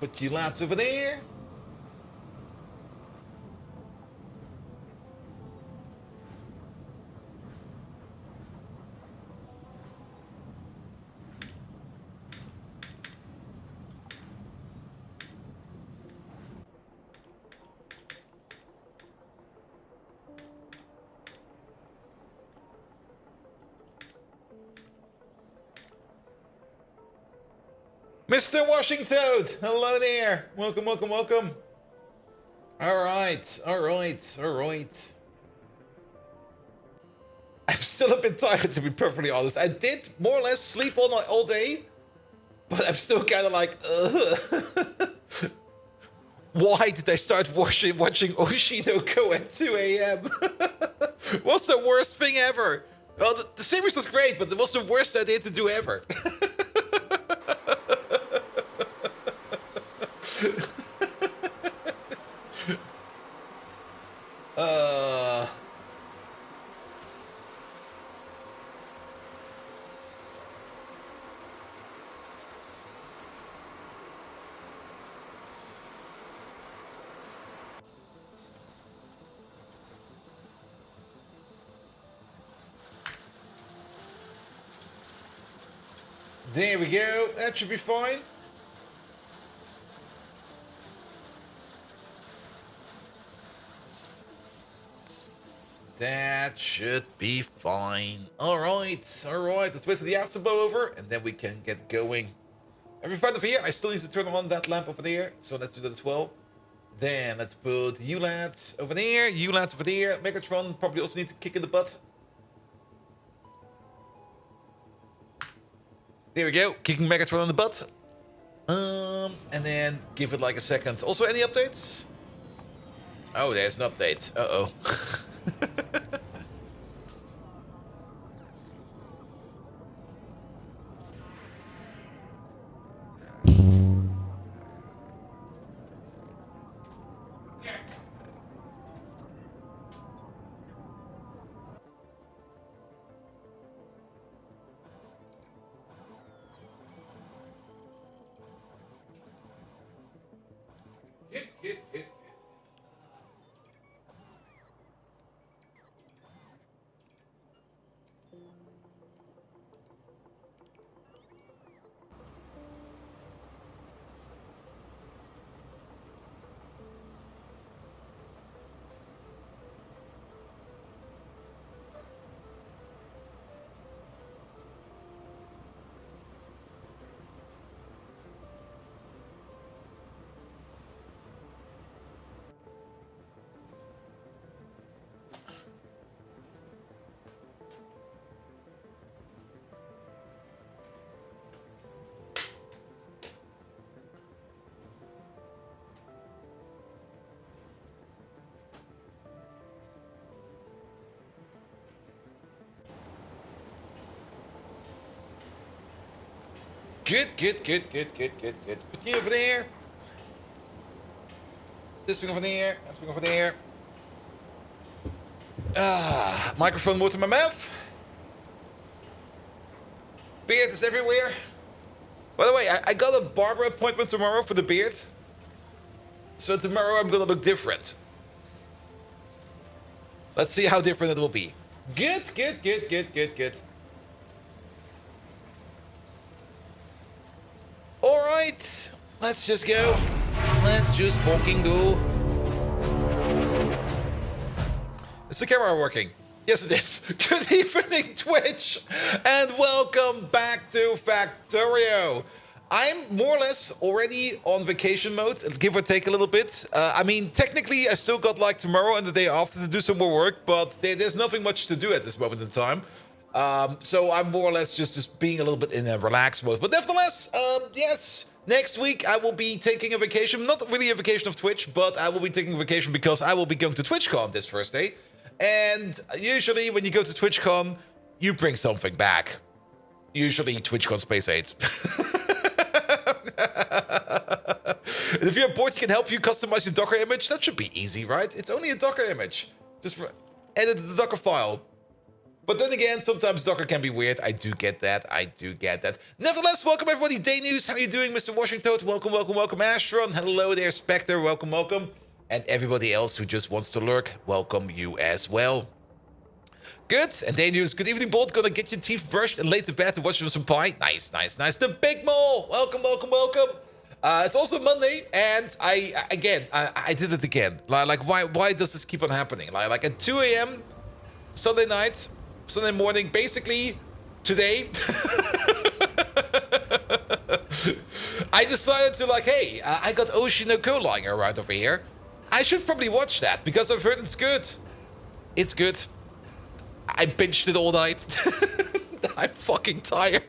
Put you lads over there. Mr. Washington, hello there. Welcome, welcome, welcome. All right, all right, all right. I'm still a bit tired, to be perfectly honest. I did more or less sleep all day, but I'm still kind of like, why did I start watching Oshinoko at 2 a.m.? What's the worst thing ever? Well, the series was great, but it was the worst idea to do ever. There we go. That should be fine. That should be fine. All right, all right. Let's wait for the ads to blow over, and then we can get going. Every part of here, I still need to turn on that lamp over there, so let's do that as well. Then let's put you lads over there, you lads over there. Megatron probably also needs to kick in the butt. There we go, kicking Megatron in the butt. And then give it like a second. Also, any updates? Oh, there's an update. Uh-oh. Good. Put you over there. This thing over there. That thing over there. Microphone more to my mouth. Beard is everywhere. By the way, I got a barber appointment tomorrow for the beard. So tomorrow I'm gonna look different. Let's see how different it will be. Good. Alright, let's just go. Let's just fucking go. Is the camera working? Yes, it is. Good evening, Twitch, and welcome back to Factorio. I'm more or less already on vacation mode, give or take a little bit. I mean, technically, I still got like tomorrow and the day after to do some more work, but there's nothing much to do at this moment in time. So I'm more or less just being a little bit in a relaxed mode. But nevertheless, yes, next week I will be taking a vacation. Not really a vacation of Twitch, but I will be taking a vacation because I will be going to TwitchCon this Thursday. And usually when you go to TwitchCon, you bring something back. Usually TwitchCon Space AIDS. And if you're bored, you can help you customize your Docker image. That should be easy, right? It's only a Docker image. Just edit the Docker file. But then again, sometimes Docker can be weird. I do get that. Nevertheless, welcome everybody. Day News, how are you doing, Mr. Washington? Welcome, Astron. Hello there, Spectre. Welcome. And everybody else who just wants to lurk, welcome you as well. Good. And Day News, good evening, Bolt. Gonna get your teeth brushed and laid to bed to watch some pie. Nice. The Big Mole. Welcome. It's also Monday, and I did it again. Like, why does this keep on happening? Like at 2 a.m. Sunday night, Sunday morning, basically today, I decided to hey, I got Oshinoko lying around over here. I should probably watch that because I've heard it's good. It's good. I binged it all night. I'm fucking tired.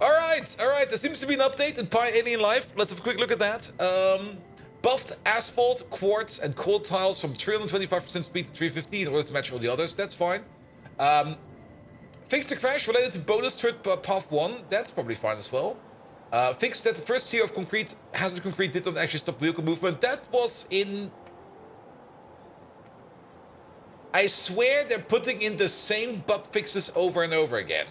All right. There seems to be an update in Pi Alien Life. Let's have a quick look at that. Buffed asphalt, quartz, and cold tiles from 325% speed to 350 in order to match all the others. That's fine. Fixed the crash related to bonus turret path 1. That's probably fine as well. Fixed that the first tier of concrete, hazard concrete, did not actually stop vehicle movement. That was in... I swear they're putting in the same bug fixes over and over again.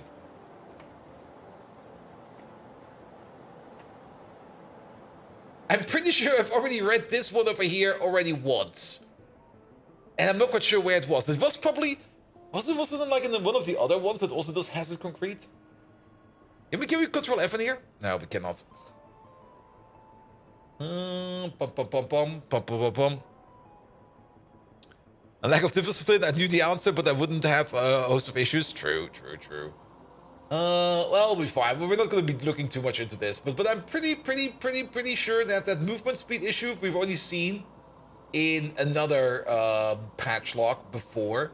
I'm pretty sure I've already read this one over here already once. And I'm not quite sure where it was. It was probably... Wasn't it like in one of the other ones that also does hazard concrete? Can we control F in here? No, we cannot. A lack of discipline. I knew the answer, but I wouldn't have a host of issues. True. Well, we'll be fine. We're not going to be looking too much into this, but I'm pretty sure that movement speed issue we've already seen in another patch lock before.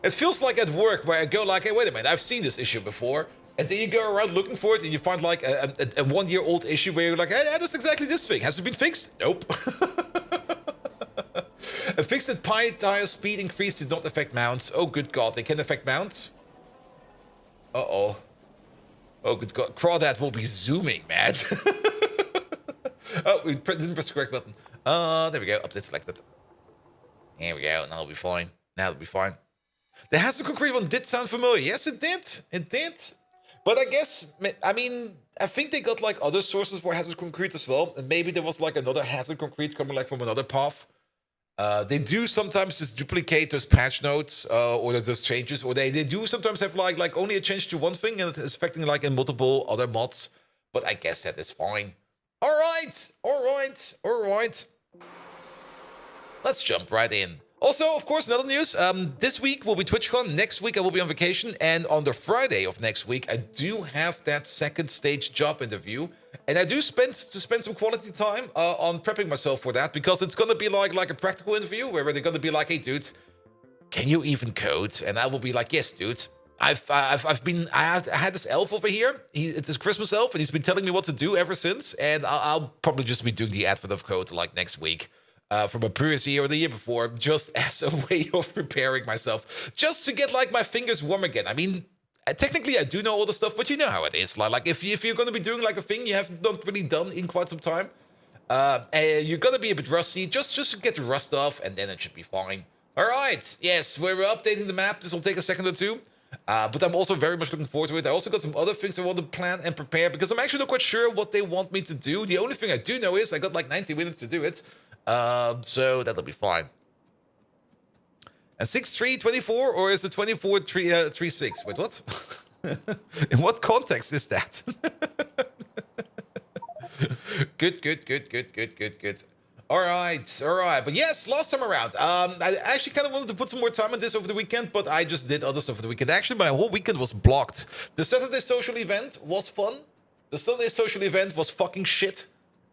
It feels like at work where I go hey, wait a minute, I've seen this issue before, and then you go around looking for it and you find a 1 year old issue where you're hey, that's exactly this thing. Has it been fixed? Nope. A fixed that Pi tire speed increase did not affect mounts. Oh, good God, they can affect mounts? Uh-oh. Oh, good God. Crawdad will be zooming, man. Oh, we didn't press the correct button. There we go. Update selected. Here we go. Now it'll be fine. The hazard concrete one did sound familiar. Yes, it did. But I guess, I think they got other sources for hazard concrete as well. And maybe there was another hazard concrete coming from another path. They do sometimes just duplicate those patch notes or those changes, or they do sometimes have only a change to one thing and it's affecting in multiple other mods. But I guess that is fine. All right. Let's jump right in. Also, of course, another news. This week will be TwitchCon. Next week I will be on vacation, and on the Friday of next week I do have that second stage job interview, and I do spend some quality time on prepping myself for that, because it's gonna be like a practical interview where they're gonna be hey, dude, can you even code? And I will be yes, dude. I had this elf over here. It's this Christmas elf, and he's been telling me what to do ever since. And I'll probably just be doing the advent of code next week. From a previous year or the year before, just as a way of preparing myself, just to get my fingers warm again. Technically I do know all the stuff, but you know how it is. If you're going to be doing a thing you have not really done in quite some time, you're going to be a bit rusty. Just to get the rust off, and then it should be fine. All right, yes, we're updating the map. This will take a second or two. But I'm also very much looking forward to it. I also got some other things I want to plan and prepare, because I'm actually not quite sure what they want me to do. The only thing I do know is I got 90 minutes to do it. So that'll be fine. And 6-3-24, or is it 24-3-6? Wait, what? In what context is that? Good. All right. But yes, last time around, I actually kind of wanted to put some more time on this over the weekend, but I just did other stuff over the weekend. Actually, my whole weekend was blocked. The Saturday social event was fun. The Sunday social event was fucking shit.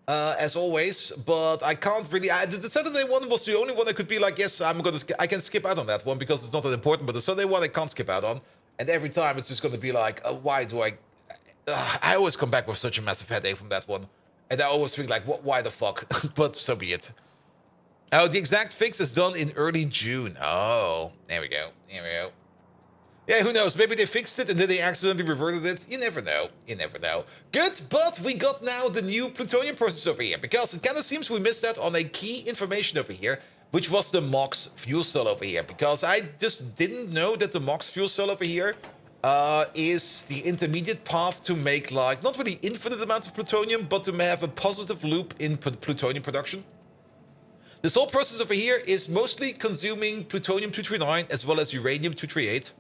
As always, but I can't really. The Saturday one was the only one I could be yes, I can skip out on that one because it's not that important. But the Sunday one I can't skip out on, and every time it's just gonna be why do I? I always come back with such a massive headache from that one, and I always think why the fuck? But so be it. Oh, the exact fix is done in early June. Oh, there we go. Yeah, who knows? Maybe they fixed it and then they accidentally reverted it. You never know. You never know. Good, but we got now the new plutonium process over here, because it kind of seems we missed out on a key information over here, which was the MOX fuel cell over here, because I just didn't know that the MOX fuel cell over here is the intermediate path to make, like, not really infinite amounts of plutonium, but to have a positive loop in plutonium production. This whole process over here is mostly consuming plutonium-239 as well as uranium-238.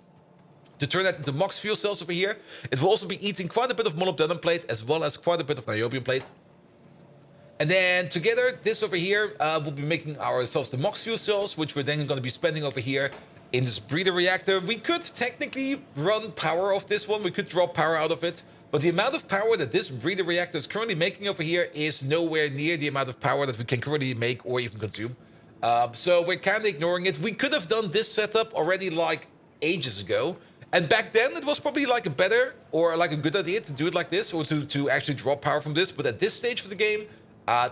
To turn that into MOX fuel cells over here. It will also be eating quite a bit of molybdenum plate as well as quite a bit of niobium plate. And then together, this over here will be making ourselves the MOX fuel cells, which we're then going to be spending over here in this breeder reactor. We could technically run power off this one. We could draw power out of it. But the amount of power that this breeder reactor is currently making over here is nowhere near the amount of power that we can currently make or even consume. So we're kind of ignoring it. We could have done this setup already like ages ago. And back then, it was probably like a better or like a good idea to do it like this, or to actually draw power from this. But at this stage of the game,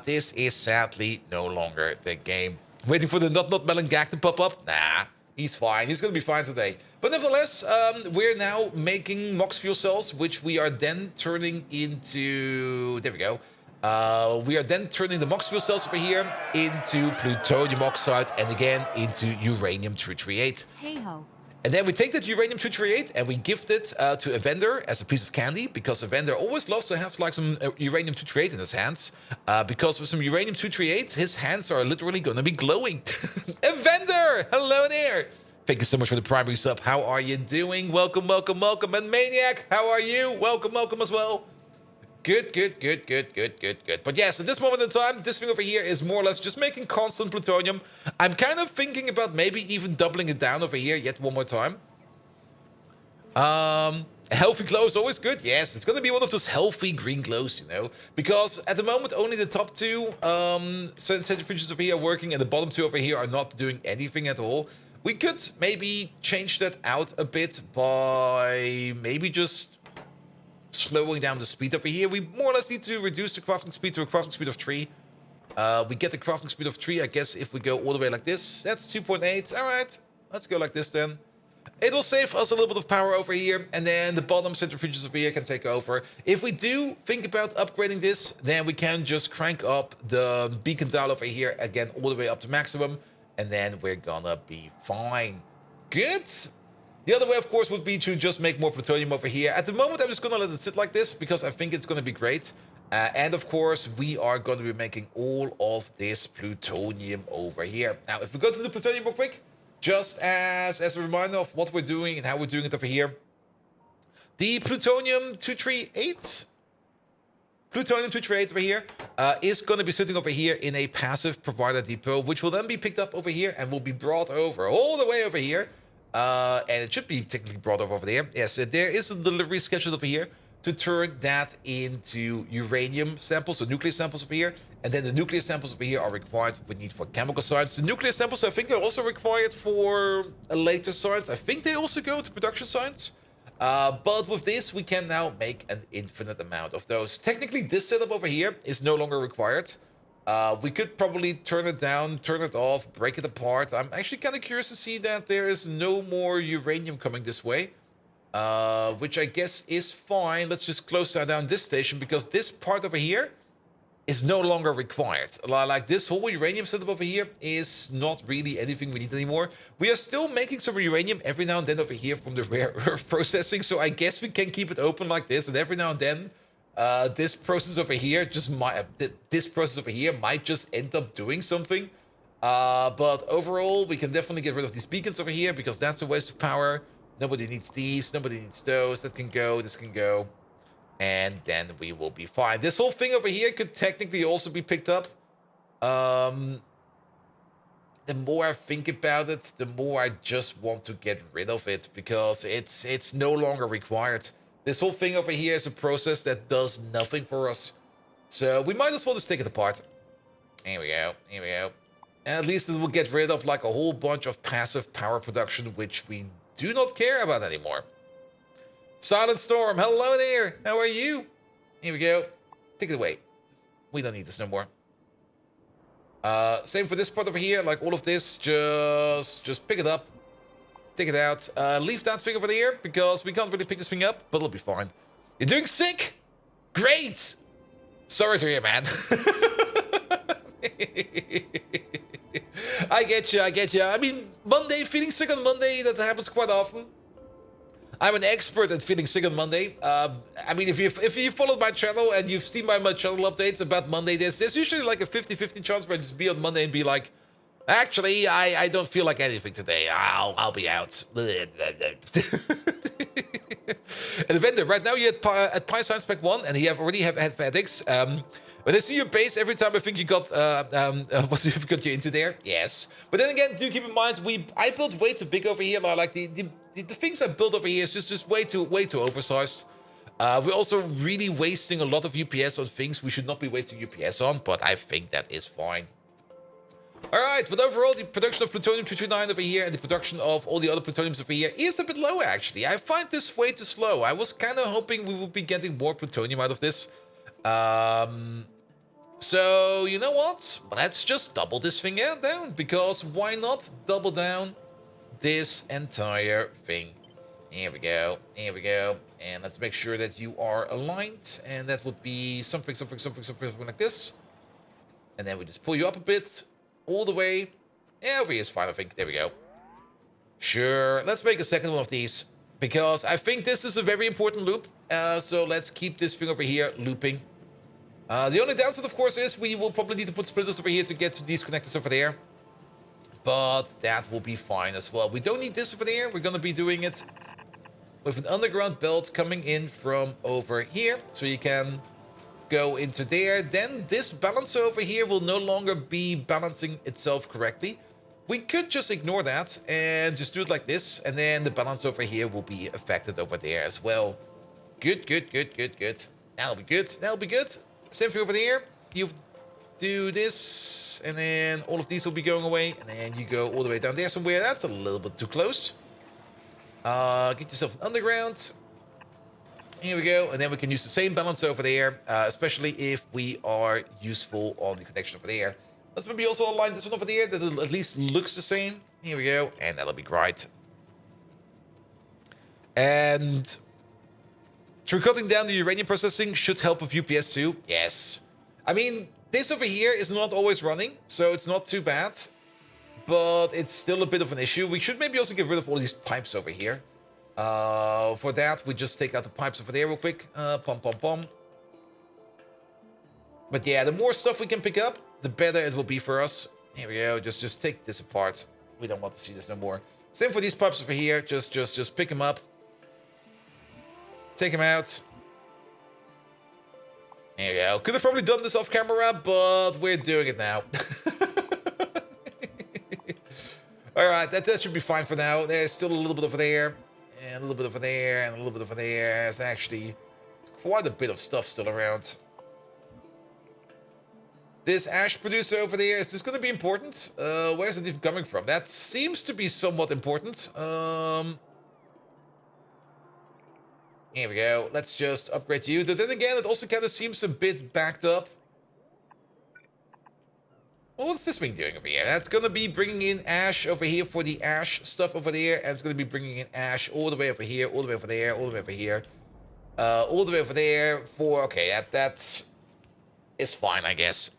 this is sadly no longer the game. Waiting for the not melon gag to pop up? Nah, he's fine. He's going to be fine today. But nevertheless, we're now making MOX fuel cells, which we are then turning into... There we go. We are then turning the MOX fuel cells over here into plutonium oxide and again into uranium-238. Hey-ho. And then we take that uranium-238 and we gift it to a vendor as a piece of candy, because a vendor always loves to have like some uranium-238 in his hands. Because with some uranium-238, his hands are literally going to be glowing. A vendor! Hello there! Thank you so much for the primary sub. How are you doing? Welcome, welcome, welcome. And Maniac, how are you? Welcome, welcome as well. Good, good, good, good, good, good, good. But yes, at this moment in time, this thing over here is more or less just making constant plutonium. I'm kind of thinking about maybe even doubling it down over here yet one more time. A healthy glow is always good. Yes, it's going to be one of those healthy green glows, you know. Because at the moment, only the top two centrifuges over here are working and the bottom two over here are not doing anything at all. We could maybe change that out a bit by maybe just slowing down the speed over here. We more or less need to reduce the crafting speed to a crafting speed of 3. We get the crafting speed of 3, I guess, if we go all the way like this. That's 2.8. All right, let's go like this then. It will save us a little bit of power over here, and then the bottom centrifuges over here can take over. If we do think about upgrading this, then we can just crank up the beacon dial over here again all the way up to maximum, and then we're gonna be fine. Good. The other way, of course, would be to just make more plutonium over here. At the moment, I'm just going to let it sit like this because I think it's going to be great. And of course, we are going to be making all of this plutonium over here. Now, if we go to the plutonium real quick, just as a reminder of what we're doing and how we're doing it over here. The plutonium-238 over here is going to be sitting over here in a passive provider depot, which will then be picked up over here and will be brought over all the way over here. And it should be technically brought over there. Yes, there is a delivery scheduled over here to turn that into uranium samples, so nuclear samples over here. And then the nuclear samples over here are required we need for chemical science. The nuclear samples, I think, are also required for a later science. I think they also go to production science. But with this, we can now make an infinite amount of those. Technically, this setup over here is no longer required. We could probably turn it down, turn it off, break it apart. I'm actually kind of curious to see that there is no more uranium coming this way. Which I guess is fine. Let's just close down this station because this part over here is no longer required. Like this whole uranium setup over here is not really anything we need anymore. We are still making some uranium every now and then over here from the rare earth processing. So I guess we can keep it open like this, and every now and then this process over here might just end up doing something. But overall, we can definitely get rid of these beacons over here because that's a waste of power. Nobody needs these, nobody needs those. That can go, this can go. And then we will be fine. This whole thing over here could technically also be picked up. The more I think about it, the more I just want to get rid of it because it's no longer required. This whole thing over here is a process that does nothing for us. So we might as well just take it apart. Here we go, here we go. And at least it will get rid of like a whole bunch of passive power production, which we do not care about anymore. Silent Storm, hello there. How are you? Here we go. Take it away. We don't need this no more. Same for this part over here. Like all of this, just pick it up. Take it out. Leave that thing over there because we can't really pick this thing up, but it'll be fine. You're doing sick? Great! Sorry to hear, man. I get you. I mean, Monday, feeling sick on Monday, that happens quite often. I'm an expert at feeling sick on Monday. I mean, if you followed my channel and you've seen my channel updates about Monday, there's usually like a 50-50 chance where I just be on Monday and be like, actually, I don't feel like anything today. I'll be out. And the vendor, right now you're at Pi Science Pack 1 and you already have had FedEx. When I see your base, every time I think you got what you've got you into there. Yes. But then again, do keep in mind, I built way too big over here. Like the things I built over here is just way too oversized. We're also really wasting a lot of UPS on things we should not be wasting UPS on, but I think that is fine. Alright, but overall, the production of plutonium-239 over here and the production of all the other plutoniums over here is a bit lower, actually. I find this way too slow. I was kind of hoping we would be getting more plutonium out of this. So, you know what? Let's just double this thing down, because why not double down this entire thing? Here we go. And let's make sure that you are aligned, and that would be something like this. And then we just pull you up a bit. All the way. Yeah, over here is fine, I think. There we go. Sure. Let's make a second one of these. Because I think this is a very important loop. So let's keep this thing over here looping. The only downside, of course, is we will probably need to put splitters over here to get to these connectors over there. But that will be fine as well. We don't need this over there. We're going to be doing it with an underground belt coming in from over here. So you can go into there. Then this balancer over here will no longer be balancing itself correctly. We could just ignore that and just do it like this, and then the balance over here will be affected over there as well. Good. That'll be good. Same thing over there. You do this, and then all of these will be going away, and then you go all the way down there somewhere. That's a little bit too close. Get yourself an underground. Here we go, and then we can use the same balance over there, especially if we are useful on the connection over there. Let's maybe also align this one over there, that it at least looks the same. Here we go, and that'll be great. And through cutting down the uranium processing should help with UPS too. Yes. I mean, this over here is not always running, so it's not too bad. But it's still a bit of an issue. We should maybe also get rid of all these pipes over here. For that, we just take out the pipes over there real quick. Pom. But yeah, the more stuff we can pick up, the better it will be for us. Here we go. Just take this apart. We don't want to see this no more. Same for these pipes over here. Just pick them up. Take them out. There you go. Could have probably done this off camera, but we're doing it now. Alright, that should be fine for now. There's still a little bit over there. And a little bit over there, and a little bit over there. There's actually quite a bit of stuff still around. This ash producer over there, is this going to be important? Where's it even coming from? That seems to be somewhat important. Here we go. Let's just upgrade you. But then again, it also kind of seems a bit backed up. Well, what's this thing doing over here? That's going to be bringing in ash over here for the ash stuff over there. And it's going to be bringing in ash all the way over here, all the way over there, all the way over here. All the way over there for... Okay, that is fine, I guess.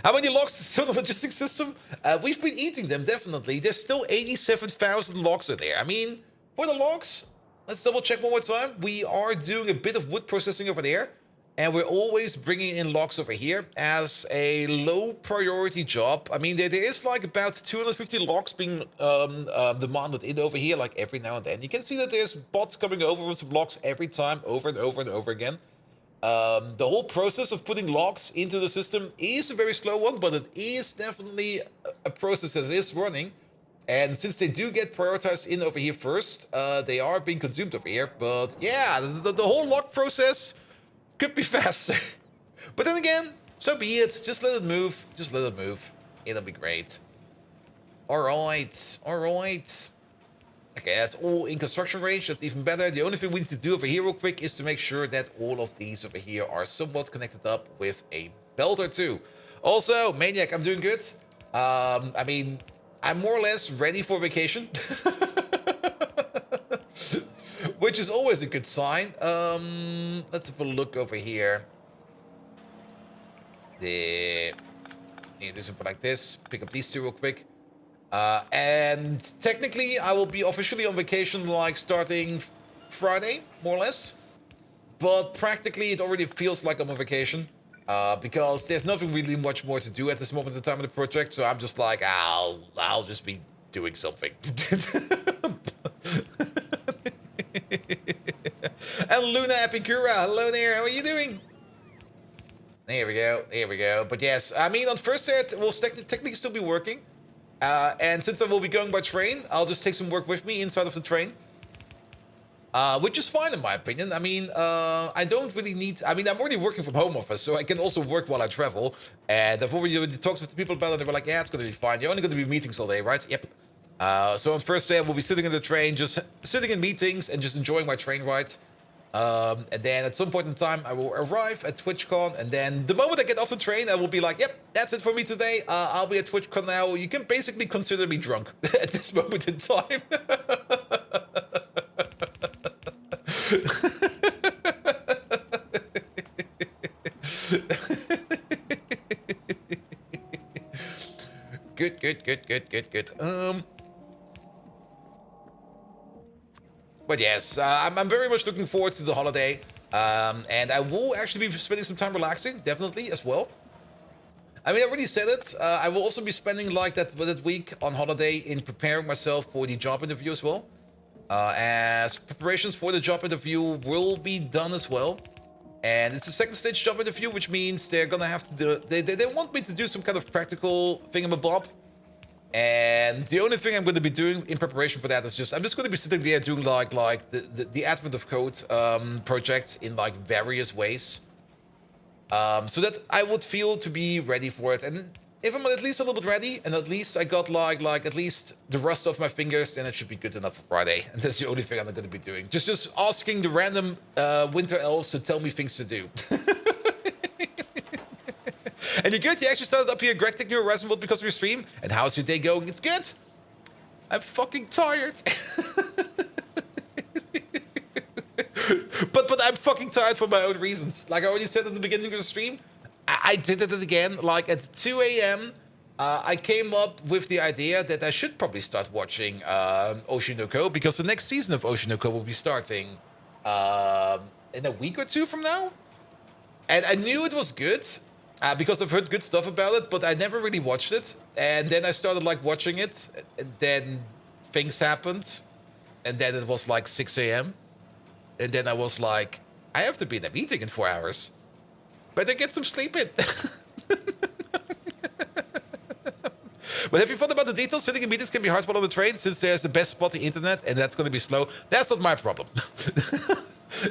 How many logs is still the logistics system? We've been eating them, definitely. There's still 87,000 logs in there. I mean, for the logs, let's double check one more time. We are doing a bit of wood processing over there. And we're always bringing in logs over here as a low priority job. I mean, there is like about 250 logs being demanded in over here, like every now and then. You can see that there's bots coming over with some logs every time, over and over and over again. The whole process of putting logs into the system is a very slow one, but it is definitely a process that is running. And since they do get prioritized in over here first, they are being consumed over here. But yeah, the whole log process could be fast. But then again, so be it. Just let it move. Just let it move. It'll be great. Alright. Alright. Okay, that's all in construction range. That's even better. The only thing we need to do over here real quick is to make sure that all of these over here are somewhat connected up with a belt or two. Also, Maniac, I'm doing good. I mean, I'm more or less ready for vacation. Which is always a good sign. Let's have a look over here. Need to do something like this. Pick up these two real quick. And technically, I will be officially on vacation like starting Friday, more or less. But practically, it already feels like I'm on vacation. Because there's nothing really much more to do at this moment in time of the project. So I'm just like, I'll just be doing something. And Luna Epicura, hello there, how are you doing? There we go, there we go. But yes, I mean, on first set, we'll technically still be working. And since I will be going by train, I'll just take some work with me inside of the train. Which is fine in my opinion. I mean, I don't really need... I mean, I'm already working from home office, so I can also work while I travel. And I've already talked with the people about it, and they were like, yeah, it's going to be fine. You're only going to be meetings all day, right? Yep. So on first day, we'll be sitting in the train, just sitting in meetings and just enjoying my train ride. And then at some point in time, I will arrive at TwitchCon, and then the moment I get off the train, I will be like, yep, that's it for me today. I'll be at TwitchCon now. You can basically consider me drunk at this moment in time. Good. But yes, I'm very much looking forward to the holiday. And I will actually be spending some time relaxing, definitely, as well. I mean, I already said it. I will also be spending like that week on holiday in preparing myself for the job interview as well. As preparations for the job interview will be done as well. And it's a second stage job interview, which means they're gonna have to do... They want me to do some kind of practical thingamabob. And the only thing I'm going to be doing in preparation for that is I'm just going to be sitting there doing like the Advent of Code projects in like various ways, so that I would feel to be ready for it. And if I'm at least a little bit ready, and at least I got like at least the rust off my fingers, then it should be good enough for Friday. And that's the only thing I'm going to be doing. Just asking the random winter elves to tell me things to do. And you're good? You actually started up here, Greg, taking your Horizon World because of your stream? And how's your day going? It's good. I'm fucking tired. but I'm fucking tired for my own reasons. Like I already said at the beginning of the stream, I did it again. Like at 2 a.m., I came up with the idea that I should probably start watching Oshinoko, because the next season of Oshinoko will be starting in a week or two from now. And I knew it was good. Because I've heard good stuff about it, but I never really watched it. And then I started like watching it, and then things happened, and then it was like 6 a.m. And then I was like, I have to be in a meeting in 4 hours. Better get some sleep in. But have you thought about the details? Sitting in meetings can be hard while on the train, since there's the best spotty internet, and that's going to be slow. That's not my problem.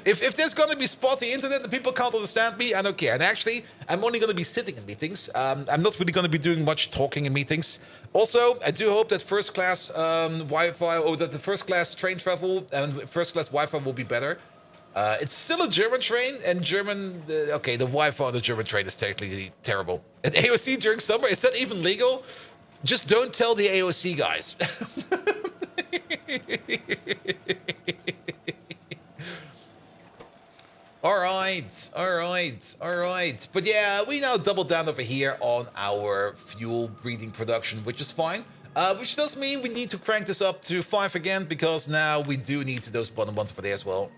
If there's going to be spotty internet and people can't understand me, I don't care. And actually, I'm only going to be sitting in meetings. I'm not really going to be doing much talking in meetings. Also, I do hope that first class Wi-Fi, or that the first class train travel and first class Wi-Fi will be better. It's still a German train, and German... okay, the Wi-Fi on the German train is technically terrible. And AOC during summer, is that even legal? Just don't tell the AOC guys. All right. But yeah, we now double down over here on our fuel breeding production, which is fine. Which does mean we need to crank this up to 5 again, because now we do need those bottom ones for there as well.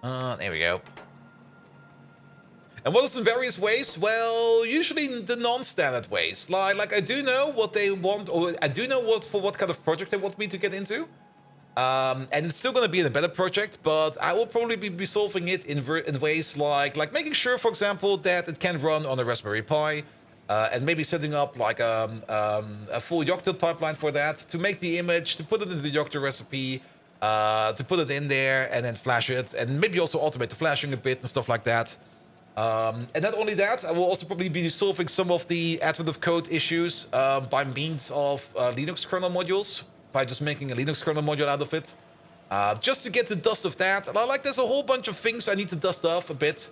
There we go. And what is in various ways? Well, usually the non-standard ways. Like I do know what they want, or I do know what kind of project they want me to get into. And it's still going to be in a better project, but I will probably be solving it in ways like making sure, for example, that it can run on a Raspberry Pi, and maybe setting up like a full Yocto pipeline for that, to make the image, to put it into the Yocto recipe, to put it in there and then flash it, and maybe also automate the flashing a bit and stuff like that. And not only that, I will also probably be solving some of the Advent of Code issues by means of Linux kernel modules, by just making a Linux kernel module out of it. Just to get the dust of that. And there's a whole bunch of things I need to dust off a bit.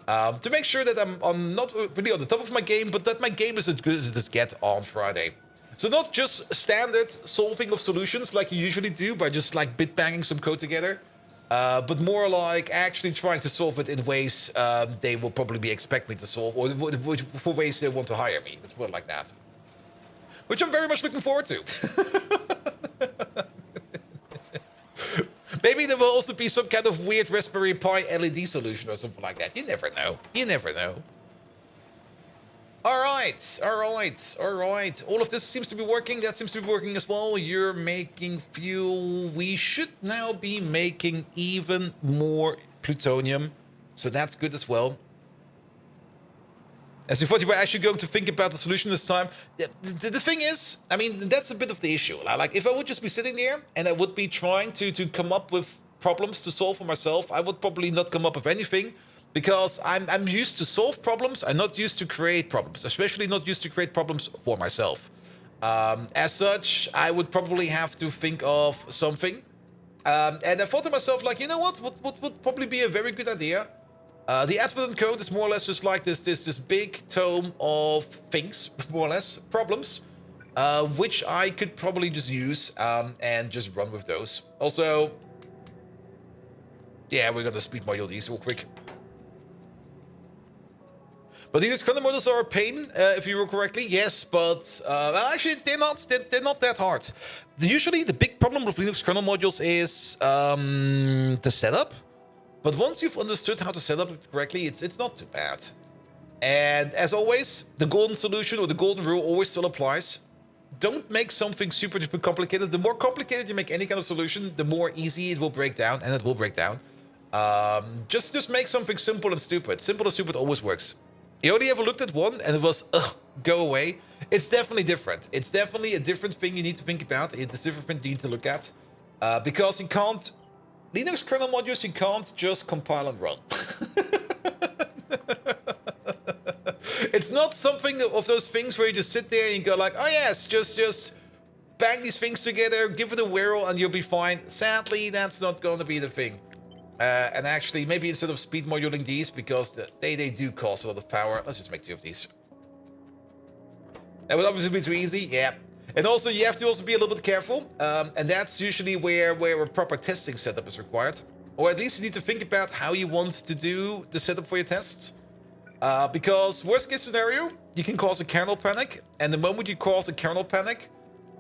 To make sure that I'm not really on the top of my game, but that my game is as good as it gets on Friday. So not just standard solving of solutions like you usually do by just like bit banging some code together, but more like actually trying to solve it in ways they will probably expect me to solve, or for ways they want to hire me. Let's put it like that. Which I'm very much looking forward to. Maybe there will also be some kind of weird Raspberry Pi LED solution or something like that. You never know. You never know. All right. All of this seems to be working. That seems to be working as well. You're making fuel. We should now be making even more plutonium. So that's good as well. As you thought you were actually going to think about the solution this time. The thing is, I mean, that's a bit of the issue. Like, if I would just be sitting there and I would be trying to come up with problems to solve for myself, I would probably not come up with anything because I'm used to solve problems. I'm not used to create problems, especially not used to create problems for myself. As such, I would probably have to think of something. And I thought to myself, like, you know what would probably be a very good idea? The advent code is more or less just like this big tome of things, more or less, problems, which I could probably just use and just run with those. Also, yeah, we're gonna speed module these real quick. But these kernel modules are a pain, if you remember correctly. Yes, but well, actually, they're not that hard. Usually, the big problem with Linux kernel modules is the setup. But once you've understood how to set up it correctly, it's not too bad. And as always, the golden solution or the golden rule always still applies. Don't make something super duper complicated. The more complicated you make any kind of solution, the more easy it will break down, and it will break down. Just make something simple and stupid. Simple and stupid always works. You only ever looked at one and it was, go away. It's definitely different. It's definitely a different thing you need to think about. It's a different thing you need to look at. Because you can't... Linux kernel modules, you can't just compile and run. It's not something of those things where you just sit there and you go like, oh yes, just bang these things together, give it a whirl, and you'll be fine. Sadly, that's not going to be the thing. And actually, maybe instead of speed moduling these, because they do cost a lot of power, let's just make 2 of these. That would obviously be too easy, yeah. And also, you have to also be a little bit careful, and that's usually where a proper testing setup is required. Or at least you need to think about how you want to do the setup for your tests. Because worst case scenario, you can cause a kernel panic, and the moment you cause a kernel panic,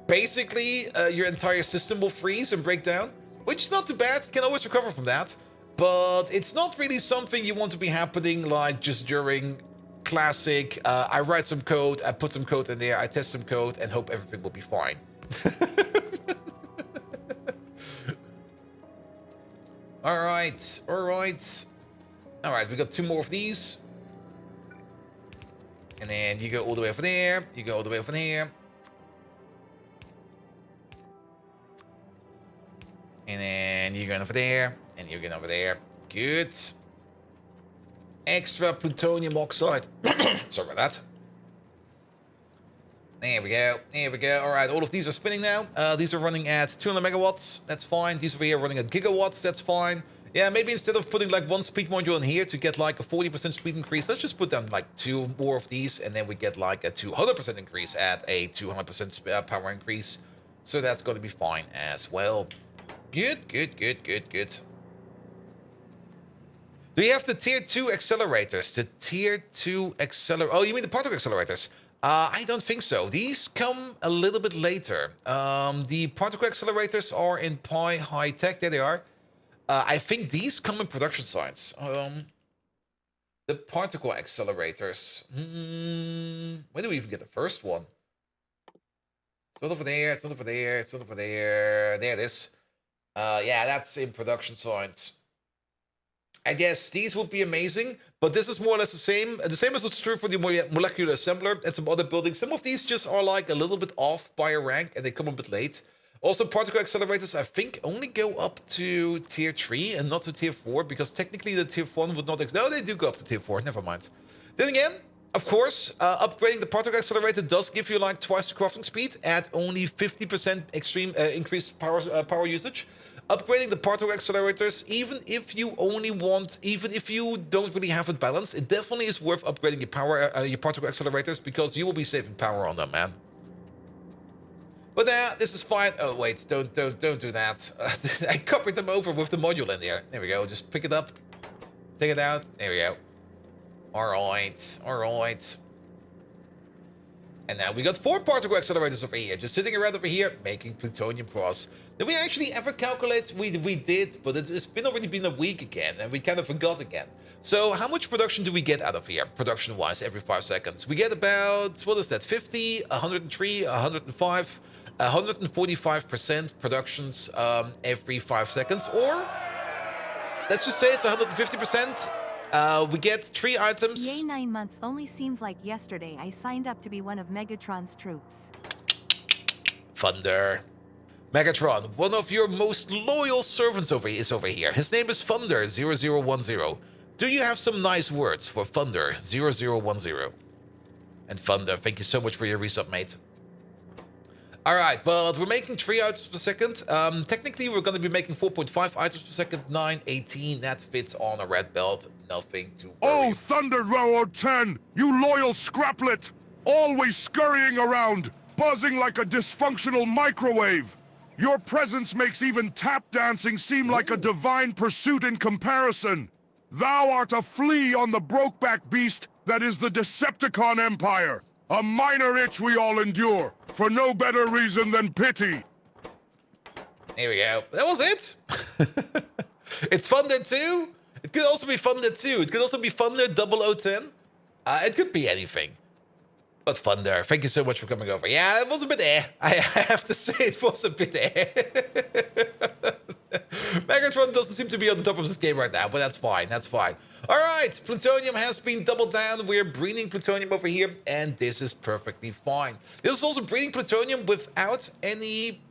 basically your entire system will freeze and break down, which is not too bad. You can always recover from that. But it's not really something you want to be happening like just during... classic, I write some code, I put some code in there, I test some code, and hope everything will be fine. Alright, we got 2 more of these. And then you go all the way over there, you go all the way over there. And then you're going over there, and you're going over there. Good. Extra plutonium oxide. Sorry about that. There we go. All right, all of these are spinning now. These are running at 200 megawatts. That's fine. These over here are running at gigawatts. That's fine. Yeah, maybe instead of putting like 1 speed module in here to get like a 40% speed increase, let's just put down like 2 more of these, and then we get like a 200% increase at a 200% power increase. So that's going to be fine as well. Good. Do you have the tier 2 accelerators? The tier 2 accelerators. Oh, you mean the particle accelerators? I don't think so. These come a little bit later. The particle accelerators are in Pi High Tech. There they are. I think these come in production science. The particle accelerators. Where do we even get the first one? It's not over there. There it is. Yeah, that's in production science. I guess these would be amazing, but this is more or less the same. The same is true for the molecular assembler and some other buildings. Some of these just are like a little bit off by a rank, and they come a bit late. Also, particle accelerators, I think, only go up to tier 3 and not to tier 4, because technically the tier 1 would not... No, they do go up to tier 4, never mind. Then again, of course, upgrading the particle accelerator does give you like twice the crafting speed at only 50% extreme increased power usage. Upgrading the particle accelerators, even if you don't really have it balanced, it definitely is worth upgrading your particle accelerators, because you will be saving power on them, man. But this is fine. Oh wait, don't do that. I covered them over with the module in there. There we go. Just pick it up, take it out. There we go. All right. And now we got 4 particle accelerators over here, just sitting around over here, making plutonium for us. Did we actually ever calculate? We did, but it's already been a week again, and we kind of forgot again. So how much production do we get out of here, production-wise, every 5 seconds? We get about, what is that, 50, 103, 105, 145% productions every 5 seconds, or let's just say it's 150%. We get 3 items. Yay, 9 months only seems like yesterday I signed up to be one of Megatron's troops. Thunder. Megatron, one of your most loyal servants is over here. His name is Thunder0010. Do you have some nice words for Thunder0010? And Thunder, thank you so much for your resub, mate. Alright, but we're making 3 items per second. Technically, we're going to be making 4.5 items per second, 9, 18. That fits on a red belt. Nothing to worry. Oh, Thunder Railroad 10, you loyal scraplet! Always scurrying around, buzzing like a dysfunctional microwave. Your presence makes even tap dancing seem like a divine pursuit in comparison. Thou art a flea on the brokeback beast that is the Decepticon Empire. A minor itch we all endure, for no better reason than pity. Here we go. That was it. It's Thunder 2. It could also be Thunder 2. It could also be Thunder 0010. It could be anything. But Thunder, thank you so much for coming over. Yeah, it was a bit I have to say it was a bit Megatron doesn't seem to be on the top of this game right now, but that's fine. That's fine. All right, plutonium has been doubled down. We're breeding plutonium over here, and this is perfectly fine. This is also breeding plutonium without any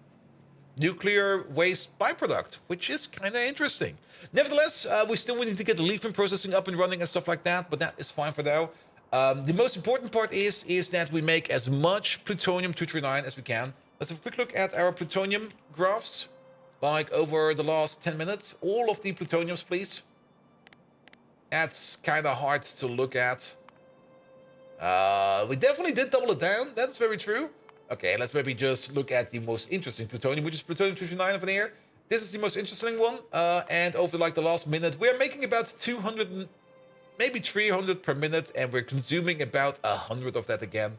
nuclear waste byproduct, which is kind of interesting. Nevertheless, we still need to get the leafing processing up and running and stuff like that, but that is fine for now. The most important part is that we make as much plutonium-239 as we can. Let's have a quick look at our plutonium graphs, like over the last 10 minutes. All of the plutoniums, please. That's kind of hard to look at. We definitely did double it down. That's very true. Okay, let's maybe just look at the most interesting plutonium, which is plutonium-239 over there. This is the most interesting one. And over like the last minute, we're making about 200... maybe 300 per minute, and we're consuming about 100 of that again.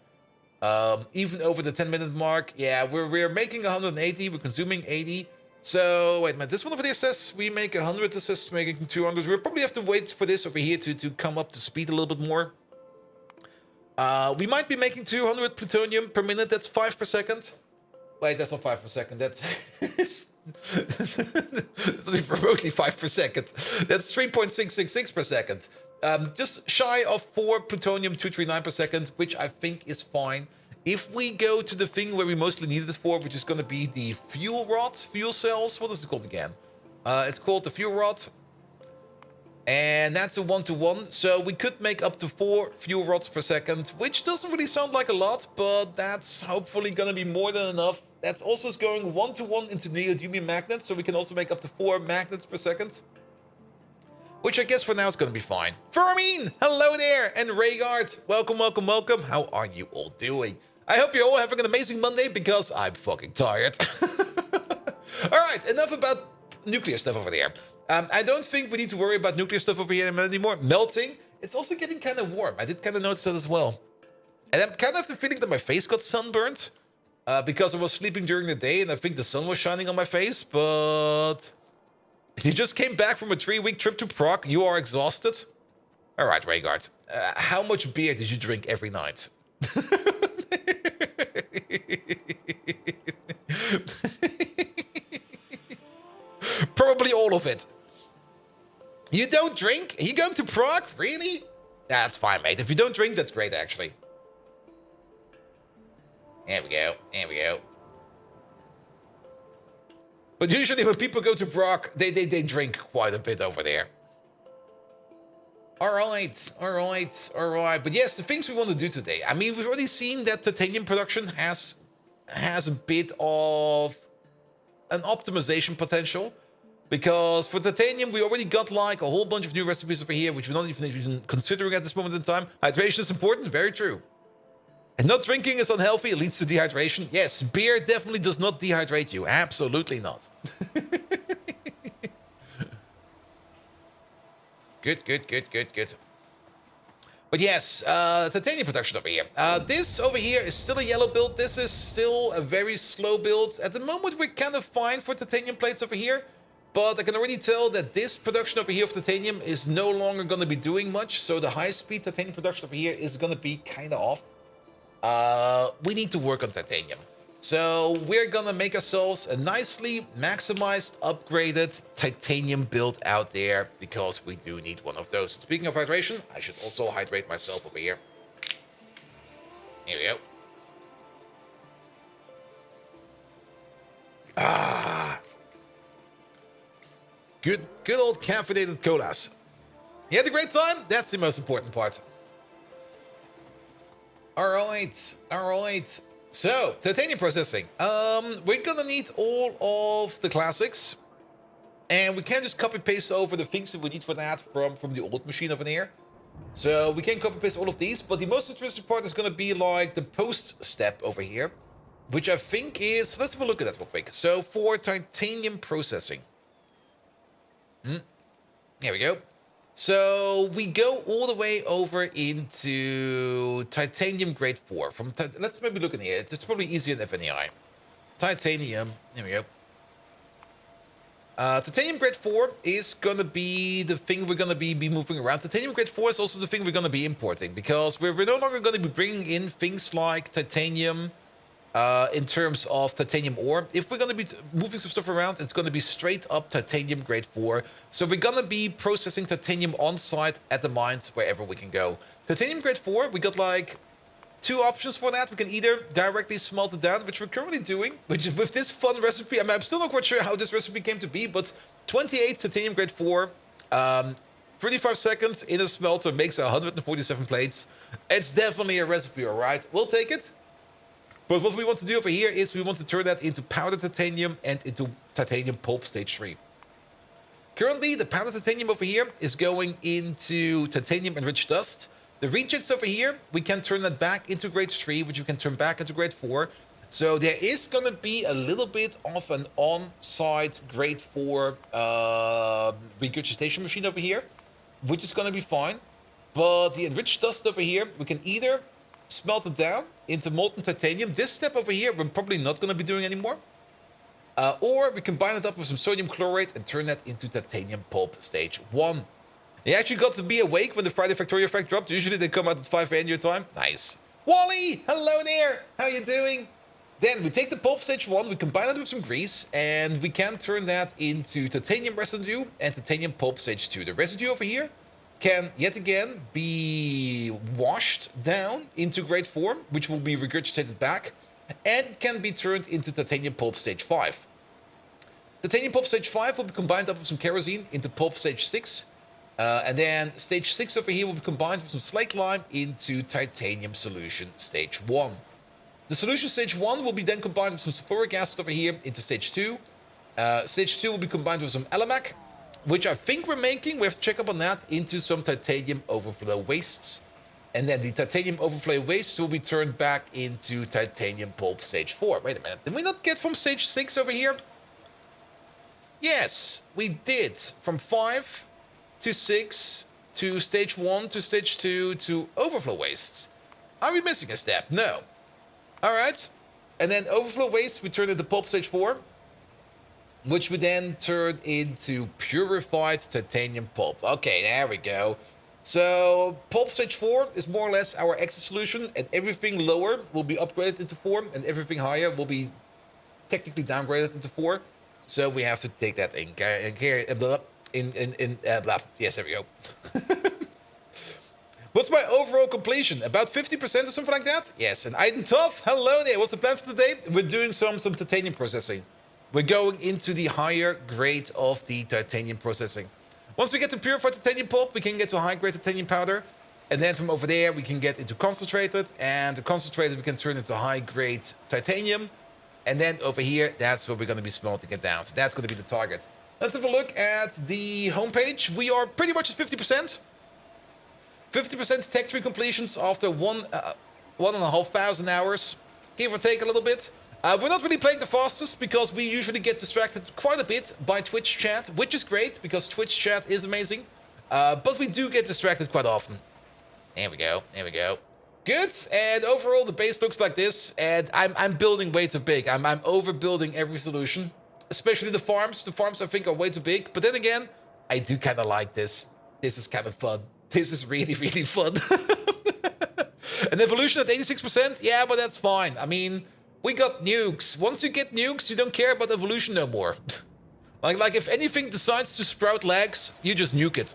Even over the 10-minute mark, yeah, we're making 180, we're consuming 80. So, wait a minute, this one over there says we make 100, this says making 200. We'll probably have to wait for this over here to come up to speed a little bit more. We might be making 200 plutonium per minute, that's 5 per second. Wait, that's not 5 per second, that's... it's only remotely 5 per second. That's 3.666 per second. Just shy of 4 plutonium-239 per second, which I think is fine. If we go to the thing where we mostly need it for, which is going to be the fuel rods, fuel cells, what is it called again? It's called the fuel rod. And that's a 1-to-1, so we could make up to 4 fuel rods per second, which doesn't really sound like a lot, but that's hopefully going to be more than enough. That also is going 1-to-1 into neodymium magnets, so we can also make up to 4 magnets per second. Which I guess for now is going to be fine. Fermine, hello there, and Raygard, welcome, welcome, welcome. How are you all doing? I hope you're all having an amazing Monday, because I'm fucking tired. Alright, enough about nuclear stuff over there. I don't think we need to worry about nuclear stuff over here anymore. Melting, it's also getting kind of warm. I did kind of notice that as well. And I'm kind of have the feeling that my face got sunburned. Because I was sleeping during the day, and I think the sun was shining on my face, but... You just came back from a 3-week trip to Prague. You are exhausted. All right, Raygard. How much beer did you drink every night? Probably all of it. You don't drink? Are you going to Prague? Really? That's fine, mate. If you don't drink, that's great, actually. There we go. There we go. But usually when people go to Prague, they drink quite a bit over there. Alright. But yes, the things we want to do today. I mean, we've already seen that titanium production has a bit of an optimization potential. Because for titanium, we already got like a whole bunch of new recipes over here, which we're not even considering at this moment in time. Hydration is important, very true. And not drinking is unhealthy. It leads to dehydration. Yes, beer definitely does not dehydrate you. Absolutely not. Good. But yes, titanium production over here. This over here is still a yellow build. This is still a very slow build. At the moment, we're kind of fine for titanium plates over here. But I can already tell that this production over here of titanium is no longer going to be doing much. So the high-speed titanium production over here is going to be kind of off. We need to work on titanium. So we're going to make ourselves a nicely maximized, upgraded titanium build out there because we do need one of those. Speaking of hydration, I should also hydrate myself over here. Here we go. Good old caffeinated colas. You had a great time? That's the most important part. All right. So, titanium processing. We're gonna need all of the classics. And we can't just copy paste over the things that we need for that from the old machine over there. So we can copy paste all of these, but the most interesting part is gonna be like the post step over here, which I think is, let's have a look at that real quick. So for titanium processing. Here we go. So we go all the way over into titanium grade 4. Let's maybe look in here. It's probably easier than FNEI. Titanium. Here we go. Titanium grade 4 is going to be the thing we're going to be moving around. Titanium grade 4 is also the thing we're going to be importing because we're no longer going to be bringing in things like titanium in terms of titanium ore. If we're going to be moving some stuff around, it's going to be straight up titanium grade 4. So we're going to be processing titanium on site at the mines wherever we can go. Titanium grade 4, we got like 2 options for that. We can either directly smelt it down, which we're currently doing, which with this fun recipe. I mean, I'm still not quite sure how this recipe came to be, but 28 titanium grade 4, 35 seconds in a smelter makes 147 plates. It's definitely a recipe, all right? We'll take it. But what we want to do over here is we want to turn that into powdered titanium and into titanium pulp stage 3. Currently, the powdered titanium over here is going into titanium enriched dust. The rejects over here, we can turn that back into grade 3, which we can turn back into grade 4. So there is going to be a little bit of an on-site grade 4 regurgitation machine over here, which is going to be fine. But the enriched dust over here, we can either smelt it down into molten titanium. This step over here, we're probably not going to be doing anymore. Or we combine it up with some sodium chlorate and turn that into titanium pulp stage 1. You actually got to be awake when the Friday Factorio effect dropped. Usually they come out at 5 a.m. your time. Nice. Wally, hello there. How you doing? Then we take the pulp stage 1, we combine it with some grease, and we can turn that into titanium residue and titanium pulp stage 2. The residue over here can yet again be washed down into grade 4, which will be regurgitated back, and it can be turned into titanium pulp stage 5. Titanium pulp stage 5 will be combined up with some kerosene into pulp stage 6. And then stage 6 over here will be combined with some slaked lime into titanium solution stage 1. The solution stage 1 will be then combined with some sulfuric acid over here into stage 2. Stage 2 will be combined with some Alamac, which I think we're making, we have to check up on that, into some titanium overflow wastes. And then the titanium overflow wastes will be turned back into titanium pulp stage 4. Wait a minute, did we not get from stage 6 over here? Yes, we did. From 5 to 6 to stage 1 to stage 2 to overflow wastes. Are we missing a step? No. Alright. And then overflow waste we turn into pulp stage 4, which we then turn into purified titanium pulp. Okay, there we go. So pulp stage 4 is more or less our exit solution, and everything lower will be upgraded into 4, and everything higher will be technically downgraded into 4. So we have to take that in yes, there we go. What's my overall completion? About 50% or something like that? Yes, and Aiden Tough, hello there. What's the plan for today? We're doing some titanium processing. We're going into the higher grade of the titanium processing. Once we get to purified titanium pulp, we can get to high grade titanium powder. And then from over there, we can get into concentrated. And the concentrated, we can turn into high grade titanium. And then over here, that's where we're going to be smelting it down. So that's going to be the target. Let's have a look at the homepage. We are pretty much at 50%. 50% tech tree completions after 1,500 hours, give or take a little bit. We're not really playing the fastest because we usually get distracted quite a bit by Twitch chat, which is great because Twitch chat is amazing. But we do get distracted quite often. There we go. There we go. Good. And overall, the base looks like this. And I'm building way too big. I'm overbuilding every solution, especially the farms. The farms, I think, are way too big. But then again, I do kind of like this. This is kind of fun. This is really, really fun. An evolution at 86%? Yeah, but that's fine. I mean, we got nukes. Once you get nukes, you don't care about evolution no more. like if anything decides to sprout legs, you just nuke it.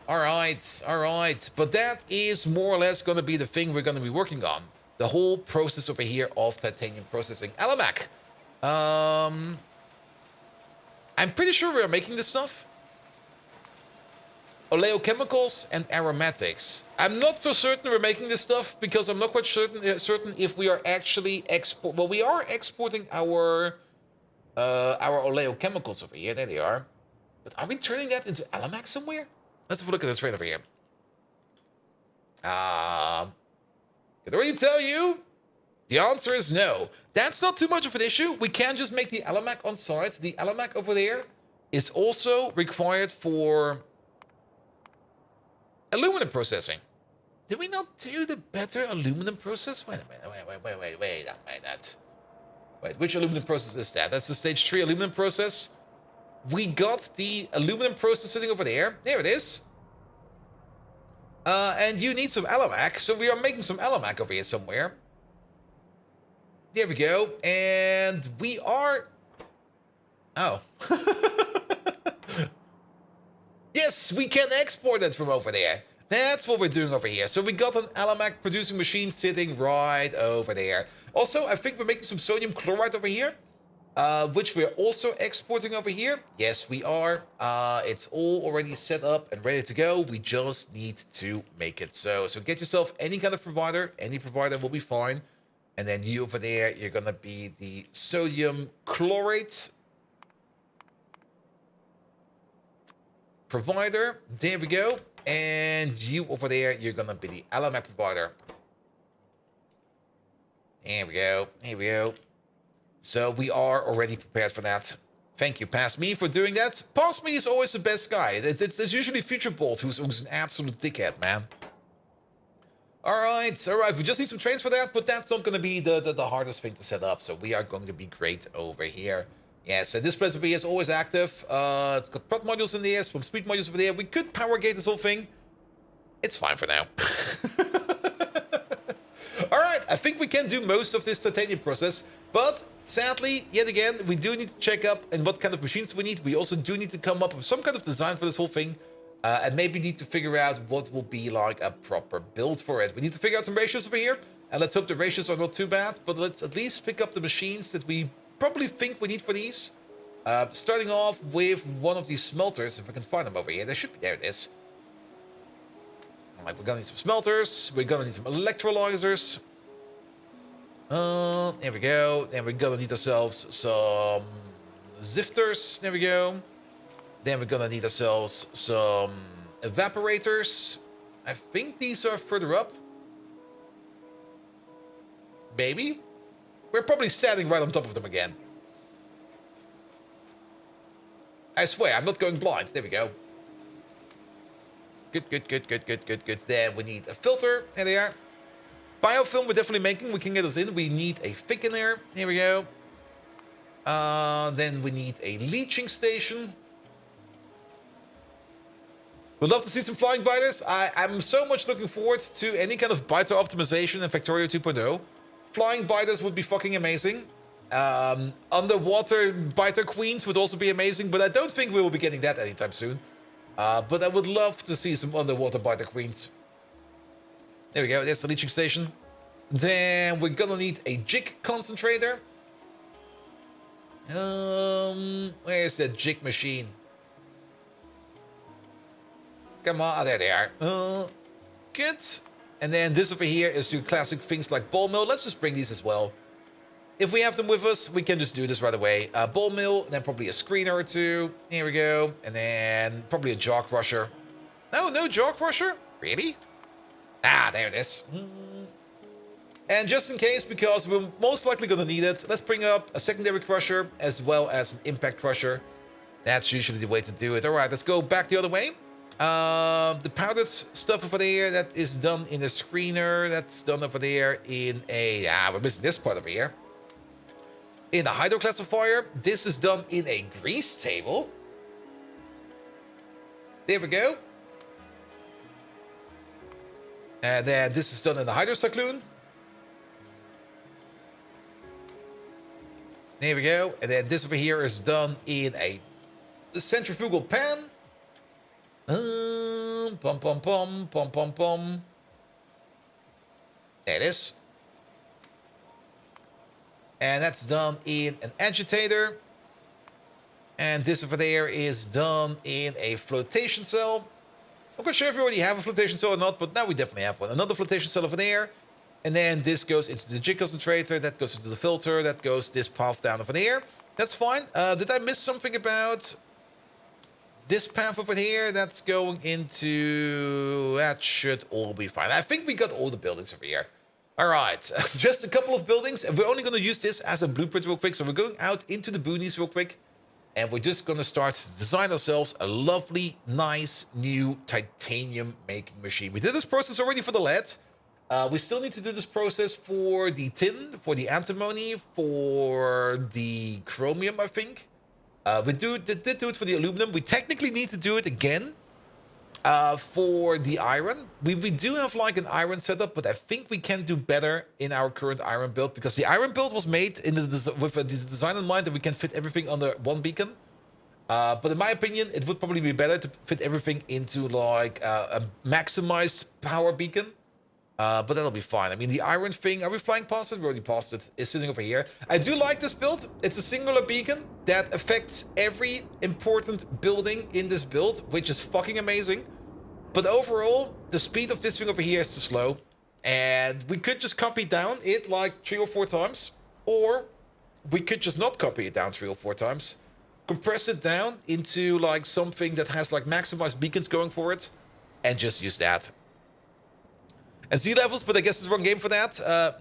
All right. But that is more or less going to be the thing we're going to be working on. The whole process over here of titanium processing. Alamac. I'm pretty sure we're making this stuff. Oleochemicals and aromatics. I'm not so certain we're making this stuff because I'm not quite certain if we are actually Well, we are exporting our oleochemicals over here. There they are. But are we turning that into Alamac somewhere? Let's have a look at the train over here. Can already tell you, the answer is no. That's not too much of an issue. We can just make the Alamac on site. The Alamac over there is also required for aluminum processing. Did we not do the better aluminum process? Wait a minute. Wait, which aluminum process is that? That's the stage 3 aluminum process. We got the aluminum process sitting over there. There it is. And you need some Alamac. So we are making some Alamac over here somewhere. There we go. And we are... Oh. Yes, we can export it from over there. That's what we're doing over here. So we got an Alamac producing machine sitting right over there. Also, I think we're making some sodium chloride over here, which we're also exporting over here. Yes, we are. It's all already set up and ready to go. We just need to make it. So get yourself any kind of provider. Any provider will be fine. And then you over there, you're going to be the sodium chlorate provider. There we go. And you over there, you're gonna be the Alamac provider. There we go. Here we go. So we are already prepared for that. Thank you, Past Me, for doing that. Past Me is always the best guy. It's usually Future Bolt who's an absolute dickhead, man. All right. We just need some trains for that, but that's not going to be the hardest thing to set up. So we are going to be great over here. Yes, and this place over here is always active. It's got prod modules in there, some speed modules over there. We could power gate this whole thing. It's fine for now. All right, I think we can do most of this titanium process, but sadly, yet again, we do need to check up on what kind of machines we need. We also do need to come up with some kind of design for this whole thing, and maybe need to figure out what will be like a proper build for it. We need to figure out some ratios over here, and let's hope the ratios are not too bad, but let's at least pick up the machines that we probably think we need for these. Starting off with one of these smelters, if I can find them over here. They should be, there it is. We're gonna need some smelters, we're gonna need some electrolyzers. There we go. Then we're gonna need ourselves some zifters. There we go. Then we're gonna need ourselves some evaporators. I think these are further up. Maybe? We're probably standing right on top of them again. I swear, I'm not going blind. There we go. Good. Then we need a filter. There they are. Biofilm we're definitely making. We can get us in. We need a thickener. Here we go. Then we need a leaching station. We'd love to see some flying biters. I'm so much looking forward to any kind of biter optimization in Factorio 2.0. Flying biters would be fucking amazing. Underwater biter queens would also be amazing, but I don't think we will be getting that anytime soon. But I would love to see some underwater biter queens. There we go, there's the leaching station. Then we're gonna need a jig concentrator. Where's that jig machine? Come on, there they are. Good. And then this over here is your classic things like ball mill. Let's just bring these as well. If we have them with us, we can just do this right away. Ball mill, then probably a screener or two. Here we go. And then probably a jaw crusher. No jaw crusher? Really? Ah, there it is. And just in case, because we're most likely going to need it, let's bring up a secondary crusher as well as an impact crusher. That's usually the way to do it. All right, let's go back the other way. The powdered stuff over there, that is done in a screener. That's done over there in a... we're missing this part over here. In a hydroclassifier. This is done in a grease table. There we go. And then this is done in the hydrocyclone. There we go. And then this over here is done in the centrifugal pan. Pom pom pom pom pom pom. There it is. And that's done in an agitator. And this over there is done in a flotation cell. I'm not sure if you already have a flotation cell or not, but now we definitely have one. Another flotation cell over there. And then this goes into the jig concentrator. That goes into the filter. That goes this path down over there. That's fine. Did I miss something about this path over here? That's going into... That should all be fine. I think we got all the buildings over here. All right. Just a couple of buildings. And we're only going to use this as a blueprint real quick. So we're going out into the boonies real quick. And we're just going to start to design ourselves a lovely, nice, new titanium making machine. We did this process already for the lead. We still need to do this process for the tin, for the antimony, for the chromium, I think. We did do it for the aluminum. We technically need to do it again for the iron. We do have like an iron setup, but I think we can do better in our current iron build, because the iron build was made in with the design in mind that we can fit everything under one beacon. But in my opinion, it would probably be better to fit everything into like a maximized power beacon. But that'll be fine. I mean, the iron thing, are we flying past it? We already passed it. It's sitting over here. I do like this build. It's a singular beacon that affects every important building in this build, which is fucking amazing. But overall, the speed of this thing over here is too slow. And we could just copy down it like 3 or 4 times. Or we could just not copy it down 3 or 4 times. Compress it down into like something that has like maximized beacons going for it. And just use that. And sea levels, but I guess it's the wrong game for that. I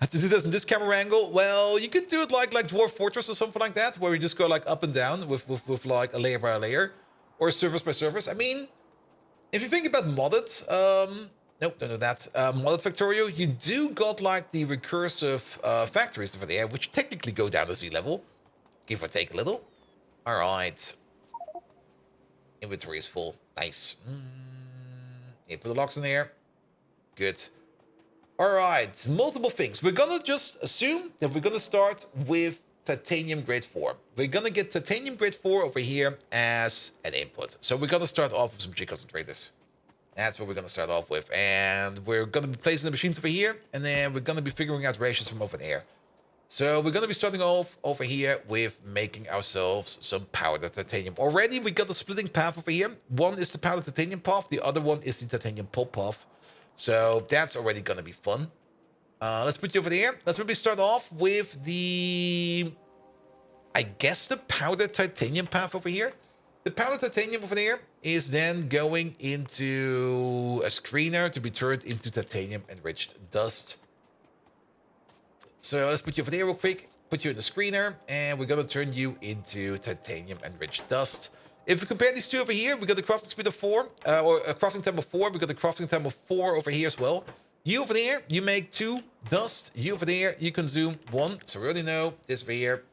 have to do this in this camera angle. Well, you could do it like Dwarf Fortress or something like that, where you just go like up and down with like a layer by a layer, or surface by surface. I mean, if you think about modded, nope, don't do that. Modded Factorio, you do got like the recursive factories over there, which technically go down to sea level, give or take a little. All right, inventory is full. Nice. Yeah, put the locks in there. Good. All right, multiple things. We're gonna just assume that we're gonna start with titanium grade 4. We're gonna get titanium grade 4 over here as an input. So we're gonna start off with some jig concentrators. That's what we're gonna start off with. And we're gonna be placing the machines over here, and then we're gonna be figuring out ratios from over there. So we're gonna be starting off over here with making ourselves some powdered titanium. Already we got the splitting path over here. One is the powdered titanium path, the other one is the titanium pulp path. So that's already gonna be fun. Let's put you over there. Let's maybe start off with the... I guess the powdered titanium path over here. The powdered titanium over there is then going into a screener to be turned into titanium enriched dust. So let's put you over there real quick. Put you in the screener, and we're gonna turn you into titanium enriched dust. If we compare these two over here, we got the crafting speed of 4, or a crafting time of 4. We got the crafting time of 4 over here as well. You over there, you make 2 dust. You over there, you consume 1. So we already know this over here.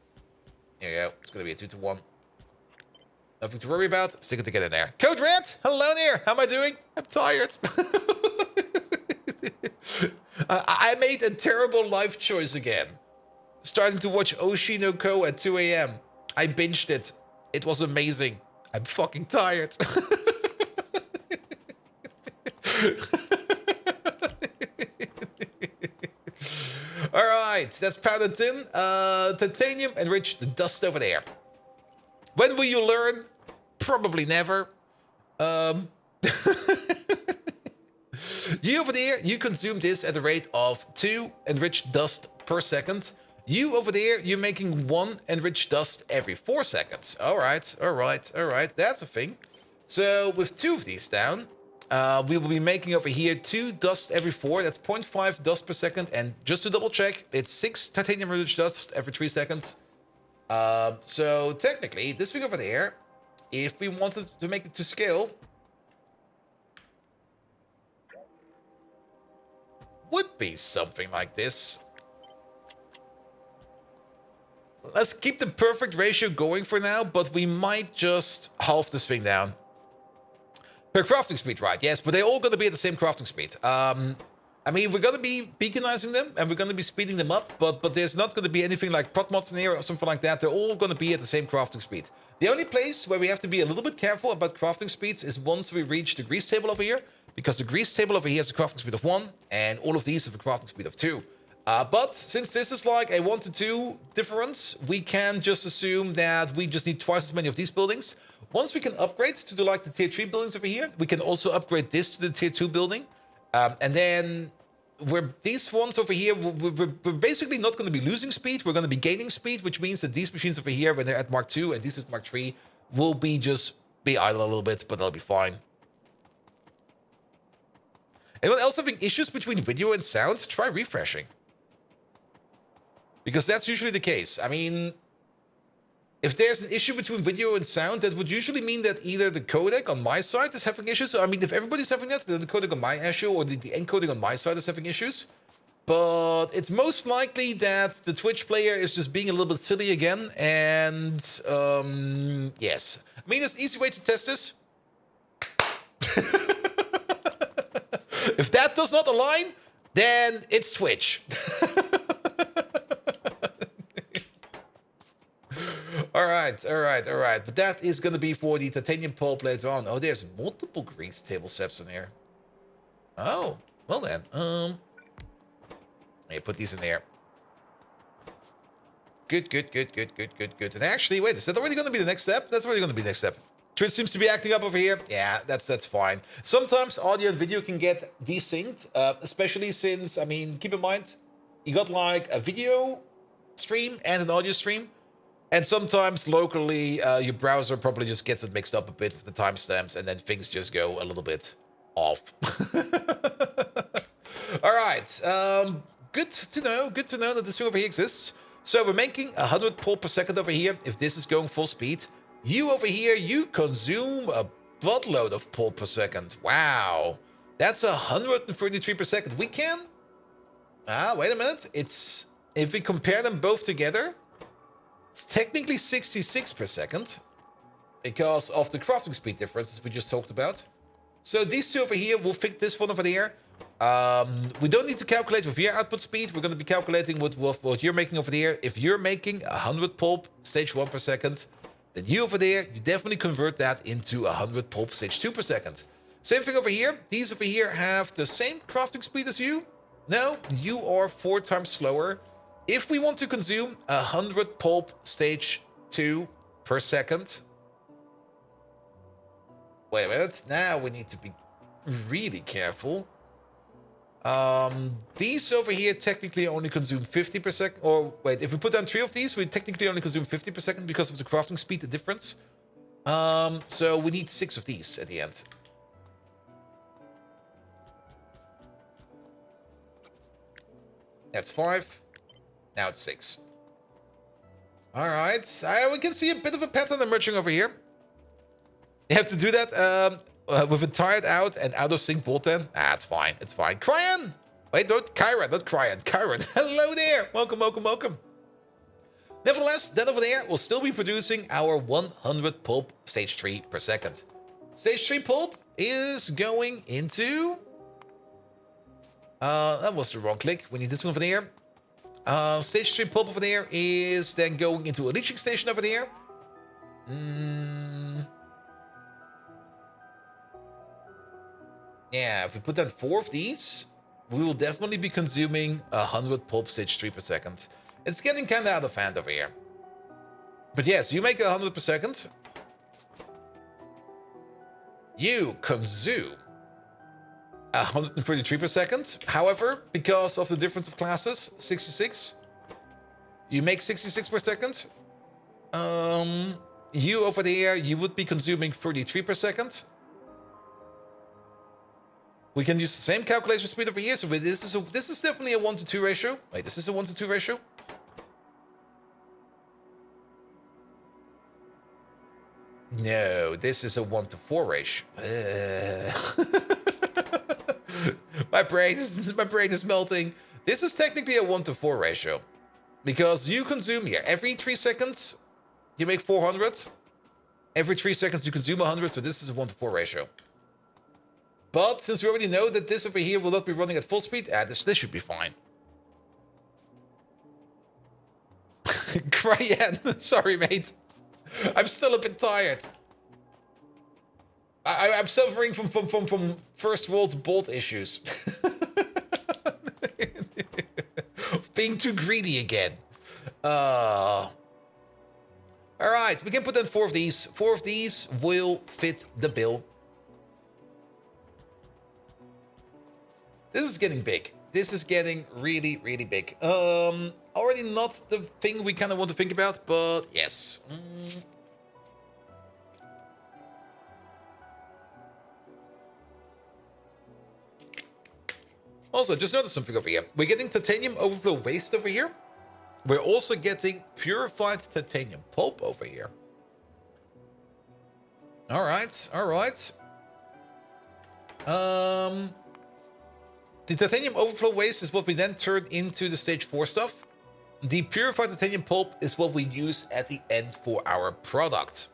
There you go. It's going to be a 2 to 1. Nothing to worry about. Stick it together there. Code Red, hello there. How am I doing? I'm tired. I made a terrible life choice again. Starting to watch Oshi no Ko at 2 a.m. I binged it. It was amazing. I'm fucking tired. All right, that's powdered tin. Titanium enriched dust over there. When will you learn? Probably never. You over there, you consume this at a rate of 2 enriched dust per second. You over there, you're making 1 enriched dust every 4 seconds. All right, all right, all right. That's a thing. So with 2 of these down, We will be making over here 2 dust every 4. That's 0.5 dust per second. And just to double check, it's 6 titanium rich dust every 3 seconds. So technically, this thing over there, if we wanted to make it to scale, would be something like this. Let's keep the perfect ratio going for now, but we might just halve this thing down. Per crafting speed, right? Yes, but they're all going to be at the same crafting speed. I mean, we're going to be beaconizing them, and we're going to be speeding them up, but there's not going to be anything like prot mods in here or something like that. They're all going to be at the same crafting speed. The only place where we have to be a little bit careful about crafting speeds is once we reach the grease table over here, because the grease table over here has a crafting speed of 1, and all of these have a crafting speed of 2. But since this is like a 1 to 2 difference, we can just assume that we just need twice as many of these buildings. Once we can upgrade to the tier 3 buildings over here, we can also upgrade this to the tier 2 building. And then these ones over here, we're basically not going to be losing speed. We're going to be gaining speed, which means that these machines over here, when they're at Mark 2 and these at Mark 3, will be idle a little bit, but they'll be fine. Anyone else having issues between video and sound? Try refreshing. Because that's usually the case. I mean, if there's an issue between video and sound, that would usually mean that either the codec on my side is having issues. I mean, if everybody's having that, then the codec on my issue or the encoding on my side is having issues. But it's most likely that the Twitch player is just being a little bit silly again. And, yes. I mean, there's an easy way to test this. If that does not align, then it's Twitch. All right. But that is going to be for the titanium pulp later on. Oh, there's multiple grease table steps in here. Oh, well then. Hey, put these in there. Good. And actually, wait, is that already going to be the next step? That's already going to be the next step. Twitch seems to be acting up over here. Yeah, that's fine. Sometimes audio and video can get desynced, especially since, I mean, keep in mind, you got like a video stream and an audio stream. And sometimes locally, your browser probably just gets it mixed up a bit with the timestamps, and then things just go a little bit off. All right. Good to know that this thing over here exists. So we're making 100 pulp per second over here. If this is going full speed, you over here, you consume a buttload of pulp per second. Wow. That's 133 per second. We can... wait a minute. If we compare them both together... It's technically 66 per second because of the crafting speed differences we just talked about. So these two over here will fit this one over there. We don't need to calculate with your output speed. We're going to be calculating with what you're making over there. If you're making 100 pulp stage 1 per second, then you over there, you definitely convert that into 100 pulp stage 2 per second. Same thing over here. These over here have the same crafting speed as you. No, you are 4 times slower. If we want to consume 100 pulp stage 2 per second... Wait a minute. Now we need to be really careful. These over here technically only consume 50 per second. Or wait, if we put down 3 of these, we technically only consume 50 per second because of the crafting speed, the difference. So we need 6 of these at the end. That's 5. Now it's 6. All right. We can see a bit of a pattern emerging over here. You have to do that with a tired out and out of sync bolt then. It's fine. It's fine. Kryan! Wait, Kyron, not Kryan. Kyron. Hello there. Welcome. Nevertheless, that over there will still be producing our 100 pulp stage 3 per second. Stage 3 pulp is going into... that was the wrong click. We need this one over there. Stage 3 pulp over there is then going into a leaching station over there. Yeah, if we put down 4 of these, we will definitely be consuming 100 pulp stage 3 per second. It's getting kind of out of hand over here. But yes, you make 100 per second. You consume 133 per second. However, because of the difference of classes, 66, you make 66 per second. You over there, you would be consuming 33 per second. We can use the same calculation speed over here. So this is definitely a 1 to 2 ratio. Wait, this is a 1 to 2 ratio. No, this is a 1 to 4 ratio. my brain is melting. This is technically a 1 to 4 ratio. Because you consume here every 3 seconds, you make 400. Every 3 seconds you consume 100, so this is a 1 to 4 ratio. But since we already know that this over here will not be running at full speed, this should be fine. Cryan, sorry mate. I'm still a bit tired. I'm suffering from first world bolt issues. Being too greedy again. Alright, we can put in 4 of these. 4 of these will fit the bill. This is getting big. This is getting really, really big. Already not the thing we kind of want to think about, but yes. Also, just notice something over here. We're getting titanium overflow waste over here. We're also getting purified titanium pulp over here. Alright, alright. The titanium overflow waste is what we then turn into the stage 4 stuff. The purified titanium pulp is what we use at the end for our product.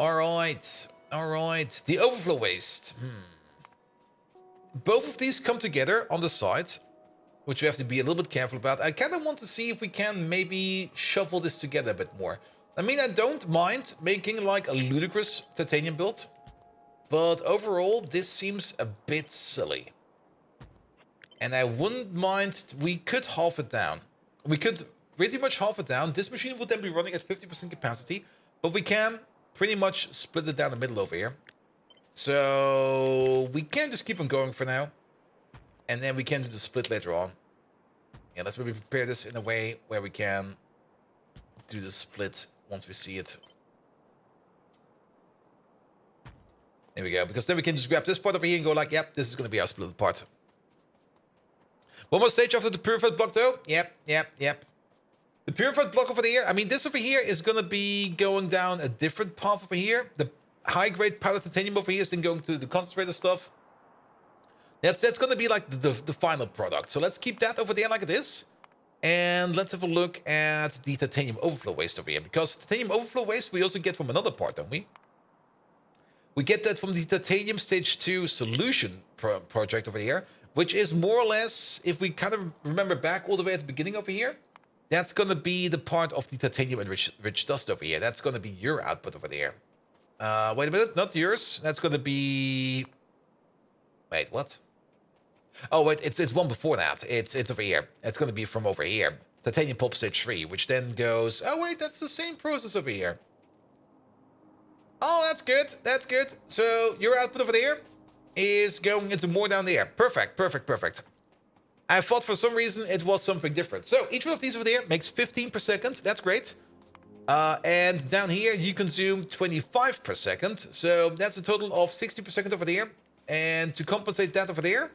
Alright, alright. The overflow waste. Both of these come together on the side, which we have to be a little bit careful about. I kind of want to see if we can maybe shuffle this together a bit more. I mean, I don't mind making like a ludicrous titanium build, but overall, this seems a bit silly. And I wouldn't mind, we could half it down. We could pretty much half it down. This machine would then be running at 50% capacity, but we can pretty much split it down the middle over here. So we can just keep on going for now. And then we can do the split later on. Yeah, let's maybe prepare this in a way where we can do the split once we see it. There we go. Because then we can just grab this part over here and go like, yep, this is going to be our split part. One more stage after the purified block though. Yep. The purified block over here, I mean, this over here is going to be going down a different path over here. The high-grade powdered titanium over here is then going to the concentrated stuff. That's going to be like the final product. So let's keep that over there like it is. And let's have a look at the titanium overflow waste over here. Because titanium overflow waste we also get from another part, don't we? We get that from the titanium stage 2 solution project over here. Which is more or less, if we kind of remember back all the way at the beginning over here, that's going to be the part of the titanium enriched dust over here. That's going to be your output over there. Wait a minute, not yours. That's going to be... Wait, what? Oh, wait, it's one before that. It's over here. It's going to be from over here. Titanium pulp stage 3, which then goes... Oh, wait, that's the same process over here. Oh, that's good. That's good. So your output over there is going into more down there. Perfect. I thought for some reason it was something different. So each one of these over there makes 15 per second. That's great. And down here you consume 25 per second. So that's a total of 60 per second over there. And to compensate that over there,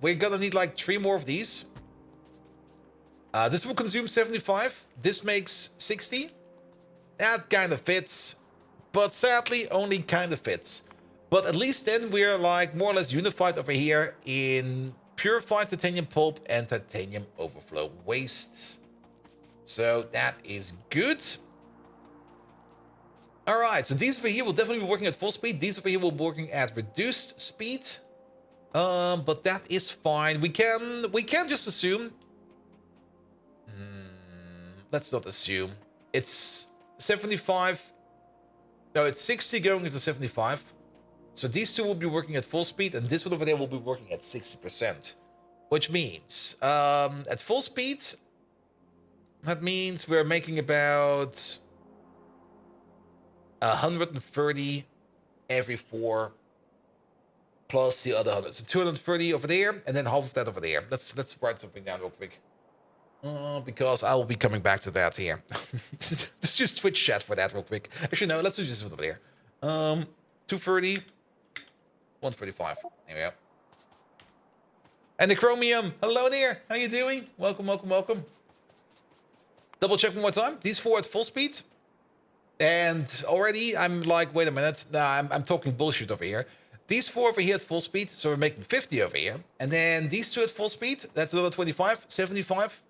we're gonna need like 3 more of these. This will consume 75. This makes 60. That kind of fits. But sadly only kind of fits. But at least then we're like more or less unified over here in purified titanium pulp and titanium overflow wastes. So that is good. Alright, so these over here will definitely be working at full speed. These over here will be working at reduced speed. But that is fine. We can just assume. Let's not assume. It's 75. No, it's 60 going into 75. So these two will be working at full speed, and this one over there will be working at 60%. Which means, at full speed, that means we're making about 130 every 4, plus the other 100. So 230 over there, and then half of that over there. Let's write something down real quick. Because I will be coming back to that here. Let's just Twitch chat for that real quick. Actually, no, let's do this one over there. 230. 145. There we go. And the chromium. Hello there. How you doing? Welcome, welcome, welcome. Double check one more time. These 4 at full speed. And already I'm like, wait a minute. Nah, I'm talking bullshit over here. These 4 over here at full speed. So we're making 50 over here. And then these 2 at full speed. That's another 25, 75.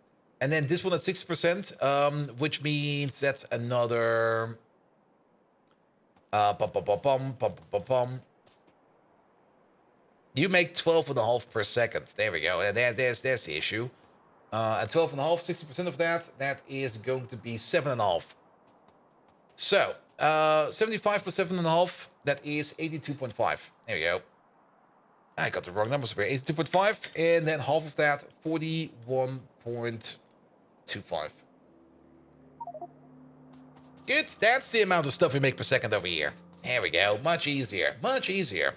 And then this one at 60%, which means that's another... You make 12.5 per second. There we go. And there's the issue. And 12.5, 60% of that is going to be 7.5. So, 75 plus 7.5, that is 82.5. There we go. I got the wrong numbers here. 82.5, and then half of that, 41.25. Good. That's the amount of stuff we make per second over here. There we go. Much easier. Much easier.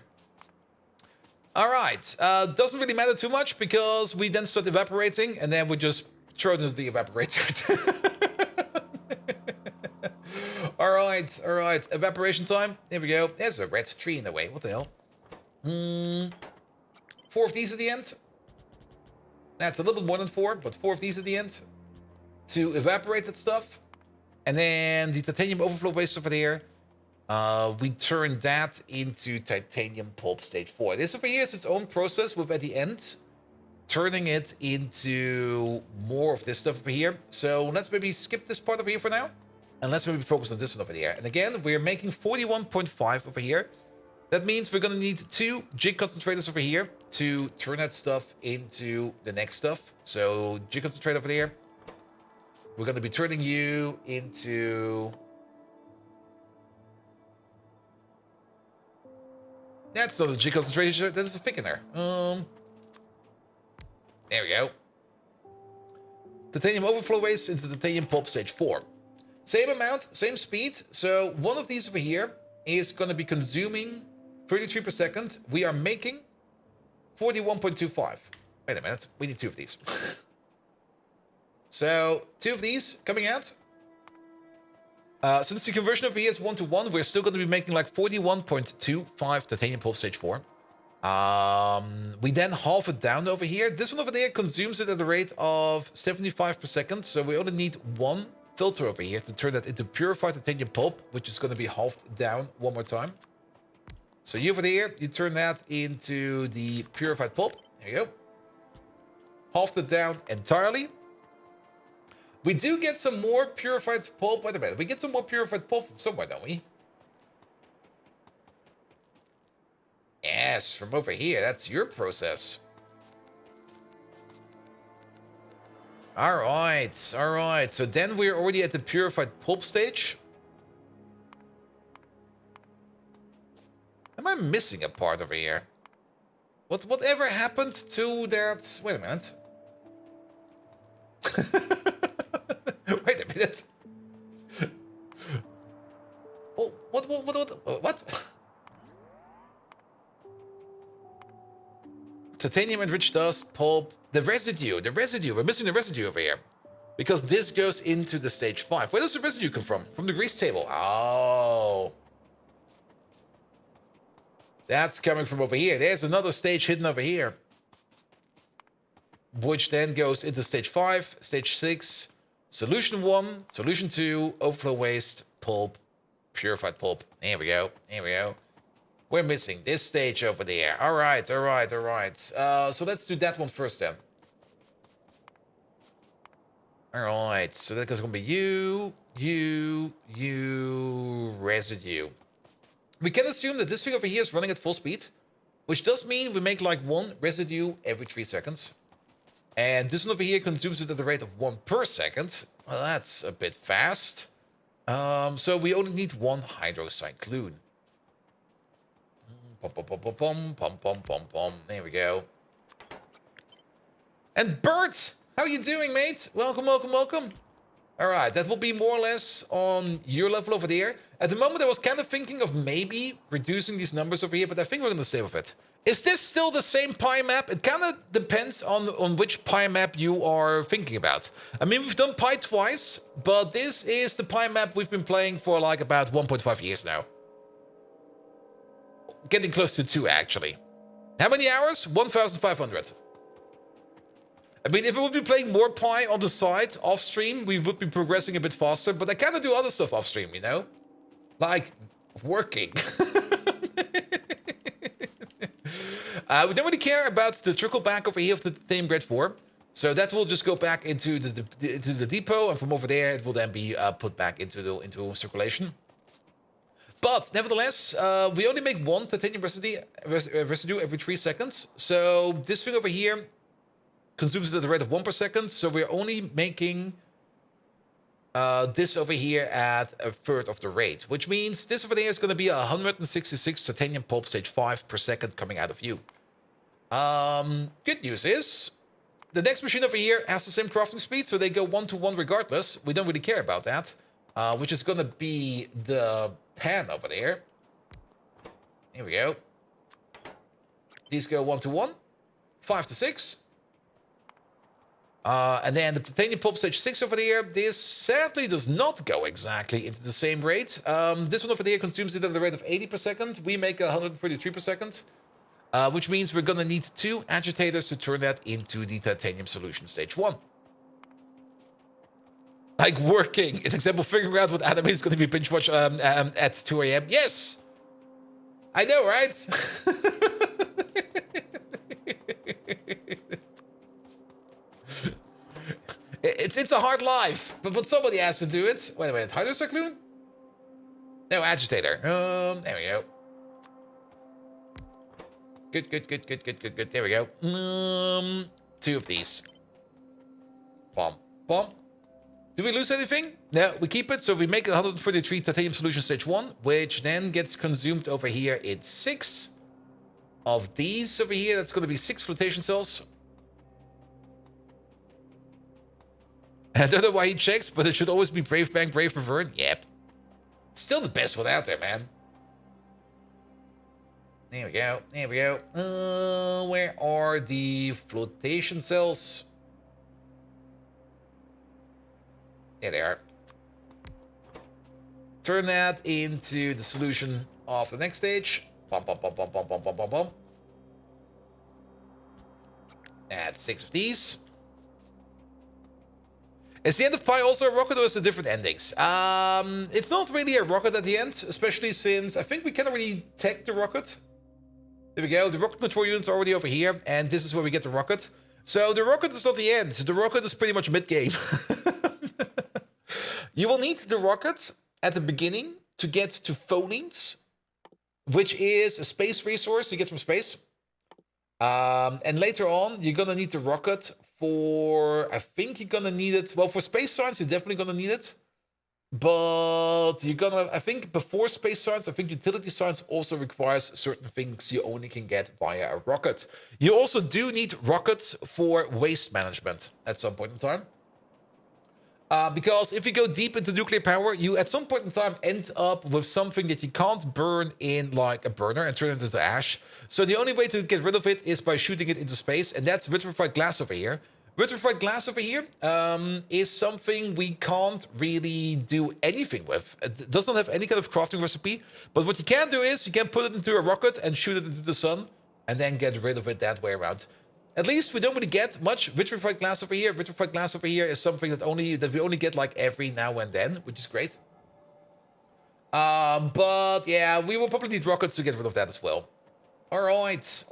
All right. Doesn't really matter too much because we then start evaporating and then we just throw it into the evaporator. All right. All right. Evaporation time. There we go. There's a red tree in the way. What the hell? 4 of these at the end. That's a little bit more than 4, but 4 of these at the end to evaporate that stuff. And then the titanium overflow waste over there. We turn that into titanium pulp stage 4. This over here is its own process with at the end turning it into more of this stuff over here. So let's maybe skip this part over here for now. And let's maybe focus on this one over here. And again, we're making 41.5 over here. That means we're going to need 2 jig concentrators over here to turn that stuff into the next stuff. So jig concentrator over there. We're going to be turning you into... That's not a jig concentration. That is a thickener. There we go. Titanium overflow waste into titanium pulp stage 4. Same amount, same speed. So one of these over here is going to be consuming 33 per second. We are making 41.25. Wait a minute. We need 2 of these. So 2 of these coming out. Since the conversion over here is 1-to-1, we're still going to be making like 41.25 titanium pulp stage 4. We then halve it down over here. This one over there consumes it at a rate of 75 per second. So we only need 1 filter over here to turn that into purified titanium pulp, which is going to be halved down one more time. So you over there, you turn that into the purified pulp. There you go. Halved it down entirely. We do get some more purified pulp. Wait a minute. We get some more purified pulp from somewhere, don't we? Yes, from over here. That's your process. All right. All right. So then we're already at the purified pulp stage. Am I missing a part over here? Whatever happened to that? Wait a minute. Wait a minute. Oh, what? Titanium enriched dust, pulp, the residue. We're missing the residue over here. Because this goes into the stage 5. Where does the residue come from? From the grease table. Oh. That's coming from over here. There's another stage hidden over here. Which then goes into stage 5, stage 6, solution 1, solution 2, overflow waste, pulp, purified pulp. There we go. There we go. We're missing this stage over there. All right, all right, all right. So let's do that one first then. All right, so that's going to be you, residue. We can assume that this thing over here is running at full speed, which does mean we make like 1 residue every 3 seconds. And this one over here consumes it at the rate of 1 per second. Well, that's a bit fast. So we only need 1 hydrocyclone. There we go. And Bert, how you doing, mate? Welcome, welcome, welcome. All right, that will be more or less on your level over there. At the moment, I was kind of thinking of maybe reducing these numbers over here, but I think we're going to stay with it. Is this still the same pie map? It kind of depends on which pie map you are thinking about. I mean, we've done pie twice, but this is the pie map we've been playing for like about 1.5 years now. Getting close to 2, actually. How many hours? 1,500. I mean, if I would be playing more Pi on the side, off-stream, we would be progressing a bit faster, but I kind of do other stuff off-stream, you know? Like, working. We don't really care about the trickle back over here of the titanium grade 4. So that will just go back into the depot, and from over there, it will then be put back into circulation. But nevertheless, we only make 1 titanium residue every 3 seconds. So this thing over here consumes it at the rate of 1 per second. So we're only making this over here at a third of the rate, which means this over there is going to be 166 titanium pulp stage 5 per second coming out of you. Good news is the next machine over here has the same crafting speed, so they go 1-to-1 regardless. We don't really care about that, which is going to be the pan over there. Here we go. These go 1-to-1, 5-to-6. And then the titanium pulp stage 6 over there, this sadly does not go exactly into the same rate. This one over there consumes it at the rate of 80 per second. We make 133 per second, which means we're going to need 2 agitators to turn that into the titanium solution stage 1. Like working. An example, figuring out what anime is going to be binge watch at 2 a.m. Yes! I know, right? It's a hard life, but somebody has to do it. Wait a minute, hydrocyclone? No, agitator. There we go. Good. There we go. 2 of these. Bomb. Do we lose anything? No, we keep it. So we make 133 titanium solution stage 1, which then gets consumed over here in 6 of these over here. That's going to be 6 flotation cells. I don't know why he checks, but it should always be Brave Bank, Brave Pavern. Yep. Still the best one out there, man. There we go. Where are the flotation cells? There they are. Turn that into the solution of the next stage. Bum. Add 6 of these. Is the end of Pi also a rocket, or is it different endings? It's not really a rocket at the end, especially since I think we cannot really tech the rocket. There we go. The rocket control units are already over here, and this is where we get the rocket. So the rocket is not the end. The rocket is pretty much mid-game. You will need the rocket at the beginning to get to Phonenes, which is a space resource you get from space. And later on, you're going to need the rocket for, I think you're going to need it, well, for space science, you're definitely going to need it. But you're going to, I think before space science, I think utility science also requires certain things you only can get via a rocket. You also do need rockets for waste management at some point in time. Because if you go deep into nuclear power, you at some point in time end up with something that you can't burn in like a burner and turn it into ash. So the only way to get rid of it is by shooting it into space, and that's vitrified glass over here. Vitrified glass over here is something we can't really do anything with. It does not have any kind of crafting recipe, but what you can do is you can put it into a rocket and shoot it into the sun, and then get rid of it that way around. At least we don't really get much vitrified glass over here. Vitrified glass over here is something that we only get like every now and then, which is great. But yeah, we will probably need rockets to get rid of that as well. All right.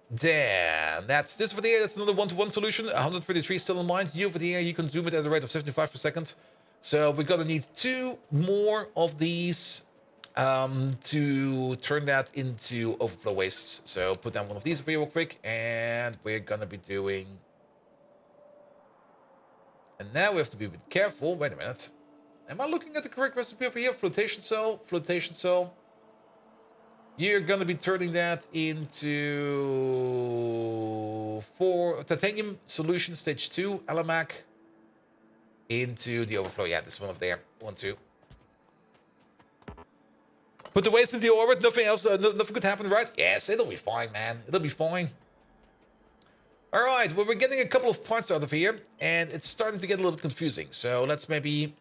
Then that's this over there. That's another 1-to-1 solution. 133 still in mind. You over there, you consume it at a rate of 75 per second. So we're gonna need 2 more of these to turn that into overflow wastes. So put down one of these over here real quick, and we're gonna be doing. And now we have to be a bit careful. Wait a minute. Am I looking at the correct recipe over here? Flotation cell. You're gonna be turning that into 4 titanium solution stage 2 Alamac into the overflow. Yeah, this one over there. 1, 2. Put the waste into the orbit. Nothing else. Nothing could happen, right? Yes, it'll be fine, man. It'll be fine. All right. Well, we're getting a couple of parts out of here, and it's starting to get a little confusing. So let's maybe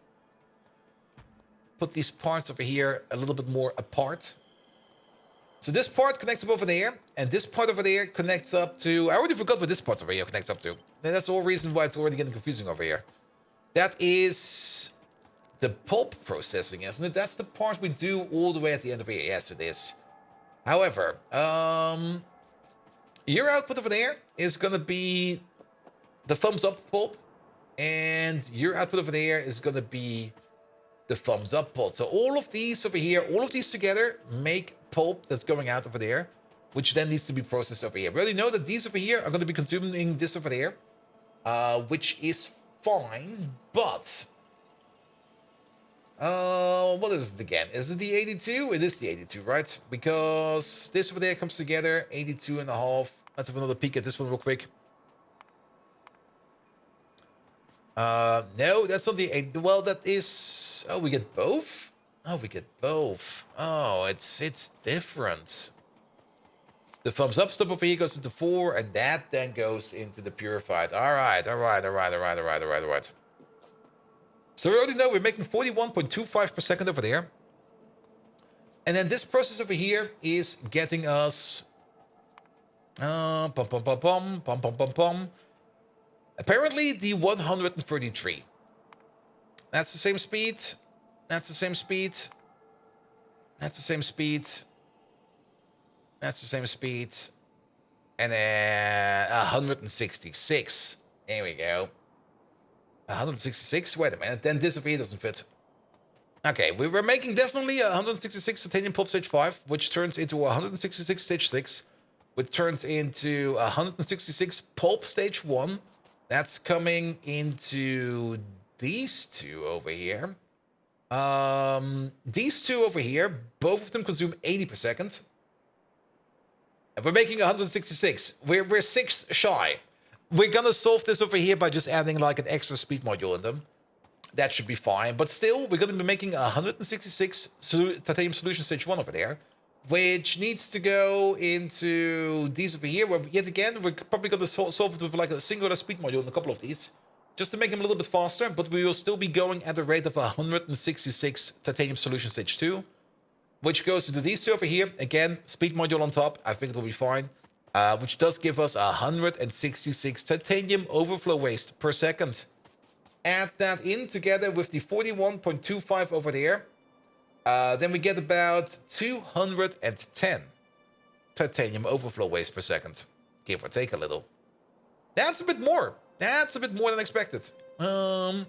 put these parts over here a little bit more apart. So this part connects up over there, and this part over there connects up to... I already forgot what this part over here connects up to. And that's the whole reason why it's already getting confusing over here. That is the pulp processing, isn't it? That's the part we do all the way at the end of here. Yes, it is. However, your output over there is going to be the thumbs up pulp, and your output over there is going to be the thumbs up pulp. So all of these over here, all of these together make pulp that's going out over there, which then needs to be processed over here. We already know that these over here are going to be consuming this over there, which is fine, but what is it again? Is it the 82? It is the 82, right? Because this over there comes together, 82 and a half. Let's have another peek at this one real quick. No, that's not the 8. Well, that is... Oh, we get both? Oh, we get both. Oh, it's different. The thumbs up stuff over here goes into 4, and that then goes into the purified. All right. So we already know we're making 41.25 per second over there. And then this process over here is getting us... Apparently the 133. That's the same speed. That's the same speed. That's the same speed. That's the same speed. And then 166. There we go. 166? Wait a minute. Then this over here doesn't fit. Okay, we were making definitely 166 titanium pulp stage 5, which turns into 166 stage 6, which turns into 166 pulp stage 1. That's coming into these two over here. These two over here, both of them consume 80 per second. And we're making 166. We're 6 shy. We're gonna solve this over here by just adding like an extra speed module in them. That should be fine. But still, we're gonna be making 166 titanium solution stage 1 over there, which needs to go into these over here, where yet again, we're probably going to solve it with like a singular speed module in a couple of these, just to make them a little bit faster, but we will still be going at a rate of 166 titanium solution stage 2, which goes into these two over here. Again, speed module on top, I think it will be fine, which does give us 166 titanium overflow waste per second. Add that in together with the 41.25 over there. Then we get about 210 titanium overflow waste per second. Give or take a little. That's a bit more. That's a bit more than expected. And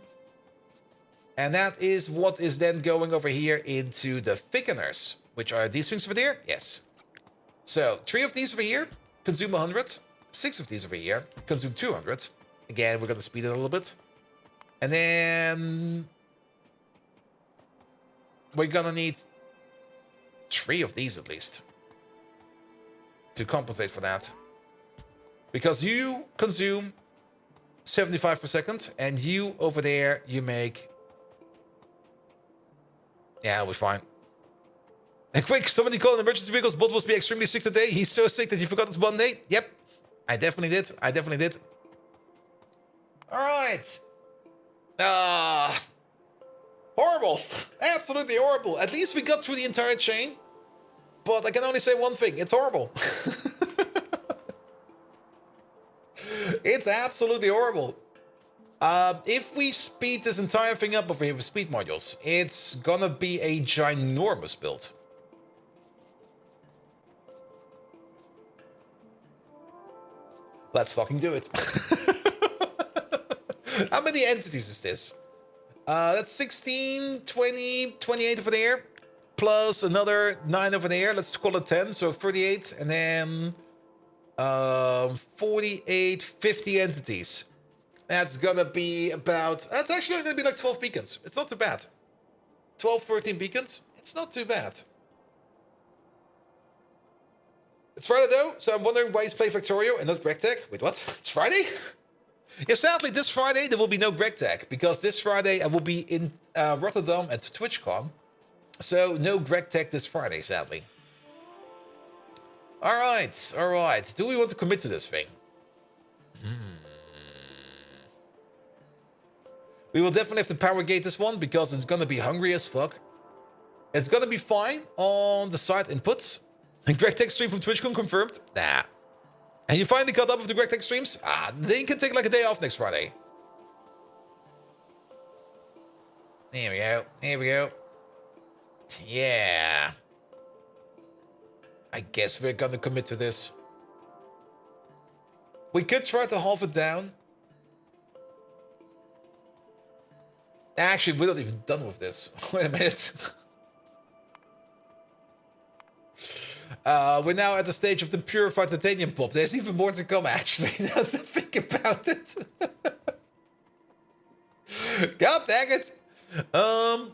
that is what is then going over here into the thickeners, which are these things over there. Yes. So 3 of these over here consume 100. 6 of these over here consume 200. Again, we're going to speed it a little bit. And then... we're gonna need 3 of these at least to compensate for that. Because you consume 75 per second, and you over there, you make... Yeah, we're fine. And quick, somebody call an emergency vehicles. Bot must be extremely sick today. He's so sick that he forgot it's Monday. Yep, I definitely did. I definitely did. All right. Horrible. Absolutely horrible. At least we got through the entire chain. But I can only say one thing. It's horrible. It's absolutely horrible. If we speed this entire thing up over here with speed modules, it's gonna be a ginormous build. Let's fucking do it. How many entities is this? That's 16, 20, 28 over there, plus another 9 over there. Let's call it 10, so 38, and then 48, 50 entities. That's gonna be about... That's actually gonna be like 12 beacons. It's not too bad. 12, 13 beacons. It's not too bad. It's Friday though, so I'm wondering why he's playing Factorio and not GregTech. Wait, what? It's Friday? Yeah, sadly, this Friday there will be no GregTech, because this Friday I will be in Rotterdam at TwitchCon. So no GregTech this Friday, sadly. Alright, alright. Do we want to commit to this thing? We will definitely have to power gate this one, because it's gonna be hungry as fuck. It's gonna be fine on the side inputs. Greg Tech stream from TwitchCon confirmed? Nah. And you finally caught up with the Greg Tech streams? Ah, then you can take like a day off next Friday. Here we go. Here we go. Yeah. I guess we're gonna commit to this. We could try to halve it down. Actually, we're not even done with this. Wait a minute. We're now at the stage of the purified titanium pop. There's even more to come, actually, now that I think about it. God dang it. On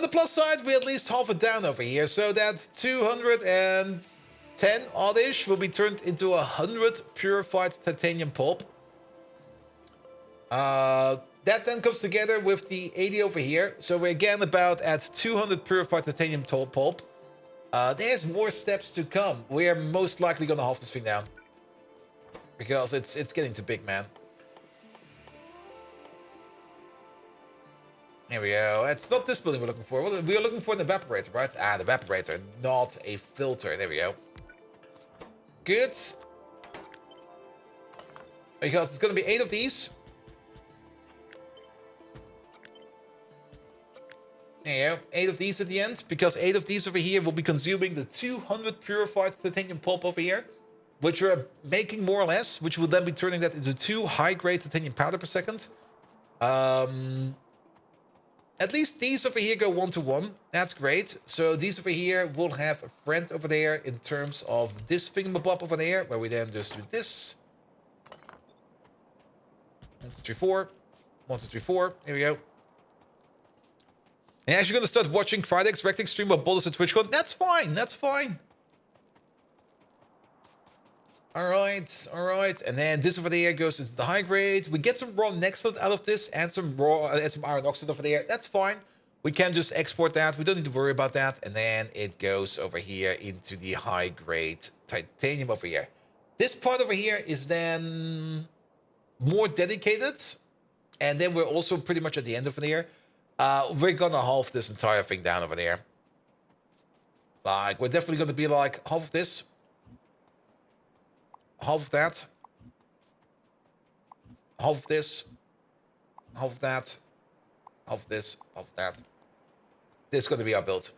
the plus side, we at least halve it down over here. So that 210 odd-ish will be turned into 100 purified titanium pulp. That then comes together with the 80 over here. So we're again about at 200 purified titanium pulp. There's more steps to come. We are most likely going to halve this thing down. Because it's getting too big, man. Here we go. It's not this building we're looking for. We are looking for an evaporator, right? Ah, the evaporator, not a filter. There we go. Good. Because it's going to be 8 of these. There you go. 8 of these at the end. Because 8 of these over here will be consuming the 200 purified titanium pulp over here. Which we're making more or less. Which will then be turning that into 2 high-grade titanium powder per second. At least these over here go 1-to-1. That's great. So these over here will have a friend over there in terms of this thingamabob over there, where we then just do this. 1, 2, 3, 4. 1, 2, 3, 4. Here we go. And actually going to start watching Friday's Rectic stream while Boulders at TwitchCon. That's fine. That's fine. Alright, alright. And then this over there goes into the high grade. We get some raw nextlet out of this and some iron oxide over there. That's fine. We can just export that. We don't need to worry about that. And then it goes over here into the high grade titanium over here. This part over here is then more dedicated. And then we're also pretty much at the end over there. We're gonna halve this entire thing down over there. Like, we're definitely gonna be like half of this. Half of that. Half of this. Half of that. Half of this. Half of that. This is going to be our build.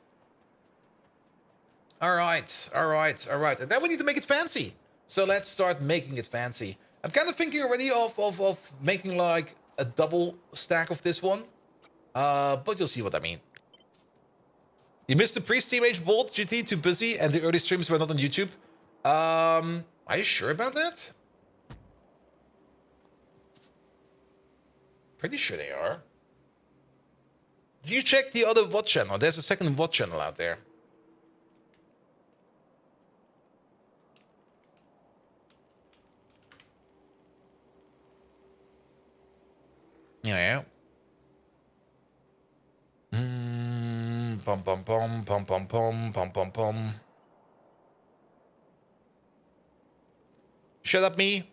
Alright. Alright. Alright. And then we need to make it fancy. So let's start making it fancy. I'm kind of thinking already of making like a double stack of this one. But you'll see what I mean. You missed the pre-Steam Age Bolt GT, too busy, and the early streams were not on YouTube. Are you sure about that? Pretty sure they are. Do you check the other VOD channel? There's a second VOD channel out there. Yeah. Pom pom pom pom pom pom pom pom pom. Shut up, me.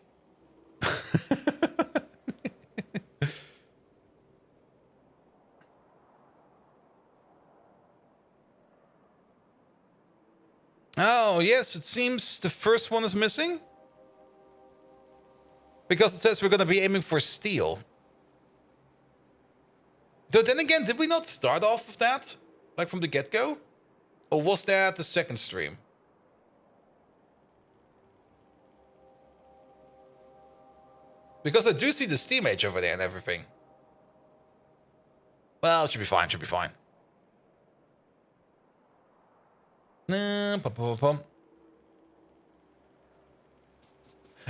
Oh, yes, it seems the first one is missing. Because it says we're going to be aiming for steel. Though then again, did we not start off with that? Like from the get-go? Or was that the second stream? Because I do see the Steam Age over there and everything. Well, it should be fine, should be fine.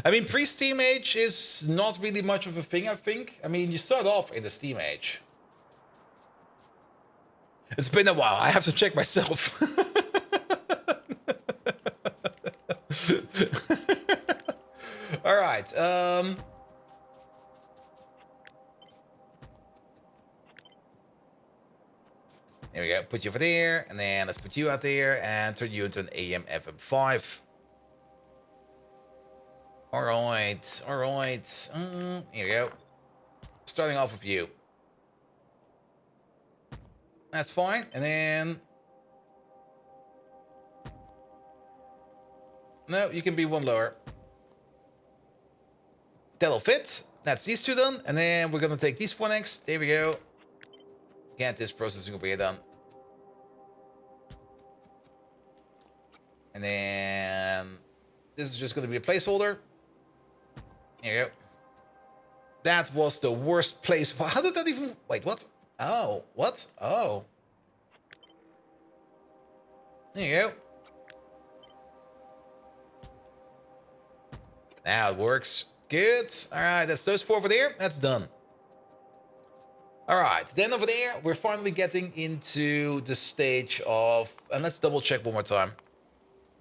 I mean, pre-Steam Age is not really much of a thing, I think. I mean, you start off in the Steam Age. It's been a while. I have to check myself. All right. There we go. Put you over there, and then let's put you out there and turn you into an AM FM5. All right. All right. Here we go. Starting off with you. That's fine. And then No, you can be one lower. That'll fit. That's these two done. And then we're gonna take these four next. There we go. Get this processing over here done. And then this is just gonna be a placeholder. There you go. That was the worst place. How did that even... Wait, what? Oh, what? Oh. There you go. Now it works. Good. All right, that's those four over there. That's done. All right, then over there, we're finally getting into the stage of... And let's double check one more time.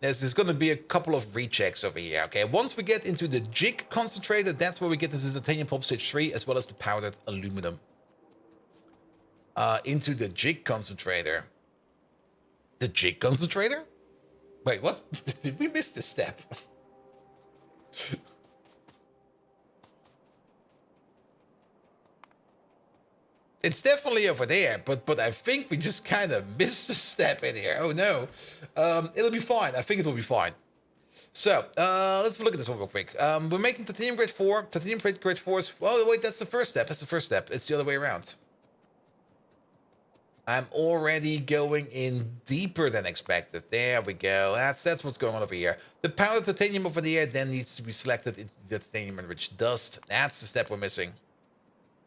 There's going to be a couple of rechecks over here, okay? Once we get into the jig concentrator, that's where we get into the titanium pulp stage 3, as well as the powdered aluminum. Into the jig concentrator. The jig concentrator? Wait, what? Did we miss this step? It's definitely over there, but I think we just kind of missed a step in here. Oh no. It'll be fine. I think it will be fine. So, let's look at this one real quick. We're making titanium grade 4. Titanium grade 4 is... Oh, wait, that's the first step. That's the first step. It's the other way around. I'm already going in deeper than expected. There we go. That's what's going on over here. The powdered titanium over there then needs to be selected into the titanium enriched dust. That's the step we're missing.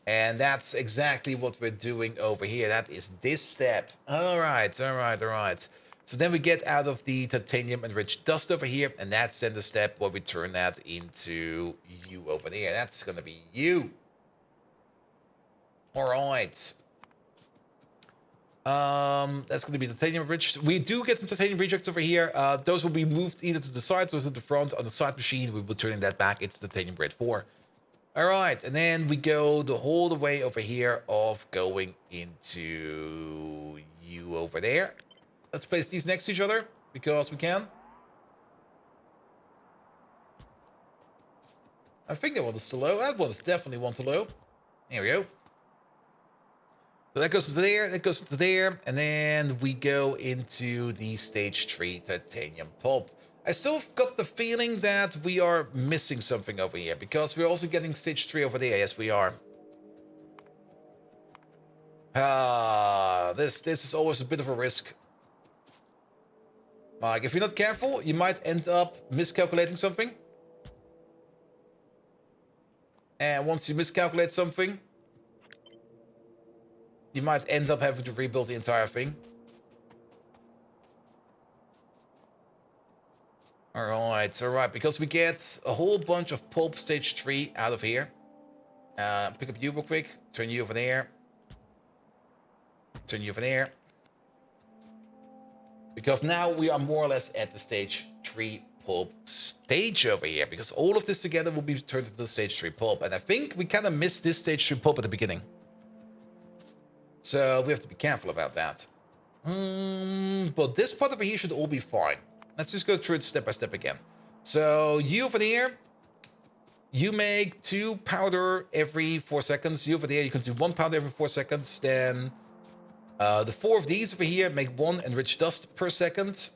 And that's exactly what we're doing over here. That is this step. All right. So then we get out of the titanium enriched dust over here, and that's then the step where we turn that into you over there. That's going to be you. All right. That's going to be titanium enriched. We do get some titanium rejects over here. Those will be moved either to the side or to the front. On the side machine, we will turn that back into titanium grade 4. All right, and then we go the whole way over here of going into you over there. Let's place these next to each other because we can. I think that one is too low. That one is definitely one too low. There we go. So that goes to there, that goes to there, and then we go into the stage 3 titanium pulp. I still got the feeling that we are missing something over here, because we're also getting stage 3 over there. Yes, we are. This is always a bit of a risk. Like, if you're not careful, you might end up miscalculating something. And once you miscalculate something, you might end up having to rebuild the entire thing. Alright, because we get a whole bunch of pulp stage 3 out of here. Pick up you real quick, turn you over there. Turn you over there. Because now we are more or less at the stage 3 pulp stage over here. Because all of this together will be turned into the stage 3 pulp. And I think we kind of missed this stage 3 pulp at the beginning. So we have to be careful about that. But this part over here should all be fine. Let's just go through it step by step again. So you over there, you make 2 powder every 4 seconds. You over there, you consume 1 powder every 4 seconds. Then the 4 of these over here make 1 enriched dust per second.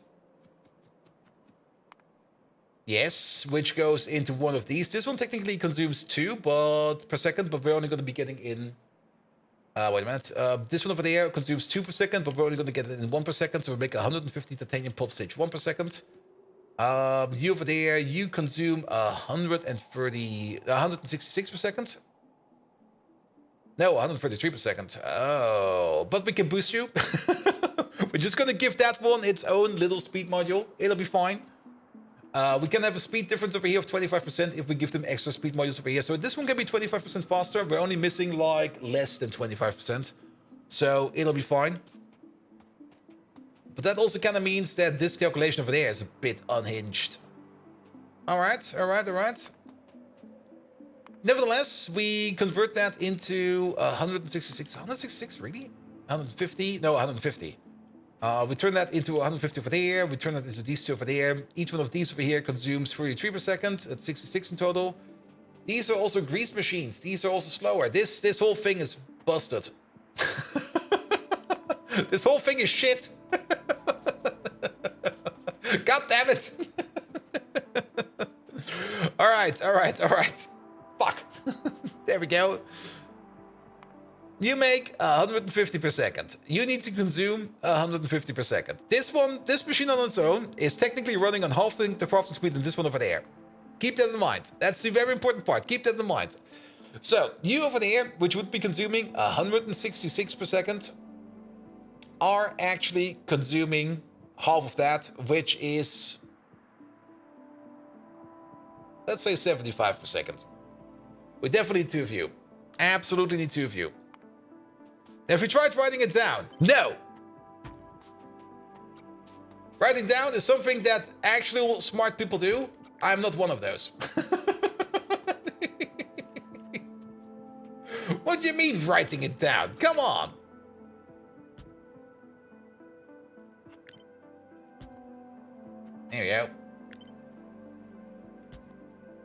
Yes, which goes into 1 of these. This one technically consumes 2 per second, but we're only going to be getting in... wait a minute. This one over there consumes 2 per second, but we're only going to get it in 1 per second, so we make 150 titanium pulp stage 1 per second. You over there, you consume 166 per second. No, 133 per second. Oh, but we can boost you. We're just going to give that one its own little speed module. It'll be fine. We can have a speed difference over here of 25% if we give them extra speed modules over here. So this one can be 25% faster. We're only missing like less than 25%. So it'll be fine. But that also kind of means that this calculation over there is a bit unhinged. Alright. Nevertheless, we convert that into 166. 166, really? 150? No, 150. We turn that into 150 over there. We turn that into these 2 over there. Each one of these over here consumes 33 per second. That's 66 in total. These are also grease machines. These are also slower. This whole thing is busted. This whole thing is shit. God damn it. All right, all right, all right. Fuck. There we go. You make 150 per second. You need to consume 150 per second. This machine on its own is technically running on half the crafting speed than this one over there. Keep that in mind. That's the very important part. Keep that in mind. So, you over there, which would be consuming 166 per second, are actually consuming half of that, which is, let's say 75 per second. We definitely need two of you. Absolutely need two of you. Now, if you tried writing it down, no. Writing down is something that actual smart people do. I'm not one of those. What do you mean writing it down? Come on. There we go.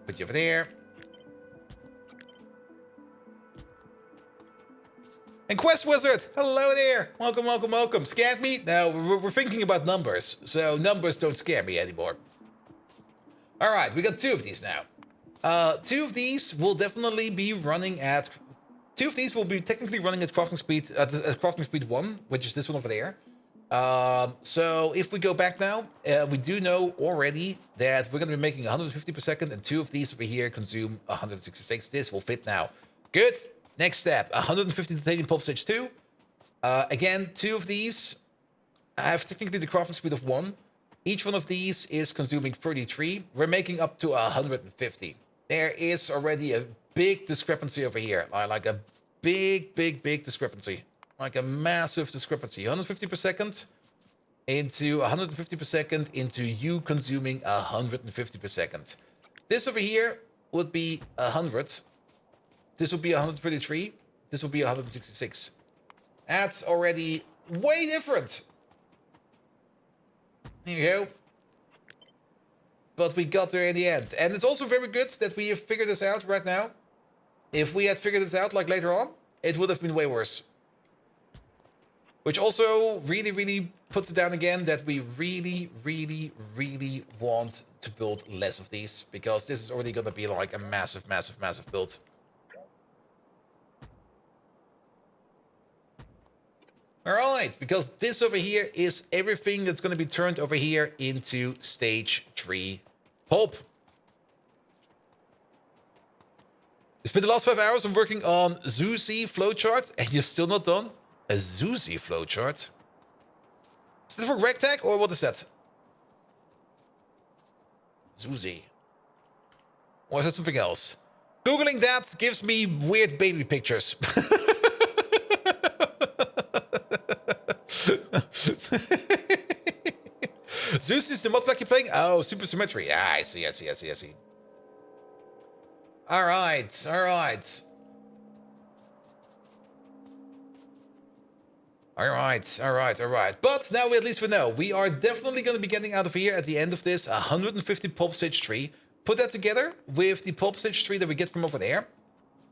Put you over there. And Quest Wizard, hello there. Welcome, welcome, welcome. Scared me? No, we're thinking about numbers. So numbers don't scare me anymore. All right, we got two of these now. Two of these will definitely be running at... Two of these will be technically running at crafting speed 1, which is this one over there. So if we go back now, we do know already that we're going to be making 150 per second, and two of these over here consume 166. This will fit now. Good. Next step, 150 titanium pulp stage 2. Again, two of these have technically the crafting speed of 1. Each one of these is consuming 33. We're making up to 150. There is already a big discrepancy over here. Like a big discrepancy. Like a massive discrepancy. 150 per second into 150 per second into you consuming 150 per second. This over here would be 100. This would be 133. This would be 166. That's already way different. There you go. But we got there in the end. And it's also very good that we have figured this out right now. If we had figured this out like later on, it would have been way worse. Which also really puts it down again that we really want to build less of these. Because this is already going to be like a massive build. Alright, because this over here is everything that's going to be turned over here into stage 3 pulp. You spent the last 5 hours on working on Zuzi flowchart and you're still not done? A Zuzi flowchart? Is that for Rectag or what is that? Zuzi. Or is that something else? Googling that gives me weird baby pictures. Zeus is the mod pack you're playing? Oh, Super Symmetry. Ah, I see. Alright. But now at least we know. We are definitely going to be getting out of here at the end of this 150 pulp stage 3. Put that together with the pulp stage 3 that we get from over there.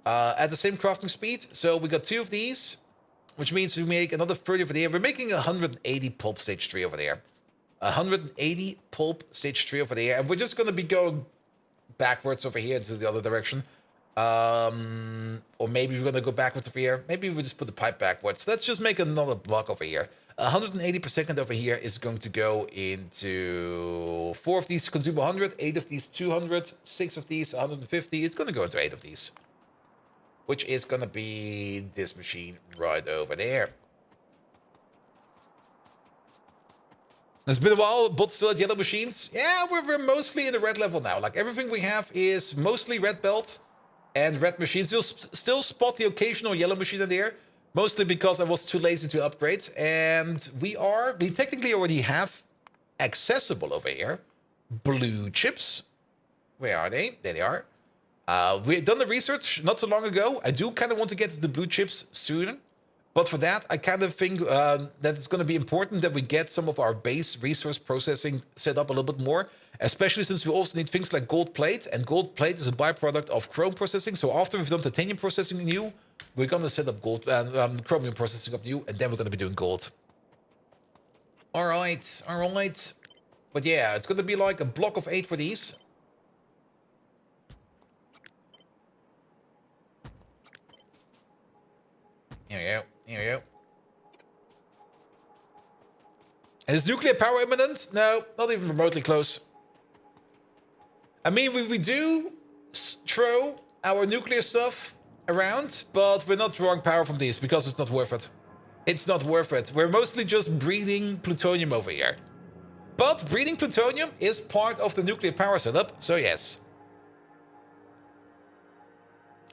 At the same crafting speed. So we got two of these. Which means we make another 30 over there. We're making 180 pulp stage 3 over there. 180 pulp stage 3 over there. And we're just going to be going backwards over here into the other direction. Or maybe we're going to go backwards over here. Maybe we just put the pipe backwards. Let's just make another block over here. 180 per second over here is going to go into 4 of these consume 100, 8 of these 200, 6 of these 150. It's going to go into 8 of these. Which is going to be this machine right over there. It's been a while, but still at yellow machines. Yeah, we're mostly in the red level now. Like everything we have is mostly red belt and red machines. You'll still spot the occasional yellow machine in there. Mostly because I was too lazy to upgrade. And we technically already have accessible over here blue chips. Where are they? There they are. We've done the research not so long ago. I do kind of want to get to the blue chips soon. But for that, I kind of think that it's going to be important that we get some of our base resource processing set up a little bit more. Especially since we also need things like gold plate. And gold plate is a byproduct of chrome processing. So after we've done titanium processing new, we're going to set up gold chromium processing up new. And then we're going to be doing gold. All right. But yeah, it's going to be like a block of 8 for these. Here we go. Here we go. And is nuclear power imminent? No, not even remotely close. I mean, we do throw our nuclear stuff around, but we're not drawing power from these because it's not worth it. It's not worth it. We're mostly just breeding plutonium over here. But breeding plutonium is part of the nuclear power setup, so yes.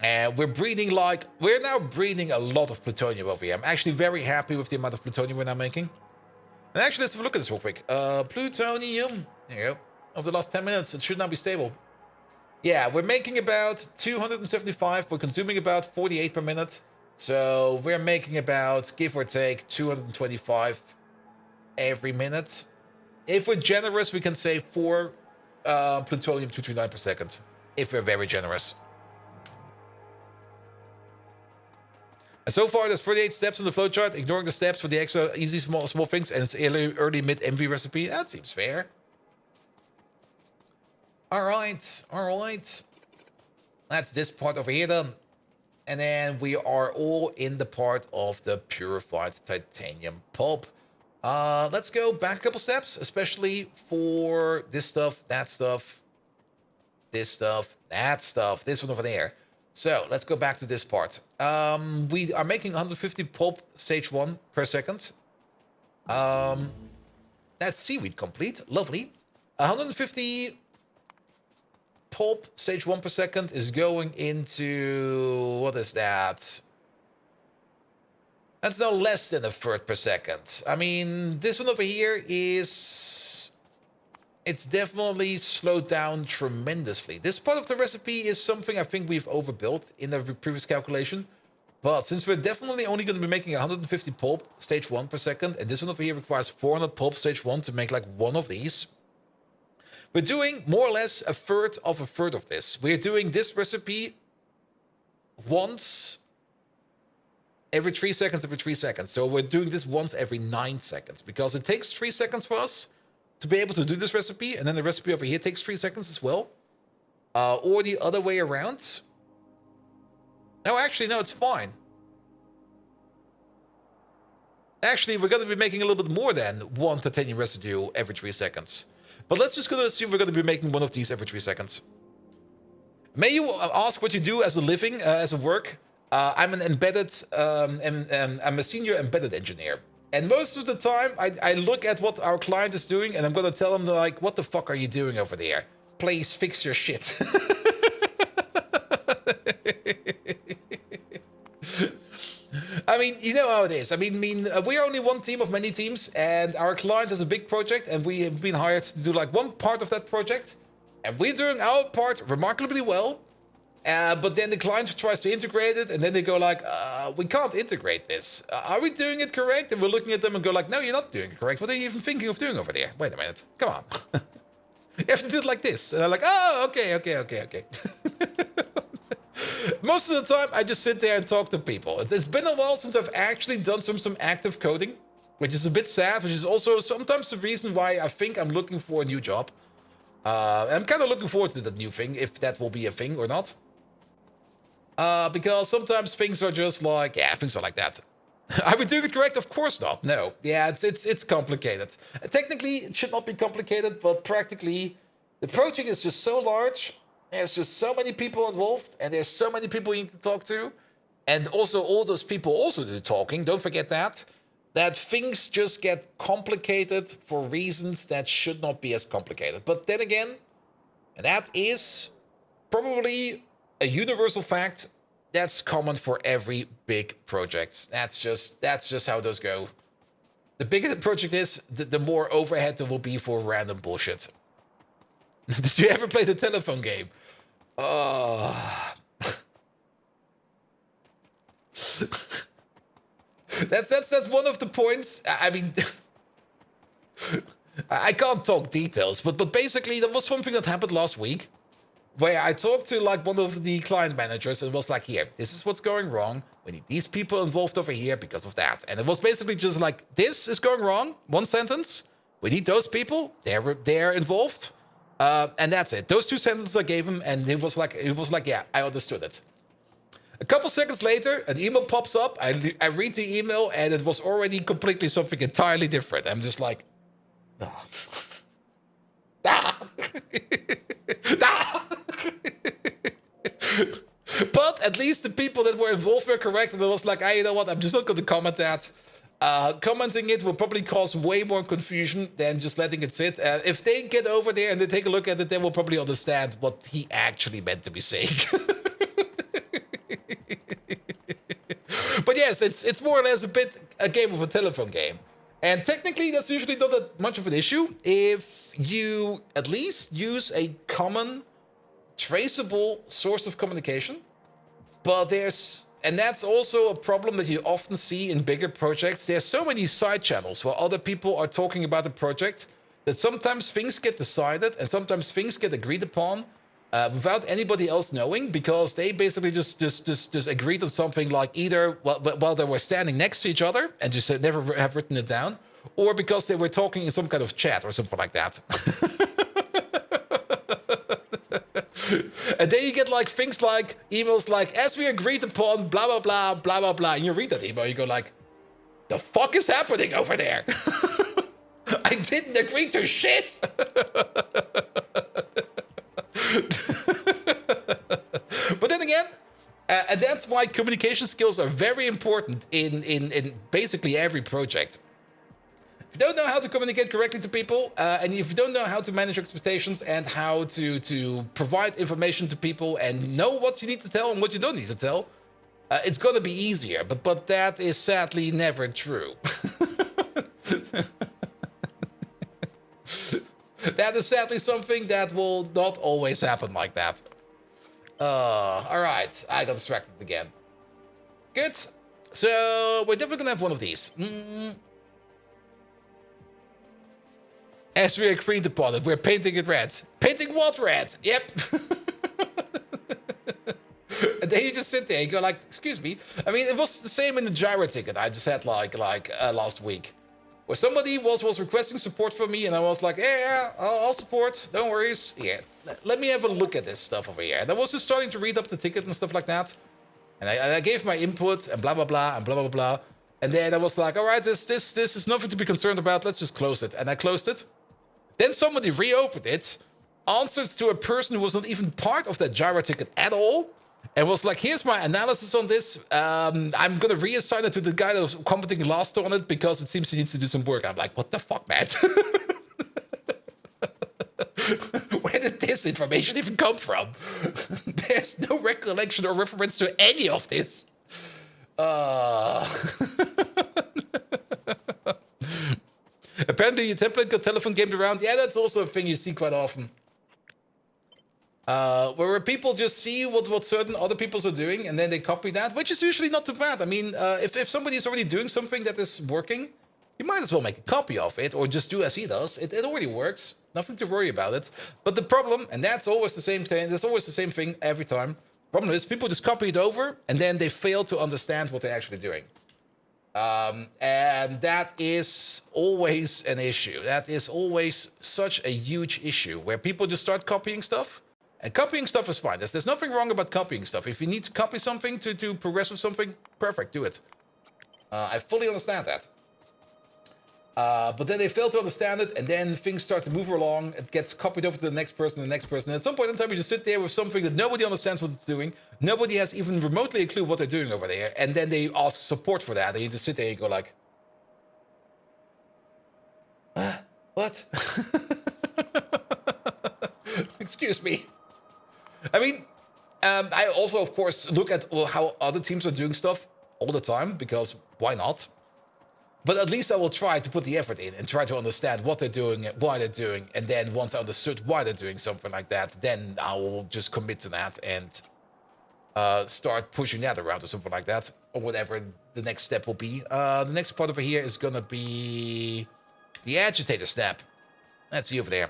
And we're now breeding a lot of plutonium over here. I'm actually very happy with the amount of plutonium we're now making. And actually, let's have a look at this real quick. Plutonium. There you go. Over the last 10 minutes, it should now be stable. Yeah, we're making about 275. We're consuming about 48 per minute. So we're making about, give or take, 225 every minute. If we're generous, we can say 4 plutonium-239 per second. If we're very generous. And so far, there's 38 steps on the flowchart, ignoring the steps for the extra easy small things, and it's early mid MV recipe. That seems fair. All right. That's this part over here then. And then we are all in the part of the purified titanium pulp. Let's go back a couple steps, especially for this stuff, that stuff, this stuff, that stuff, this one over there. So let's go back to this part. We are making 150 pulp stage 1 per second. That's seaweed complete. Lovely. 150 pulp stage 1 per second is going into... What is that? That's no less than a third per second. I mean, this one over here is... It's definitely slowed down tremendously. This part of the recipe is something I think we've overbuilt in the previous calculation. But since we're definitely only going to be making 150 pulp stage 1 per second, and this one over here requires 400 pulp stage 1 to make like one of these, we're doing more or less a third of this. We're doing this recipe once every 3 seconds. So we're doing this once every 9 seconds because it takes 3 seconds for us to be able to do this recipe, and then the recipe over here takes 3 seconds as well. Or the other way around. No, actually, no, it's fine. Actually, we're going to be making a little bit more than 1 titanium residue every 3 seconds. But let's just going to assume we're going to be making one of these every 3 seconds. May you ask what you do as a living, as a work? I'm an embedded, I'm a senior embedded engineer. And most of the time, I look at what our client is doing, and I'm going to tell them, like, what the fuck are you doing over there? Please fix your shit. I mean, you know how it is. I mean, we're only one team of many teams, and our client has a big project, and we have been hired to do, like, one part of that project. And we're doing our part remarkably well. But then the client tries to integrate it, and then they go like, we can't integrate this. Are we doing it correct? And we're looking at them and go like, no, you're not doing it correct. What are you even thinking of doing over there? Wait a minute. Come on. You have to do it like this. And I'm like, oh, okay. Most of the time, I just sit there and talk to people. It's been a while since I've actually done some active coding, which is a bit sad, which is also sometimes the reason why I think I'm looking for a new job. I'm kind of looking forward to that new thing, if that will be a thing or not. Because sometimes things are just like, yeah, things are like that. Are we doing it correct? Of course not. No. Yeah, it's complicated. Technically, it should not be complicated, but practically, the project is just so large. There's just so many people involved, and there's so many people you need to talk to. And also, all those people also do talking. Don't forget that things just get complicated for reasons that should not be as complicated. But then again, and that is probably a universal fact that's common for every big project. That's just how those go. The bigger the project is, the more overhead there will be for random bullshit. Did you ever play the telephone game? Oh. That's one of the points. I mean, I can't talk details, but basically there was something that happened last week where I talked to like one of the client managers and was like, here, this is what's going wrong. We need these people involved over here because of that. And it was basically just like, this is going wrong. One sentence. We need those people. They're involved. And that's it. Those 2 sentences I gave him, and it was like, yeah, I understood it. A couple seconds later, an email pops up. I read the email, and it was already completely something entirely different. I'm just like, ah. Ah. Ah. But at least the people that were involved were correct, and I was like, you know what, I'm just not going to comment that. Commenting it will probably cause way more confusion than just letting it sit. If they get over there and they take a look at it, they will probably understand what he actually meant to be saying. But yes, it's more or less a game of a telephone game. And technically, that's usually not that much of an issue if you at least use a common, traceable source of communication. But and that's also a problem that you often see in bigger projects. There's so many side channels where other people are talking about the project that sometimes things get decided and sometimes things get agreed upon without anybody else knowing, because they basically just agreed on something, like either while they were standing next to each other and just never have written it down, or because they were talking in some kind of chat or something like that. And then you get like things like emails like, as we agreed upon, blah, blah, blah, blah, blah, blah. And you read that email, you go like, the fuck is happening over there? I didn't agree to shit. But then again, and that's why communication skills are very important in basically every project. If you don't know how to communicate correctly to people, and if you don't know how to manage expectations and how to provide information to people and know what you need to tell and what you don't need to tell, it's going to be easier. But that is sadly never true. That is sadly something that will not always happen like that. All right, I got distracted again. Good. So we're definitely going to have one of these. As we agreed upon it, we're painting it red. Painting what red? Yep. And then you just sit there and go like, excuse me. I mean, it was the same in the gyro ticket I just had like last week, where somebody was requesting support from me, and I was like, yeah, I'll support. Don't worry. Yeah, let me have a look at this stuff over here. And I was just starting to read up the ticket and stuff like that. And I gave my input and blah, blah, blah, and blah, blah, blah. And then I was like, all right, this is nothing to be concerned about. Let's just close it. And I closed it. Then somebody reopened it, answered to a person who was not even part of that gyro ticket at all, and was like, here's my analysis on this. I'm going to reassign it to the guy that was commenting last on it because it seems he needs to do some work. I'm like, what the fuck, man? Where did this information even come from? There's no recollection or reference to any of this. Apparently, your template got telephone gamed around. Yeah, that's also a thing you see quite often. Where people just see what certain other people are doing, and then they copy that, which is usually not too bad. I mean, if somebody is already doing something that is working, you might as well make a copy of it, or just do as he does. It already works. Nothing to worry about it. But the problem, and that's always the same thing, that's always the same thing every time. Problem is, people just copy it over, and then they fail to understand what they're actually doing. And that is always an issue. That is always such a huge issue, where people just start copying stuff. And copying stuff is fine. There's nothing wrong about copying stuff. If you need to copy something to progress with something, perfect, do it. I fully understand that. But then they fail to understand it, and then things start to move along. It gets copied over to the next person, and at some point in time, you just sit there with something that nobody understands what it's doing. Nobody has even remotely a clue what they're doing over there. And then they ask support for that, and you just sit there and you go like, what? Excuse me. I mean, I also, of course, look at how other teams are doing stuff all the time, because why not? But at least I will try to put the effort in and try to understand what they're doing, why they're doing, and then once I understood why they're doing something like that, then I will just commit to that and start pushing that around or something like that, or whatever the next step will be. The next part over here is going to be the agitator snap. That's you over there.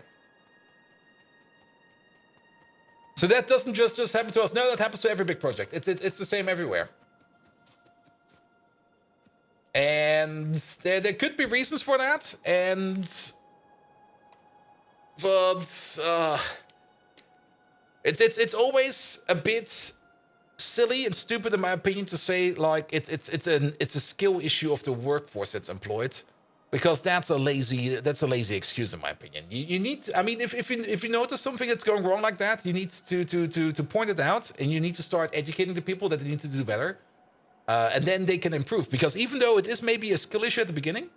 So that doesn't just happen to us. No, that happens to every big project. It's the same everywhere. And there could be reasons for that, but it's always a bit silly and stupid, in my opinion, to say like it's a skill issue of the workforce that's employed, because that's a lazy excuse, in my opinion. You need to, I mean, if you notice something that's going wrong like that, you need to point it out, and you need to start educating the people that they need to do better, and then they can improve. Because even though it is maybe a skill issue at the beginning,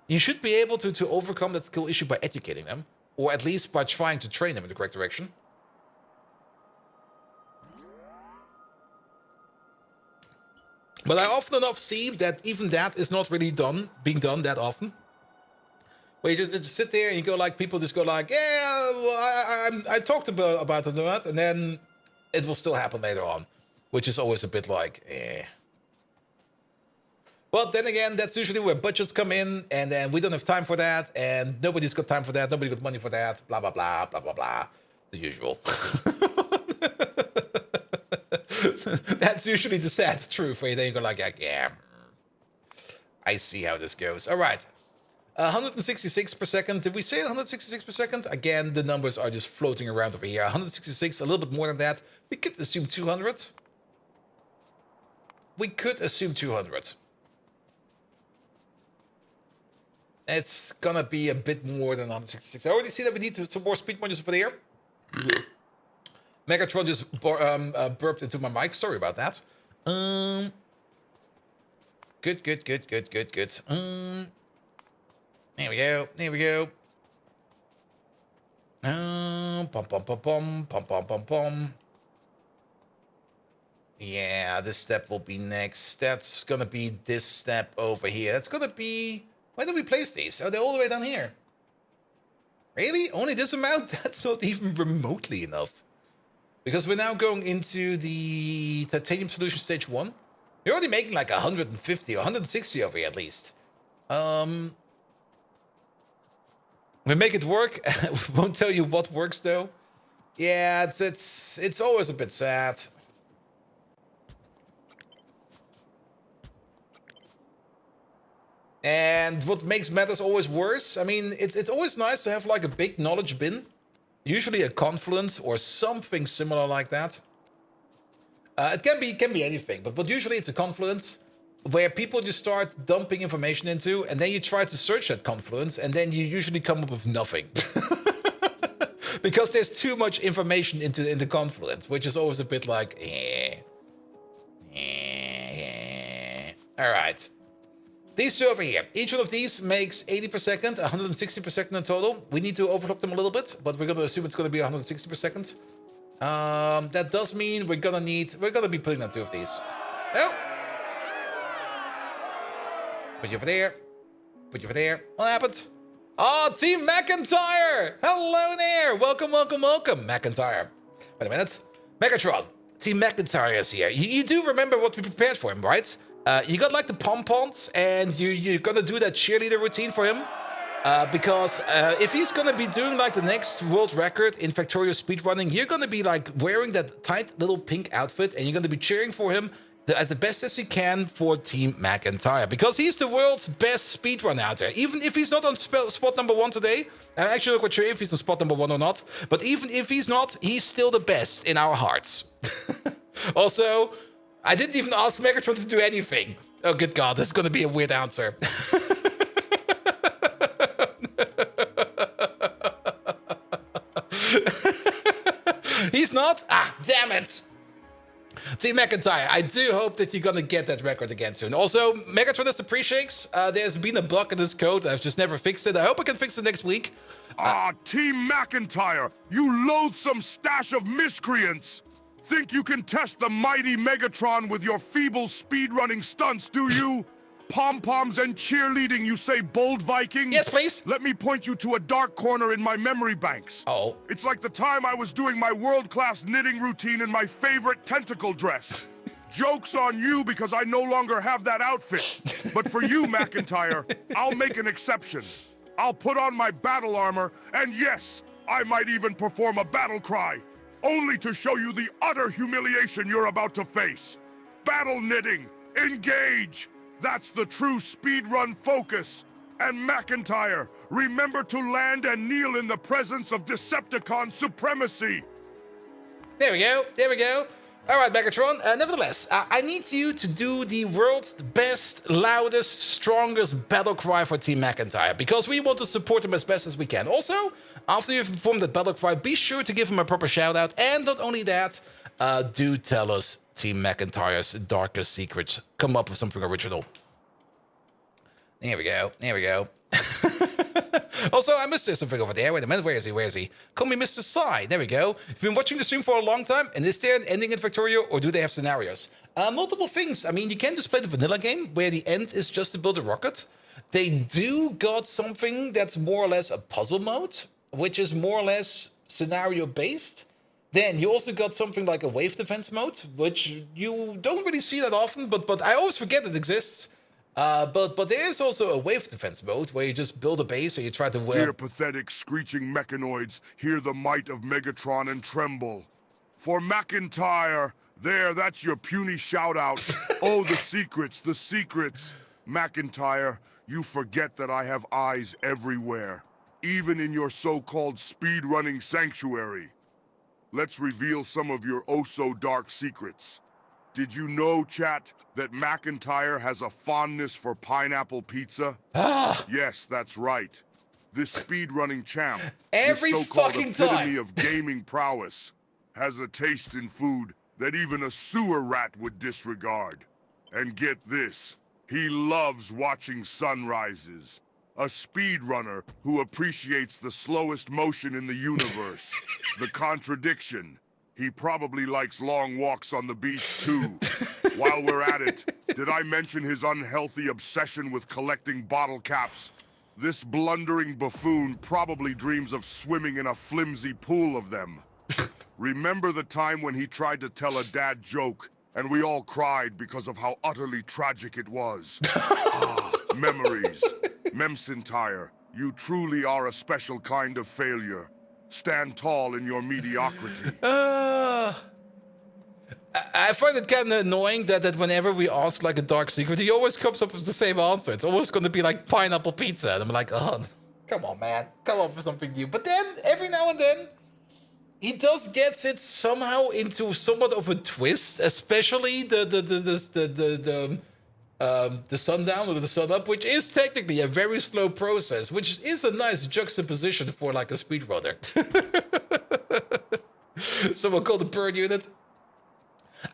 you should be able to overcome that skill issue by educating them, or at least by trying to train them in the correct direction. But I often enough see that even that is not really being done that often. Where you just sit there and you go like, people just go like, yeah, well, I talked about it, and then it will still happen later on, which is always a bit like, eh. But then again, that's usually where budgets come in, and then we don't have time for that, and nobody's got time for that, nobody got money for that, blah, blah, blah, blah, blah, blah. The usual. That's usually the sad truth, where then you go like, yeah, I see how this goes. All right. 166 per second. Did we say 166 per second? Again, the numbers are just floating around over here. 166, a little bit more than that. We could assume 200. We could assume 200. It's gonna be a bit more than 166. I already see that we need some more speed modules over there. Megatron just burped into my mic. Sorry about that. Good. There we go. There we go. Pom. Yeah, this step will be next. That's gonna be this step over here. That's gonna be... Where do we place these? Oh, they're all the way down here. Really? Only this amount? That's not even remotely enough. Because we're now going into the titanium solution stage 1. You're already making like 150 or 160 over here at least. We make it work. Won't tell you what works though. Yeah, it's always a bit sad. And what makes matters always worse, I mean, it's always nice to have like a big knowledge bin. Usually a confluence or something similar like that. It can be anything, but usually it's a confluence where people just start dumping information into, and then you try to search that confluence, and then you usually come up with nothing. Because there's too much information in the confluence, which is always a bit like, All right. These two over here. Each one of these makes 80 per second, 160 per second in total. We need to overclock them a little bit, but we're going to assume it's going to be 160 per second. That does mean we're going to be putting on two of these. Oh. Put you over there. Put you over there. What happened? Oh, Team McIntyre! Hello there! Welcome. McIntyre. Wait a minute. Megatron. Team McIntyre is here. You do remember what we prepared for him, right? You got like the pom-poms, and you're gonna do that cheerleader routine for him. Because if he's gonna be doing like the next world record in Factorio speedrunning, you're gonna be like wearing that tight little pink outfit, and you're gonna be cheering for him as the best as you can for Team McIntyre, because he's the world's best speedrunner out there. Even if he's not on spot number 1 today, I'm actually not quite sure if he's on spot number 1 or not, but even if he's not, he's still the best in our hearts. Also, I didn't even ask Megatron to do anything. Oh, good God, this is going to be a weird answer. He's not? Ah, damn it. Team McIntyre, I do hope that you're going to get that record again soon. Also, Megatron has the pre-shakes. There's been a bug in this code. I've just never fixed it. I hope I can fix it next week. Team McIntyre, you loathsome stash of miscreants! Think you can test the mighty Megatron with your feeble speedrunning stunts, do you? Pom-poms and cheerleading, you say, bold Viking? Yes, please. Let me point you to a dark corner in my memory banks. Oh. It's like the time I was doing my world-class knitting routine in my favorite tentacle dress. Joke's on you because I no longer have that outfit. But for you, McIntyre, I'll make an exception. I'll put on my battle armor, and yes, I might even perform a battle cry. Only to show you the utter humiliation you're about to face. Battle knitting, engage! That's the true speedrun focus. And McIntyre, remember to land and kneel in the presence of Decepticon supremacy. There we go. All right, Megatron. Nevertheless, I need you to do the world's best, loudest, strongest battle cry for Team McIntyre, because we want to support him as best as we can. Also, after you've performed that battle cry, be sure to give him a proper shout out. And not only that, do tell us Team McIntyre's darkest secrets. Come up with something original. There we go. There we go. Also, I missed something over there. Wait a minute, where is he? Where is he? Call me Mr. Psy. There we go. You've been watching the stream for a long time, and is there an ending in Factorio, or do they have scenarios? Multiple things. I mean, you can just play the vanilla game, where the end is just to build a rocket. They do got something that's more or less a puzzle mode, which is more or less scenario-based. Then you also got something like a wave defense mode, which you don't really see that often, but I always forget it exists. But there is also a wave defense mode where you just build a base and you try to... Dear pathetic screeching mechanoids, hear the might of Megatron and tremble. For McIntyre, there, that's your puny shout-out. Oh, the secrets, the secrets. McIntyre, you forget that I have eyes everywhere, even in your so-called speed-running sanctuary. Let's reveal some of your oh-so-dark secrets. Did you know, chat, that McIntyre has a fondness for pineapple pizza? Yes, that's right. This speedrunning champ, Every this so-called fucking epitome time. of gaming prowess, has a taste in food that even a sewer rat would disregard. And get this, he loves watching sunrises. A speedrunner who appreciates the slowest motion in the universe. The contradiction. He probably likes long walks on the beach, too. While we're at it, did I mention his unhealthy obsession with collecting bottle caps? This blundering buffoon probably dreams of swimming in a flimsy pool of them. Remember the time when he tried to tell a dad joke, and we all cried because of how utterly tragic it was? Memories. Memsintire, you truly are a special kind of failure. Stand tall in your mediocrity. I find it kind of annoying that whenever we ask like a dark secret, he always comes up with the same answer. It's always going to be like pineapple pizza. And I'm like, oh, come on, man. Come up with something new. But then, every now and then, he does gets it somehow into somewhat of a twist, especially the sundown or the sun up, which is technically a very slow process, which is a nice juxtaposition for like a speedrunner. Someone called the bird unit.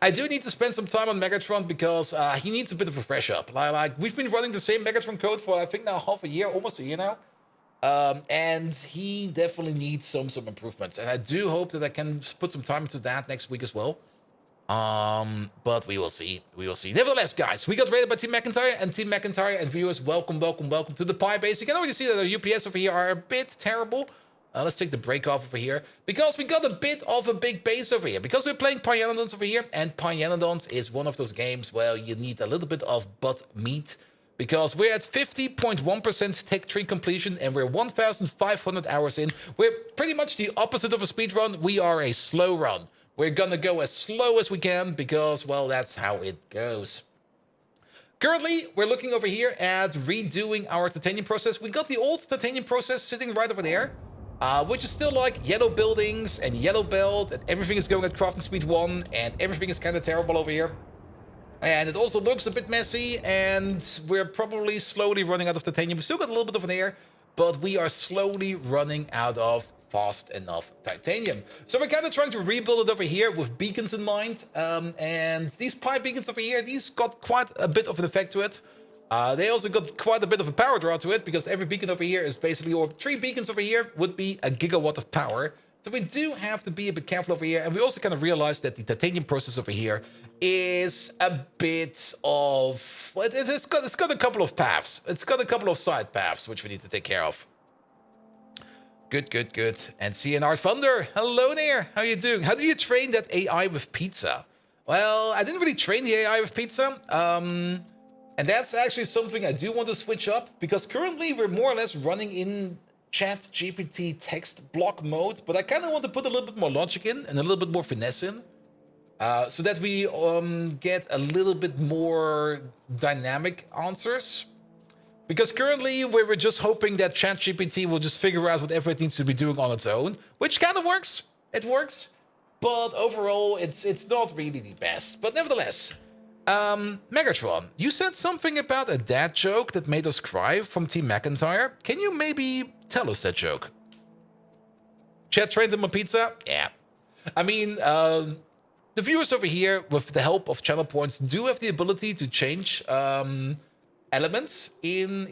I do need to spend some time on Megatron because he needs a bit of a fresh up. Like we've been running the same Megatron code for I think now half a year, almost a year now. And he definitely needs some improvements. And I do hope that I can put some time into that next week as well. But we will see. We will see. Nevertheless, guys, we got raided by Team McIntyre, and viewers, welcome to the Pi base. You can already see that our UPS over here are a bit terrible. Let's take the break off over here, because we got a bit of a big base over here, because we're playing Pyanodons over here, and Pyanodons is one of those games where you need a little bit of butt meat, because we're at 50.1% tech tree completion, and we're 1,500 hours in. We're pretty much the opposite of a speed run. We are a slow run. We're gonna go as slow as we can, because, well, that's how it goes. Currently, we're looking over here at redoing our titanium process. We got the old titanium process sitting right over there, which is still like yellow buildings and yellow belt, and everything is going at crafting speed 1, and everything is kind of terrible over here. And it also looks a bit messy, and we're probably slowly running out of titanium. We still got a little bit of an air, but we are slowly running out of fast enough titanium. So we're kind of trying to rebuild it over here with beacons in mind. And these pipe beacons over here, these got quite a bit of an effect to it. They also got quite a bit of a power draw to it, because every beacon over here is basically, or 3 beacons over here would be a gigawatt of power. So we do have to be a bit careful over here. And we also kind of realized that the titanium process over here is a bit of, well, it's got a couple of paths. It's got a couple of side paths, which we need to take care of. Good. And CNR Thunder, hello there. How you doing? How do you train that AI with pizza? Well, I didn't really train the AI with pizza. And that's actually something I do want to switch up, because currently we're more or less running in ChatGPT text block mode, but I kind of want to put a little bit more logic in and a little bit more finesse in, so that we get a little bit more dynamic answers. Because currently we're just hoping that ChatGPT will just figure out whatever it needs to be doing on its own, which kind of works. It works. but overall, it's not really the best. But nevertheless, Megatron, you said something about a dad joke that made us cry from Team McIntyre. Can you maybe tell us that joke? Chat trained him on pizza? Yeah. I mean, the viewers over here, with the help of channel points, do have the ability to change elements in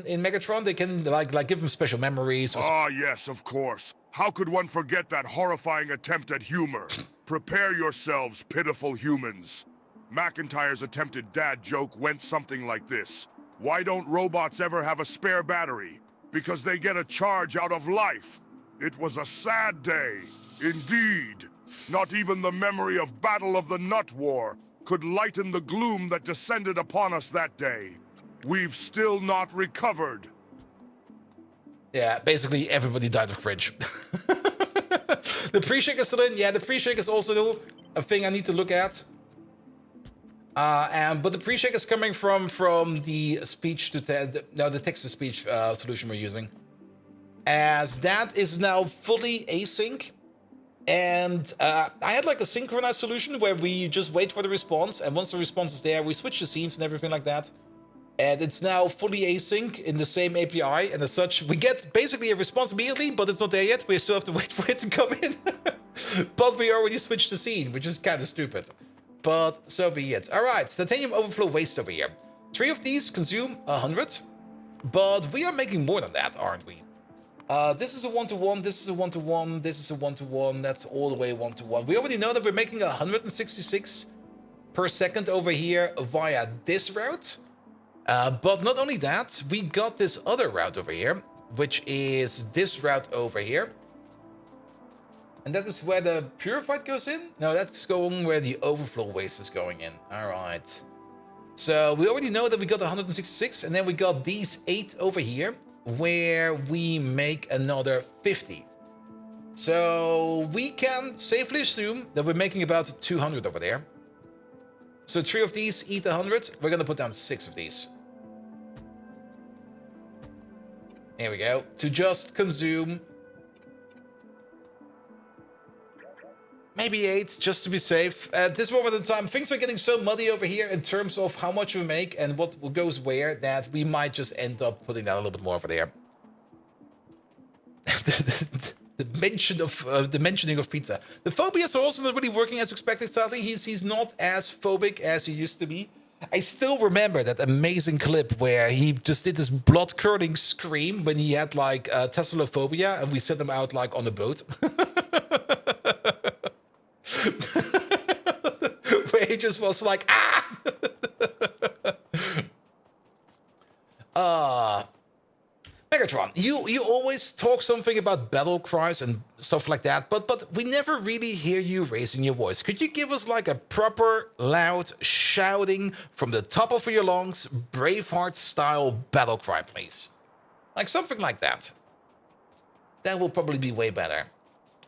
Megatron. They can like give them special memories. Ah, yes, of course. How could one forget that horrifying attempt at humor? Prepare yourselves, pitiful humans. McIntyre's attempted dad joke went something like this. Why don't robots ever have a spare battery? Because they get a charge out of life. It was a sad day, indeed. Not even the memory of Battle of the Nut War could lighten the gloom that descended upon us that day. We've still not recovered. Yeah, basically everybody died of cringe. The pre-shake is still in. Yeah, the pre-shake is also a thing I need to look at. But the pre-shake is coming from the speech to the text-to-speech solution we're using, as that is now fully async. And I had like a synchronized solution where we just wait for the response, and once the response is there, we switch the scenes and everything like that. And it's now fully async in the same API, and as such, we get basically a response immediately, but it's not there yet. We still have to wait for it to come in. But we already switched the scene, which is kind of stupid. But so be it. All right, titanium overflow waste over here. 3 of these consume 100, but we are making more than that, aren't we? This is a 1-to-1, this is a 1-to-1, this is a 1-to-1, that's all the way 1-to-1. We already know that we're making 166 per second over here via this route. But not only that, we got this other route over here, which is this route over here. And that is where the purified goes in? No, that's going where the overflow waste is going in. All right. So we already know that we got 166, and then we got these 8 over here, where we make another 50. So we can safely assume that we're making about 200 over there. So 3 of these eat 100. We're going to put down 6 of these. Here we go. To just consume maybe 8, just to be safe. At this moment in time, things are getting so muddy over here in terms of how much we make and what goes where, that we might just end up putting down a little bit more over there. The mentioning of pizza. The phobias are also not really working as expected, sadly. He's not as phobic as he used to be. I still remember that amazing clip where he just did this blood-curdling scream when he had like Teslaphobia, and we sent him out like on a boat. Where he just was like, ah! Megatron, you always talk something about battle cries and stuff like that, but we never really hear you raising your voice. Could you give us like a proper, loud, shouting from the top of your lungs, Braveheart-style battle cry, please? Like something like that. That will probably be way better.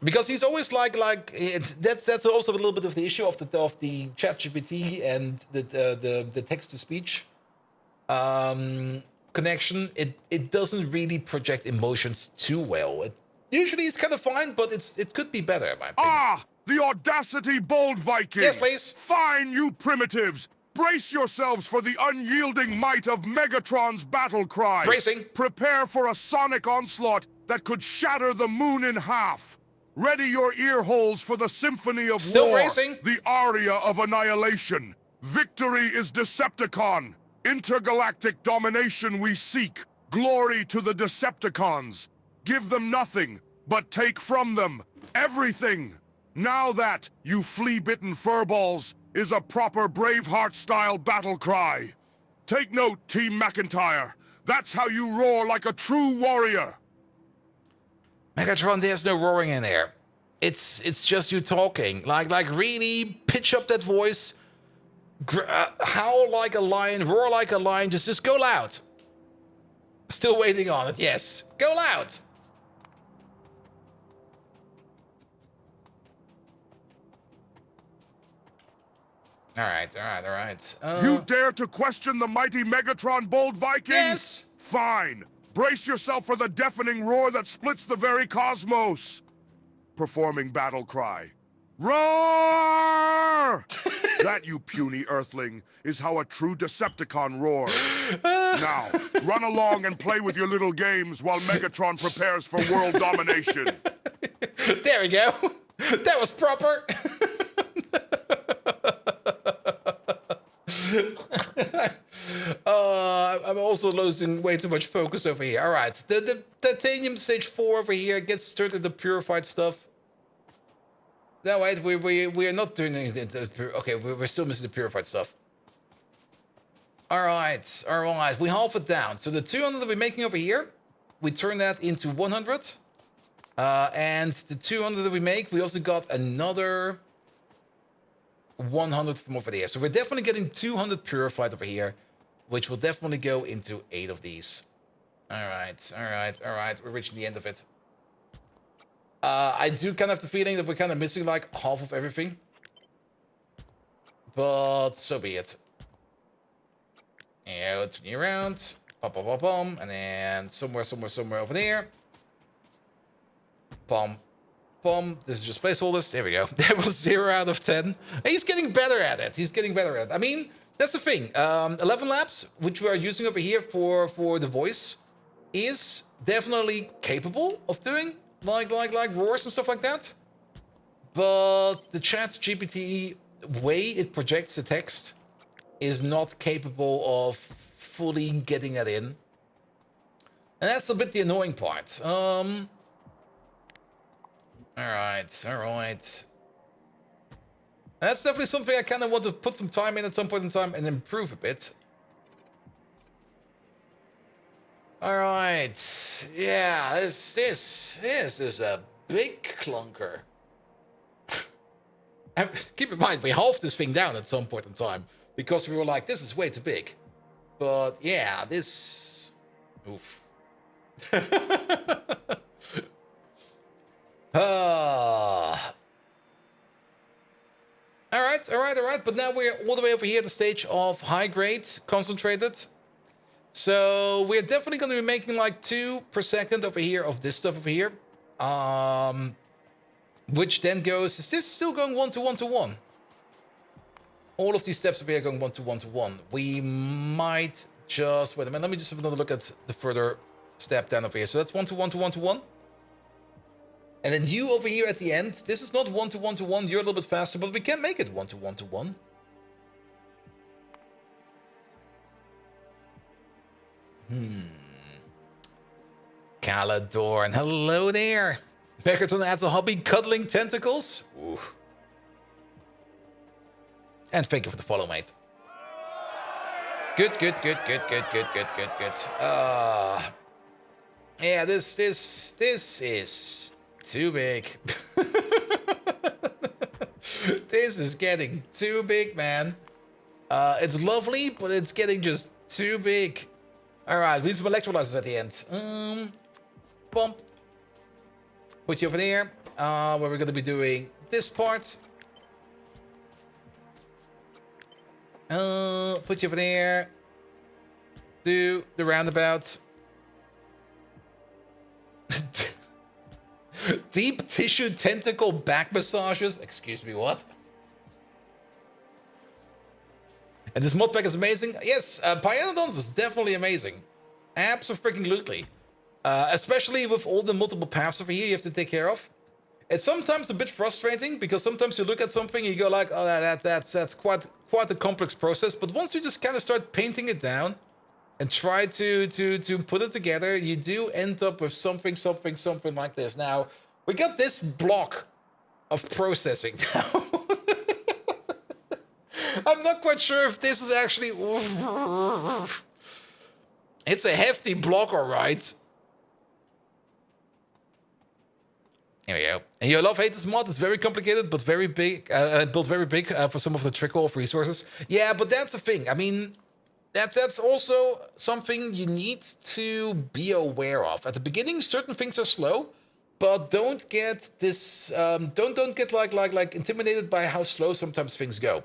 Because he's always that's also a little bit of the issue of the ChatGPT and the text-to-speech connection. It doesn't really project emotions too well. Usually it's kind of fine, but it could be better, in my opinion. Ah! The audacity, bold Viking! Yes, please. Fine, you primitives! Brace yourselves for the unyielding might of Megatron's battle cry! Bracing. Prepare for a sonic onslaught that could shatter the moon in half! Ready your ear holes for the symphony of Still war, racing. the aria of annihilation. Victory is Decepticon. Intergalactic domination we seek. Glory to the Decepticons. Give them nothing, but take from them everything. Now that, you flea-bitten furballs, is a proper Braveheart-style battle cry. Take note, Team McIntyre. That's how you roar like a true warrior. Megatron, there's no roaring in there. It's just you talking. Like really pitch up that voice. Howl like a lion, roar like a lion. Just go loud. Still waiting on it. Yes, go loud. All right. You dare to question the mighty Megatron, bold Viking? Yes. Fine. Brace yourself for the deafening roar that splits the very cosmos. Performing battle cry. Roar! That, you puny earthling, is how a true Decepticon roars. Now, run along and play with your little games while Megatron prepares for world domination. There we go. That was proper. I'm also losing way too much focus over here. All right, the titanium stage 4 over here gets turned into purified stuff. No, wait, we are not doing anything. Okay, we're still missing the purified stuff. All right. We halve it down. So the 200 that we're making over here, we turn that into 100. And the 200 that we make, we also got another 100 from over there. So we're definitely getting 200 purified over here, which will definitely go into 8 of these. All right. We're reaching the end of it. I do kind of have the feeling that we're kind of missing like half of everything. But so be it. Yeah, turn you around. Pom. And then somewhere over there. Pom. This is just placeholders. There we go. That was 0 out of 10. He's getting better at it. I mean, that's the thing. 11 Labs, which we are using over here for the voice, is definitely capable of doing like roars and stuff like that. But the ChatGPT way it projects the text is not capable of fully getting that in. And that's a bit the annoying part. All right. That's definitely something I kind of want to put some time in at some point in time and improve a bit. All right. Yeah, this is a big clunker. And keep in mind, we halved this thing down at some point in time because we were like, this is way too big. But yeah, this... Oof. All right. But now we're all the way over here at the stage of high grade, concentrated. So we're definitely going to be making like 2 per second over here of this stuff over here. Which then goes, is this still going 1 to 1 to 1? All of these steps over here are going 1 to 1 to 1. We might just, wait a minute, let me just have another look at the further step down over here. So that's 1 to 1 to 1 to 1. And then you over here at the end, this is not 1 to 1 to 1, you're a little bit faster, but we can make it 1 to 1 to 1. Calador, and hello there. Megatron adds a hobby, cuddling tentacles. Ooh. And thank you for the follow, mate. Good. Yeah, this is too big. This is getting too big, man. It's lovely, but it's getting just too big. All right, we need some electrolyzers at the end. Bump. Put you over there, where we're going to be doing this part. Put you over there. Do the roundabout. Deep tissue tentacle back massages. Excuse me, what? And this mod pack is amazing. Yes, Pyanodons is definitely amazing. Abso-freaking-lutely. Especially with all the multiple paths over here you have to take care of. It's sometimes a bit frustrating because sometimes you look at something and you go like, oh, that's quite a complex process. But once you just kind of start painting it down and try to put it together, you do end up with something like this. Now, we got this block of processing now. I'm not quite sure if this is actually... It's a hefty block, all right. Here we go. And you love hate this mod. It's very complicated, but very big. Built very big for some of the trickle of resources. Yeah, but that's the thing. I mean, that's also something you need to be aware of. At the beginning, certain things are slow, but don't get this. Don't get like intimidated by how slow sometimes things go.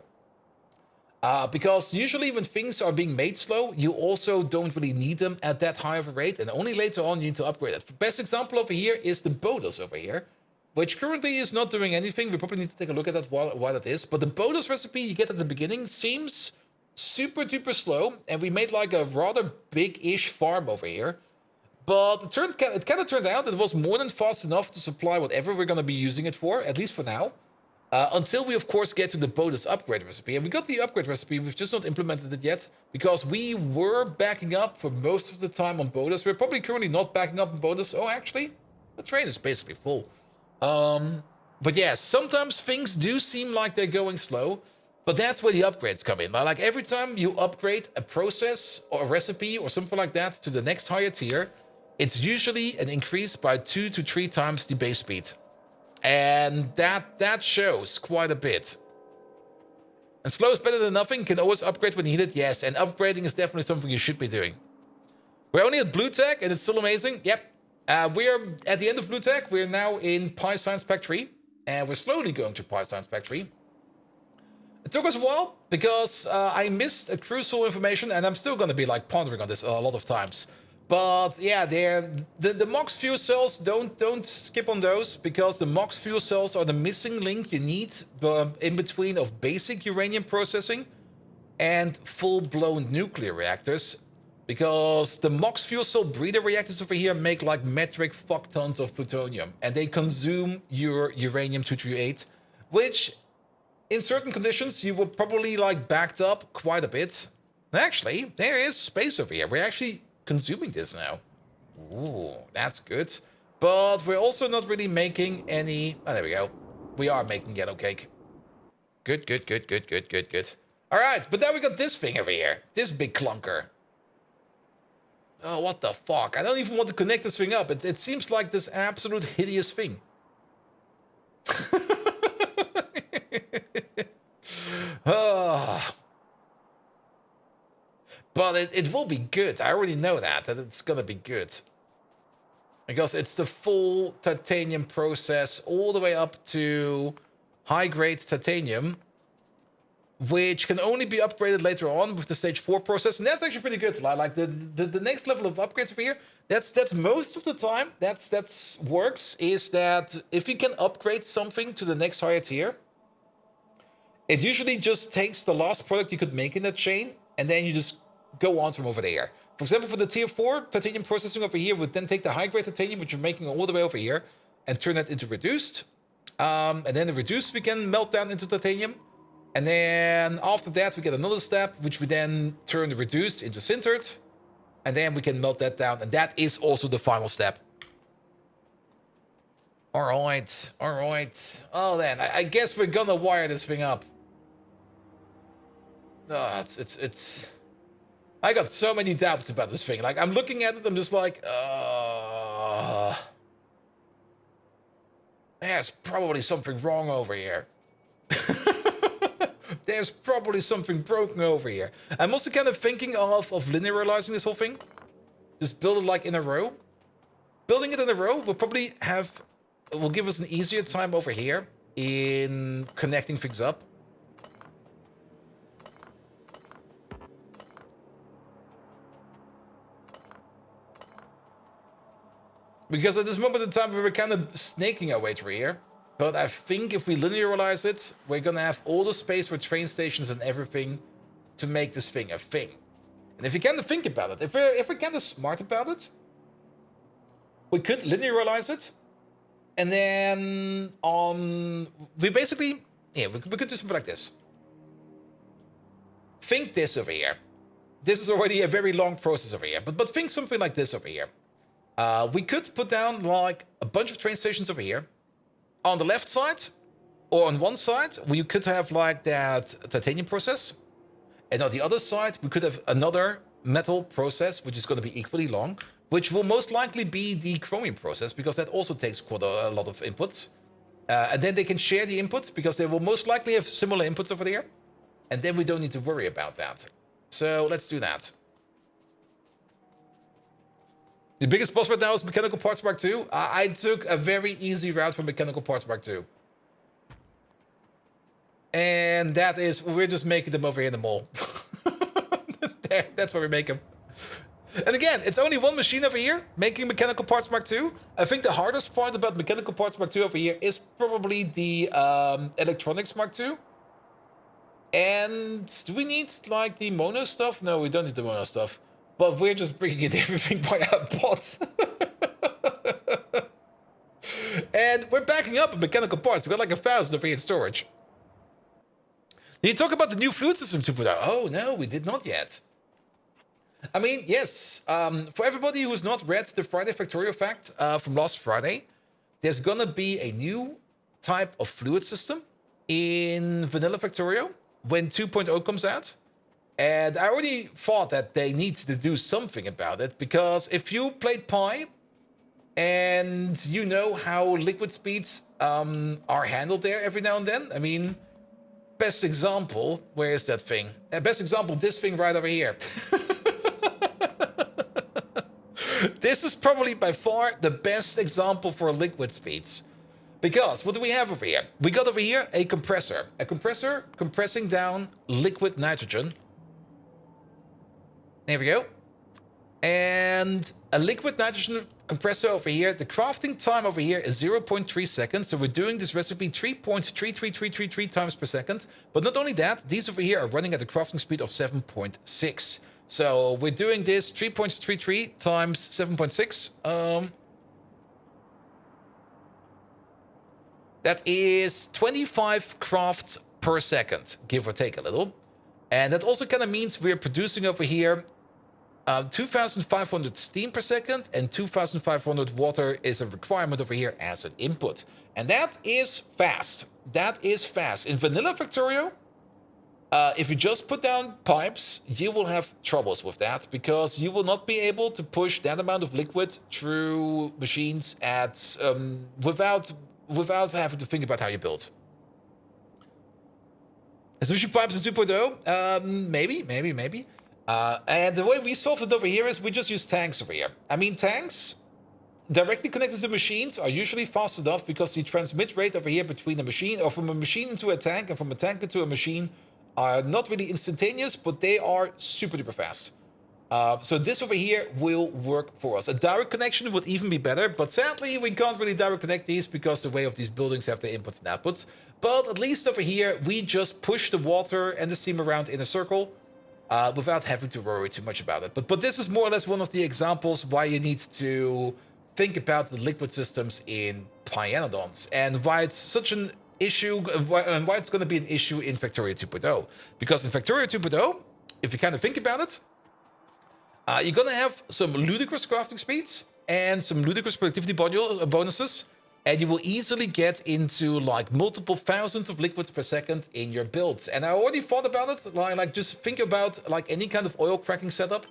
Because usually when things are being made slow, you also don't really need them at that high of a rate, and only later on you need to upgrade it. The best example over here is the Bodos over here. which currently is not doing anything. We probably need to take a look at that why that is. But the bonus recipe you get at the beginning seems super duper slow, and we made like a rather big-ish farm over here. But it kind of turned out it was more than fast enough to supply whatever we're going to be using it for, at least for now. Until we, of course, get to the bonus upgrade recipe. And we got the upgrade recipe, we've just not implemented it yet, because we were backing up for most of the time on bonus. We're probably currently not backing up on bonus. Oh, actually, the train is basically full. But yeah, sometimes things do seem like they're going slow, but that's where the upgrades come in. Like every time you upgrade a process or a recipe or something like that to the next higher tier, it's usually an increase by 2 to 3 times the base speed. And that shows quite a bit. And slow is better than nothing. Can always upgrade when needed. Yes, and upgrading is definitely something you should be doing. We're only at Blue Tech, and it's still amazing. Yep. We're at the end of Blue Tech. We're now in Pi Science Pack 3. And we're slowly going to Pi Science Pack 3. It took us a while, because I missed a crucial information, and I'm still going to be like pondering on this a lot of times. But yeah, the MOX fuel cells, don't skip on those, because the MOX fuel cells are the missing link you need in between of basic uranium processing and full-blown nuclear reactors. Because the MOX fuel cell breeder reactors over here make like metric fuck tons of plutonium, and they consume your uranium-238, which in certain conditions you will probably like backed up quite a bit. Actually, there is space over here. We're actually consuming this now. Ooh, that's good. But we're also not really making any... Oh, there we go. We are making yellow cake. Good. All right, but now we got this thing over here. This big clunker. Oh, what the fuck? I don't even want to connect this thing up. It seems like this absolute hideous thing. But it will be good. I already know that it's going to be good. Because it's the full titanium process all the way up to high-grade titanium, which can only be upgraded later on with the stage 4 process. And that's actually pretty good. Like the next level of upgrades over here, that's most of the time, that's works, is that if you can upgrade something to the next higher tier, it usually just takes the last product you could make in that chain, and then you just go on from over there. For example, for the tier 4 titanium processing over here, would then take the high-grade titanium, which you're making all the way over here, and turn that into reduced. And then the reduced we can melt down into titanium. And then after that, we get another step, which we then turn the reduced into sintered. And then we can melt that down. And that is also the final step. All right. Oh, then I guess we're gonna wire this thing up. Oh, it's... I got so many doubts about this thing. Like, I'm looking at it, I'm just like, there's probably something wrong over here. There's probably something broken over here. I'm also kind of thinking of linearizing this whole thing. Just build it like in a row. Building it in a row will give us an easier time over here in connecting things up. Because at this moment in time, we were kind of snaking our way through here. But I think if we linearize it, we're going to have all the space for train stations and everything to make this thing a thing. And if you kind of think about it, if we're kind of smart about it, we could linearize it. And then we basically, we could do something like this. Think this over here. This is already a very long process over here. But think something like this over here. We could put down like a bunch of train stations over here. On the left side, or on one side, we could have like that titanium process. And on the other side, we could have another metal process, which is going to be equally long, which will most likely be the chromium process, because that also takes quite a lot of inputs. And then they can share the inputs, because they will most likely have similar inputs over there. And then we don't need to worry about that. So let's do that. The biggest boss right now is Mechanical Parts Mark II. I took a very easy route for Mechanical Parts Mark II. And that is, we're just making them over here in the mall. There, that's where we make them. And again, it's only one machine over here making mechanical parts Mark II. I think the hardest part about mechanical parts Mark II over here is probably the electronics Mark II. And do we need like the mono stuff? No, we don't need the mono stuff. But we're just bringing in everything via bots. And we're backing up in mechanical parts. We've got like 1,000 over here in storage. Did you talk about the new fluid system 2.0? Oh, no, we did not yet. I mean, yes, for everybody who's not read the Friday Factorio fact from last Friday, there's gonna be a new type of fluid system in Vanilla Factorio when 2.0 comes out. And I already thought that they need to do something about it, because if you played Pi and you know how liquid speeds are handled there every now and then, I mean, best example, where is that thing? Best example, this thing right over here. This is probably by far the best example for liquid speeds. Because what do we have over here? We got over here a compressor. A compressor compressing down liquid nitrogen. There we go. And a liquid nitrogen compressor over here. The crafting time over here is 0.3 seconds. So we're doing this recipe 3.33333 times per second. But not only that, these over here are running at a crafting speed of 7.6. So we're doing this 3.33 times 7.6. That is 25 crafts per second, give or take a little. And that also kind of means we're producing over here 2,500 steam per second, and 2,500 water is a requirement over here as an input. And that is fast. That is fast. In Vanilla Factorio, if you just put down pipes, you will have troubles with that, because you will not be able to push that amount of liquid through machines at without having to think about how you build. Sushi pipes in 2.0? Maybe. And the way we solve it over here is we just use tanks over here. I mean, tanks directly connected to machines are usually fast enough, because the transmit rate over here between a machine, or from a machine into a tank, and from a tank into a machine, are not really instantaneous, but they are super duper fast. So this over here will work for us. A direct connection would even be better, but sadly we can't really direct connect these because the way of these buildings have their inputs and outputs. But at least over here, we just push the water and the steam around in a circle without having to worry too much about it. But this is more or less one of the examples why you need to think about the liquid systems in Pyanodons, and why it's such an issue, and why it's going to be an issue in Factorio 2.0. Because in Factorio 2.0, if you kind of think about it, you're going to have some ludicrous crafting speeds and some ludicrous productivity bonuses, and you will easily get into like multiple thousands of liquids per second in your builds. And I already thought about it, like just think about like any kind of oil cracking setup,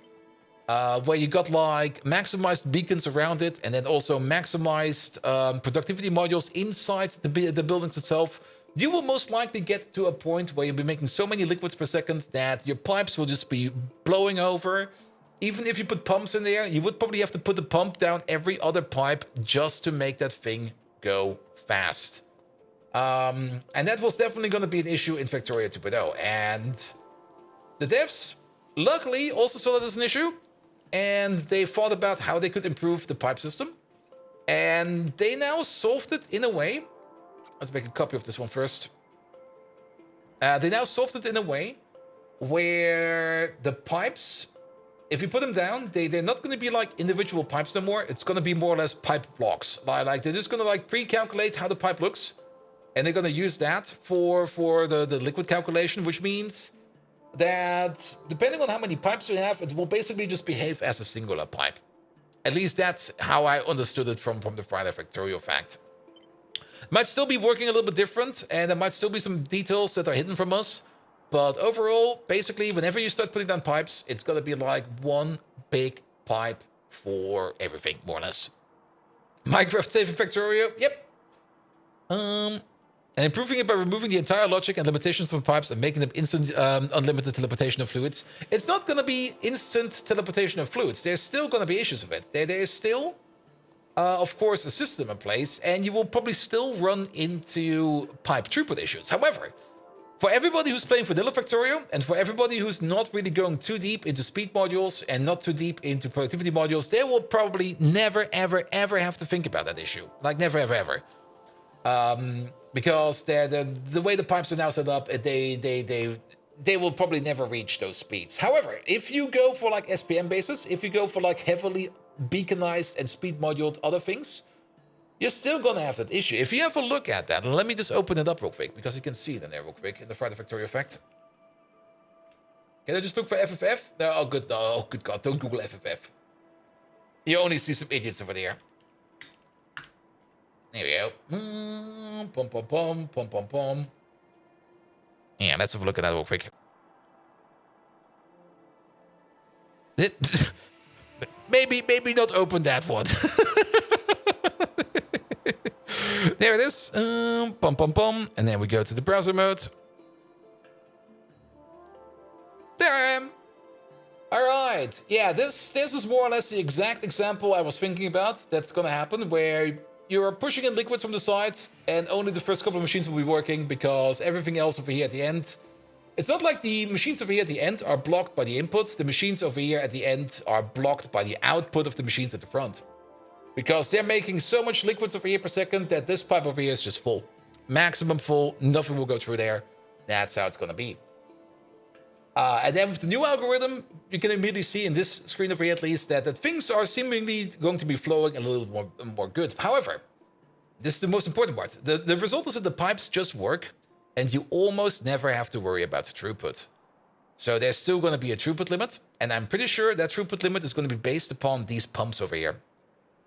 where you got like maximized beacons around it, and then also maximized productivity modules inside the buildings itself. You will most likely get to a point where you'll be making so many liquids per second that your pipes will just be blowing over. Even if you put pumps in there, you would probably have to put the pump down every other pipe just to make that thing go fast. And that was definitely going to be an issue in Factorio 2.0. And the devs, luckily, also saw that as an issue. And they thought about how they could improve the pipe system. And they now solved it in a way. Let's make a copy of this one first. They now solved it in a way where the pipes, if you put them down, they're not going to be like individual pipes no more. It's going to be more or less pipe blocks. Like they're just going to like pre-calculate how the pipe looks, and they're going to use that for the liquid calculation, which means that depending on how many pipes you have, it will basically just behave as a singular pipe. At least that's how I understood it from the Friday Factorio fact. Might still be working a little bit different, and there might still be some details that are hidden from us. But overall, basically, whenever you start putting down pipes, it's going to be like one big pipe for everything, more or less. Minecraft saving Factorio, yep. And improving it by removing the entire logic and limitations from pipes and making them instant unlimited teleportation of fluids. It's not going to be instant teleportation of fluids. There's still going to be issues with it. There is still, of course, a system in place, and you will probably still run into pipe throughput issues. However, For everybody who's playing vanilla Factorio, and for everybody who's not really going too deep into speed modules and not too deep into productivity modules, they will probably never, ever, ever have to think about that issue. Like never, ever, ever. Because the way the pipes are now set up, they will probably never reach those speeds. However, if you go for like SPM bases, if you go for like heavily beaconized and speed moduled other things, you're still going to have that issue. If you have a look at that, let me just open it up real quick, because you can see it in there real quick, in the Friday Factorio effect. Can I just look for FFF? No, oh good, no, oh good God, don't Google FFF. You only see some idiots over there. There we go. Pom, pom, pom, pom, pom, pom. Yeah, let's have a look at that real quick. Maybe not open that one. There it is. Pom pom pom. And then we go to the browser mode. There I am. Alright. Yeah, this is more or less the exact example I was thinking about that's gonna happen, where you're pushing in liquids from the side and only the first couple of machines will be working, because everything else over here at the end, it's not like the machines over here at the end are blocked by the input. The machines over here at the end are blocked by the output of the machines at the front. Because they're making so much liquids over here per second that this pipe over here is just full. Maximum full, nothing will go through there. That's how it's going to be. And then with the new algorithm, you can immediately see in this screen over here at least that things are seemingly going to be flowing a little more good. However, this is the most important part. The result is that the pipes just work, and you almost never have to worry about throughput. So there's still going to be a throughput limit, and I'm pretty sure that throughput limit is going to be based upon these pumps over here.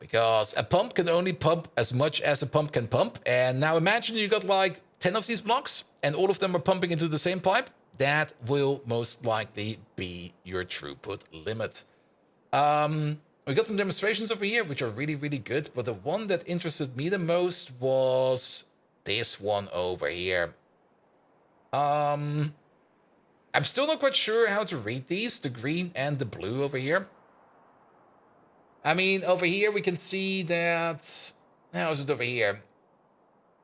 Because a pump can only pump as much as a pump can pump. And now imagine you got like 10 of these blocks and all of them are pumping into the same pipe. That will most likely be your throughput limit. We got some demonstrations over here, which are really, really good. But the one that interested me the most was this one over here. I'm still not quite sure how to read these, the green and the blue over here. I mean, over here we can see that... How is it over here?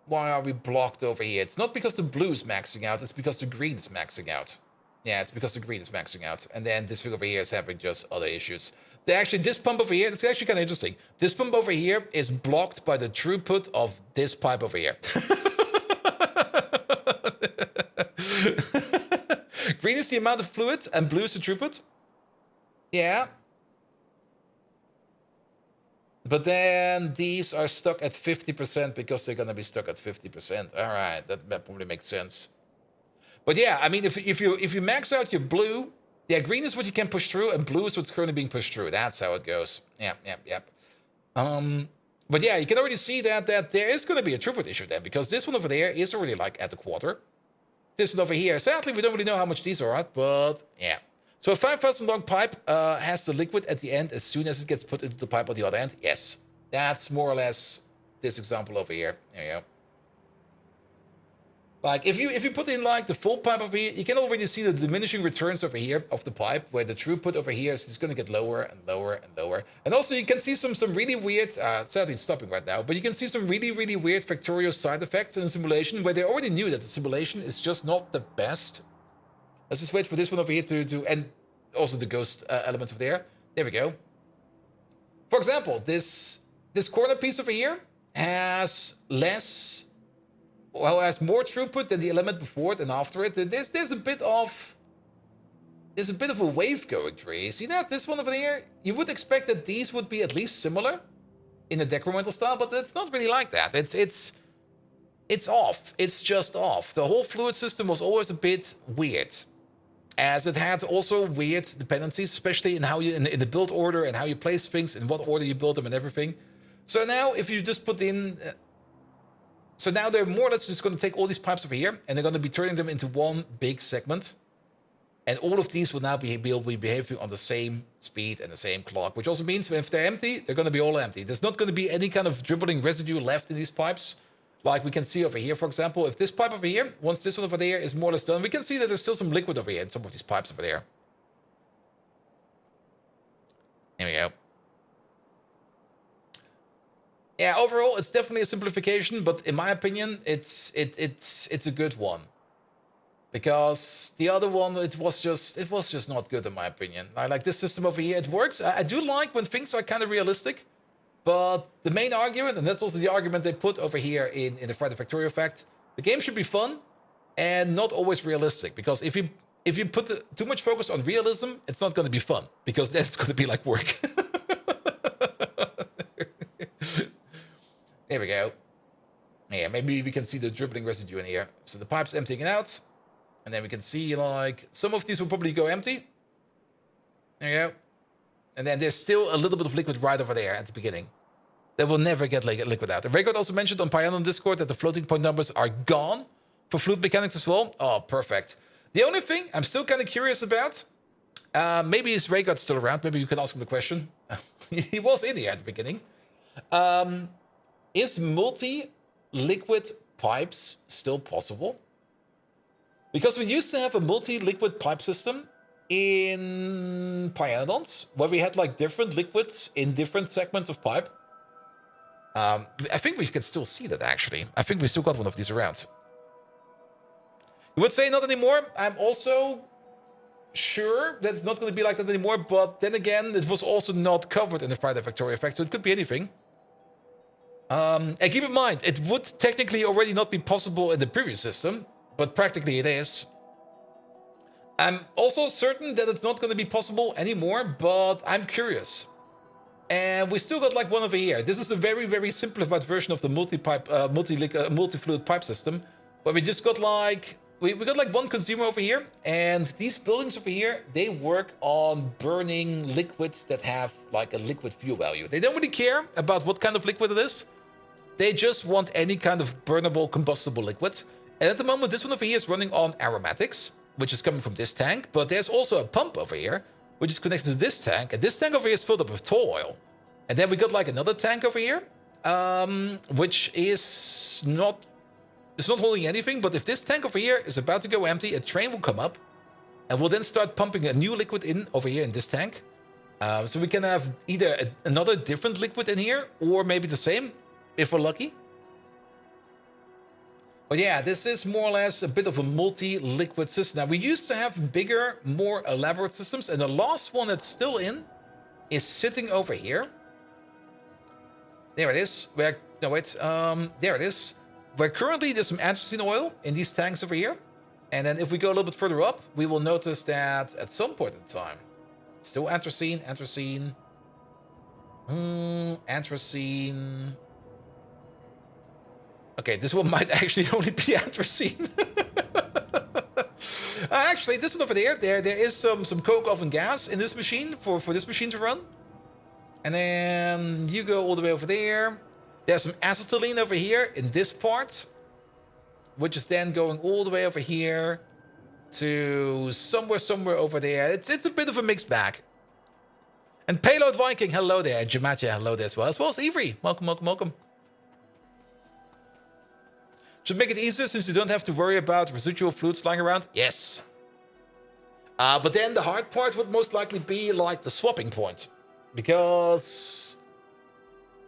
Why are we blocked over here? It's not because the blue is maxing out, it's because the green is maxing out. Yeah, it's because the green is maxing out. And then this thing over here is having just other issues. This pump over here, it's actually kind of interesting. This pump over here is blocked by the throughput of this pipe over here. Green is the amount of fluid and blue is the throughput. Yeah. But then these are stuck at 50% because they're going to be stuck at 50%. All right, that probably makes sense. But yeah, I mean, if you max out your blue, yeah, green is what you can push through, and blue is what's currently being pushed through. That's how it goes. Yep. But yeah, you can already see that there is going to be a throughput issue then, because this one over there is already like at the quarter. This one over here, sadly, we don't really know how much these are at, but yeah. So a 5,000 long pipe has the liquid at the end as soon as it gets put into the pipe on the other end. Yes, that's more or less this example over here. There you go. Like if you put in like the full pipe over here, you can already see the diminishing returns over here of the pipe, where the throughput over here is going to get lower and lower and lower. And also you can see some really weird, sadly it's stopping right now, but you can see some really, really weird Factorio side effects in the simulation where they already knew that the simulation is just not the best. Let's just wait for this one over here to and also the ghost element over there. There we go. For example, this corner piece over here has has more throughput than the element before it and after it. There's a bit of a wave going through. You see that? This one over here, you would expect that these would be at least similar in a decremental style, but it's not really like that. It's off. It's just off. The whole fluid system was always a bit weird, as it had also weird dependencies, especially in how you in the build order and how you place things, in what order you build them and everything. So now if you just put in... So now they're more or less just going to take all these pipes over here, and they're going to be turning them into one big segment. And all of these will now be behaving on the same speed and the same clock, which also means if they're empty, they're going to be all empty. There's not going to be any kind of dribbling residue left in these pipes, like we can see over here, for example. If this pipe over here, once this one over there is more or less done, we can see that there's still some liquid over here in some of these pipes over there. There we go. Yeah, overall, it's definitely a simplification, but in my opinion, it's a good one. because the other one, it was just not good in my opinion. I like this system over here. It works. I do like when things are kind of realistic, but the main argument, and that's also the argument they put over here in the Friday Factorio effect, the game should be fun and not always realistic. Because if you put too much focus on realism, it's not going to be fun, because then it's going to be like work. There we go. Yeah, maybe we can see the dribbling residue in here. So the pipe's emptying it out. And then we can see, like, some of these will probably go empty. There you go. And then there's still a little bit of liquid right over there at the beginning. That will never get liquid out. And Record also mentioned on Pyanodon Discord that the floating point numbers are gone for fluid mechanics as well. Oh, perfect. The only thing I'm still kind of curious about, maybe is Record still around? Maybe you can ask him the question. He was in here at the beginning. Is multi-liquid pipes still possible? Because we used to have a multi-liquid pipe system in Pyanodons, where we had like different liquids in different segments of pipe. I think we can still see that, actually. I think we still got one of these around. You would say not anymore. I'm also sure that it's not going to be like that anymore, but then again, it was also not covered in the Friday Factorio effect, so it could be anything. And keep in mind, it would technically already not be possible in the previous system, but practically it is. I'm also certain that it's not going to be possible anymore, but I'm curious. And we still got like one over here. This is a very, very simplified version of the multi-fluid pipe system, where we just got like we got like one consumer over here, and these buildings over here, they work on burning liquids that have like a liquid fuel value. They don't really care about what kind of liquid it is. They just want any kind of burnable, combustible liquid. And at the moment, this one over here is running on aromatics, which is coming from this tank. But there's also a pump over here, which is connected to this tank. And this tank over here is filled up with tall oil. And then we got like another tank over here, which is not... It's not holding anything, but if this tank over here is about to go empty, a train will come up and we'll then start pumping a new liquid in over here in this tank. So we can have either another different liquid in here, or maybe the same, if we're lucky. But yeah, this is more or less a bit of a multi-liquid system. Now, we used to have bigger, more elaborate systems, and the last one that's still in is sitting over here. There it is. There it is. Where currently there's some anthracene oil in these tanks over here. And then if we go a little bit further up, we will notice that at some point in time, still anthracene. Anthracene. Okay, this one might actually only be anthracene. Actually, this one over there is some coke oven gas in this machine for this machine to run. And then you go all the way over there. There's some acetylene over here in this part, which is then going all the way over here to somewhere over there. It's a bit of a mixed bag. And Payload Viking, hello there. Jamatia, hello there as well as Avery. Welcome. Should make it easier since you don't have to worry about residual fluids lying around. Yes. But then the hard part would most likely be like the swapping point. Because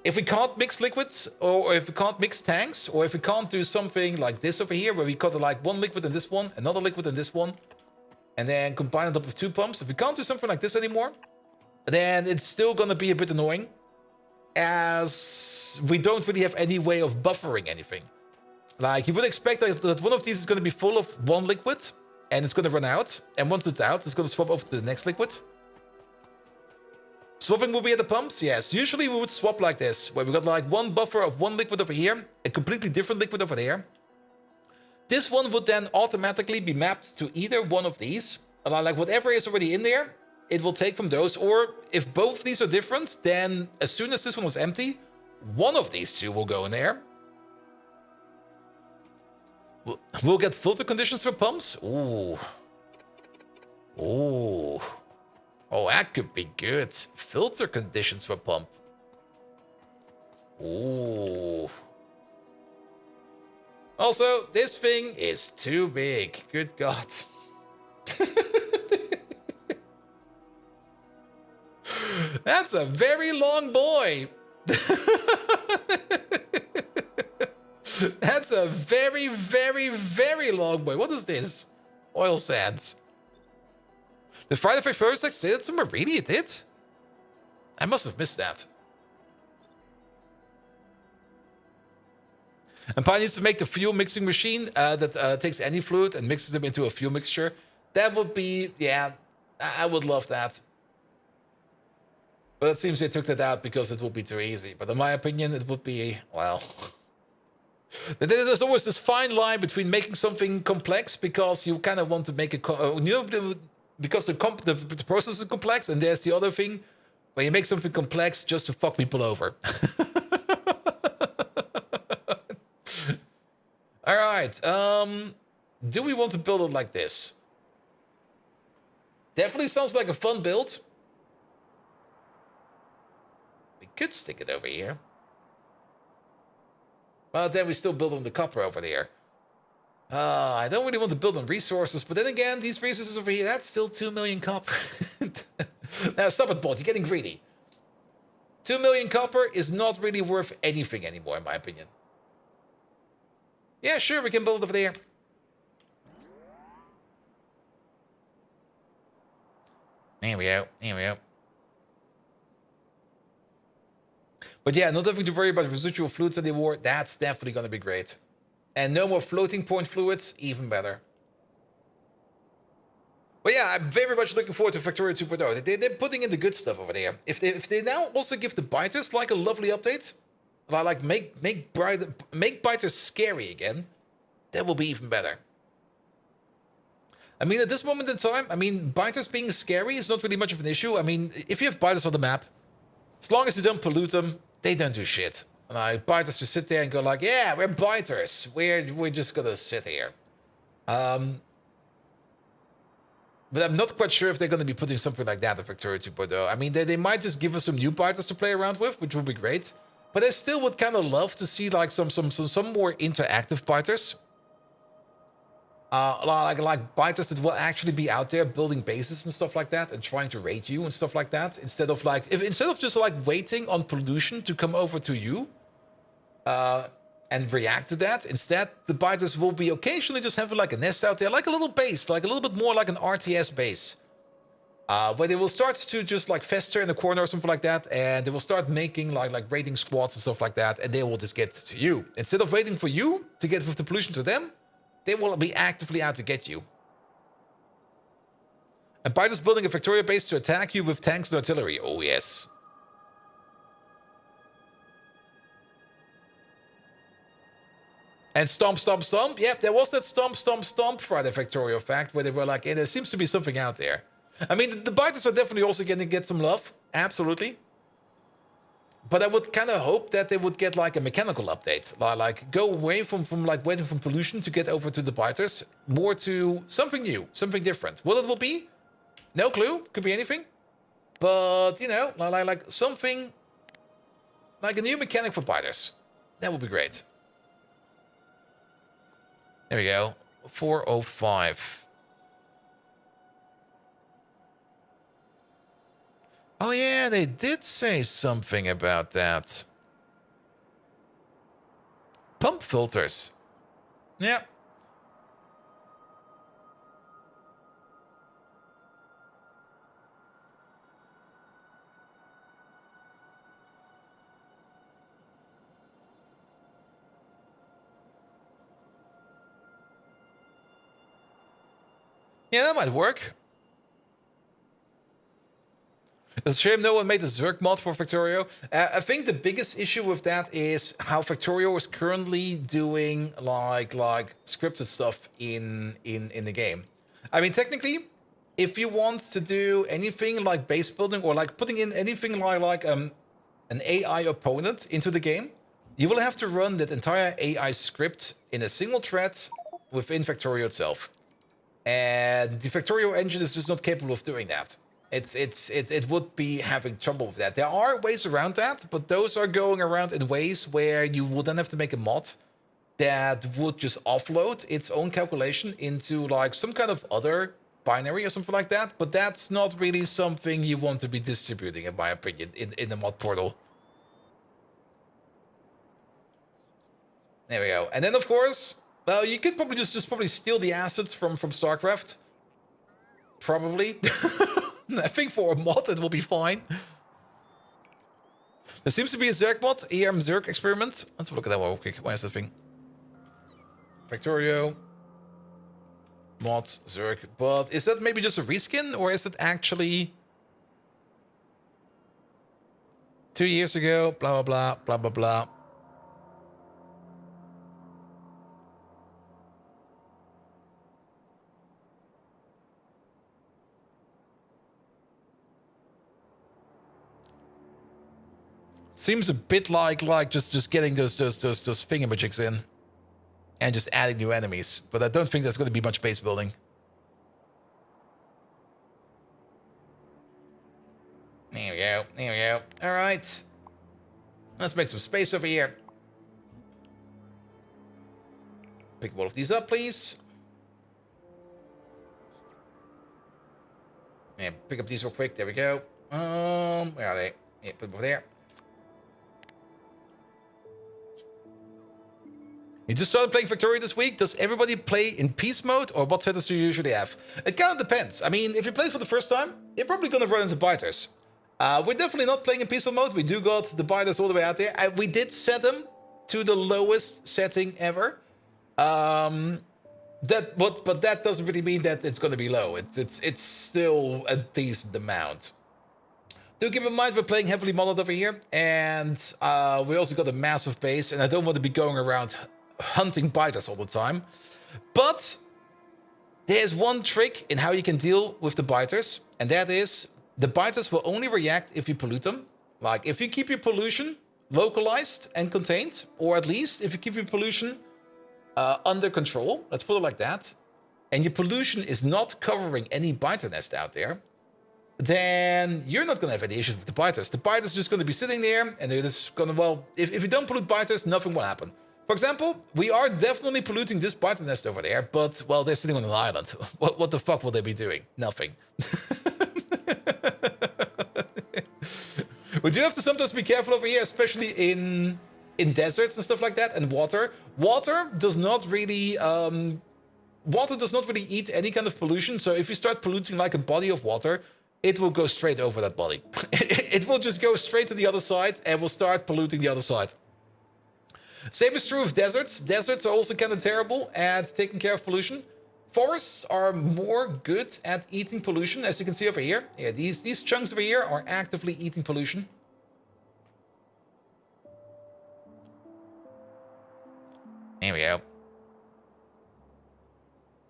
if we can't mix liquids, or if we can't mix tanks, or if we can't do something like this over here, where we got like one liquid in this one, another liquid in this one, and then combine it up with two pumps. If we can't do something like this anymore, then it's still going to be a bit annoying, as we don't really have any way of buffering anything. Like, you would expect that one of these is going to be full of one liquid, and it's going to run out, and once it's out, it's going to swap over to the next liquid. Swapping will be at the pumps? Yes. Usually we would swap like this, where we got like one buffer of one liquid over here, a completely different liquid over there. This one would then automatically be mapped to either one of these. Like whatever is already in there, it will take from those. Or if both of these are different, then as soon as this one is empty, one of these two will go in there. We'll get filter conditions for pumps? Ooh. Ooh. Oh, that could be good. Filter conditions for pump. Ooh. Also, this thing is too big. Good God. That's a very long boy. That's a very, very, very long boy. What is this? Oil sands. Did Friday the 1st say that somewhere? Really, it did? I must have missed that. And Pi needs to make the fuel mixing machine that takes any fluid and mixes them into a fuel mixture. That would be, yeah, I would love that. But it seems they took that out because it would be too easy. But in my opinion, it would be, well... There's always this fine line between making something complex because you kind of want to make it... because the process is complex, and there's the other thing where you make something complex just to fuck people over. All right. Do we want to build it like this? Definitely sounds like a fun build. We could stick it over here. Well, then we still build on the copper over there. I don't really want to build on resources, but then again, these resources over here, that's still 2 million copper. Now, stop it, bot. You're getting greedy. 2 million copper is not really worth anything anymore, in my opinion. Yeah, sure, we can build it over there. There we go. There we go. But yeah, not having to worry about residual fluids anymore, that's definitely going to be great. And no more floating point fluids, even better. But yeah, I'm very much looking forward to Factorio 2.0. They're putting in the good stuff over there. If they now also give the biters like a lovely update, like make biters scary again, that will be even better. I mean, at this moment in time, I mean, biters being scary is not really much of an issue. I mean, if you have biters on the map, as long as they don't pollute them, they don't do shit. Like, biters just sit there and go like, yeah, we're biters. We're just gonna sit here. But I'm not quite sure if they're gonna be putting something like that in Factorio 2.0. I mean, they might just give us some new biters to play around with, which would be great. But I still would kind of love to see like some more interactive biters. Like biters that will actually be out there building bases and stuff like that and trying to raid you and stuff like that, instead of just like waiting on pollution to come over to you and react to that. Instead, the biters will be occasionally just having like a nest out there, like a little base, like a little bit more like an RTS base, where they will start to just like fester in the corner or something like that, and they will start making like raiding squads and stuff like that, and they will just get to you. Instead of waiting for you to get with the pollution to them, they will be actively out to get you. And biters building a Factorio base to attack you with tanks and artillery. Oh, yes. And stomp, stomp, stomp. Yep, there was that stomp, stomp, stomp Friday Factorio fact where they were like, hey, there seems to be something out there. I mean, the biters are definitely also going to get some love. Absolutely. But I would kind of hope that they would get like a mechanical update. Like go away from like waiting for pollution to get over to the biters. More to something new, something different. What it will be? No clue. Could be anything. But, you know, like something like a new mechanic for biters. That would be great. There we go. 405. Oh yeah, they did say something about that. Pump filters. Yeah. Yeah, that might work. It's a shame no one made a Zerg mod for Factorio. I think the biggest issue with that is how Factorio is currently doing like scripted stuff in the game. I mean, technically, if you want to do anything like base building or like putting in anything like an AI opponent into the game, you will have to run that entire AI script in a single thread within Factorio itself. And the Factorio engine is just not capable of doing that. It would be having trouble with that. There are ways around that, but those are going around in ways where you would then have to make a mod that would just offload its own calculation into like some kind of other binary or something like that. But that's not really something you want to be distributing, in my opinion, in the mod portal. There we go. And then, of course, Well, you could probably just probably steal the assets from StarCraft. Probably. I think for a mod it will be fine. There seems to be a Zerg mod, EM Zerg experiment. Let's have a look at that one real quick. Why is that thing? Factorio. Mod, Zerg. But is that maybe just a reskin? Or is it actually 2 years ago? Blah, blah, blah, blah, blah, blah. Seems a bit like just getting those thingamajigs in and just adding new enemies, but I don't think there's going to be much base building. There we go. There we go. All right, let's make some space over here. Pick one of these up, please. And pick up these real quick. There we go. Where are they? Yeah, put them over there. You just started playing Factorio this week. Does everybody play in peace mode, or what settings do you usually have? It kind of depends. I mean, if you play for the first time, you're probably going to run into biters. We're definitely not playing in peaceful mode. We do got the biters all the way out there. We did set them to the lowest setting ever. But that doesn't really mean that it's going to be low. It's still a decent amount. Do keep in mind we're playing heavily modded over here, and we also got a massive base, and I don't want to be going around hunting biters all the time. But there's one trick in how you can deal with the biters, and that is the biters will only react if you pollute them. Like if you keep your pollution localized and contained, or at least if you keep your pollution under control, let's put it like that, and your pollution is not covering any biter nest out there, then you're not going to have any issues with the biters. The biters are just going to be sitting there, and they're just going to, well, if you don't pollute biters, nothing will happen. For example, we are definitely polluting this biter nest over there, but, well, they're sitting on an island. What the fuck will they be doing? Nothing. We do have to sometimes be careful over here, especially in deserts and stuff like that, and water. Water does not really eat any kind of pollution, so if you start polluting like a body of water, it will go straight over that body. It will just go straight to the other side and will start polluting the other side. Same is true of deserts. Deserts are also kind of terrible at taking care of pollution. Forests are more good at eating pollution, as you can see over here. Yeah, these chunks over here are actively eating pollution. There we go.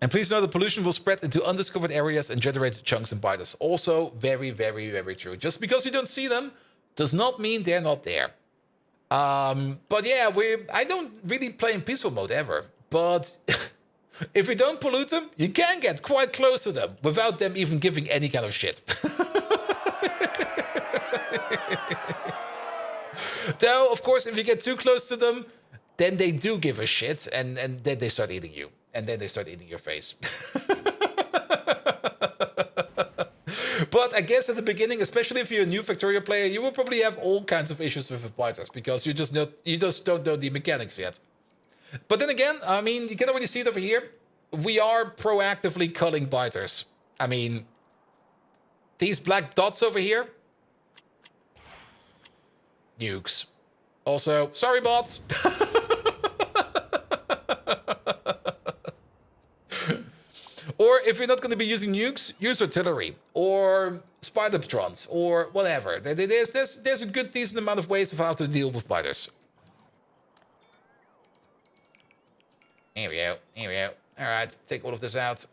And please know the pollution will spread into undiscovered areas and generate chunks and biters. Also very, very, very true. Just because you don't see them does not mean they're not there. But yeah, I don't really play in peaceful mode ever. But if you don't pollute them, you can get quite close to them without them even giving any kind of shit. Though, of course, if you get too close to them, then they do give a shit, and then they start eating you. And then they start eating your face. But I guess at the beginning, especially if you're a new Factorio player, you will probably have all kinds of issues with the biters because you just don't know the mechanics yet. But then again, I mean, you can already see it over here. We are proactively culling biters. I mean, these black dots over here, nukes. Also, sorry bots. Or if you're not going to be using nukes, use artillery or spider-patrons or whatever. There's a good decent amount of ways of how to deal with biters. Here we go. Here we go. All right, take all of this out.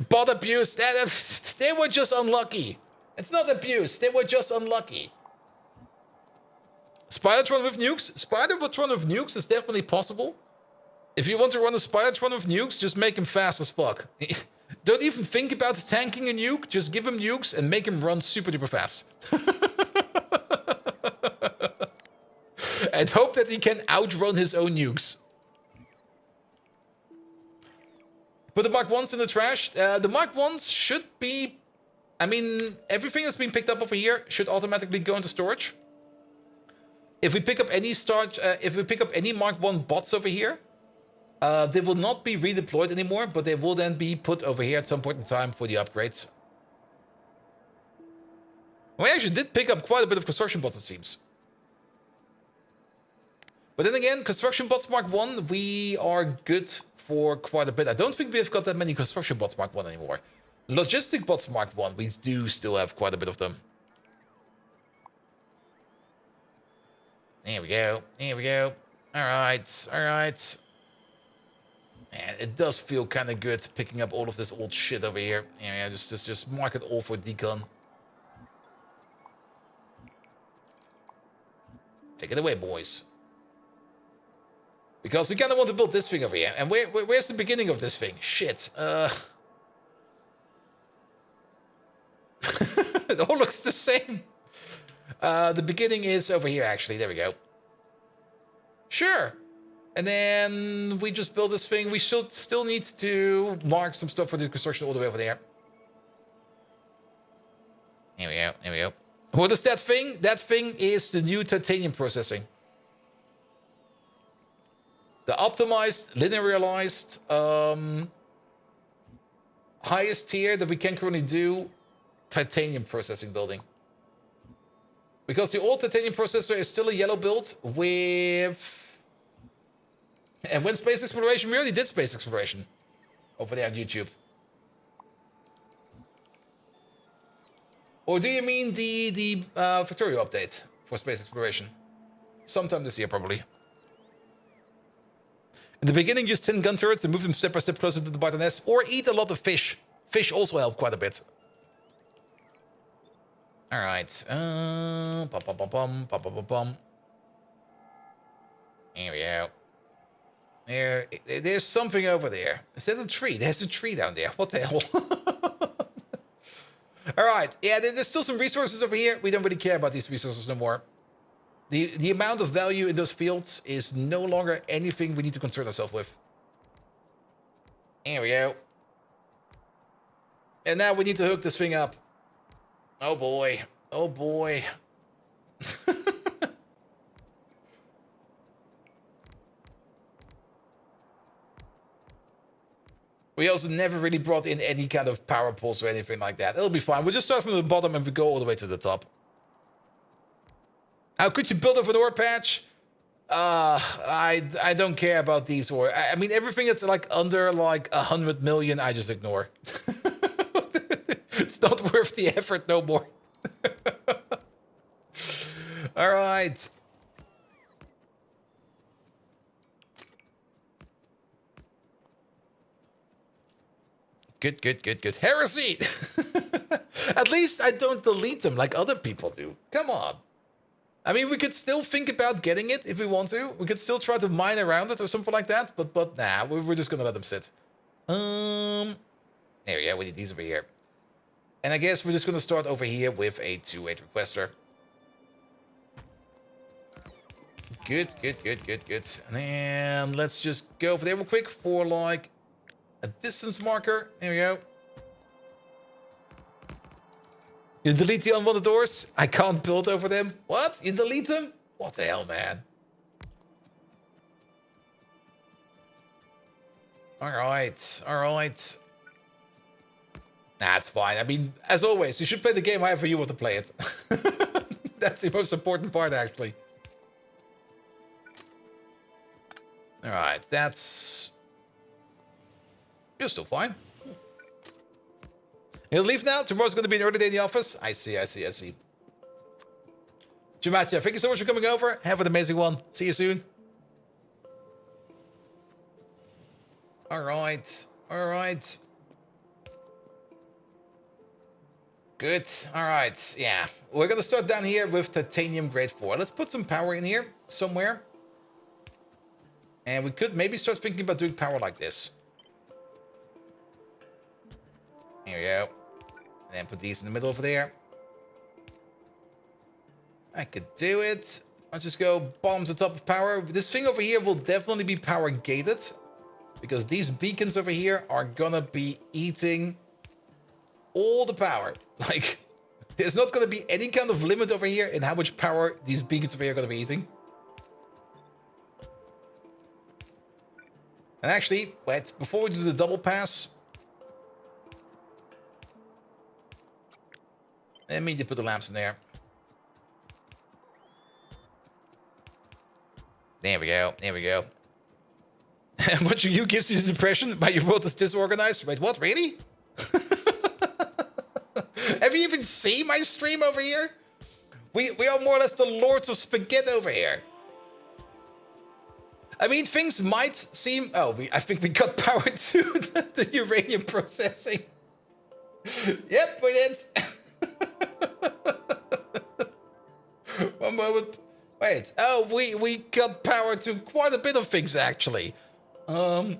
Bot abuse. They were just unlucky. It's not abuse. They were just unlucky. Spider-tron with nukes? Spider-tron with nukes is definitely possible. If you want to run a Spider-tron with nukes, just make him fast as fuck. Don't even think about tanking a nuke. Just give him nukes and make him run super duper fast. And hope that he can outrun his own nukes. Put the Mark 1s in the trash. The Mark 1s should be... I mean, everything that's been picked up over here should automatically go into storage. if we pick up any Mark 1 bots over here, they will not be redeployed anymore, but they will then be put over here at some point in time for the upgrades. We actually did pick up quite a bit of construction bots, it seems. But then again, construction bots Mark 1, we are good for quite a bit. I don't think we've got that many construction bots Mark 1 anymore. Logistic bots Mark 1, we do still have quite a bit of them. There we go. Here we go. Alright, alright. And it does feel kind of good picking up all of this old shit over here. Yeah, just mark it all for decon. Take it away, boys. Because we kind of want to build this thing over here. And where's the beginning of this thing? Shit. It all looks the same. The beginning is over here, actually. There we go. Sure. And then we just build this thing. We should still need to mark some stuff for the construction all the way over there. Here we go. Here we go. What is that thing? That thing is the new titanium processing. The optimized, linearized, highest tier that we can currently do titanium processing building. Because the old titanium processor is still a yellow build with... And when space exploration, we already did space exploration over there on YouTube. Or do you mean the Factorio update for space exploration? Sometime this year, probably. In the beginning, use 10 gun turrets and move them step by step closer to the Barton S. Or eat a lot of fish. Fish also help quite a bit. Alright. Here we go. There's something over there. Is that a tree? There's a tree down there. What the hell? Alright. Yeah, there's still some resources over here. We don't really care about these resources no more. The amount of value in those fields is no longer anything we need to concern ourselves with. Here we go. And now we need to hook this thing up. Oh boy. Oh boy. We also never really brought in any kind of power poles or anything like that. It'll be fine. We'll just start from the bottom and we go all the way to the top. How could you build over an ore patch? I don't care about these ore. I mean, everything that's like under like 100 million, I just ignore. It's not worth the effort no more. All right. Good, good, good, good. Heresy! At least I don't delete them like other people do. Come on. I mean, we could still think about getting it if we want to. We could still try to mine around it or something like that. But nah, we're just gonna let them sit. There we go. We need these over here. And I guess we're just gonna start over here with a 2-8 requester. Good, good, good, good, good. And then let's just go over there real quick for like a distance marker. There we go. You delete the unwanted doors? I can't build over them. What? You delete them? What the hell, man? Alright, alright. Nah, it's fine. I mean, as always, you should play the game however you want to play it. That's the most important part, actually. Alright, that's... You're still fine. You'll leave now? Tomorrow's going to be an early day in the office? I see, I see, I see. Jamatia, thank you so much for coming over. Have an amazing one. See you soon. Alright, alright. Good, alright, yeah. We're going to start down here with titanium grade 4. Let's put some power in here somewhere. And we could maybe start thinking about doing power like this. Here we go. And then put these in the middle over there. I could do it. Let's just go bombs on top of power. This thing over here will definitely be power gated. Because these beacons over here are gonna be eating all the power. Like, there's not gonna be any kind of limit over here in how much power these beacons over here are gonna be eating. And actually, wait, before we do the double pass, let me put the lamps in there. There we go. There we go. What you gives you the impression by your world is disorganized? Wait, what? Really? Have you even seen my stream over here? We are more or less the lords of spaghetti over here. I mean, things might seem... Oh, I think we got power to the uranium processing. Yep, we did. One moment. Wait. Oh, we got power to quite a bit of things, actually. One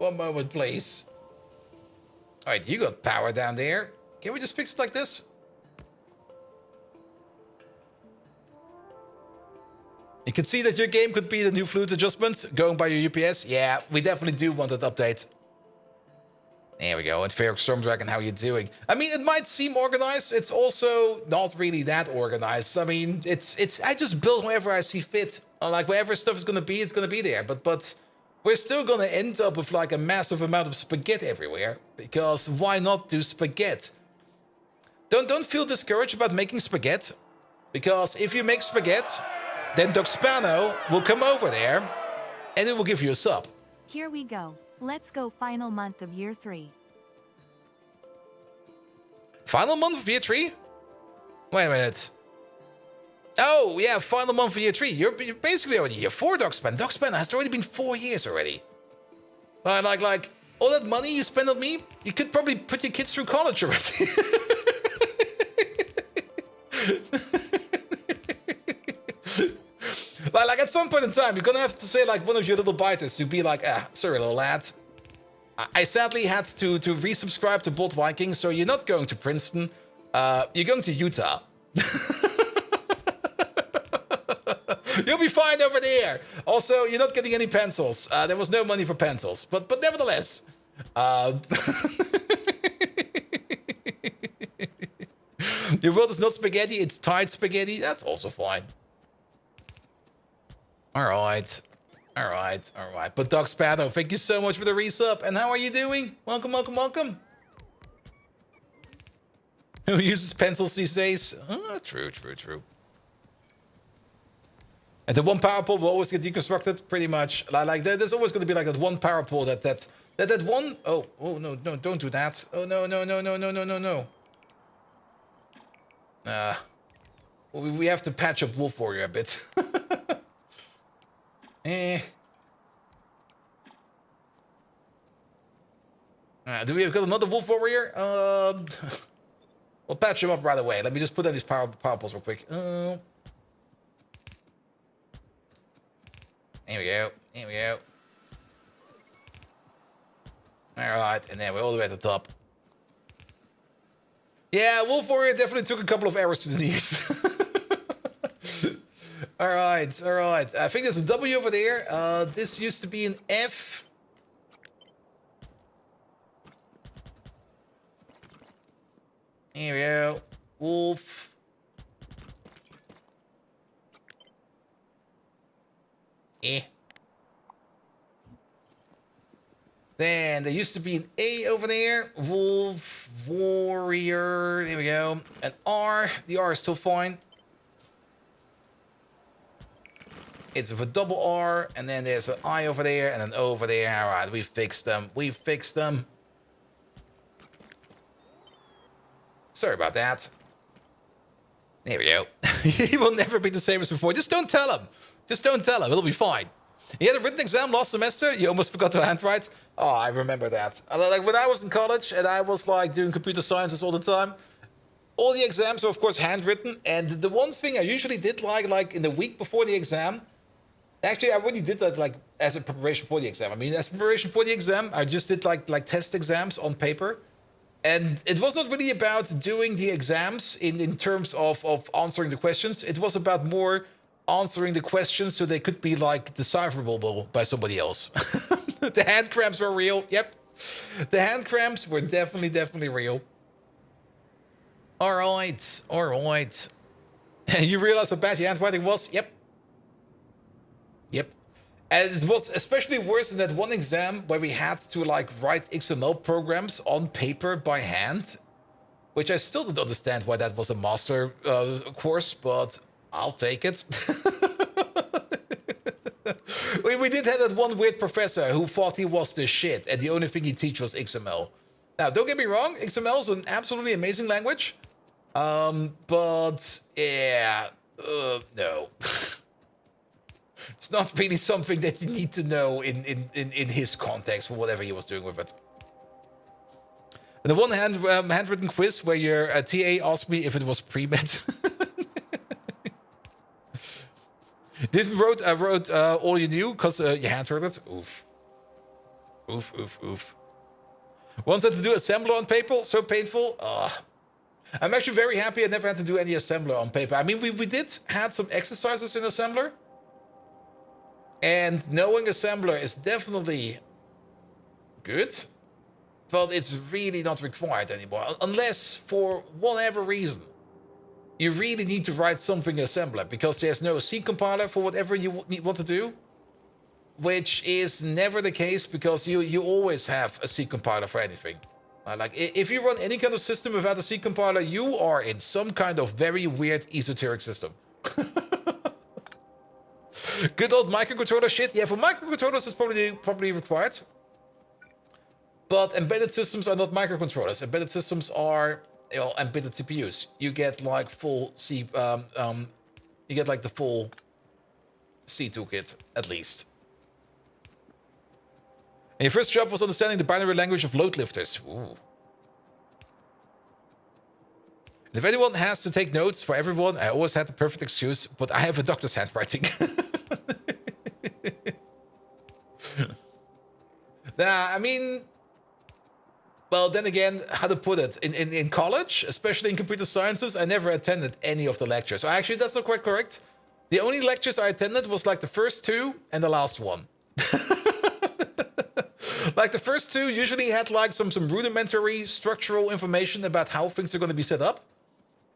moment, please. Alright, you got power down there. Can we just fix it like this? You can see that your game could be the new fluid adjustment going by your UPS. Yeah, we definitely do want that update. There we go. And Fair Storm Dragon, how you doing? I mean, it might seem organized. It's also not really that organized. I mean, it's. I just build wherever I see fit. Like wherever stuff is gonna be, it's gonna be there. But we're still gonna end up with like a massive amount of spaghetti everywhere. Because why not do spaghetti? Don't feel discouraged about making spaghetti. Because if you make spaghetti, then Doc Spano will come over there and it will give you a sub. Here we go. Let's go final month of year 3. Final month of year 3? Wait a minute. Oh, yeah, final month of year 3. You're basically already year 4, Dogspan. Dogspan has already been 4 years already. Like, all that money you spend on me, you could probably put your kids through college already. Like at some point in time, you're gonna have to say like one of your little biters to be like, sorry, little lad. I sadly had to resubscribe to Bolt Viking, so you're not going to Princeton. You're going to Utah. You'll be fine over there. Also, you're not getting any pencils. There was no money for pencils, but nevertheless. Your world is not spaghetti; it's tight spaghetti. That's also fine. All right. But Doc Spano, thank you so much for the resub. And how are you doing? Welcome. Who uses pencils these days? True. And the one power pole will always get deconstructed, pretty much. Like there's always going to be like that one power pole that one. Oh no, don't do that. Oh no. We have to patch up Wolf Warrior a bit. Do we have got another Wolf Warrior? We'll patch him up right away. Let me just put on these power poles real quick. Here we go. Alright, and then we're all the way at the top. Yeah, Wolf Warrior definitely took a couple of errors to the knees. Alright. I think there's a W over there. This used to be an F. Here we go. Wolf. Then there used to be an A over there. Wolf Warrior. There we go. An R. The R is still fine. It's with a double R, and then there's an I over there, and an O over there. All right, we fixed them. Sorry about that. There we go. He will never be the same as before. Just don't tell him. It'll be fine. He had a written exam last semester. You almost forgot to handwrite. Oh, I remember that. Like when I was in college and I was like doing computer sciences all the time, all the exams were of course handwritten. And the one thing I usually did like in the week before the exam, actually I really did that like as a preparation for the exam. I mean, as preparation for the exam, I just did like test exams on paper. And it was not really about doing the exams in terms of answering the questions. It was about more answering the questions so they could be like decipherable by somebody else. The hand cramps were real. Yep. The hand cramps were definitely real. All right. You realize how bad your handwriting was? Yep. Yep. And it was especially worse in that one exam where we had to like write XML programs on paper by hand, which I still don't understand why that was a master course, but I'll take it. we did have that one weird professor who thought he was the shit, and the only thing he teach was XML. Now, don't get me wrong, XML is an absolutely amazing language, but yeah, no. It's not really something that you need to know in his context for whatever he was doing with it. And the one handwritten quiz where your TA asked me if it was pre-med. Didn't wrote all you knew because you handwrote it. Oof. Oof, oof, oof. Once had to do assembler on paper, so painful. I'm actually very happy I never had to do any assembler on paper. I mean, we did had some exercises in assembler. And knowing assembler is definitely good, but it's really not required anymore. Unless, for whatever reason, you really need to write something in assembler because there's no C compiler for whatever you want to do, which is never the case because you always have a C compiler for anything. Like, if you run any kind of system without a C compiler, you are in some kind of very weird esoteric system. Good old microcontroller shit. Yeah, for microcontrollers, it's probably required. But embedded systems are not microcontrollers. Embedded systems are, you know, embedded CPUs. You get like full C, you get like the full C toolkit at least. And your first job was understanding the binary language of load lifters. Ooh. And if anyone has to take notes for everyone, I always had the perfect excuse, but I have a doctor's handwriting. Nah, I mean, well, then again, how to put it? In college, especially in computer sciences, I never attended any of the lectures. So actually, that's not quite correct. The only lectures I attended was like the first two and the last one. Like the first two usually had like some rudimentary structural information about how things are going to be set up.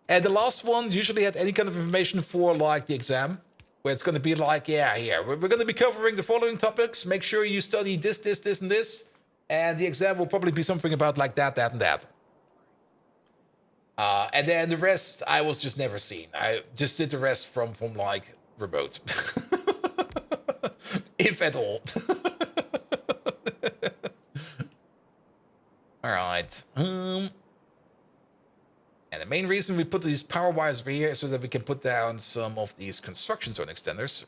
And the last one usually had any kind of information for like the exam, where it's going to be like, yeah, we're going to be covering the following topics. Make sure you study this, and this. And the exam will probably be something about like that, and that. And then the rest, I was just never seen. I just did the rest from like remote. If at all. All right. And the main reason we put these power wires over here is so that we can put down some of these construction zone extenders.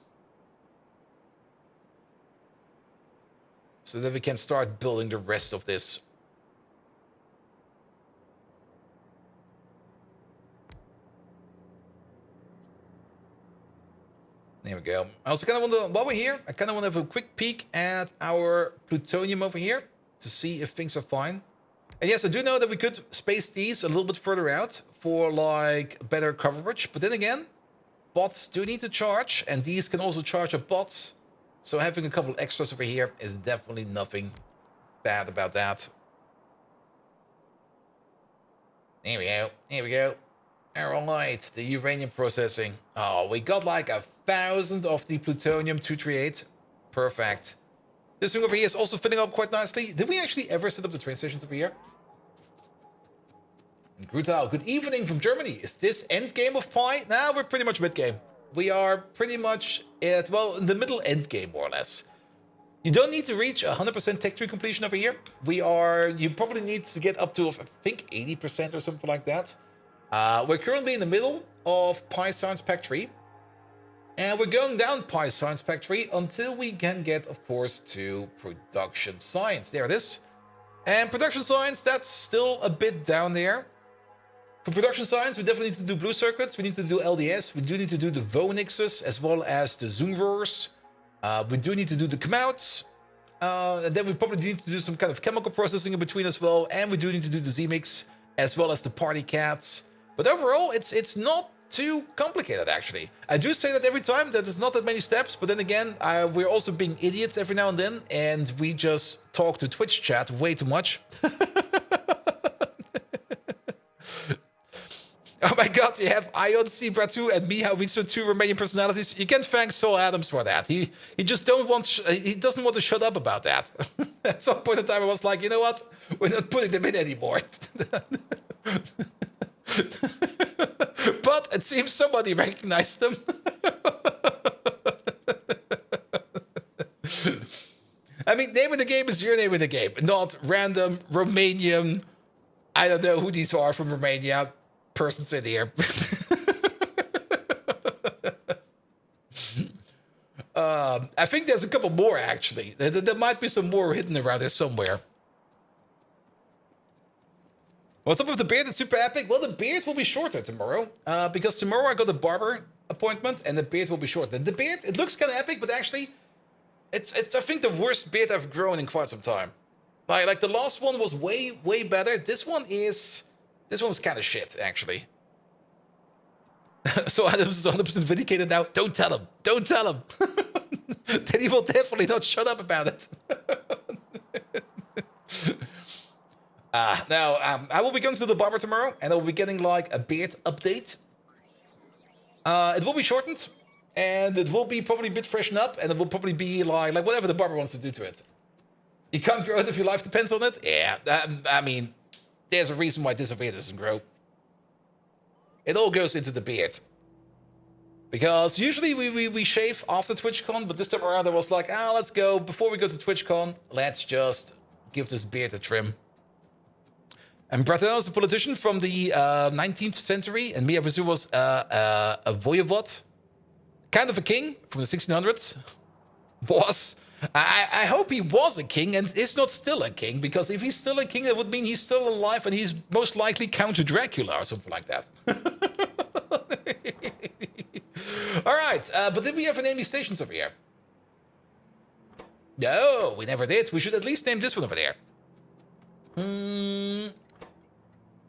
So that we can start building the rest of this. There we go. I also kind of want to, while we're here, I kind of want to have a quick peek at our plutonium over here to see if things are fine. And yes, I do know that we could space these a little bit further out for like better coverage. But then again, bots do need to charge, and these can also charge up bots. So having a couple extras over here is definitely nothing bad about that. There we go. Here we go. All right, the uranium processing. Oh, we got like 1,000 of the plutonium-238. Perfect. This thing over here is also filling up quite nicely. Did we actually ever set up the train stations over here? Brutal. Good evening from Germany. Is this end game of Pi? Nah, we're pretty much mid game. We are pretty much at, well, in the middle end game, more or less. You don't need to reach 100% tech tree completion over here. You probably need to get up to, I think, 80% or something like that. We're currently in the middle of Pi Science Pack 3. And we're going down Pi Science Pack 3 until we can get, of course, to Production Science. There it is. And Production Science, that's still a bit down there. For Production Science, we definitely need to do blue circuits. We need to do LDS. We do need to do the Vonixes as well as the Zoom roars. We do need to do the Kamouts. And then we probably need to do some kind of chemical processing in between as well. And we do need to do the Z-Mix as well as the Party Cats. But overall, it's not too complicated, actually. I do say that every time, that it's not that many steps. But then again, we're also being idiots every now and then. And we just talk to Twitch chat way too much. Oh my god, you have Ion, Zebra 2, and me, how we saw 2 Romanian personalities. You can thank Saul Adams for that. He just he doesn't want to shut up about that. At some point in time, I was like, you know what? We're not putting them in anymore. But it seems somebody recognized them. I mean, name of the game is your name in the game, not random Romanian. I don't know who these are from Romania. Persons in here. I think there's a couple more actually. There might be some more hidden around there somewhere. What's up with the beard? It's super epic. Well, the beard will be shorter tomorrow because tomorrow I got a barber appointment and the beard will be shorter. The beard, it looks kind of epic, but actually, it's I think the worst beard I've grown in quite some time. Like the last one was way better. This one is kind of shit actually. So Adams is 100% vindicated now. Don't tell him. Don't tell him. Then he will definitely not shut up about it. Now, I will be going to the barber tomorrow, and I will be getting like a beard update. It will be shortened, and it will be probably a bit freshened up, and it will probably be like whatever the barber wants to do to it. You can't grow it if your life depends on it. Yeah, I mean, there's a reason why this beard doesn't grow. It all goes into the beard. Because usually we shave after TwitchCon, but this time around I was like, let's go, before we go to TwitchCon, let's just give this beard a trim. And Bratanos is a politician from the 19th century, and Mia Vizu was a voyevod, kind of a king from the 1600s. I hope he was a king and is not still a king, because if he's still a king, that would mean he's still alive and he's most likely Count Dracula or something like that. All right, but did we ever name these stations over here? No, we never did. We should at least name this one over there.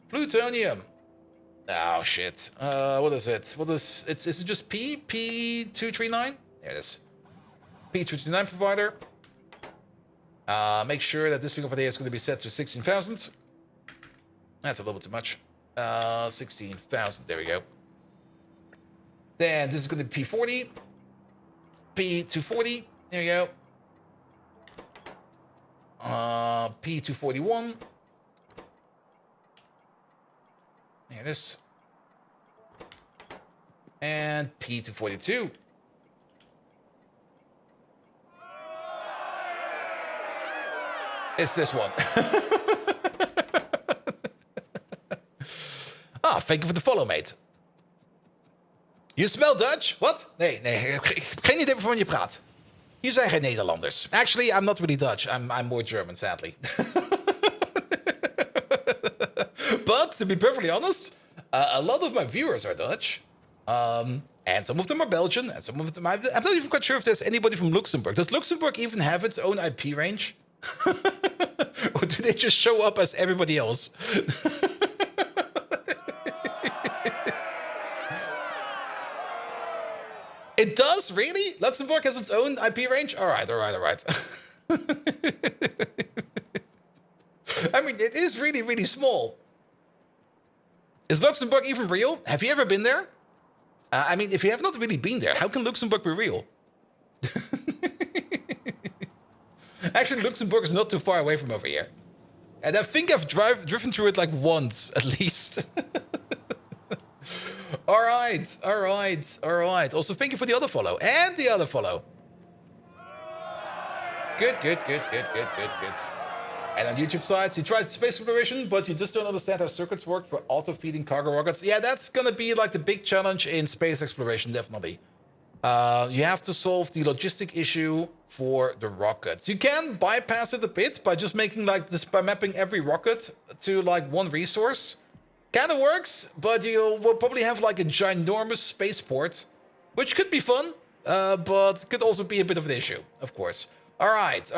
Plutonium. Oh, shit. What is it? Is it just P? P239? There it is. P239 provider. Make sure that this thing over there is going to be set to 16,000. That's a little bit too much. 16,000. There we go. Then this is going to be P40. P240. There we go. P241. There it is. And P242. It's this one. Thank you for the follow, mate. You smell Dutch? Wat? Nee, ik heb geen idee waarvan je praat. Hier zijn geen Nederlanders. Actually, I'm not really Dutch. I'm more German, sadly. But, to be perfectly honest, a lot of my viewers are Dutch. And some of them are Belgian, and some of them... I'm not even quite sure if there's anybody from Luxembourg. Does Luxembourg even have its own IP range? Or do they just show up as everybody else? It does? Really? Luxembourg has its own IP range? All right. I mean, it is really, really small. Is Luxembourg even real? Have you ever been there? I mean, if you have not really been there, how can Luxembourg be real? Actually, Luxembourg is not too far away from over here. And I think I've driven through it like once, at least. All right. Also, thank you for the other follow. And the other follow. Good. And on YouTube side, you tried space exploration, but you just don't understand how circuits work for auto-feeding cargo rockets. Yeah, that's gonna be like the big challenge in space exploration, definitely. You have to solve the logistic issue for the rockets. You can bypass it a bit by just making like this, by mapping every rocket to like one resource. Kind of works, but you will probably have like a ginormous spaceport, which could be fun, but could also be a bit of an issue, of course. All right.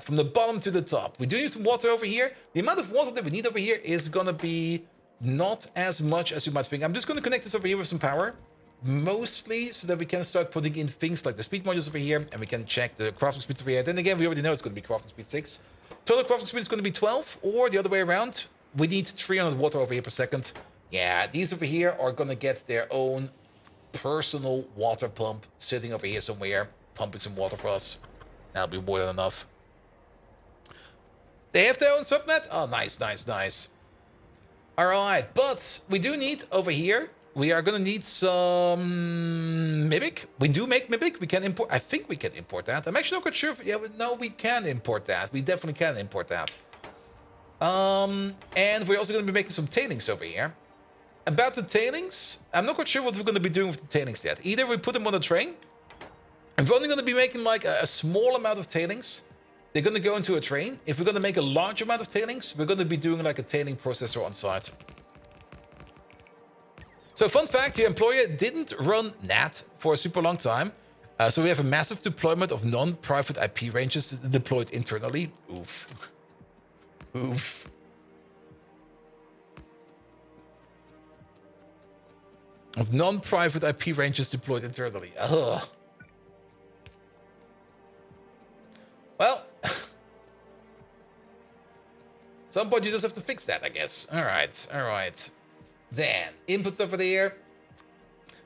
From the bottom to the top. We do need some water over here. The amount of water that we need over here is gonna be not as much as you might think. I'm just gonna connect this over here with some power. Mostly so that we can start putting in things like the speed modules over here, and we can check the crafting speed over here. Then again, we already know it's going to be crafting speed 6. Total crafting speed is going to be 12, or the other way around. We need 300 water over here per second. Yeah, these over here are gonna get their own personal water pump sitting over here somewhere, pumping some water for us. That'll be more than enough. They have their own subnet? Oh, nice, nice, nice. Alright, but we do need over here, we are gonna need some Mimic. We do make Mimic. We can import, I think we can import that. I'm actually not quite sure if, yeah, no, we can import that. We definitely can import that. And we're also gonna be making some tailings over here. About the tailings, I'm not quite sure what we're gonna be doing with the tailings yet. Either we put them on a train, and we're only gonna be making like a small amount of tailings. They're going to go into a train. If we're going to make a large amount of tailings, we're going to be doing like a tailing processor on site. So fun fact, your employer didn't run NAT for a super long time. So we have a massive deployment of non-private IP ranges deployed internally. Oof. Oof. Of non-private IP ranges deployed internally. Ugh. Well, somebody just have to fix that, I guess. All right, all right. Then, inputs over there.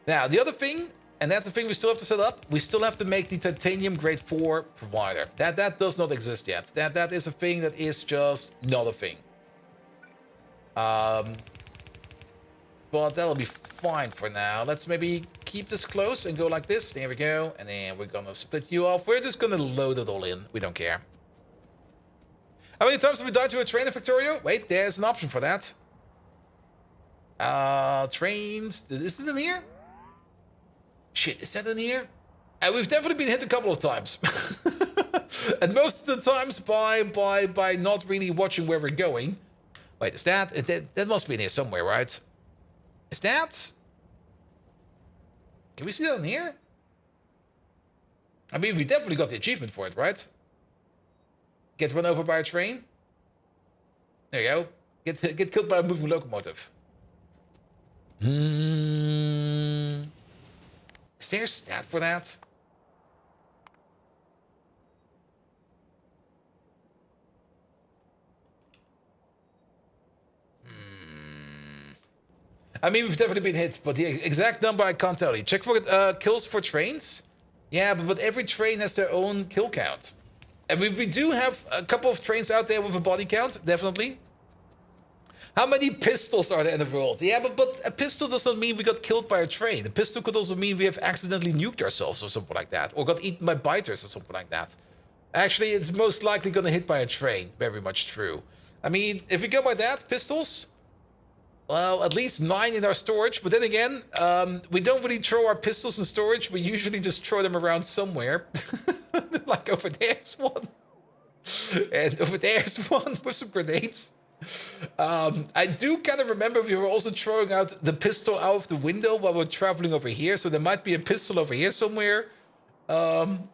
Now, the other thing, and that's the thing we still have to set up, we still have to make the titanium grade 4 provider. That does not exist yet. That is a thing that is just not a thing. But that'll be fine for now. Let's maybe keep this close and go like this. There we go. And then we're gonna split you off. We're just gonna load it all in. We don't care. How many times have we died to a train in Factorio? Wait, there's an option for that. Trains. Is it in here? Shit, is that in here? We've definitely been hit a couple of times. And most of the times by not really watching where we're going. Wait, is that? That must be in here somewhere, right? Is that? Can we see that in here? I mean, we definitely got the achievement for it, right? Get run over by a train. There you go. Get killed by a moving locomotive. Is there a stat for that? I mean, we've definitely been hit, but the exact number I can't tell you. Check for kills for trains. Yeah, but every train has their own kill count. And we do have a couple of trains out there with a body count, definitely. How many pistols are there in the world? Yeah, but a pistol does not mean we got killed by a train. A pistol could also mean we have accidentally nuked ourselves or something like that. Or got eaten by biters or something like that. Actually, it's most likely gonna hit by a train. Very much true. I mean, if we go by that, pistols... Well, at least 9 in our storage. But then again, we don't really throw our pistols in storage. We usually just throw them around somewhere. Like over there's one. And over there's one with some grenades. I do kind of remember we were also throwing out the pistol out of the window while we're traveling over here. So there might be a pistol over here somewhere. I'm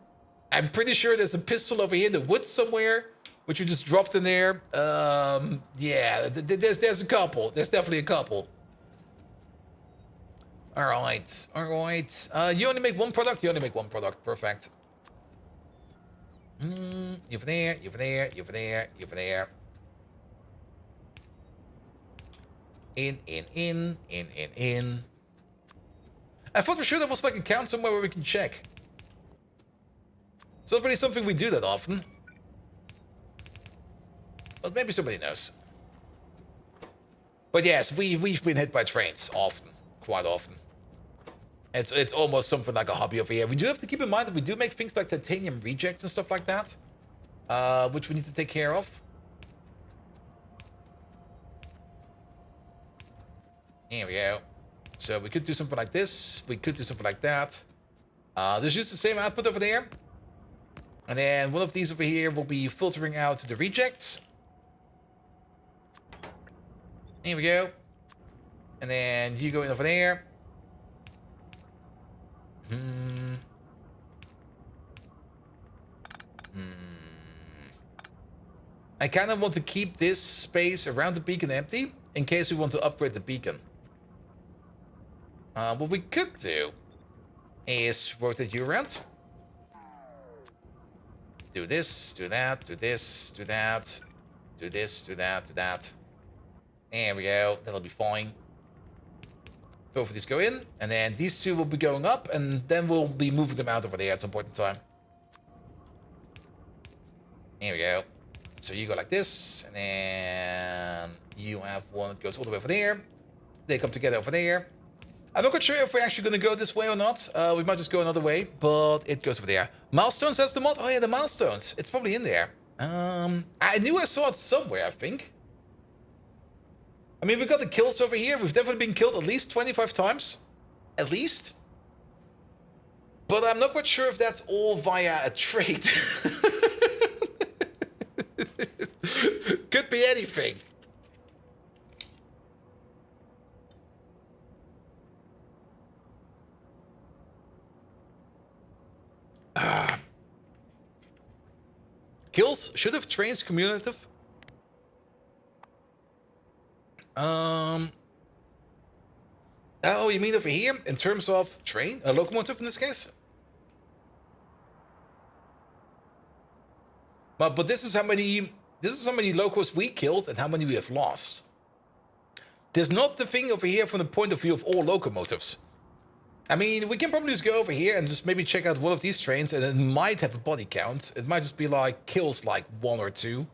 pretty sure there's a pistol over here in the woods somewhere, which we just dropped in there. Yeah, there's a couple. There's definitely a couple. All right, all right. You only make one product? You only make one product. Perfect. You're there, you're there, you're there, you're there. In. I thought for sure there was like a count somewhere where we can check. It's not really something we do that often. But maybe somebody knows. But yes, we've been hit by trains often, quite often. It's almost something like a hobby over here. We do have to keep in mind that we do make things like titanium rejects and stuff like that, which we need to take care of. Here we go. So we could do something like this. We could do something like that. Just use the same output over there. And then one of these over here will be filtering out the rejects. Here we go. And then you go in over there. I kind of want to keep this space around the beacon empty in case we want to upgrade the beacon. What we could do is rotate you around. Do this, do that, do this, do that, do this, do that, do that. There we go. That'll be fine. Both of these go in, and then these two will be going up, and then we'll be moving them out over there at some point in time. Here we go. So you go like this, and then you have one that goes all the way over there. They come together over there. I'm not quite sure if we're actually going to go this way or not. We might just go another way, but it goes over there. Milestones has the mod. Oh yeah, the milestones. It's probably in there. I knew I saw it somewhere, I think. I mean, we've got the kills over here. We've definitely been killed at least 25 times. At least. But I'm not quite sure if that's all via a trade. Could be anything. Kills should have trains cumulative. Oh, you mean over here in terms of train, a locomotive in this case? But this is how many locos we killed and how many we have lost. There's not the thing over here from the point of view of all locomotives. I mean, we can probably just go over here and just maybe check out one of these trains, and it might have a body count. It might just be like kills like 1 or 2.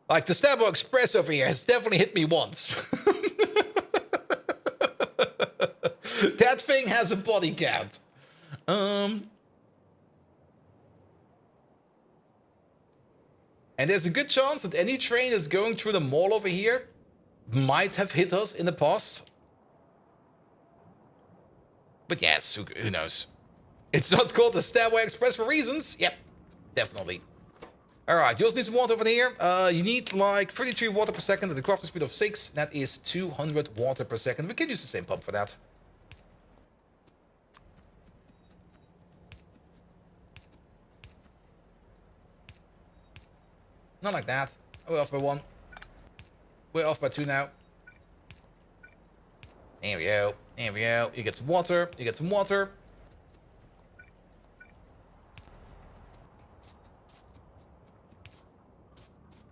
Like the Stabo Express over here has definitely hit me once. That thing has a body count. And there's a good chance that any train that's going through the mall over here might have hit us in the past. But yes, who knows? It's not called the Stairway Express for reasons. Yep, definitely. Alright, you also need some water over here. You need like 33 water per second at the crafting speed of 6. That is 200 water per second. We can use the same pump for that. Not like that. We're off by 1. We're off by 2 now. There we go. There we go. You get some water. You get some water.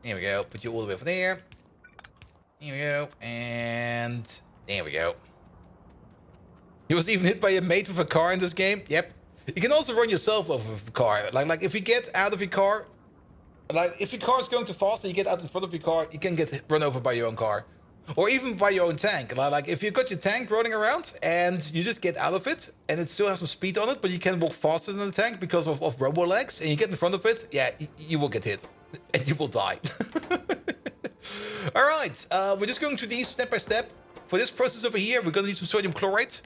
There we go. Put you all the way over there. Here we go. And there we go. He was even hit by a mate with a car in this game. Yep. You can also run yourself over with a car. Like if you get out of your car, like if your car is going too fast and you get out in front of your car, you can get run over by your own car. Or even by your own tank. Like if you've got your tank rolling around and you just get out of it and it still has some speed on it, but you can walk faster than the tank because of robo legs, and you get in front of it, yeah, you will get hit and you will die. All right, we're just going through these step by step. For this process over here, we're gonna need some sodium chloride.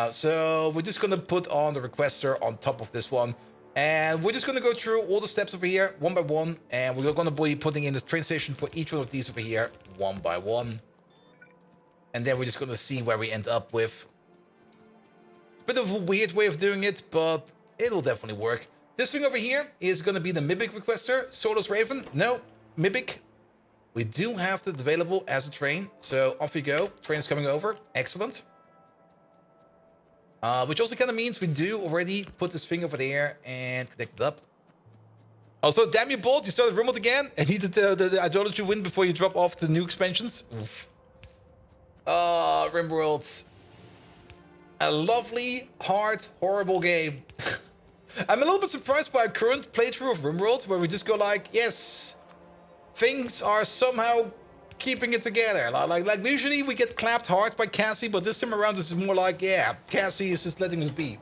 So we're just gonna put on the requester on top of this one. And we're just going to go through all the steps over here, one by one. And we're going to be putting in the train station for each one of these over here, one by one. And then we're just going to see where we end up with. It's a bit of a weird way of doing it, but it'll definitely work. This thing over here is going to be the Mimic requester. Soulless Raven. No, Mimic. We do have that available as a train. So off you go. Train's coming over. Excellent. Which also kind of means we do already put this thing over there and connect it up. Also, damn you, Bolt, you started Rimworld again. I needed the idolatry win before you drop off the new expansions. Oof. Rimworld. A lovely, hard, horrible game. I'm a little bit surprised by our current playthrough of Rimworld, where we just go like, yes, things are somehow keeping it together. Like usually we get clapped hard by Cassie, but this time around this is more like, yeah, Cassie is just letting us be.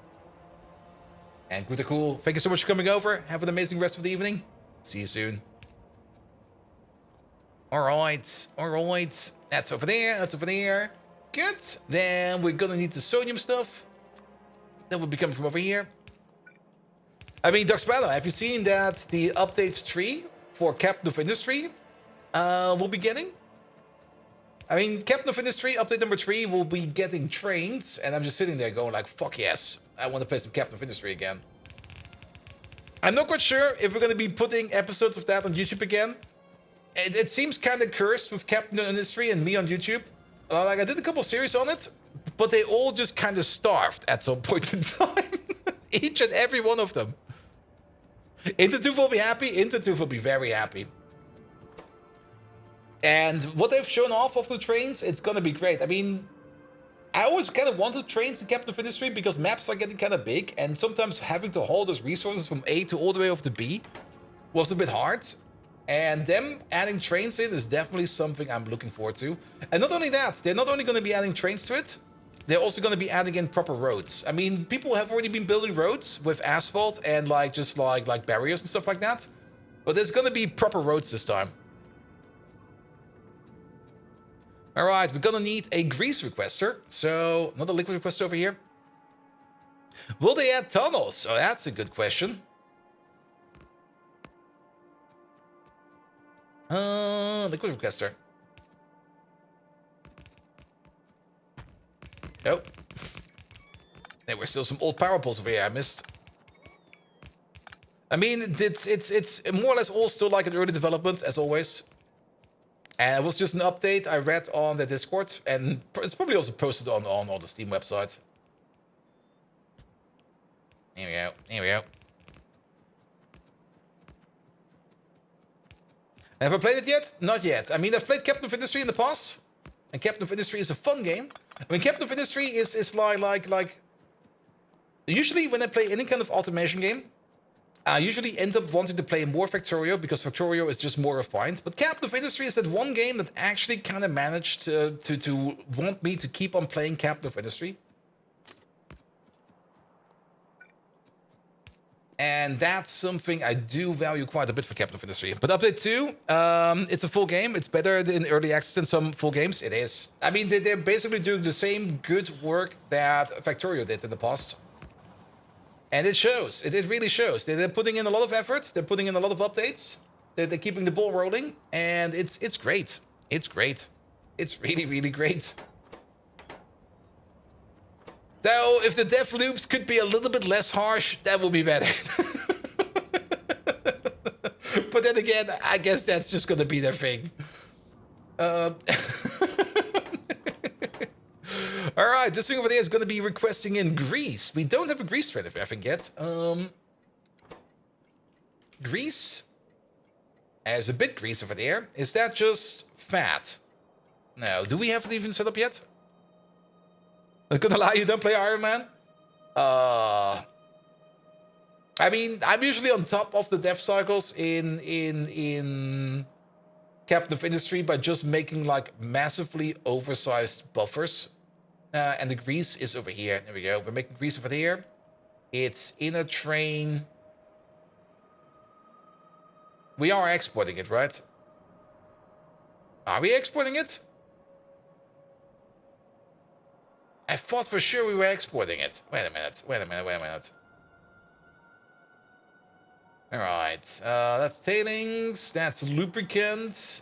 And Gruta Cool, thank you so much for coming over. Have an amazing rest of the evening. See you soon. Alright, alright. That's over there, that's over there. Good. Then we're gonna need the sodium stuff. That will be coming from over here. I mean, Doc Spanner, have you seen that the update 3 for Captain of Industry we'll be getting? I mean, Captain of Industry, update number 3, will be getting trains, and I'm just sitting there going like, fuck yes, I want to play some Captain of Industry again. I'm not quite sure if we're going to be putting episodes of that on YouTube again. It seems kind of cursed with Captain of Industry and me on YouTube. Like, I did a couple series on it, but they all just kind of starved at some point in time. Each and every one of them. Intertooth will be happy. Intertooth will be very happy. And what they've shown off of the trains, it's gonna be great. I mean, I always kind of wanted trains in Captain of Industry because maps are getting kind of big, and sometimes having to haul those resources from A to all the way over to B was a bit hard. And them adding trains in is definitely something I'm looking forward to. And not only that, they're not only going to be adding trains to it, they're also going to be adding in proper roads. I mean, people have already been building roads with asphalt and like just like barriers and stuff like that. But there's going to be proper roads this time. All right, we're going to need a grease requester. So another liquid requester over here. Will they add tunnels? Oh, that's a good question. Liquid requester. Nope. There were still some old power poles over here I missed. I mean, it's more or less all still like an early development, as always. And it was just an update I read on the Discord, and it's probably also posted on the Steam website. Here we go. Here we go. Have I played it yet? Not yet. I mean, I've played Captain of Industry in the past, and Captain of Industry is a fun game. I mean, Captain of Industry is like usually when I play any kind of automation game, I usually end up wanting to play more Factorio because Factorio is just more refined. But Captain of Industry is that one game that actually kind of managed to want me to keep on playing Captain of Industry. And that's something I do value quite a bit for Captain of Industry. But update 2, it's a full game. It's better in early access than some full games. It is. I mean, they're basically doing the same good work that Factorio did in the past. And it shows. It really shows. They're putting in a lot of effort. They're putting in a lot of updates. They're keeping the ball rolling. And it's great. It's great. It's really, really great. Though, if the dev loops could be a little bit less harsh, that would be better. But then again, I guess that's just going to be their thing. All right, this thing over there is going to be requesting in grease. We don't have a grease train, I think, yet. Grease? There's a bit grease over there. Is that just fat? No, do we have it even set up yet? I'm gonna lie, you don't play Iron Man? I mean, I'm usually on top of the dev cycles in Captain of Industry by just making like massively oversized buffers. And the grease is over here. There we go. We're making grease over here. It's in a train. We are exporting it, right? Are we exporting it? I thought for sure we were exporting it. Wait a minute. Alright. That's tailings. That's lubricant.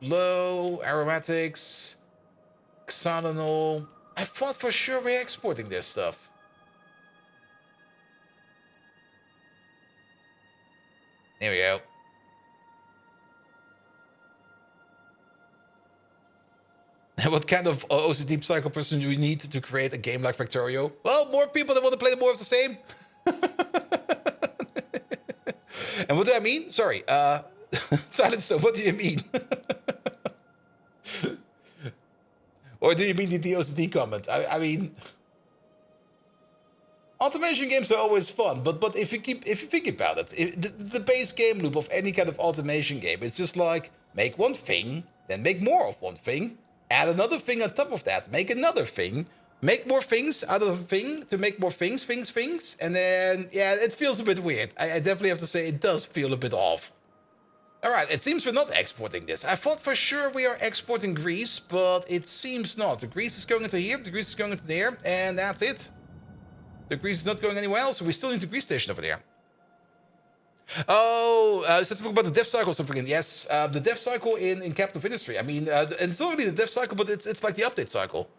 Low. Aromatics. Xylonol. I thought for sure we were exporting this stuff. There we go. What kind of OCD psycho person do we need to create a game like Factorio? Well, more people that want to play more of the same. And what do I mean? Sorry, Silence, so what do you mean? Or do you mean the OCD comment? I mean, automation games are always fun, but if you think about it, the base game loop of any kind of automation game is just like make one thing, then make more of one thing. Add another thing on top of that. Make another thing. Make more things out of a thing to make more things. And then, yeah, it feels a bit weird. I definitely have to say it does feel a bit off. All right, it seems we're not exporting this. I thought for sure we are exporting grease, but it seems not. The grease is going into here, the grease is going into there, and that's it. The grease is not going anywhere else, so we still need the grease station over there. Oh, so let's talk about the dev cycle or something. Yes, the dev cycle in Captain of Industry. I mean, it's not really the dev cycle, but it's like the update cycle.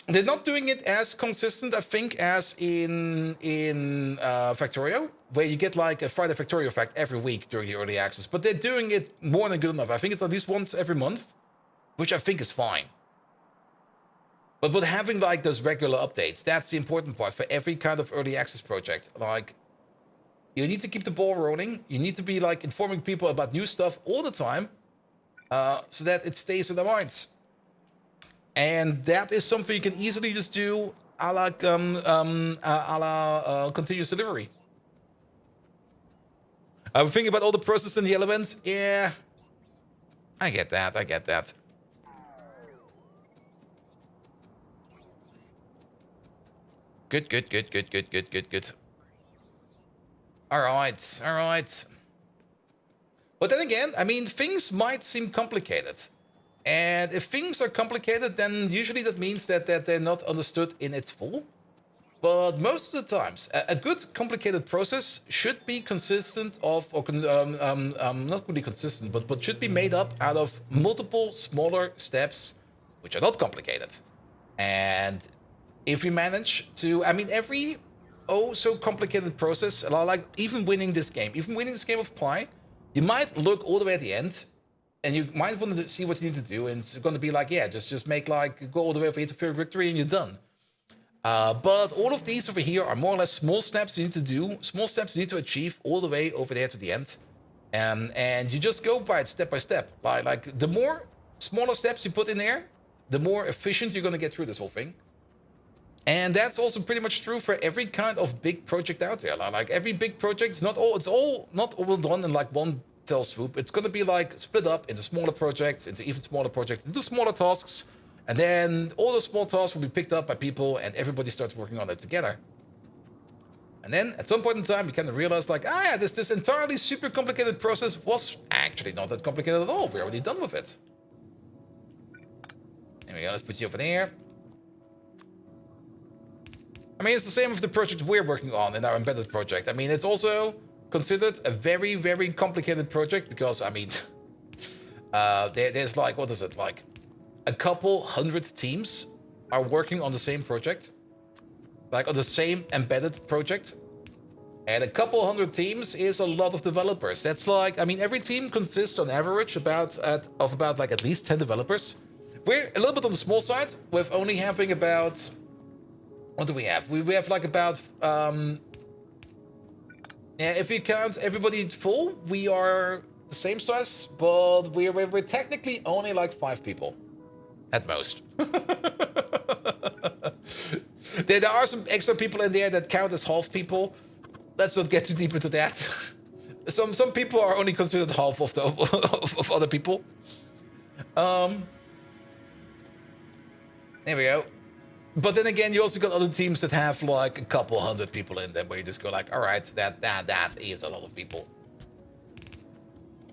They're not doing it as consistent, I think, as in Factorio, where you get like a Friday Factorio effect every week during the early access. But they're doing it more than good enough. I think it's at least once every month, which I think is fine. But having like those regular updates, that's the important part for every kind of early access project. Like, you need to keep the ball rolling. You need to be like informing people about new stuff all the time. so that it stays in their minds. And that is something you can easily just do a la, continuous delivery. I'm thinking about all the process and the elements. Yeah, I get that. I get that. Good, good, good, good, good, good, good, good. All right, all right. But then again, I mean, things might seem complicated. And if things are complicated, then usually that means that they're not understood in its full. But most of the times, a good complicated process should be consistent of, or not really consistent, but should be made up out of multiple smaller steps, which are not complicated. And if we manage to, I mean, every so complicated process, like even winning this game of Pi, you might look all the way at the end, and you might want to see what you need to do, and it's going to be like, yeah, just make like, go all the way for victory, and you're done. But all of these over here are more or less small steps you need to do, small steps you need to achieve all the way over there to the end. And you just go by it step by step. Like the more smaller steps you put in there, the more efficient you're going to get through this whole thing. And that's also pretty much true for every kind of big project out there. Like every big project, it's not all done in like one fell swoop. It's going to be like split up into smaller projects, into even smaller projects, into smaller tasks. And then all the small tasks will be picked up by people and everybody starts working on it together. And then at some point in time, you kind of realize like, yeah, this entirely super complicated process was actually not that complicated at all. We're already done with it. There we go, let's put you over there. I mean, it's the same with the project we're working on in our embedded project. I mean, it's also considered a very, very complicated project because, I mean, there's like, what is it, like a couple hundred teams are working on the same project, like on the same embedded project. And a couple hundred teams is a lot of developers. That's like, I mean, every team consists on average of about like at least 10 developers. We're a little bit on the small side with only having about, what do we have? We have like about, yeah, if you count everybody full, we are the same size, but we're technically only like 5 people. At most. There are some extra people in there that count as half people. Let's not get too deep into that. Some people are only considered half of the of other people. There we go. But then again, you also got other teams that have like a couple hundred people in them, where you just go like, all right, that is a lot of people.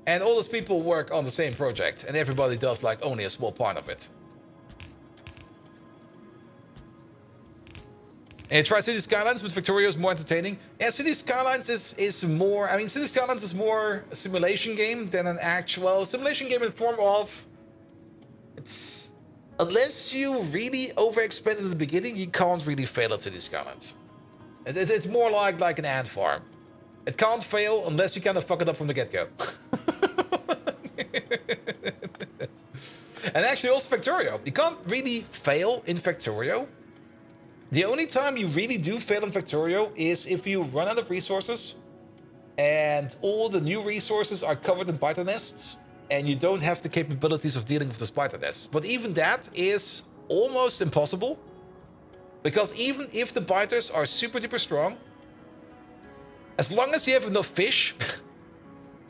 And all those people work on the same project, and everybody does like only a small part of it. And try City Skylines, but Factorio is more entertaining. Yeah, City Skylines is more... I mean, City Skylines is more a simulation game than an actual simulation game in form of... It's... Unless you really overexpand at the beginning, you can't really fail at City Skylines. It's more like an ant farm. It can't fail unless you kind of fuck it up from the get-go. And actually also Factorio. You can't really fail in Factorio. The only time you really do fail in Factorio is if you run out of resources and all the new resources are covered in biter nests and you don't have the capabilities of dealing with those biter nests. But even that is almost impossible, because even if the biters are super duper strong, as long as you have enough fish,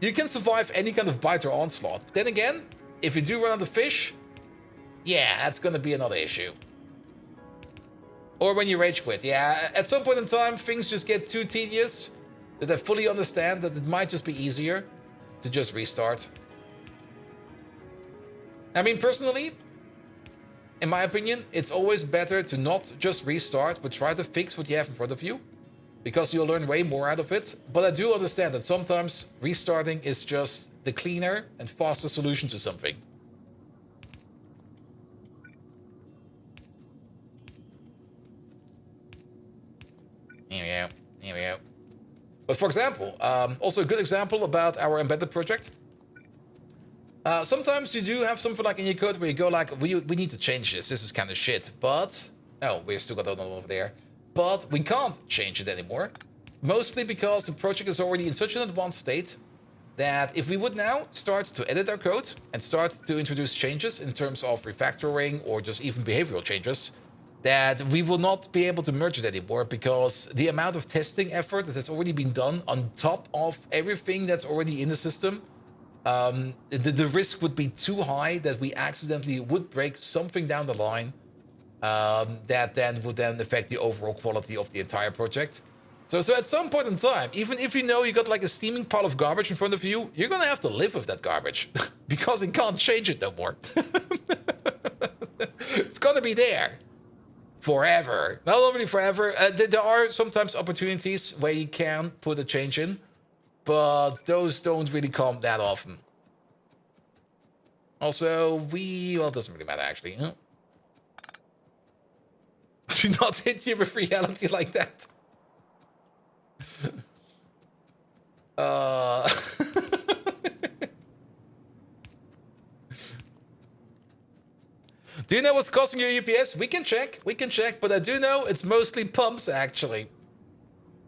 you can survive any kind of biter onslaught. Then again, if you do run out of fish, yeah, that's gonna be another issue. Or when you rage quit. Yeah, at some point in time, things just get too tedious that I fully understand that it might just be easier to just restart. I mean, personally, in my opinion, it's always better to not just restart, but try to fix what you have in front of you, because you'll learn way more out of it. But I do understand that sometimes restarting is just the cleaner and faster solution to something. Here we go. Here we go. But for example, also a good example about our embedded project. Sometimes you do have something like in your code where you go like, we need to change this. This is kind of shit. But, oh, we've still got another one over there. But we can't change it anymore. Mostly because the project is already in such an advanced state that if we would now start to edit our code and start to introduce changes in terms of refactoring or just even behavioral changes, that we will not be able to merge it anymore because the amount of testing effort that has already been done on top of everything that's already in the system, the risk would be too high that we accidentally would break something down the line that then would then affect the overall quality of the entire project. So at some point in time, even if you know you got like a steaming pile of garbage in front of you, you're gonna have to live with that garbage because it can't change it no more. It's gonna be there forever. Not only forever, there are sometimes opportunities where you can put a change in, but those don't really come that often. Also, well, it doesn't really matter actually. Huh? Do not hit you with reality like that. Do you know what's costing your UPS? We can check, but I do know it's mostly pumps, actually.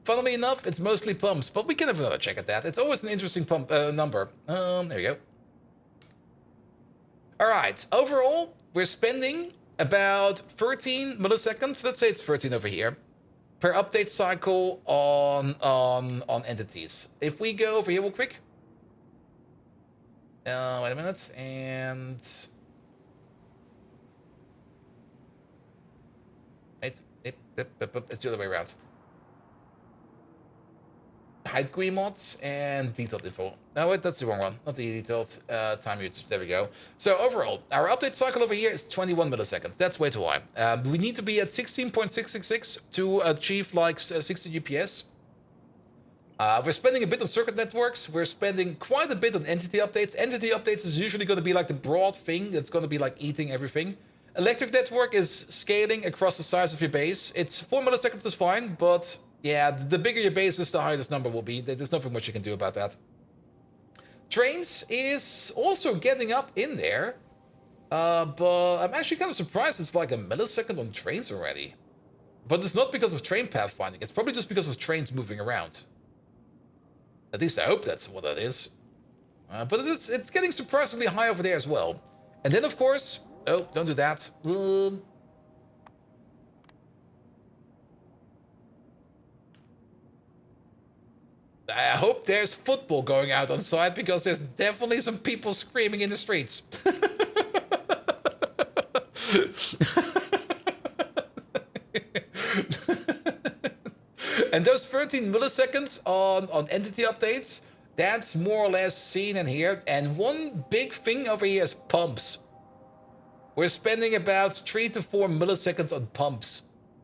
Funnily enough, it's mostly pumps, but we can have another check at that. It's always an interesting pump number. There we go. All right, overall, we're spending about 13 milliseconds, let's say it's 13 over here, per update cycle on entities. If we go over here real quick. Wait a minute, and... It's the other way around. Height GUI mods and detailed info. No, wait, that's the wrong one. Not the detailed time usage. There we go. So overall, our update cycle over here is 21 milliseconds. That's way too high. We need to be at 16.666 to achieve like 60 UPS. We're spending a bit on circuit networks. We're spending quite a bit on entity updates. Entity updates is usually going to be like the broad thing that's going to be like eating everything. Electric network is scaling across the size of your base. It's 4 milliseconds is fine, but yeah, the bigger your base is, the higher this number will be. There's nothing much you can do about that. Trains is also getting up in there, but I'm actually kind of surprised it's like a millisecond on trains already. But it's not because of train pathfinding. It's probably just because of trains moving around. At least I hope that's what that is. But it's getting surprisingly high over there as well. And then, of course... Oh, don't do that. I hope there's football going out on site because there's definitely some people screaming in the streets. And those 13 milliseconds on entity updates, that's more or less seen in here. And one big thing over here is pumps. We're spending about 3 to 4 milliseconds on pumps.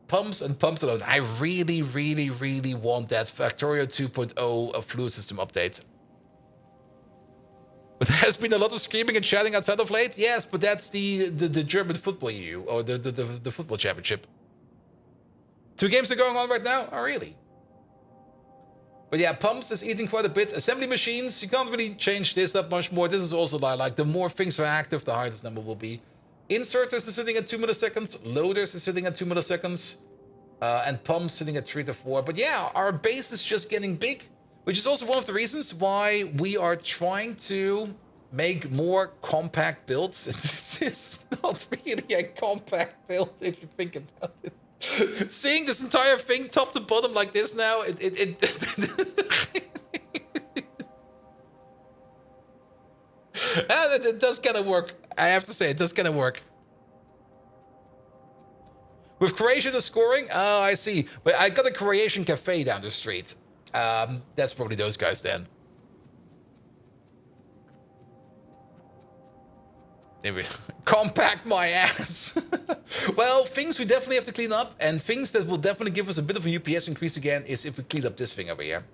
Pumps and pumps alone. I really, really, really want that Factorio 2.0 fluid system update. But there has been a lot of screaming and shouting outside of late. Yes, but that's the German football EU, or the football championship. 2 games are going on right now? Oh, really? But yeah, pumps is eating quite a bit. Assembly machines, you can't really change this that much more. This is also like the more things are active, the higher this number will be. Inserters is sitting at 2 milliseconds. Loaders is sitting at 2 milliseconds. And pumps sitting at 3 to 4. But yeah, our base is just getting big, which is also one of the reasons why we are trying to make more compact builds. This is not really a compact build if you think about it. Seeing this entire thing top to bottom like this now, it does kind of work. I have to say, it does kind of work. With Croatia the scoring? Oh, I see. But I got a Croatian cafe down the street. That's probably those guys then. Compact my ass. Well, things we definitely have to clean up, and things that will definitely give us a bit of a UPS increase again is if we clean up this thing over here.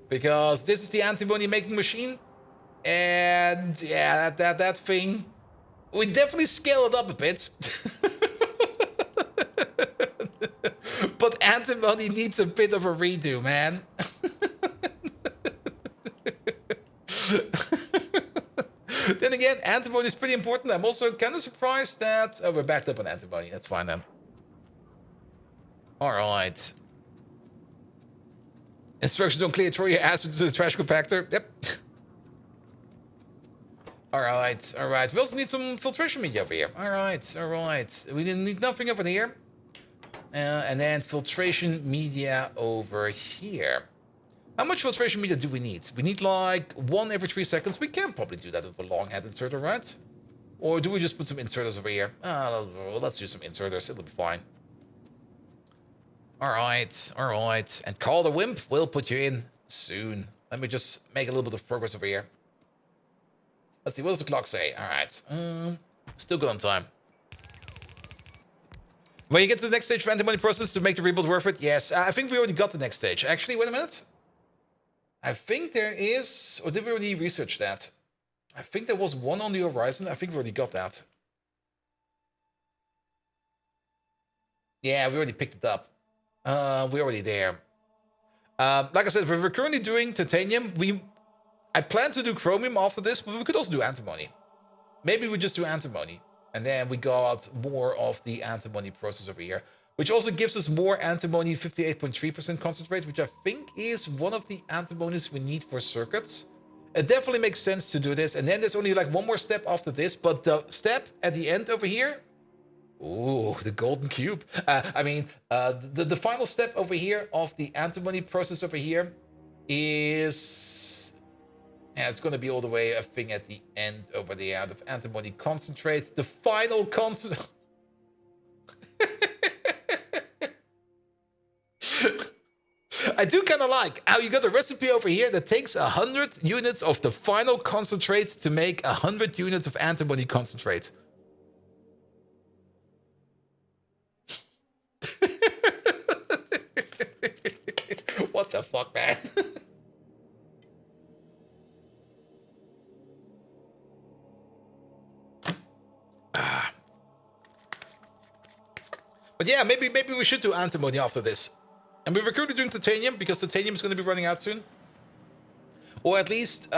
Because this is the antimony making machine. And yeah, that thing, we definitely scale it up a bit. But antimony needs a bit of a redo, man. Then again, antimony is pretty important. I'm also kind of surprised that... Oh, we're backed up on antimony. That's fine then. Alright. Instructions don't clear, throw your ass into the trash compactor. Yep. All right, all right. We also need some filtration media over here. All right, all right. We didn't need nothing over here. And then filtration media over here. How much filtration media do we need? We need like 1 every 3 seconds. We can probably do that with a long head inserter, right? Or do we just put some inserters over here? Let's do some inserters. It'll be fine. All right, all right. And call the wimp. We'll put you in soon. Let me just make a little bit of progress over here. Let's see, what does the clock say? All right. Still good on time. When you get to the next stage of antibody process to make the rebuild worth it, yes. I think we already got the next stage. Actually, wait a minute. I think there is, or did we already research that? I think there was one on the horizon. I think we already got that. Yeah, we already picked it up. We're already there. Like I said, we're currently doing titanium. I plan to do chromium after this, but we could also do antimony. Maybe we just do antimony. And then we got more of the antimony process over here, which also gives us more antimony 58.3% concentrate, which I think is one of the antimonies we need for circuits. It definitely makes sense to do this. And then there's only like one more step after this, but the step at the end over here, ooh, the golden cube. The final step over here of the antimony process over here is, yeah, it's going to be all the way, I think, at the end over there. The antimony concentrate, the final concentrate. I do kind of like how you got a recipe over here that takes 100 units of the final concentrate to make 100 units of antimony concentrate. What the fuck, man? But yeah, maybe we should do antimony after this. And we were currently doing titanium because titanium is going to be running out soon. Or at least,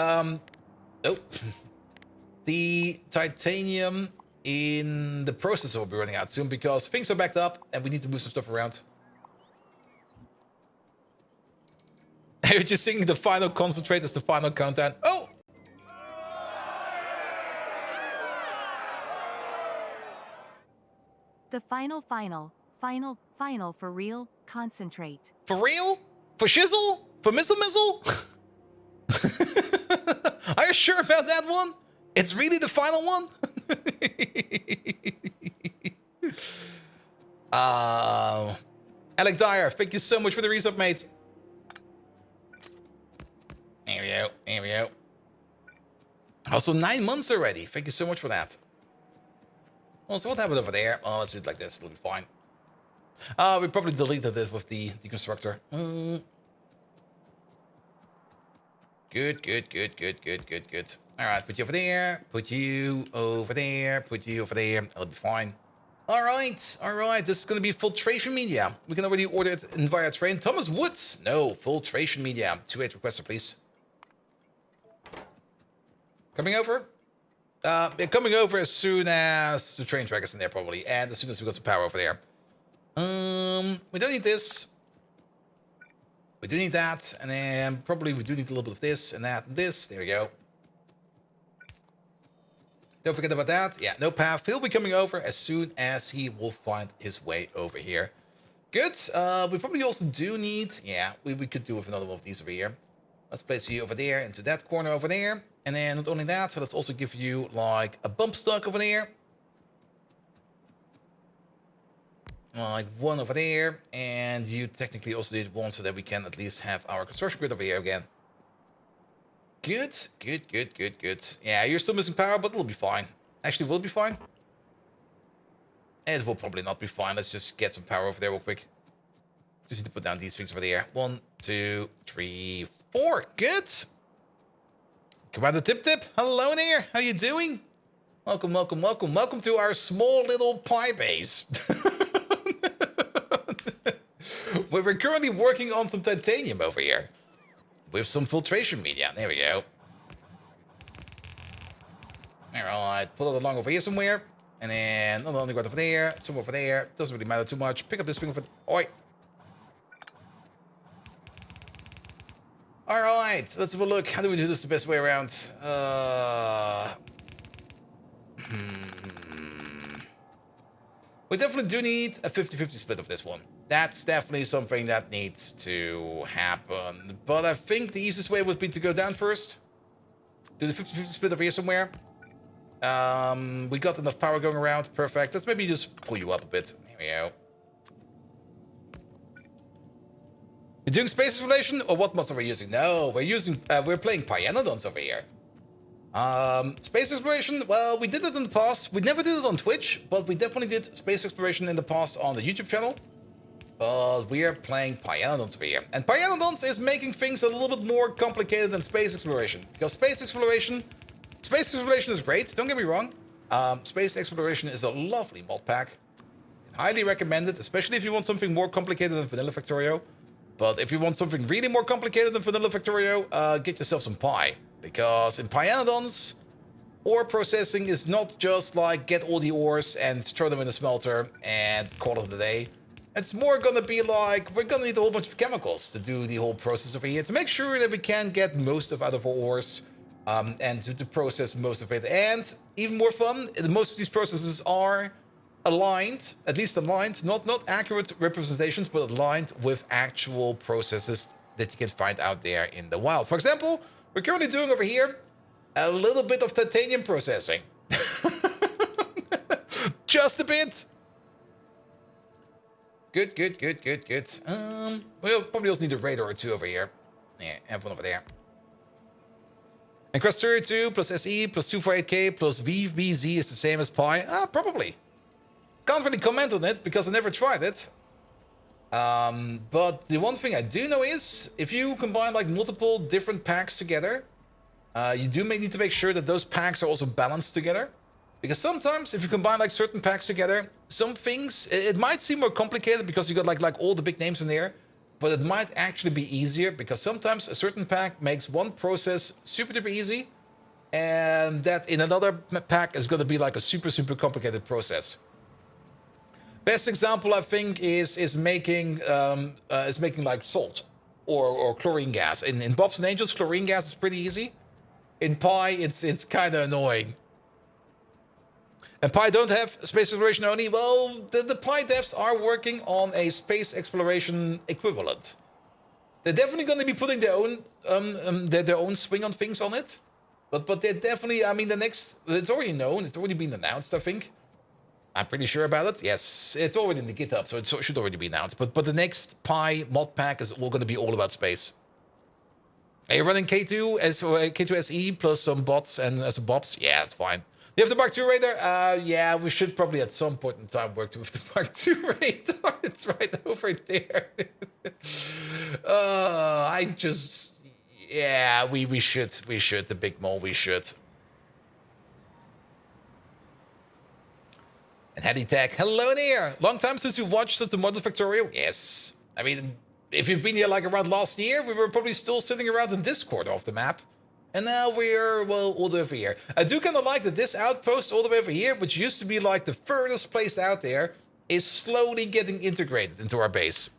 the titanium in the processor will be running out soon because things are backed up and we need to move some stuff around. You're just singing the final concentrate as the final countdown. Oh! The final for real, concentrate. For real? For shizzle? For mizzle? Are you sure about that one? It's really the final one? Alec Dyer, thank you so much for the resub, mate. There we go. There we go. Also, 9 months already. Thank you so much for that. Also, what happened over there? Oh, let's do it like this. It'll be fine. We probably deleted this with the deconstructor. Good. All right, put you over there. Put you over there. Put you over there. It'll be fine. All right. This is going to be filtration media. We can already order it in via train. Thomas Woods. No, filtration media. 2-8 requester, please. Coming over? Coming over as soon as the train track is in there, probably. And as soon as we got some power over there. We don't need this. We do need that. And then probably we do need a little bit of this and that and this. There we go. Don't forget about that. Yeah, no path. He'll be coming over as soon as he will find his way over here. Good. We probably also do need... Yeah, we could do with another one of these over here. Let's place you over there into that corner over there. And then not only that, but let's also give you like a bump stock over there. Like one over there. And you technically also need one so that we can at least have our construction grid over here again. Good. Yeah, you're still missing power, but it'll be fine. Actually, will it be fine? It will probably not be fine. Let's just get some power over there real quick. Just need to put down these things over there. 1, 2, 3, 4. Good. Commander Tip Tip, hello there. How you doing? Welcome to our small little pie base. We're currently working on some titanium over here. With some filtration media. There we go. Alright, pull it along over here somewhere. And then not only go over there, somewhere over there. Doesn't really matter too much. Pick up this thing over. Oi. Alright, let's have a look. How do we do this the best way around? We definitely do need a 50-50 split of this one. That's definitely something that needs to happen. But I think the easiest way would be to go down first. Do the 50-50 split over here somewhere. We got enough power going around. Perfect. Let's maybe just pull you up a bit. Here we go. You're doing space exploration, or what mods are we using? No, we're playing Pyanodons over here. Space exploration, well, we did it in the past. We never did it on Twitch, but we definitely did space exploration in the past on the YouTube channel. But we are playing Pyanodons over here. And Pyanodons is making things a little bit more complicated than space exploration. Because space exploration is great, don't get me wrong. Space exploration is a lovely mod pack. Highly recommended, especially if you want something more complicated than Vanilla Factorio. But if you want something really more complicated than Vanilla Factorio, get yourself some Pi. Because in Pyanodons, ore processing is not just like get all the ores and throw them in the smelter and call it a day. It's more gonna be like, we're gonna need a whole bunch of chemicals to do the whole process over here to make sure that we can get most out of our ores and to process most of it. And even more fun, most of these processes are aligned, at least aligned, not accurate representations, but aligned with actual processes that you can find out there in the wild. For example, we're currently doing over here a little bit of titanium processing. Just a bit. Good. We'll probably also need a radar or two over here. Yeah, have one over there. And Crest 32 plus SE plus 248K plus VVZ is the same as Pi? Probably. Can't really comment on it because I never tried it. But the one thing I do know is if you combine like multiple different packs together, you need to make sure that those packs are also balanced together. Because sometimes if you combine like certain packs together, some things, it might seem more complicated because you got like all the big names in there, but it might actually be easier because sometimes a certain pack makes one process super duper easy, and that in another pack is going to be like a super complicated process. Best example I think is making like salt or chlorine gas. In Bobs and Angels, chlorine gas is pretty easy. In Pi, it's kind of annoying. And Pi don't have space exploration only. Well, the Pi devs are working on a space exploration equivalent. They're definitely going to be putting their own swing on things on it. But they're definitely, I mean, it's already known. It's already been announced, I think. I'm pretty sure about it. Yes, it's already in the GitHub, so it should already be announced. But the next Pi mod pack is all going to be all about space. Are you running K2 SE plus some bots and some bobs? Yeah, that's fine. You have the Mark II radar? Yeah, we should probably at some point in time work with the Mark II radar. It's right over there. Yeah, we should. The big mole, we should. And Hattie Tech, hello there. Long time since you've watched since the Modern Factorio? Yes. I mean, if you've been here like around last year, we were probably still sitting around in Discord off the map. And now we're, well, all the way over here. I do kind of like that this outpost all the way over here, which used to be like the furthest place out there, is slowly getting integrated into our base.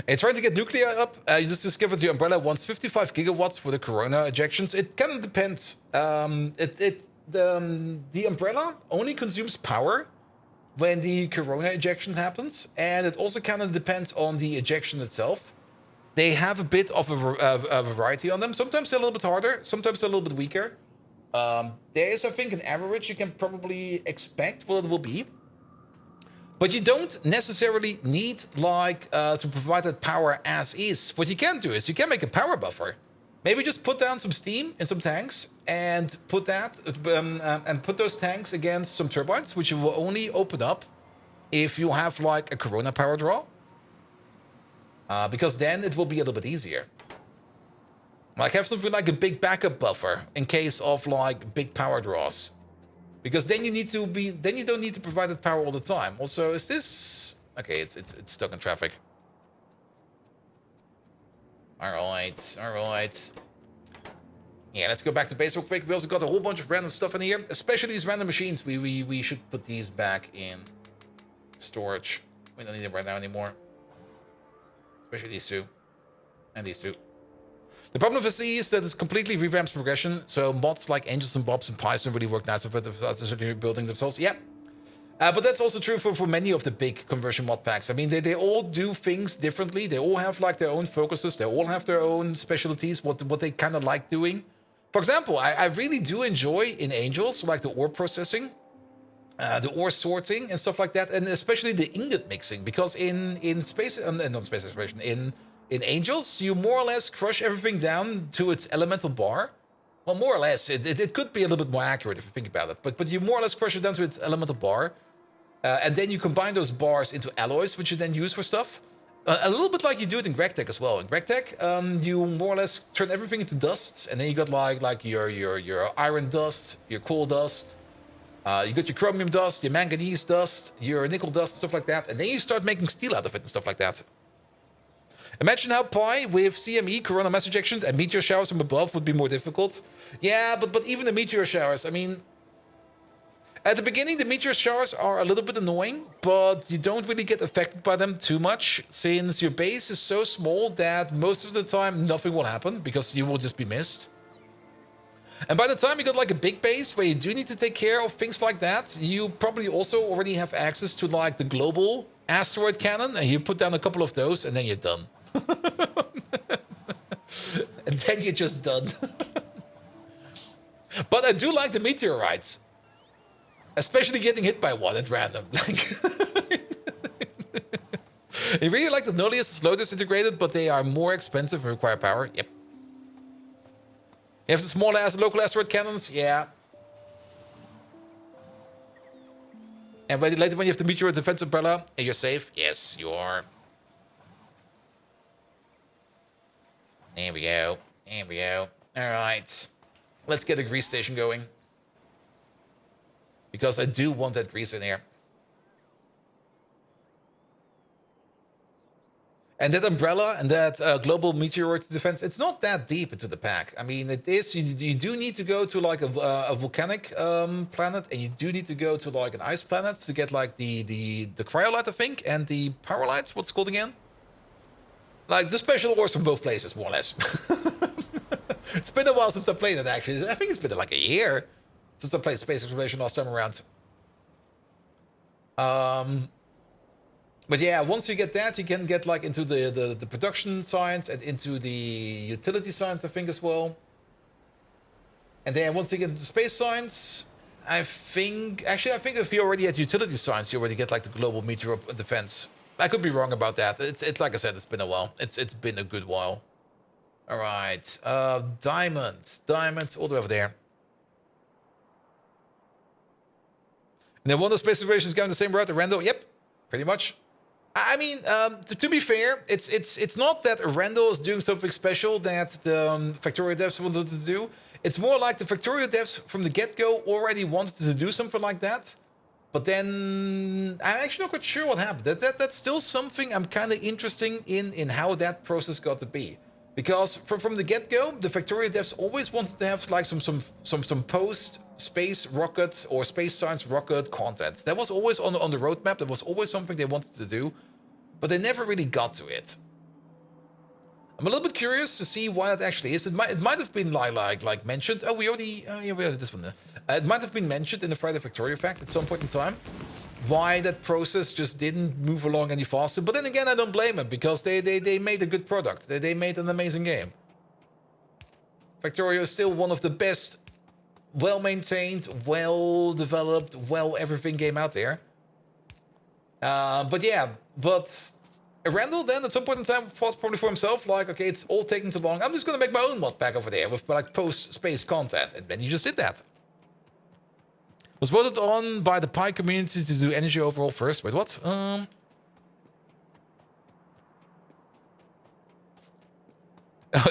And trying to get nuclear up, you just discovered the Umbrella wants 55 gigawatts for the Corona ejections. It kind of depends. The Umbrella only consumes power when the Corona ejection happens, and it also kind of depends on the ejection itself. They have a bit of a variety on them. Sometimes they're a little bit harder, sometimes they're a little bit weaker. There is, I think, an average you can probably expect what it will be. But you don't necessarily need like to provide that power as is. What you can do is you can make a power buffer. Maybe just put down some steam in some tanks and put that put those tanks against some turbines, which you will only open up if you have like a Corona power draw. Because then it will be a little bit easier. Like have something like a big backup buffer in case of like big power draws. Because then you don't need to provide that power all the time. Also, is this okay? It's stuck in traffic. All right. Yeah, let's go back to base real quick. We also got a whole bunch of random stuff in here, especially these random machines. We should put these back in storage. We don't need them right now anymore. Especially these two and these two. The problem with C is that it's completely revamps progression, so mods like Angels and Bobs and Python really work nice with it, building themselves. Yeah. But that's also true for many of the big conversion mod packs. I mean, they all do things differently. They all have like their own focuses. They all have their own specialties, what they kind of like doing. For example, I really do enjoy in Angels, like the ore processing, the ore sorting and stuff like that, and especially the ingot mixing, because in space, not space exploration, in Angels, you more or less crush everything down to its elemental bar. Well, more or less, it could be a little bit more accurate if you think about it, but you more or less crush it down to its elemental bar, and then you combine those bars into alloys, which you then use for stuff. A little bit like you do it in GregTech as well. In GregTech, you more or less turn everything into dusts, and then you got like your iron dust, your coal dust, you got your chromium dust, your manganese dust, your nickel dust, stuff like that, and then you start making steel out of it and stuff like that. Imagine how Pi with CME, Corona mass ejections, and meteor showers from above would be more difficult. Yeah, but even the meteor showers, I mean, at the beginning, the meteor showers are a little bit annoying, but you don't really get affected by them too much, since your base is so small that most of the time nothing will happen, because you will just be missed. And by the time you got like a big base where you do need to take care of things like that, you probably also already have access to like the global asteroid cannon, and you put down a couple of those, and then you're done. And then you're just done. But I do like the meteorites. Especially getting hit by one at random. Like, I really like the Nullius slow disintegrated, but they are more expensive and require power. Yep. You have the small local asteroid cannons? Yeah. And later when you have the meteor defense umbrella, and you're safe? Yes, you are. There we go. There we go. Alright. Let's get a grease station going. Because I do want that grease in here. And that umbrella and that global meteoroid defense, it's not that deep into the pack. I mean, it is, you do need to go to like a volcanic planet, and you do need to go to like an ice planet to get like the cryolite, I think, and the powerlights, what's it called again? Like the special ores from both places, more or less. It's been a while since I played it, actually. I think it's been like a year since I played Space Exploration last time around. But yeah, once you get that, you can get like into the production science and into the utility science, I think, as well. And then once you get into space science, I think if you're already at utility science, you already get like the global meteor defense. I could be wrong about that. It's like I said, it's been a while. It's been a good while. All right, diamonds all the way over there. And then one of the space explorations going the same route, Arendelle. Yep, pretty much. I mean, to be fair, it's not that Arendelle is doing something special that the Factorio devs wanted to do. It's more like the Factorio devs from the get-go already wanted to do something like that. But then I'm actually not quite sure what happened. That's still something I'm kind of interested in how that process got to be. Because from the get-go, the Factorio devs always wanted to have like some post-space rocket or space science rocket content. That was always on the roadmap. That was always something they wanted to do, but they never really got to it. I'm a little bit curious to see why that actually is. It might have been like mentioned. Oh, we already had this one. It might have been mentioned in the Friday Factorio fact at some point in time. Why that process just didn't move along any faster. But then again, I don't blame them, because they made a good product. They made an amazing game. Factorio is still one of the best, well-maintained, well-developed, well-everything game out there. But yeah, Randall then at some point in time thought probably for himself, like, okay, it's all taking too long. I'm just going to make my own mod pack over there with like post-space content. And then you just did that. Was voted on by the Pi community to do energy overall first. Wait, what? I'm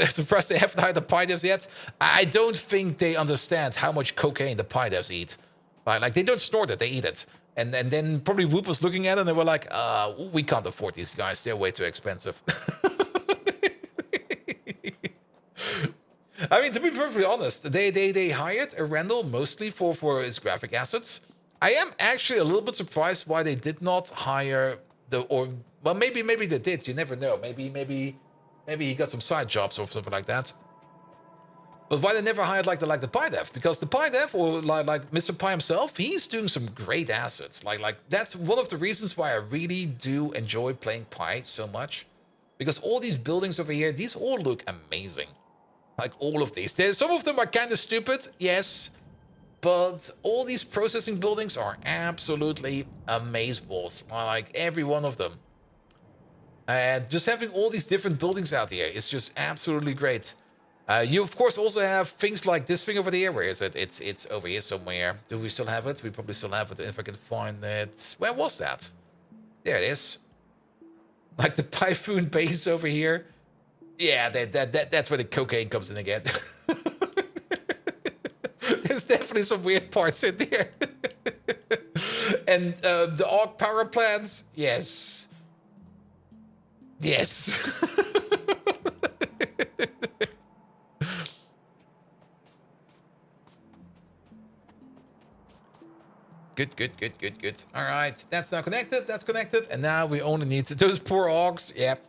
surprised they haven't hired the Pi devs yet. I don't think they understand how much cocaine the Pi devs eat. Like they don't snort it, they eat it. And then probably Whoop was looking at it and they were like, we can't afford these guys. They're way too expensive. I mean, to be perfectly honest, they hired Randall mostly for his graphic assets. I am actually a little bit surprised why they did not hire maybe they did. You never know. Maybe he got some side jobs or something like that. But why they never hired like the Pi Dev? Because the Pi Dev, or like Mr. Pi himself, he's doing some great assets. Like that's one of the reasons why I really do enjoy playing Pi so much. Because all these buildings over here, these all look amazing. Like all of these. Some of them are kind of stupid, yes. But all these processing buildings are absolutely amazeballs. Like every one of them. And just having all these different buildings out here is just absolutely great. You, of course, also have things like this thing over there. Where is it? It's over here somewhere. Do we still have it? We probably still have it. If I can find it. Where was that? There it is. Like the Typhoon base over here. Yeah, that's where the cocaine comes in again. There's definitely some weird parts in there. And the AUG power plants. Yes. Yes. Good. All right, that's now connected. That's connected. And now we only need those poor AUGs. Yep.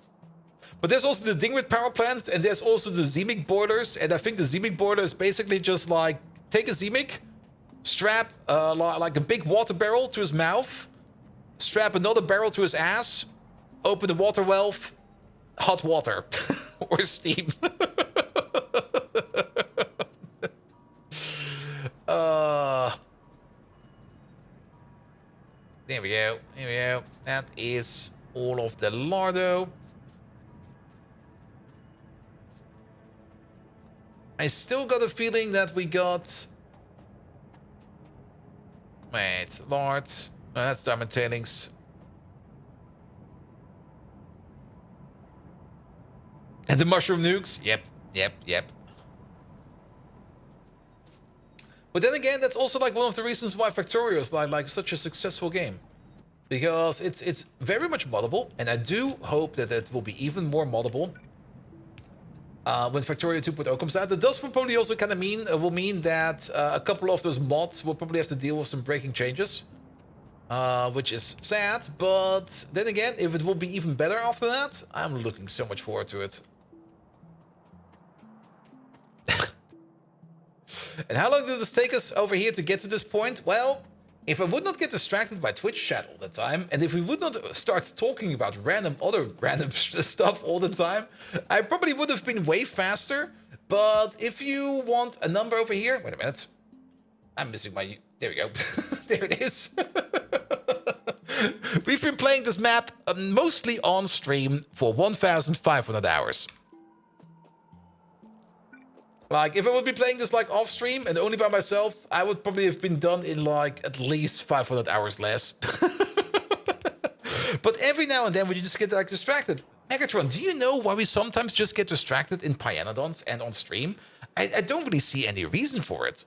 But there's also the thing with power plants, and there's also the Zemic boilers. And I think the Zemic boiler is basically just like, take a Zemic, strap like a big water barrel to his mouth, strap another barrel to his ass, open the water valve, hot water or steam. There we go. Here we go. That is all of the lardo. I still got a feeling that we got... Wait, lard. Oh, that's diamond tailings. And the mushroom nukes? Yep. But then again, that's also like one of the reasons why Factorio is like such a successful game. Because it's very much moddable, and I do hope that it will be even more moddable when Factorio 2.0 comes out. That does probably also kind of mean that a couple of those mods will probably have to deal with some breaking changes. Which is sad, but then again, if it will be even better after that, I'm looking so much forward to it. And how long did this take us over here to get to this point? Well, if I would not get distracted by Twitch chat all the time, and if we would not start talking about other random stuff all the time, I probably would have been way faster. But if you want a number over here... Wait a minute. I'm missing my... There we go. There it is. We've been playing this map mostly on stream for 1,500 hours. Like, if I would be playing this, like, off-stream and only by myself, I would probably have been done in, like, at least 500 hours less. But every now and then, when you just get, like, distracted. Megatron, do you know why we sometimes just get distracted in Pyanodons and on stream? I don't really see any reason for it.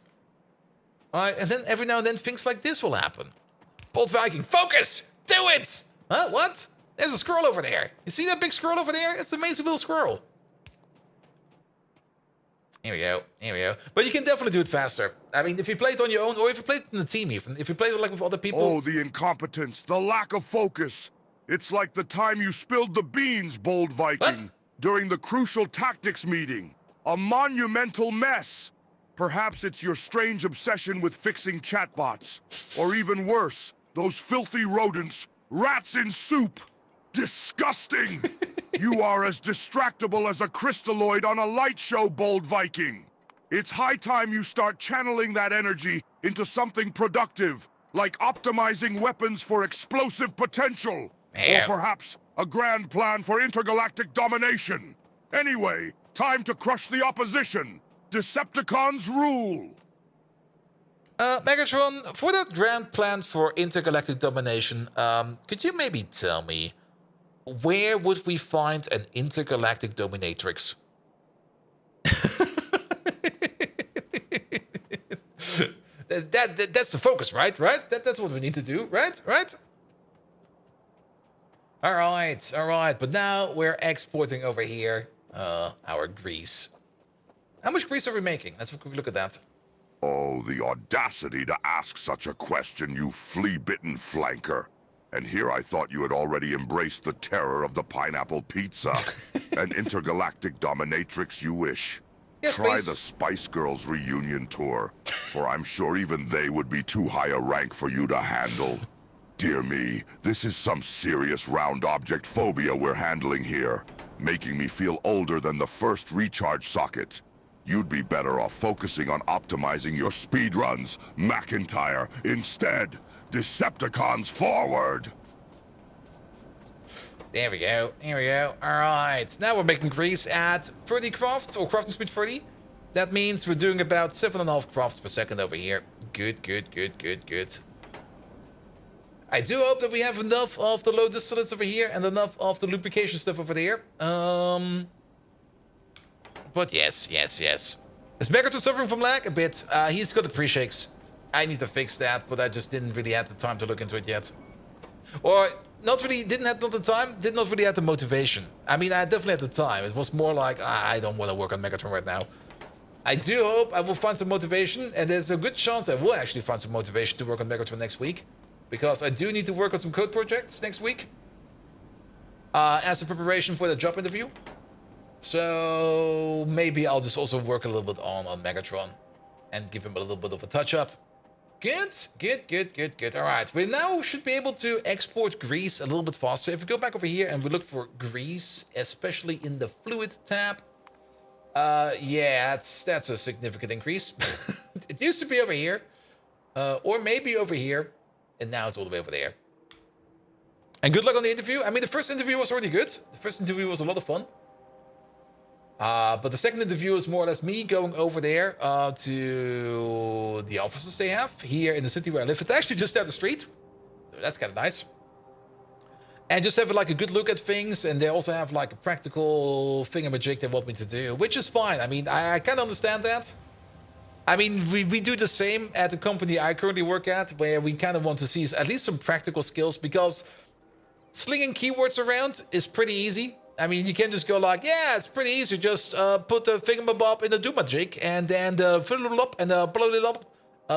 And then every now and then, things like this will happen. Bolt Viking, focus! Do it! Huh? What? There's a squirrel over there. You see that big squirrel over there? It's an amazing little squirrel. Here we go. But you can definitely do it faster. I mean, if you play it on your own, or if you play it in the team even. If you play it like with other people... Oh, the incompetence, the lack of focus. It's like the time you spilled the beans, Bold Viking. What? During the crucial tactics meeting. A monumental mess. Perhaps it's your strange obsession with fixing chatbots. Or even worse, those filthy rodents, rats in soup. Disgusting! You are as distractible as a crystalloid on a light show, Bold Viking. It's high time you start channeling that energy into something productive, like optimizing weapons for explosive potential. Man. Or perhaps a grand plan for intergalactic domination. Anyway, time to crush the opposition. Decepticons rule! Megatron, for that grand plan for intergalactic domination, could you maybe tell me, where would we find an intergalactic dominatrix? That's the focus, right? That's what we need to do, right? All right. But now we're exporting over here our grease. How much grease are we making? Let's have a quick look at that. Oh, the audacity to ask such a question, you flea-bitten flanker. And here I thought you had already embraced the terror of the pineapple pizza. An intergalactic dominatrix you wish. Yes, Try please. the Spice Girls reunion tour, for I'm sure even they would be too high a rank for you to handle. Dear me, this is some serious round object phobia we're handling here, making me feel older than the first recharge socket. You'd be better off focusing on optimizing your speedruns, McIntyre. Instead, Decepticons forward! There we go. Here we go. All right. Now we're making grease at 30 crafts, or crafting speed 30. That means we're doing about 7.5 crafts per second over here. Good, good, good, good, good. I do hope that we have enough of the low distillates over here and enough of the lubrication stuff over there. But yes, yes, yes. Is Megatron suffering from lag? A bit. He's got the pre-shakes. I need to fix that, but I just didn't really have the time to look into it yet. Or, not really, didn't have the time, did not really have the motivation. I mean, I definitely had the time. It was more like, I don't want to work on Megatron right now. I do hope I will find some motivation, and there's a good chance I will actually find some motivation to work on Megatron next week. Because I do need to work on some code projects next week. As a preparation for the job interview. So maybe I'll just also work a little bit on Megatron. And give him a little bit of a touch-up. Good, good, good, good, good. All right, we now should be able to export grease a little bit faster. If we go back over here and we look for grease, especially in the fluid tab. Yeah, that's a significant increase. It used to be over here. Or maybe over here. And now it's all the way over there. And good luck on the interview. I mean, the first interview was already good. The first interview was a lot of fun. But the second interview is more or less me going over there to the offices they have here in the city where I live. It's actually just down the street. That's kind of nice. And just have like a good look at things. And they also have like a practical thingamajig they want me to do, which is fine. I mean, I kind of understand that. I mean, we do the same at the company I currently work at, where we kind of want to see at least some practical skills, because slinging keywords around is pretty easy. I mean, you can just go like, yeah, it's pretty easy. Just put the thingamabob in the doomajig, and then the fill it up and blow it up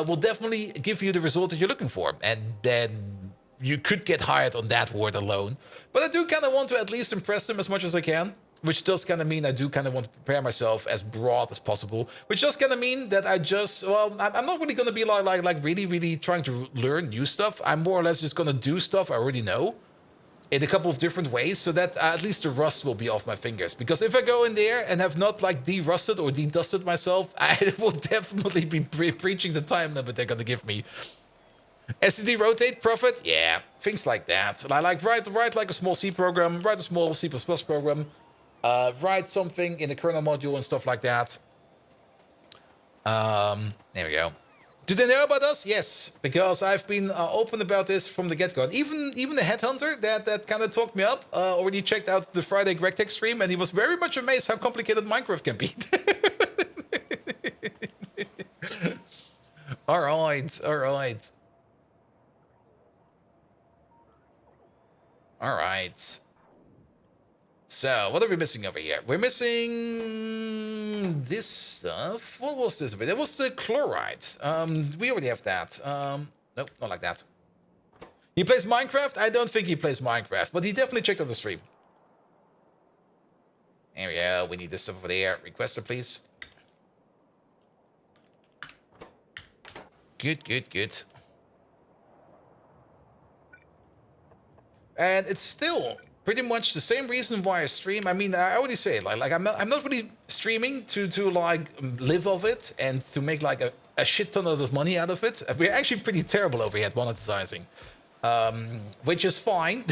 will definitely give you the result that you're looking for. And then you could get hired on that word alone. But I do kind of want to at least impress them as much as I can. Which does kind of mean I do kind of want to prepare myself as broad as possible. Which does kind of mean that I just, well, I'm not really going to be like really trying to learn new stuff. I'm more or less just going to do stuff I already know in a couple of different ways, so that at least the rust will be off my fingers. Because if I go in there and have not like de-rusted or de-dusted myself, I will definitely be breaching the time limit they're going to give me. SSD rotate, profit, yeah, things like that. I like write like a small C program, write a small C++ program. Write something in the kernel module and stuff like that. There we go. Do they know about us? Yes, because I've been open about this from the get-go. And even the headhunter that kind of talked me up already checked out the Friday GregTech stream, and he was very much amazed how complicated Minecraft can be. All right, all right. All right. So, what are we missing over here? We're missing this stuff. What was this? That was the chloride. We already have that. Nope, not like that. He plays Minecraft? I don't think he plays Minecraft, but he definitely checked out the stream. There we go. We need this stuff over there. Requester, please. Good, good, good. And it's still pretty much the same reason why I stream. I mean, I already say it, like I'm not really streaming to like live off it and to make like a shit ton of money out of it. We're actually pretty terrible over here at monetizing, which is fine.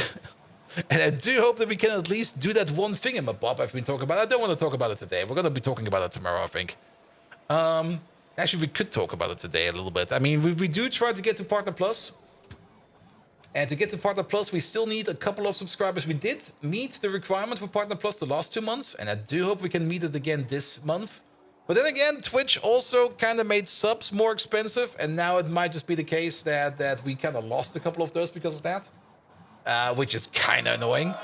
And I do hope that we can at least do that one thingamabob I've been talking about. I don't want to talk about it today. We're going to be talking about it tomorrow, I think. Actually, we could talk about it today a little bit. I mean, we do try to get to Partner Plus. And to get to Partner Plus, we still need a couple of subscribers. We did meet the requirement for Partner Plus the last 2 months, and I do hope we can meet it again this month. But then again, Twitch also kind of made subs more expensive, and now it might just be the case that we kind of lost a couple of those because of that, which is kind of annoying.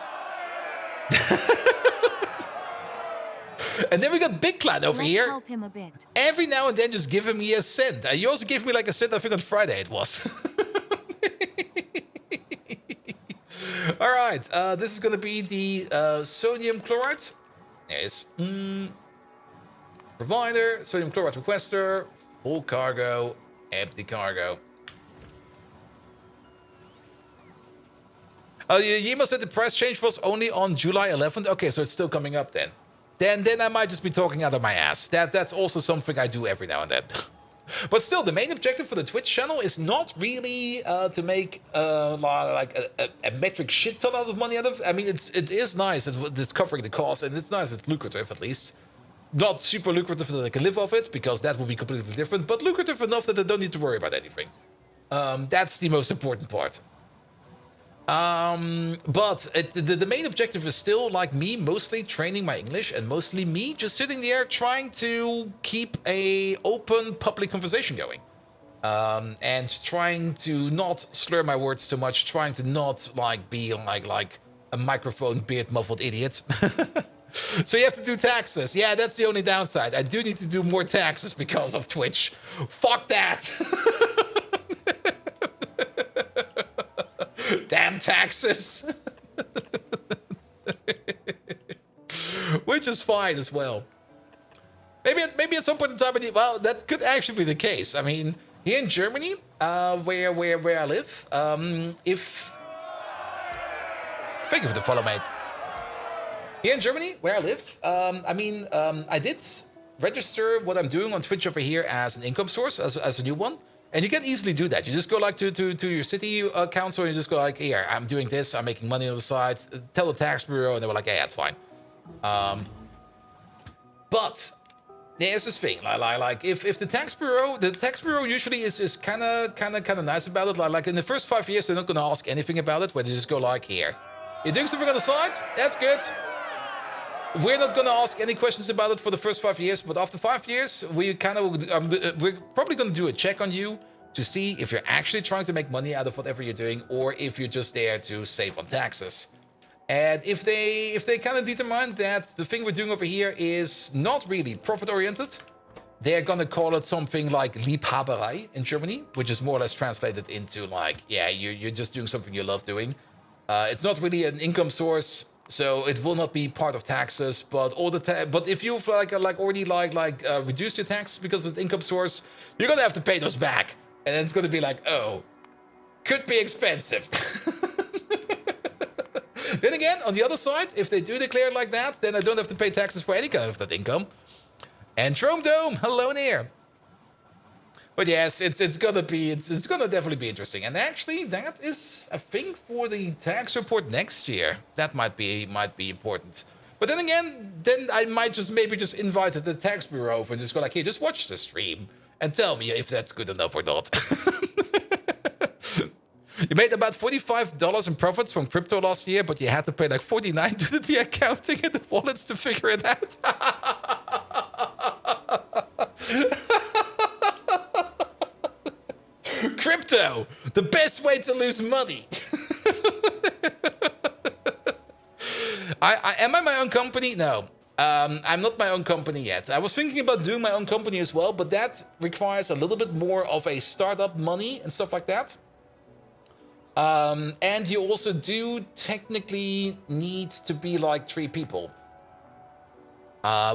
And then we got Big Clan over here. Help him a bit. Every now and then, just give me a cent. You also gave me like a cent, I think on Friday it was. All right, this is going to be the sodium chloride. There it is. provider, sodium chloride requester, full cargo, empty cargo. Yima said the price change was only on July 11th. Okay, so it's still coming up then. Then I might just be talking out of my ass. That's also something I do every now and then. But still, the main objective for the Twitch channel is not really to make like a metric shit ton out of money out of. I mean, it is nice. It's covering the cost, and it's nice. It's lucrative at least. Not super lucrative that I can live off it, because that would be completely different. But lucrative enough that I don't need to worry about anything. That's the most important part. But the main objective is still, like, me mostly training my English, and mostly me just sitting there trying to keep a open public conversation going. And trying to not slur my words too much, trying to not, like, be like a microphone beard muffled idiot. So you have to do taxes. Yeah, that's the only downside. I do need to do more taxes because of Twitch. Fuck that. Damn taxes. Which is fine as well. Maybe at some point in time, well, that could actually be the case. I mean, here in Germany, where I live, if... Thank you for the follow, mate. Here in Germany, where I live, I did register what I'm doing on Twitch over here as an income source, as a new one. And you can easily do that. You just go like to your city council, and you just go like, here, I'm doing this, I'm making money on the side. Tell the tax bureau, and they were like, yeah, it's fine. But there's this thing, like if the tax bureau usually is kind of nice about it. Like in the first 5 years, they're not going to ask anything about it. Where they just go like, here, you're doing something on the side, that's good. We're not going to ask any questions about it for the first 5 years, but after 5 years, we're probably going to do a check on you to see if you're actually trying to make money out of whatever you're doing, or if you're just there to save on taxes. And if they kind of determine that the thing we're doing over here is not really profit-oriented, they're going to call it something like Liebhaberei in Germany, which is more or less translated into like, yeah, you're just doing something you love doing. It's not really an income source. So it will not be part of taxes, but but if you've already reduced your taxes because of the income source, you're gonna have to pay those back, and then it's gonna be like, oh, could be expensive. Then again, on the other side, if they do declare it like that, then I don't have to pay taxes for any kind of that income. And Trome Dome, hello there. But yes, it's gonna definitely be interesting. And actually, that is a thing for the tax report next year. That might be important. But then again, I might maybe just invite the tax bureau over and just go like, hey, just watch the stream and tell me if that's good enough or not. You made about $45 in profits from crypto last year, but you had to pay like $49 to the accounting and the wallets to figure it out. Crypto, the best way to lose money. Am I my own company? No, I'm not my own company yet. I was thinking about doing my own company as well, but that requires a little bit more of a startup money and stuff like that. And you also do technically need to be like 3 people.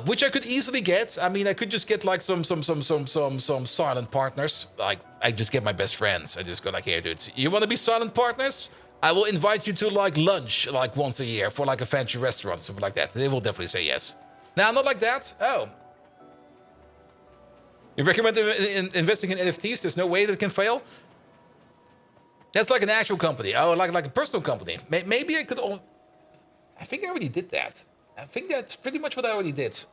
Which I could easily get. I mean, I could just get like some silent partners. Like, I just get my best friends. I just go like, here, dudes, you want to be silent partners? I will invite you to like lunch like once a year for like a fancy restaurant, something like that. They will definitely say yes. Now, not like that. Oh. You recommend investing in NFTs? There's no way that can fail? That's like an actual company. Oh, like a personal company. Maybe I could... I think I already did that. I think that's pretty much what I already did.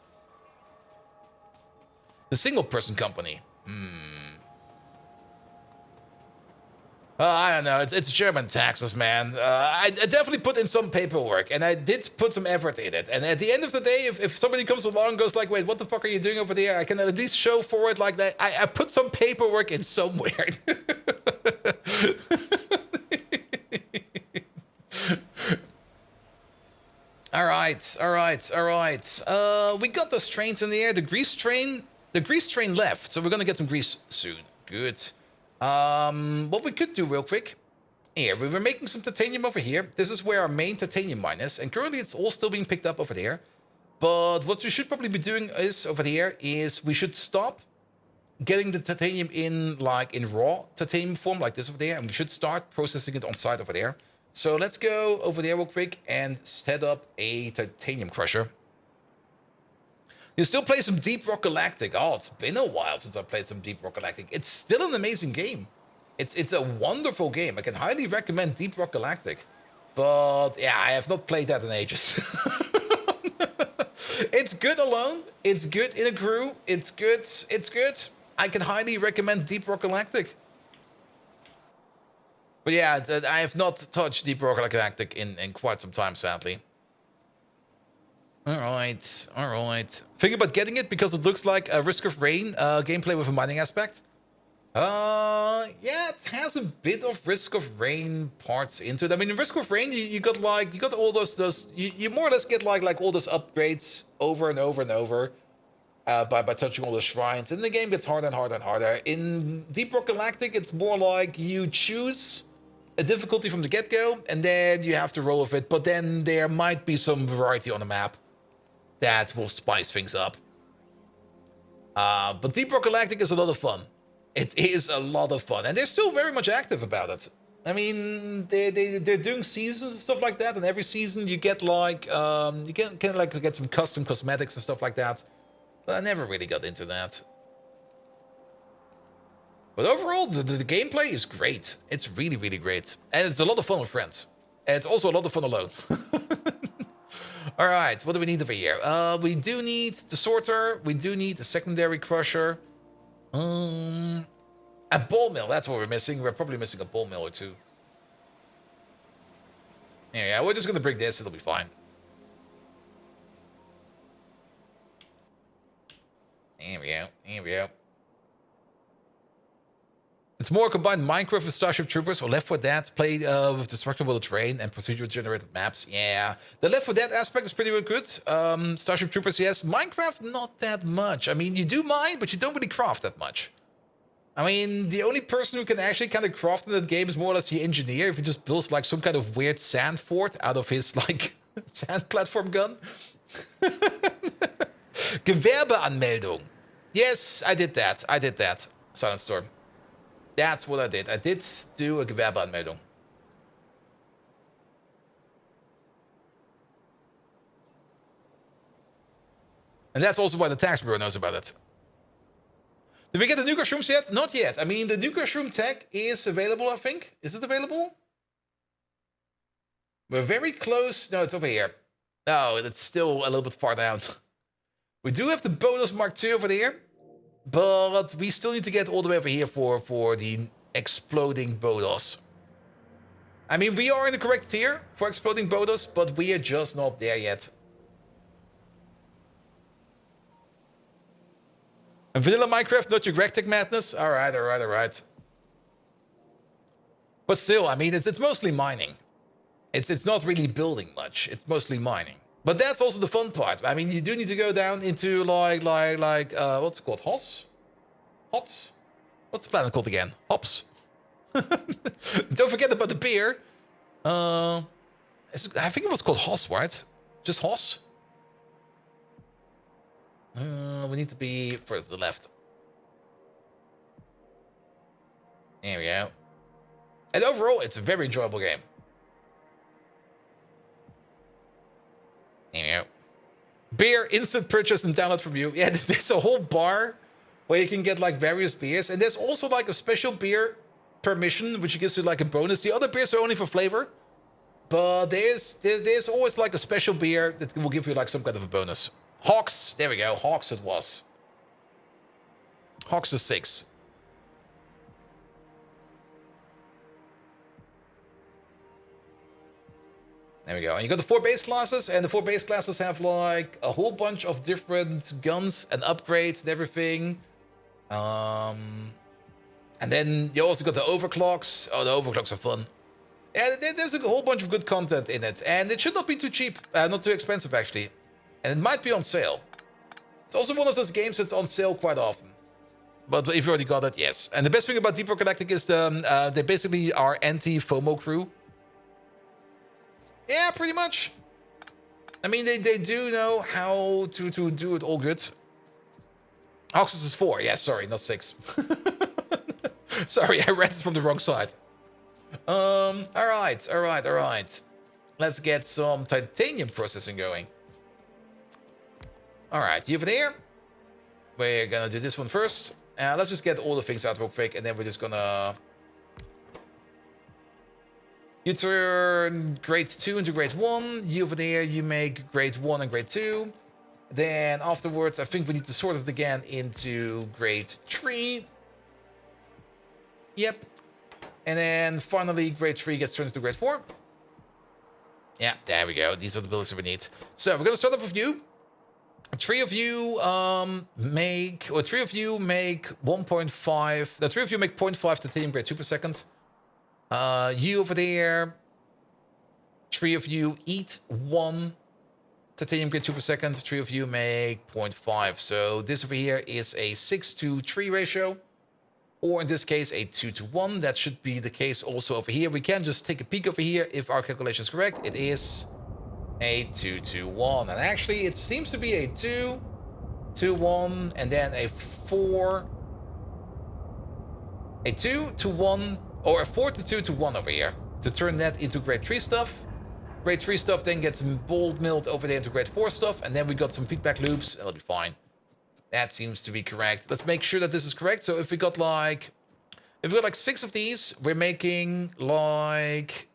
The single-person company. I don't know. It's German taxes, man. I definitely put in some paperwork, and I did put some effort in it. And at the end of the day, if somebody comes along and goes like, wait, what the fuck are you doing over there? I can at least show for it like that. I put some paperwork in somewhere. All right. We got those trains in the air. The grease train left, so we're gonna get some grease soon. Good. What we could do real quick. Here, we were making some titanium over here. This is where our main titanium mine is, and currently it's all still being picked up over there. But what we should probably be doing is over here is we should stop getting the titanium in like in raw titanium form like this over there, and we should start processing it on site over there. So let's go over there real quick and set up a titanium crusher. You still play some Deep Rock Galactic. Oh, it's been a while since I played some Deep Rock Galactic. It's still an amazing game. It's a wonderful game. I can highly recommend Deep Rock Galactic. But yeah, I have not played that in ages. It's good alone. It's good in a crew. It's good. It's good. I can highly recommend Deep Rock Galactic. But yeah, I have not touched Deep Rock Galactic in quite some time, sadly. All right, all right. Think about getting it because it looks like a Risk of Rain gameplay with a mining aspect. Yeah, it has a bit of Risk of Rain parts into it. I mean, in Risk of Rain, you got all those you more or less get like all those upgrades over and over and over by touching all the shrines. And the game gets harder and harder and harder. In Deep Rock Galactic, it's more like you choose a difficulty from the get-go, and then you have to roll with it. But then there might be some variety on the map that will spice things up. But Deep Rock Galactic is a lot of fun. It is a lot of fun, and they're still very much active about it. I mean, they're doing seasons and stuff like that, and every season you get like you can like get some custom cosmetics and stuff like that. But I never really got into that. But overall, the gameplay is great. It's really, really great. And it's a lot of fun with friends. And it's also a lot of fun alone. All right, what do we need over here? We do need the sorter. We do need a secondary crusher. A ball mill, that's what we're missing. We're probably missing a ball mill or two. Yeah, we're just going to bring this. It'll be fine. Here we go. Here we go. It's more combined Minecraft with Starship Troopers or Left 4 Dead, played with destructible terrain and procedural generated maps. Yeah, the Left 4 Dead aspect is pretty good. Starship Troopers, yes. Minecraft, not that much. I mean, you do mine, but you don't really craft that much. I mean, the only person who can actually kind of craft in that game is more or less the engineer. If he just builds like some kind of weird sand fort out of his like sand platform gun. Gewerbeanmeldung. Yes, I did that. I did that. Silent Storm. That's what I did. I did do a Gewerbeanmeldung. And that's also why the tax bureau knows about it. Did we get the nuclear shrooms yet? Not yet. I mean, the nuclear shroom tech is available, I think. Is it available? We're very close. No, it's over here. No, it's still a little bit far down. We do have the bonus Mark II over there. But we still need to get all the way over here for the exploding Bodos. I mean, we are in the correct tier for exploding Bodos, but we are just not there yet. And vanilla Minecraft, not your Gregtech madness? Alright, alright, alright. But still, I mean, it's mostly mining. It's not really building much. It's mostly mining. But that's also the fun part. I mean, you do need to go down into like what's it called? Hoss? Hots? What's the planet called again? Hops. Don't forget about the beer. I think it was called Hoss, right? Just Hoss? We need to be further to the left. There we go. And overall, it's a very enjoyable game. There we go. Beer, instant purchase and download from you. Yeah, there's a whole bar where you can get like various beers. And there's also like a special beer per mission, which gives you like a bonus. The other beers are only for flavor. But there's always like a special beer that will give you like some kind of a bonus. Hawks, there we go. Hawks it was. Hawks is 6. There we go. And you got the 4 base classes, and the 4 base classes have like a whole bunch of different guns and upgrades and everything. And then you also got the overclocks. Oh, the overclocks are fun. Yeah, there's a whole bunch of good content in it, and it should not be too cheap, not too expensive actually. And it might be on sale. It's also one of those games that's on sale quite often. But if you already got it, yes. And the best thing about Deep Rock Galactic is they basically are anti-FOMO crew. Yeah, pretty much. I mean, they do know how to do it all good. Oxus is 4. Yeah, sorry, not 6. Sorry, I read it from the wrong side. All right. Let's get some titanium processing going. All right, you over there? We're gonna do this one first. Let's just get all the things out real quick, and then we're just gonna... You turn grade 2 into grade 1. You over there, you make grade 1 and grade 2. Then afterwards, I think we need to sort it again into grade 3. Yep. And then finally, grade 3 gets turned into grade 4. Yeah, there we go. These are the buildings that we need. So we're going to start off with you. 3 of you make 1.5. The 3 of you make 0.5 titanium grade 2 per second. You over there, 3 of you eat 1 titanium grade 2 per second. 3 of you make 0.5. So this over here is a 6-to-3 ratio. Or in this case, a 2-to-1. That should be the case also over here. We can just take a peek over here if our calculation is correct. It is a 2-to-1. And actually, it seems to be a 2-to-1 and then a 4. A 2-to-1 or a 4-to-2-to-1 over here to turn that into grade 3 stuff. Grade 3 stuff then gets bold milled over there into grade 4 stuff. And then we got some feedback loops. It'll be fine. That seems to be correct. Let's make sure that this is correct. So if we got like 6 of these, we're making like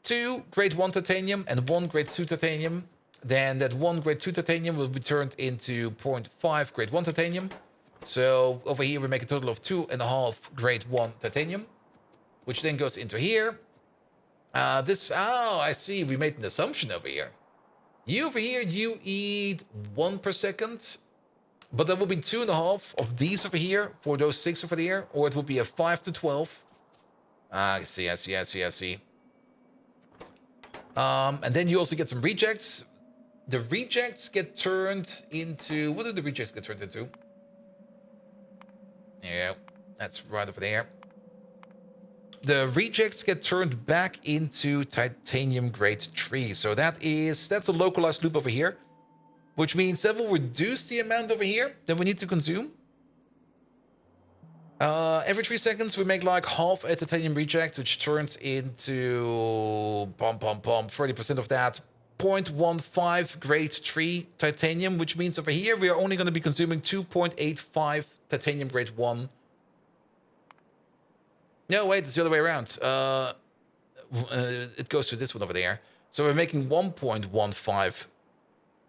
2 grade 1 titanium and 1 grade 2 titanium. Then that 1 grade 2 titanium will be turned into 0.5 grade 1 titanium. So over here we make a total of 2.5 grade 1 titanium, which then goes into here. I see. We made an assumption over here. You over here, you eat 1 per second. But there will be 2.5 of these over here for those 6 over there. Or it will be a 5-to-12. I see. And then you also get some rejects. The rejects get turned into... What do the rejects get turned into? There you go. That's right over there. The rejects get turned back into titanium grade 3. So that's a localized loop over here. Which means that will reduce the amount over here that we need to consume. Every 3 seconds we make like half a titanium reject, which turns into 30% of that. 0.15 grade 3 titanium, which means over here we are only going to be consuming 2.85 titanium grade 1. No, wait, it's the other way around. It goes to this one over there. So we're making 1.15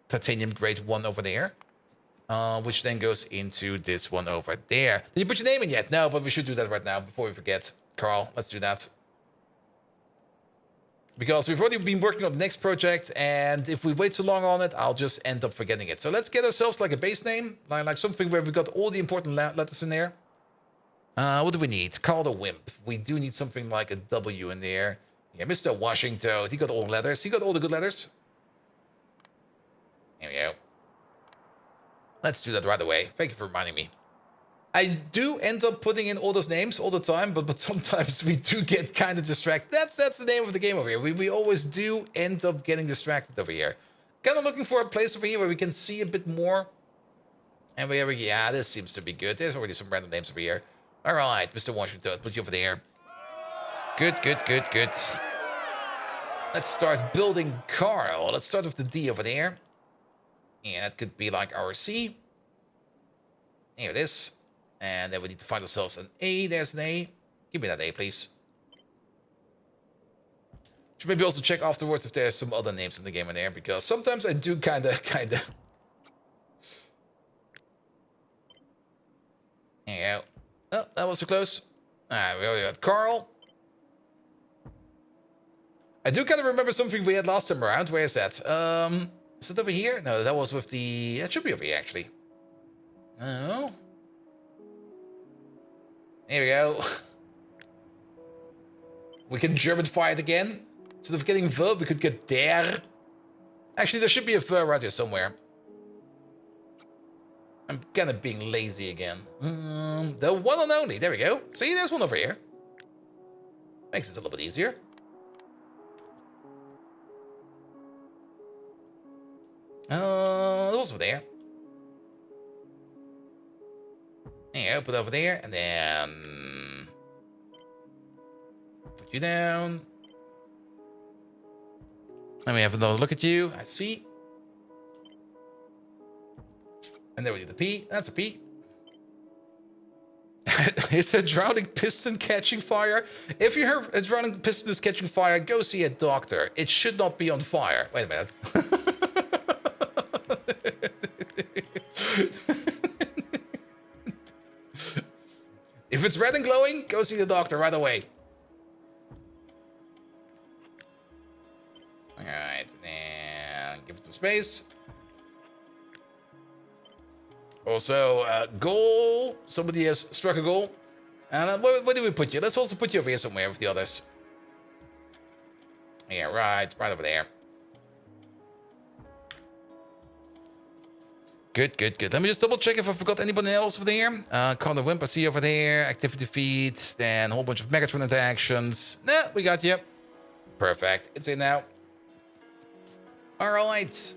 titanium grade 1 over there. Which then goes into this one over there. Did you put your name in yet? No, but we should do that right now before we forget. Carl, let's do that. Because we've already been working on the next project, and if we wait too long on it, I'll just end up forgetting it. So let's get ourselves like a base name, like something where we've got all the important letters in there. What do we need? Carl the Wimp. We do need something like a W in there. Yeah, Mr. Washington. He got all the letters. He got all the good letters. There we go. Let's do that right away. Thank you for reminding me. I do end up putting in all those names all the time, but sometimes we do get kind of distracted. That's the name of the game over here. We always do end up getting distracted over here. Kind of looking for a place over here where we can see a bit more. And yeah, this seems to be good. There's already some random names over here. All right, Mr. Washington, put you over there. Good. Let's start building Carl. Let's start with the D over there. And that could be like our C. Here it is. And then we need to find ourselves an A. There's an A. Give me that A, please. Should maybe also check afterwards if there's some other names in the game in there, because sometimes I do kind of. There you go. Oh, that was so close. Alright, we already got Carl. I do kind of remember something we had last time around. Where is that? Is it over here? No, that was with the... It should be over here, actually. Oh. Here we go. We can Germanify it again. Instead of getting verb, we could get der. Actually, there should be a verb right here somewhere. I'm kind of being lazy again. The one and only. There we go. See, there's one over here. Makes it a little bit easier. Also there. Yeah, put over there, and then put you down. Let me have another look at you. I see. And then we need the P. That's a P. Is a drowning piston catching fire? If you hear a drowning piston is catching fire, go see a doctor. It should not be on fire. Wait a minute. If it's red and glowing, go see the doctor right away. Alright, and give it some space. Also, goal. Somebody has struck a goal. And where do we put you? Let's also put you over here somewhere with the others. Yeah, right over there. Good. Let me just double check if I forgot anybody else over there. Connor Wimp, I see over there. Activity feed. Then a whole bunch of Megatron interactions. Nah, we got you. Perfect. It's in now. Alright.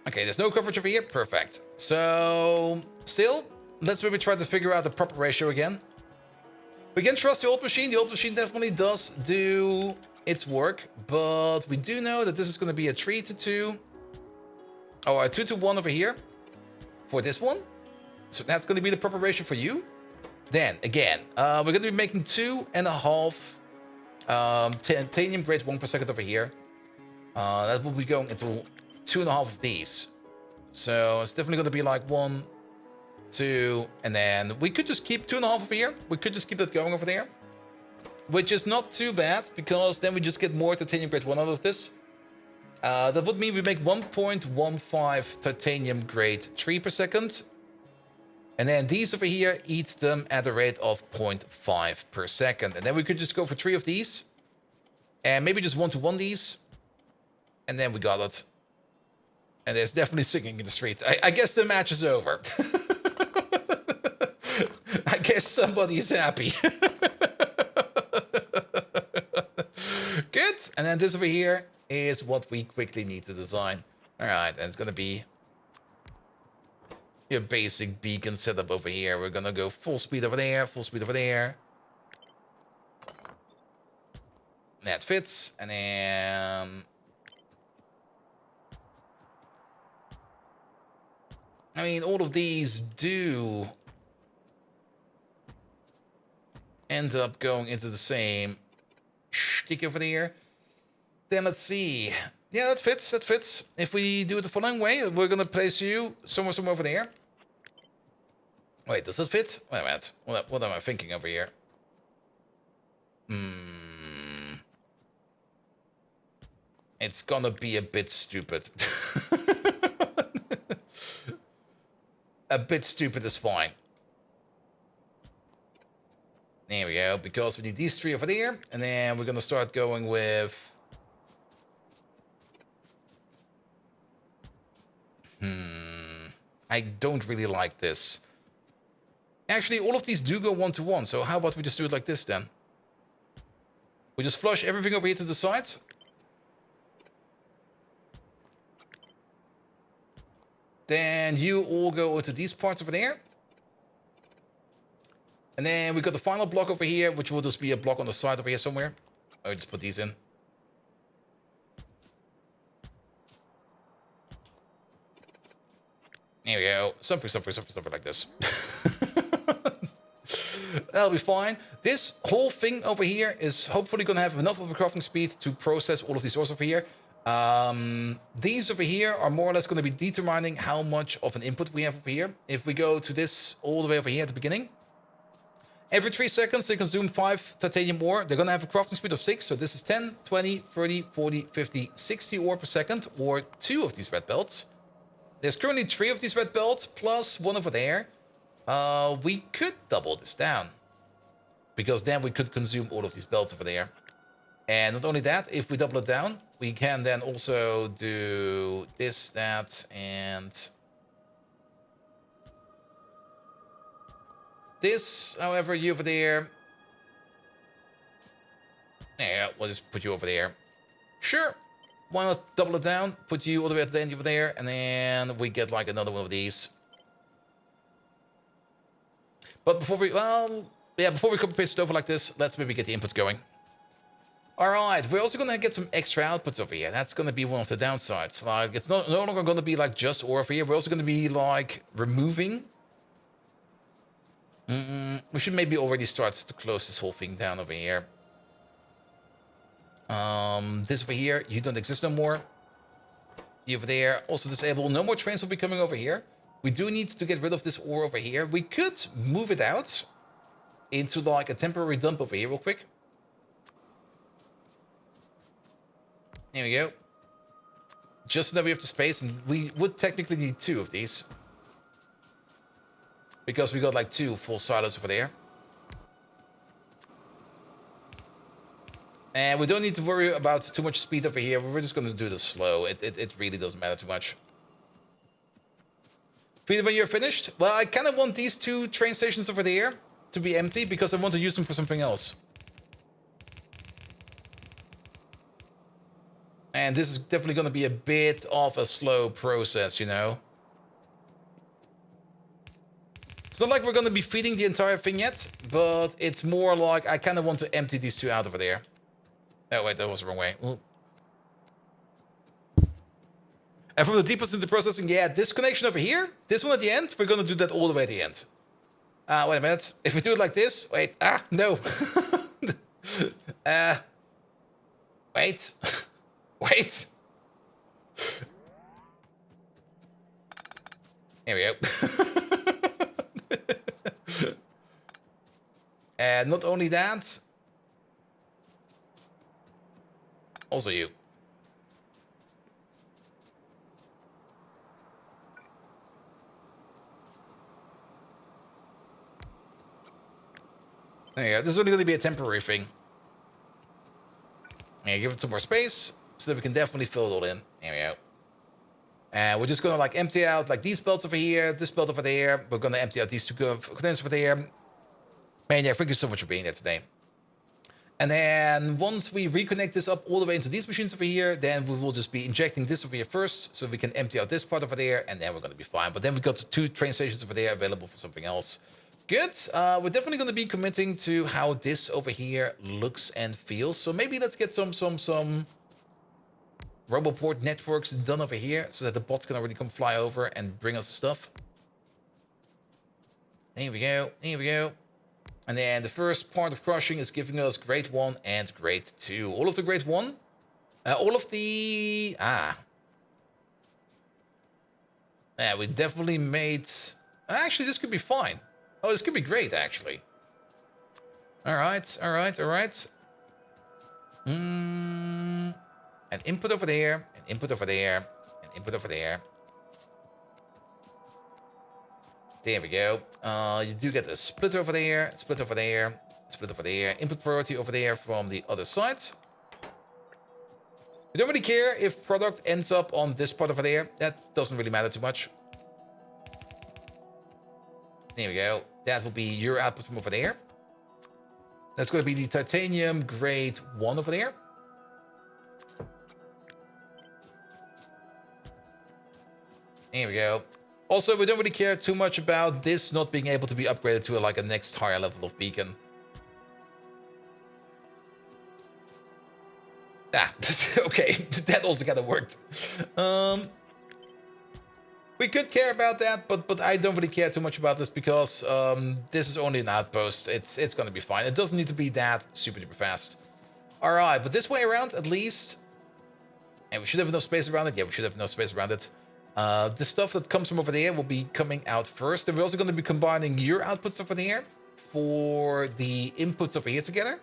Okay, there's no coverage over here. Perfect. So, still, let's maybe try to figure out the proper ratio again. We can trust the old machine. The old machine definitely does do its work. But we do know that this is going to be a 3-2. Or a 2-1 over here. For this one. So that's going to be the proper ratio for you. Then, again, we're going to be making 2.5 titanium grade 1 per second over here. That will be going into 2.5 of these. So it's definitely going to be like 1, 2, and then we could just keep 2.5 over here. We could just keep that going over there. Which is not too bad, because then we just get more titanium grade 1 out of this. That would mean we make 1.15 titanium grade 3 per second. And then these over here eat them at a rate of 0.5 per second. And then we could just go for 3 of these. And maybe just 1-to-1 these. And then we got it. And there's definitely singing in the street. I guess the match is over. I guess somebody's happy. Good. And then this over here is what we quickly need to design. All right. And it's going to be your basic beacon setup over here. We're going to go full speed over there. Full speed over there. That fits. And then... I mean, all of these do end up going into the same stick over there. Then let's see. Yeah, that fits. That fits. If we do it the following way, we're going to place you somewhere over there. Wait, does that fit? Wait a minute. What am I thinking over here? It's going to be a bit stupid. A bit stupid is fine. There we go, because we need these 3 over there. And then we're going to start going with... I don't really like this. Actually, all of these do go 1-to-1. So how about we just do it like this then? We just flush everything over here to the side. Then you all go into these parts over there. And then we got the final block over here, which will just be a block on the side over here somewhere. I'll just put these in. There we go. Something like this. That'll be fine. This whole thing over here is hopefully going to have enough of a crafting speed to process all of these ores over here. These over here are more or less going to be determining how much of an input we have over here. If we go to this all the way over here at the beginning, every 3 seconds they consume 5 titanium ore. They're going to have a crafting speed of 6, so this is 10, 20, 30, 40, 50, 60 ore per second, or 2 of these red belts. There's currently 3 of these red belts, plus 1 over there. We could double this down, because then we could consume all of these belts over there. And not only that, if we double it down, we can then also do this, that, and this. However, you over there. Yeah, we'll just put you over there. Sure. Why not double it down? Put you all the way at the end over there, and then we get like another one of these. But before we, well, yeah, before we copy paste it over like this, let's maybe get the inputs going. All right, we're also gonna get some extra outputs over here. That's gonna be one of the downsides. Like, it's no longer gonna be like just ore over here. We're also gonna be like removing. We should maybe already start to close this whole thing down over here. This over here, you don't exist no more. You over there, also disable. No more trains will be coming over here. We do need to get rid of this ore over here. We could move it out into like a temporary dump over here real quick. There we go. Just so that we have the space, and we would technically need 2 of these. Because we got like 2 full silos over there. And we don't need to worry about too much speed over here. We're just going to do this slow. It really doesn't matter too much. Freedom, when you're finished? Well, I kind of want these 2 train stations over there to be empty because I want to use them for something else. And this is definitely going to be a bit of a slow process, you know. It's not like we're going to be feeding the entire thing yet, but it's more like I kind of want to empty these 2 out over there. Oh, wait, that was the wrong way. Ooh. And from the deepest into processing, yeah, this connection over here, this one at the end, we're going to do that all the way at the end. Wait a minute. If we do it like this, wait, no. Wait. Wait. Here we go. And not only that, also you. There you go. This is only going to be a temporary thing. Yeah, give it some more space so that we can definitely fill it all in. There we go. And we're just going to like empty out like these belts over here, this belt over there. We're going to empty out these 2 containers over there. Man, yeah, thank you so much for being there today. And then once we reconnect this up all the way into these machines over here, then we will just be injecting this over here first so we can empty out this part over there, and then we're going to be fine. But then we've got 2 train stations over there available for something else. Good. We're definitely going to be committing to how this over here looks and feels. So maybe let's get some Roboport networks done over here so that the bots can already come fly over and bring us stuff. Here we go. Here we go. And then the first part of crushing is giving us grade 1 and grade 2. All of the grade 1. All of the... Yeah, we definitely made... Actually, this could be fine. Oh, this could be great, actually. Alright, alright, alright. An input over there, an input over there, an input over there. There we go. You do get a split over there, split over there, split over there. Input priority over there from the other side. We don't really care if product ends up on this part over there. That doesn't really matter too much. There we go. That will be your output from over there. That's going to be the titanium grade 1 over there. There we go. Also, we don't really care too much about this not being able to be upgraded to like a next higher level of beacon. Okay, that also kind of worked. We could care about that, but I don't really care too much about this because this is only an outpost. It's going to be fine. It doesn't need to be that super duper fast. All right, but this way around, at least... And we should have enough space around it. Yeah, we should have enough space around it. The stuff that comes from over there will be coming out first. And we're also going to be combining your outputs over there for the inputs over here together.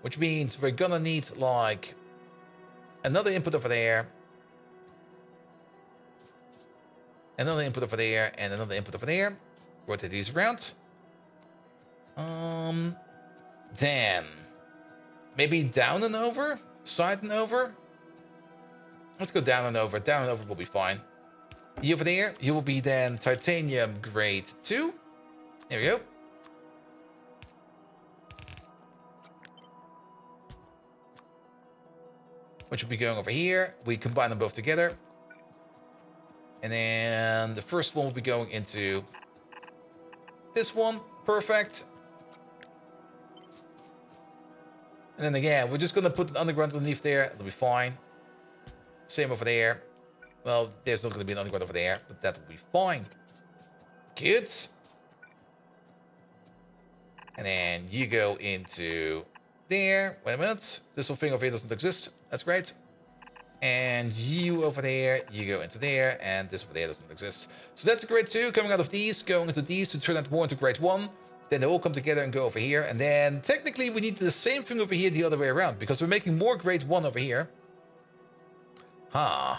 Which means we're going to need, like, another input over there. Another input over there, and another input over there. Rotate these around. Then maybe down and over? Side and over? Let's go down and over. Down and over will be fine. You over there, you will be then titanium grade 2. There we go. which will be going over here. We combine them both together. And then the first one will be going into this one. Perfect. And then again, we're just going to put an underground underneath there. It'll be fine. Same over there. Well, there's not going to be an underground over there, but that will be fine. Good. And then you go into there. Wait a minute. This whole thing over here doesn't exist. That's great. And you over there, you go into there, and this over there doesn't exist. So that's a grade 2 coming out of these, going into these to turn that more into grade 1. Then they all come together and go over here. And then technically we need the same thing over here the other way around, because we're making more grade 1 over here. Huh.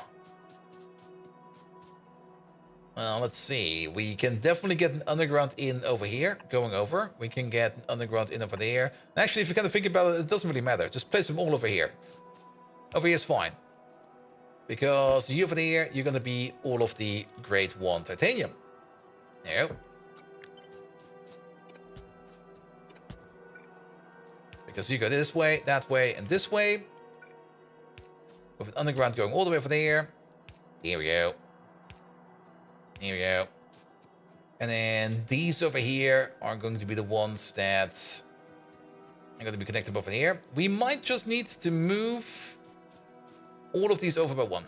Well, let's see. We can definitely get an underground in over here, going over. We can get an underground in over there. Actually, if you kind of think about it, it doesn't really matter. Just place them all over here. Over here is fine. Because you over there, you're going to be all of the grade 1 titanium. There you go. Because you go this way, that way, and this way. With an underground going all the way over there. Here we go. Here we go. And then these over here are going to be the ones that are going to be connected over here. We might just need to move all of these over by 1.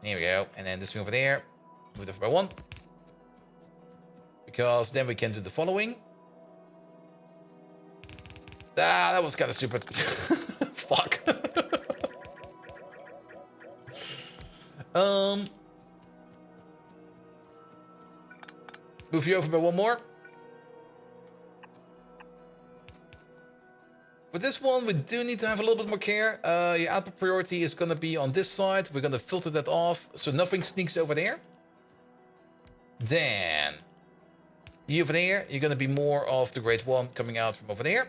Here we go. And then this one over there. Move it over by 1. Because then we can do the following. Ah, that was kind of stupid. Fuck. Move you over by 1 more. For this one, we do need to have a little bit more care. Your output priority is going to be on this side. We're going to filter that off so nothing sneaks over there. Then, you over there, you're going to be more of the grade 1 coming out from over there.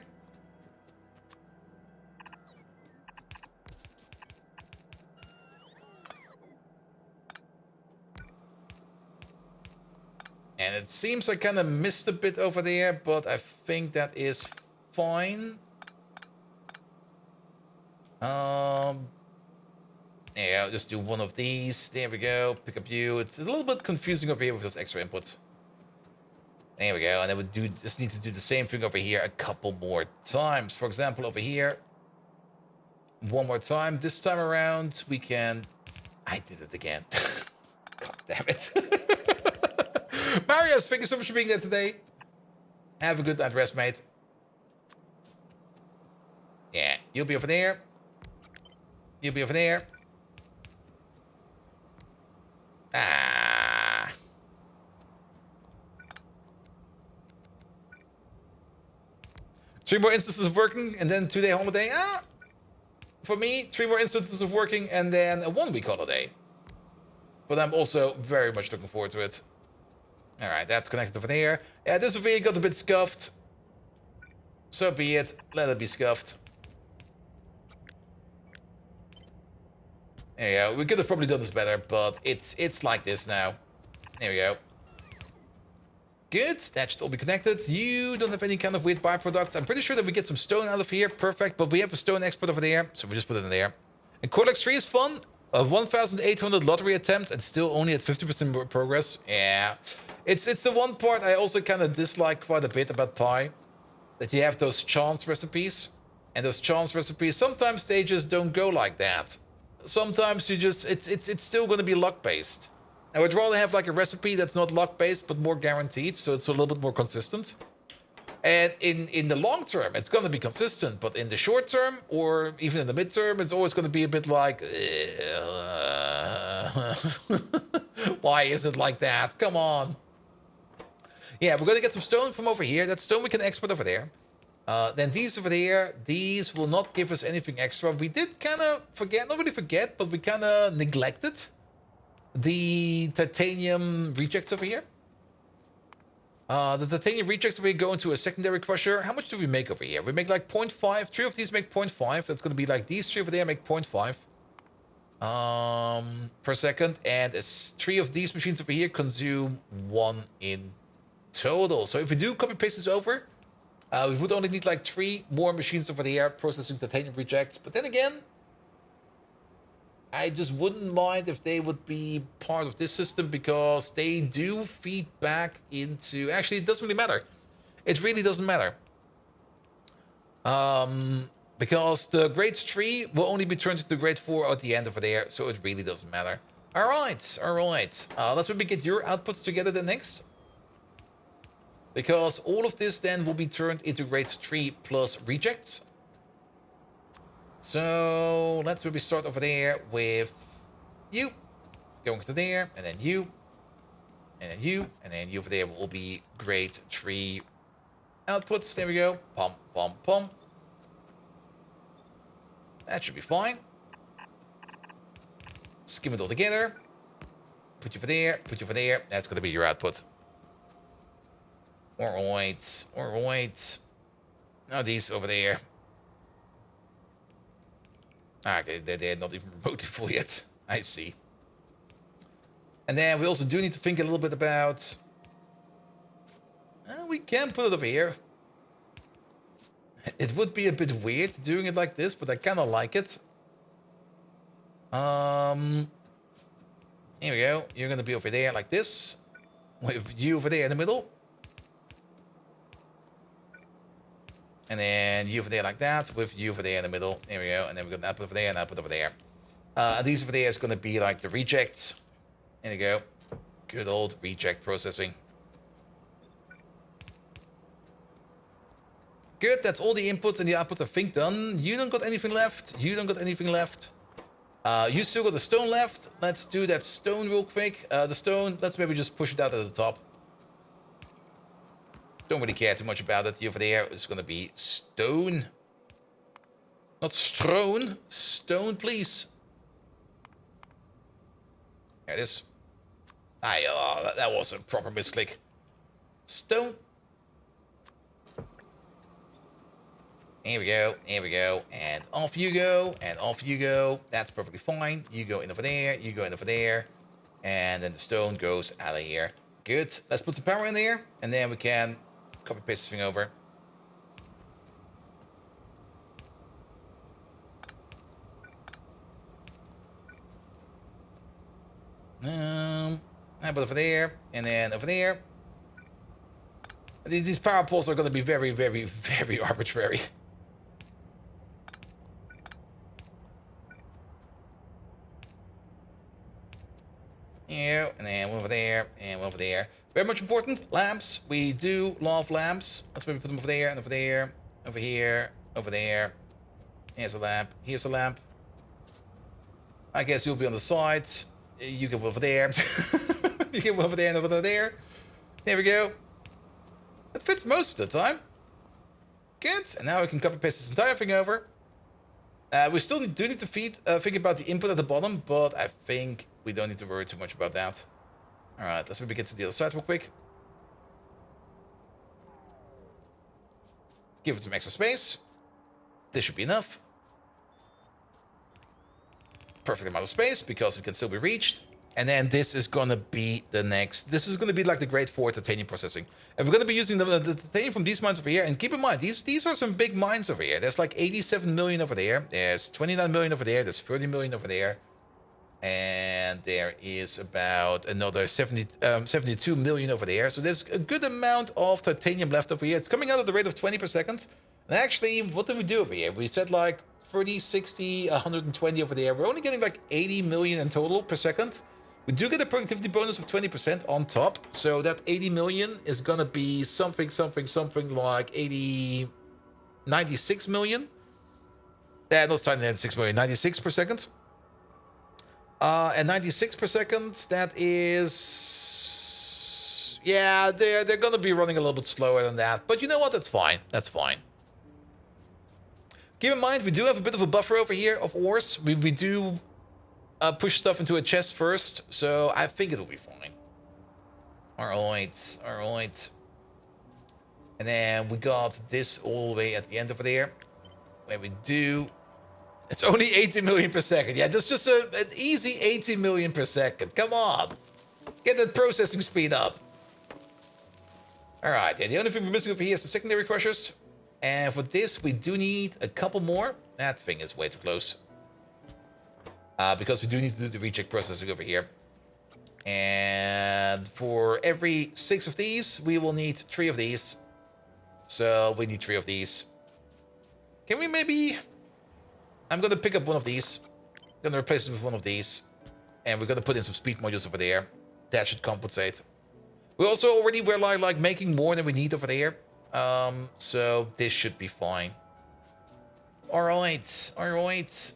And it seems I kind of missed a bit over there, but I think that is fine. Yeah, I'll just do one of these. There we go. Pick up you. It's a little bit confusing over here with those extra inputs. There we go. And then we just need to do the same thing over here a couple more times. For example, over here. One more time. This time around, we can... I did it again. God damn it. Marius, thank you so much for being there today. Have a good night rest, mate. Yeah, you'll be over there. You'll be over there. Ah. Three more instances of working and then 2-day holiday. Ah. For me, 3 more instances of working and then a 1-week holiday. But I'm also very much looking forward to it. Alright, that's connected over there. Yeah, this over here got a bit scuffed. So be it. Let it be scuffed. There you go. We could have probably done this better, but it's like this now. There we go. Good. That should all be connected. You don't have any kind of weird byproducts. I'm pretty sure that we get some stone out of here. Perfect. But we have a stone export over there, so we just put it in there. And Cortex 3 is fun. A 1,800 lottery attempt and still only at 50% progress. Yeah. It's the one part I also kind of dislike quite a bit about Pi. That you have those chance recipes. And those chance recipes, sometimes they just don't go like that. Sometimes you just, it's still going to be luck-based. I would rather have like a recipe that's not luck-based, but more guaranteed, so it's a little bit more consistent. And in the long term, it's going to be consistent, but in the short term, or even in the midterm, it's always going to be a bit like, why is it like that? Come on. Yeah, we're going to get some stone from over here. That stone we can export over there. Then these over there, these will not give us anything extra. We did kind of forget, not really forget, but we kind of neglected the titanium rejects over here. The titanium rejects over here go into a secondary crusher. How much do we make over here? We make like 0.5. 3 of these make 0.5. That's going to be like these 3 over there make 0.5 per second. And 3 of these machines over here consume 1 in total. So if we do copy paste this over, We would only need like 3 more machines over there processing titanium rejects. But then again, I just wouldn't mind if they would be part of this system because they do feed back into... Actually, it doesn't really matter. It really doesn't matter. Because the grade 3 will only be turned into grade 4 at the end over there, so it really doesn't matter. All right. Let's maybe get your outputs together then next. Because all of this then will be turned into grade 3 plus rejects. So let's maybe start over there with you. Going to there, and then you. And then you. And then you over there will be grade 3 outputs. There we go. Pump, pump, pump. That should be fine. Skim it all together. Put you over there, put you over there. That's going to be your output. Alright. Now these over there. Okay, they're not even remotely full yet. I see. And then we also do need to think a little bit about... we can put it over here. It would be a bit weird doing it like this, but I kind of like it. Here we go. You're going to be over there like this. With you over there in the middle. And then you over there like that, with you over there in the middle. There we go. And then we've got an output over there and output over there. And these over there is going to be like the rejects. There you go. Good old reject processing. Good, that's all the inputs and the outputs I think done. You don't got anything left. You don't got anything left. You still got the stone left. Let's do that stone real quick. The stone, let's maybe just push it out at the top. Don't really care too much about it. Over there is going to be stone. Not strown. Stone, please. There it is. That was a proper misclick. Stone. Here we go. Here we go. And off you go. And off you go. That's perfectly fine. You go in over there. You go in over there. And then the stone goes out of here. Good. Let's put some power in there. And then we can... copy paste this thing over. I put over there, and then over there. These power poles are going to be very, very, very arbitrary. Here, and then over there, and over there. Very much important, lamps. We do love lamps. Let's maybe put them over there, and over there, over here, over there. Here's a lamp, here's a lamp. I guess you'll be on the sides. You go over there. You go over there and over there. There we go. It fits most of the time. Good, and now we can copy paste this entire thing over. We still do need to think about the input at the bottom, but I think we don't need to worry too much about that. Alright, let's maybe get to the other side real quick. Give it some extra space. This should be enough. Perfect amount of space, because it can still be reached. And then this is gonna be the next... This is gonna be like the grade 4 titanium processing. And we're gonna be using the titanium from these mines over here. And keep in mind, these are some big mines over here. There's like 87 million over there. There's 29 million over there. There's 30 million over there. And there is about another 72 million over there. So there's a good amount of titanium left over here. It's coming out at the rate of 20 per second. And actually, what did we do over here? We said like 30, 60, 120 over there. We're only getting like 80 million in total per second. We do get a productivity bonus of 20% on top. So that 80 million is going to be something like 96 million. Not 96 million, 96 per second. And 96 per second, that is... Yeah, they're going to be running a little bit slower than that. But you know what? That's fine. That's fine. Keep in mind, we do have a bit of a buffer over here of ores. We do push stuff into a chest first, so I think it'll be fine. Alright. And then we got this all the way at the end over there, where we do... It's only 80 million per second. Yeah, just an easy 80 million per second. Come on. Get that processing speed up. Alright, yeah, the only thing we're missing over here is the secondary crushers. And for this, we do need a couple more. That thing is way too close. Because we do need to do the reject processing over here. And for every 6 of these, we will need 3 of these. So we need 3 of these. Can we maybe... I'm going to pick up one of these. I'm going to replace it with one of these. And we're going to put in some speed modules over there. That should compensate. We also already were like making more than we need over there. So this should be fine. Alright, alright.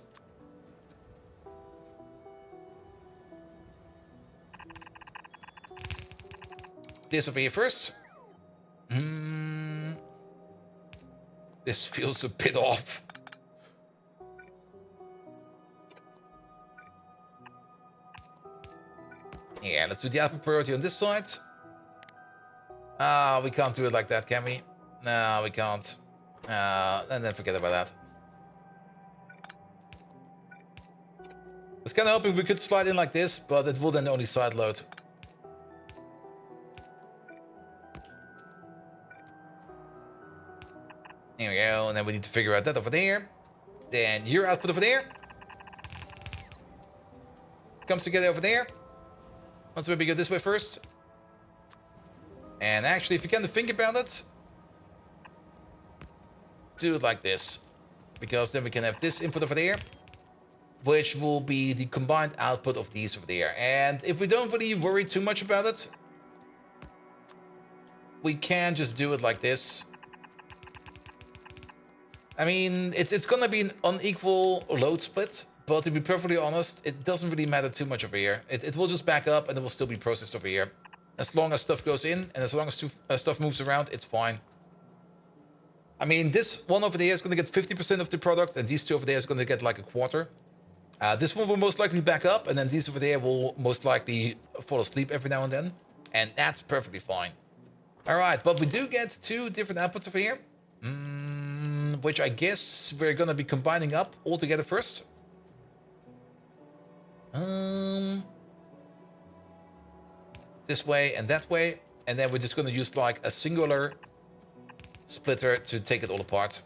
This over here first. This feels a bit off. Yeah, let's do the output priority on this side. We can't do it like that, can we? No, we can't. And then forget about that. I was kind of hoping we could slide in like this, but it will then only side load. There we go, and then we need to figure out that over there. Then your output over there. Comes together over there. Let's maybe go this way first. And actually, if you kind of think about it, do it like this. Because then we can have this input over there, which will be the combined output of these over there. And if we don't really worry too much about it, we can just do it like this. I mean, it's gonna be an unequal load split, but to be perfectly honest, it doesn't really matter too much over here. It will just back up and it will still be processed over here. As long as stuff goes in and as long as stuff moves around, it's fine. I mean, this one over there is going to get 50% of the product, and these two over there is going to get like a quarter. This one will most likely back up, and then these over there will most likely fall asleep every now and then. And that's perfectly fine. All right, but we do get 2 different outputs over here. Which I guess we're going to be combining up all together first. This way and that way. And then we're just going to use like a singular splitter to take it all apart.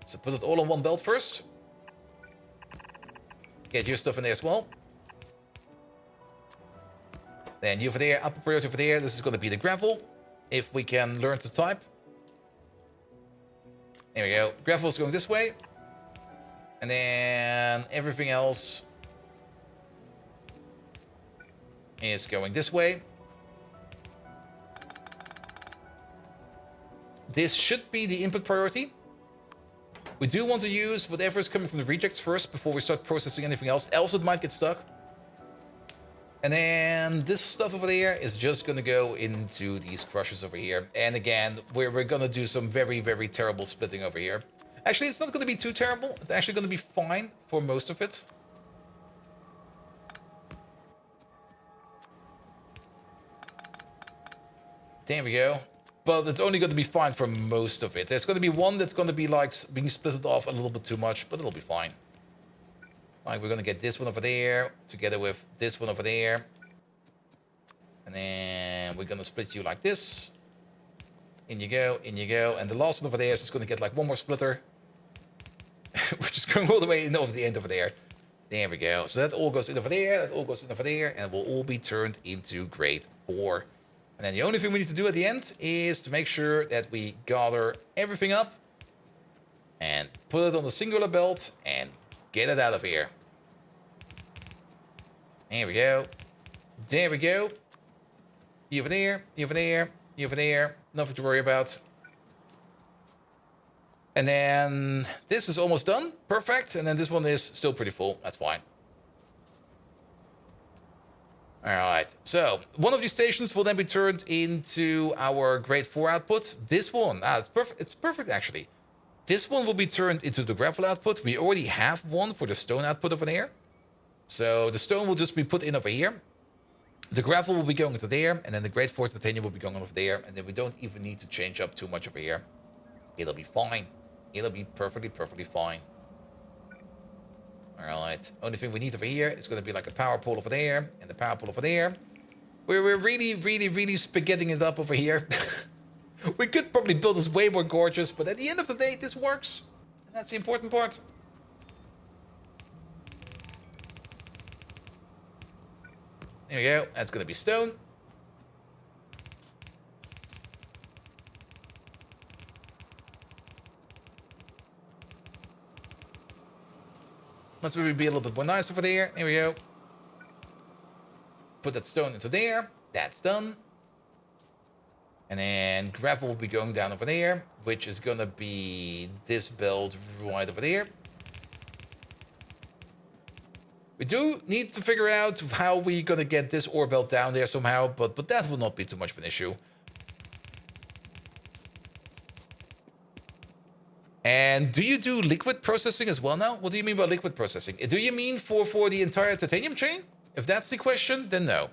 So put it all on one belt first. Get your stuff in there as well. Then you over there, upper priority over there. This is going to be the gravel. If we can learn to type. There we go. Gravel is going this way. And then everything else is going this way. This should be the input priority. We do want to use whatever is coming from the rejects first before we start processing anything else. Else it might get stuck. And then this stuff over there is just going to go into these crushers over here. And again, we're going to do some very, very terrible splitting over here. Actually, it's not going to be too terrible. It's actually going to be fine for most of it. There we go. But it's only going to be fine for most of it. There's going to be one that's going to be like being split off a little bit too much, but it'll be fine. Like we're going to get this one over there together with this one over there. And then we're going to split you like this. In you go, in you go. And the last one over there is just going to get like one more splitter. We're just going all the way in over the end over there. There we go. So that all goes in over there, that all goes in over there, and will all be turned into grade 4. And then the only thing we need to do at the end is to make sure that we gather everything up and put it on the singular belt and get it out of here. There we go. There we go. You over there, you over there, you over there. Nothing to worry about. And then this is almost done. Perfect. And then this one is still pretty full. That's fine. All right. So one of these stations will then be turned into our grade 4 output. This one, it's perfect. It's perfect, actually. This one will be turned into the gravel output. We already have one for the stone output over there. So the stone will just be put in over here. The gravel will be going into there. And then the grade 4 titanium will be going over there. And then we don't even need to change up too much over here. It'll be fine. It'll be perfectly fine. All right. Only thing we need over here is going to be like a power pole over there. And the power pole over there. We're really spaghetting it up over here. We could probably build this way more gorgeous, but at the end of the day, this works. And that's the important part. There we go. That's going to be stone. Must maybe be a little bit more nice over there. There we go. Put that stone into there. That's done. And then gravel will be going down over there, which is going to be this belt right over there. We do need to figure out how we're going to get this ore belt down there somehow, but that will not be too much of an issue. And do you do liquid processing as well now? What do you mean by liquid processing? Do you mean for the entire titanium chain? If that's the question, then no.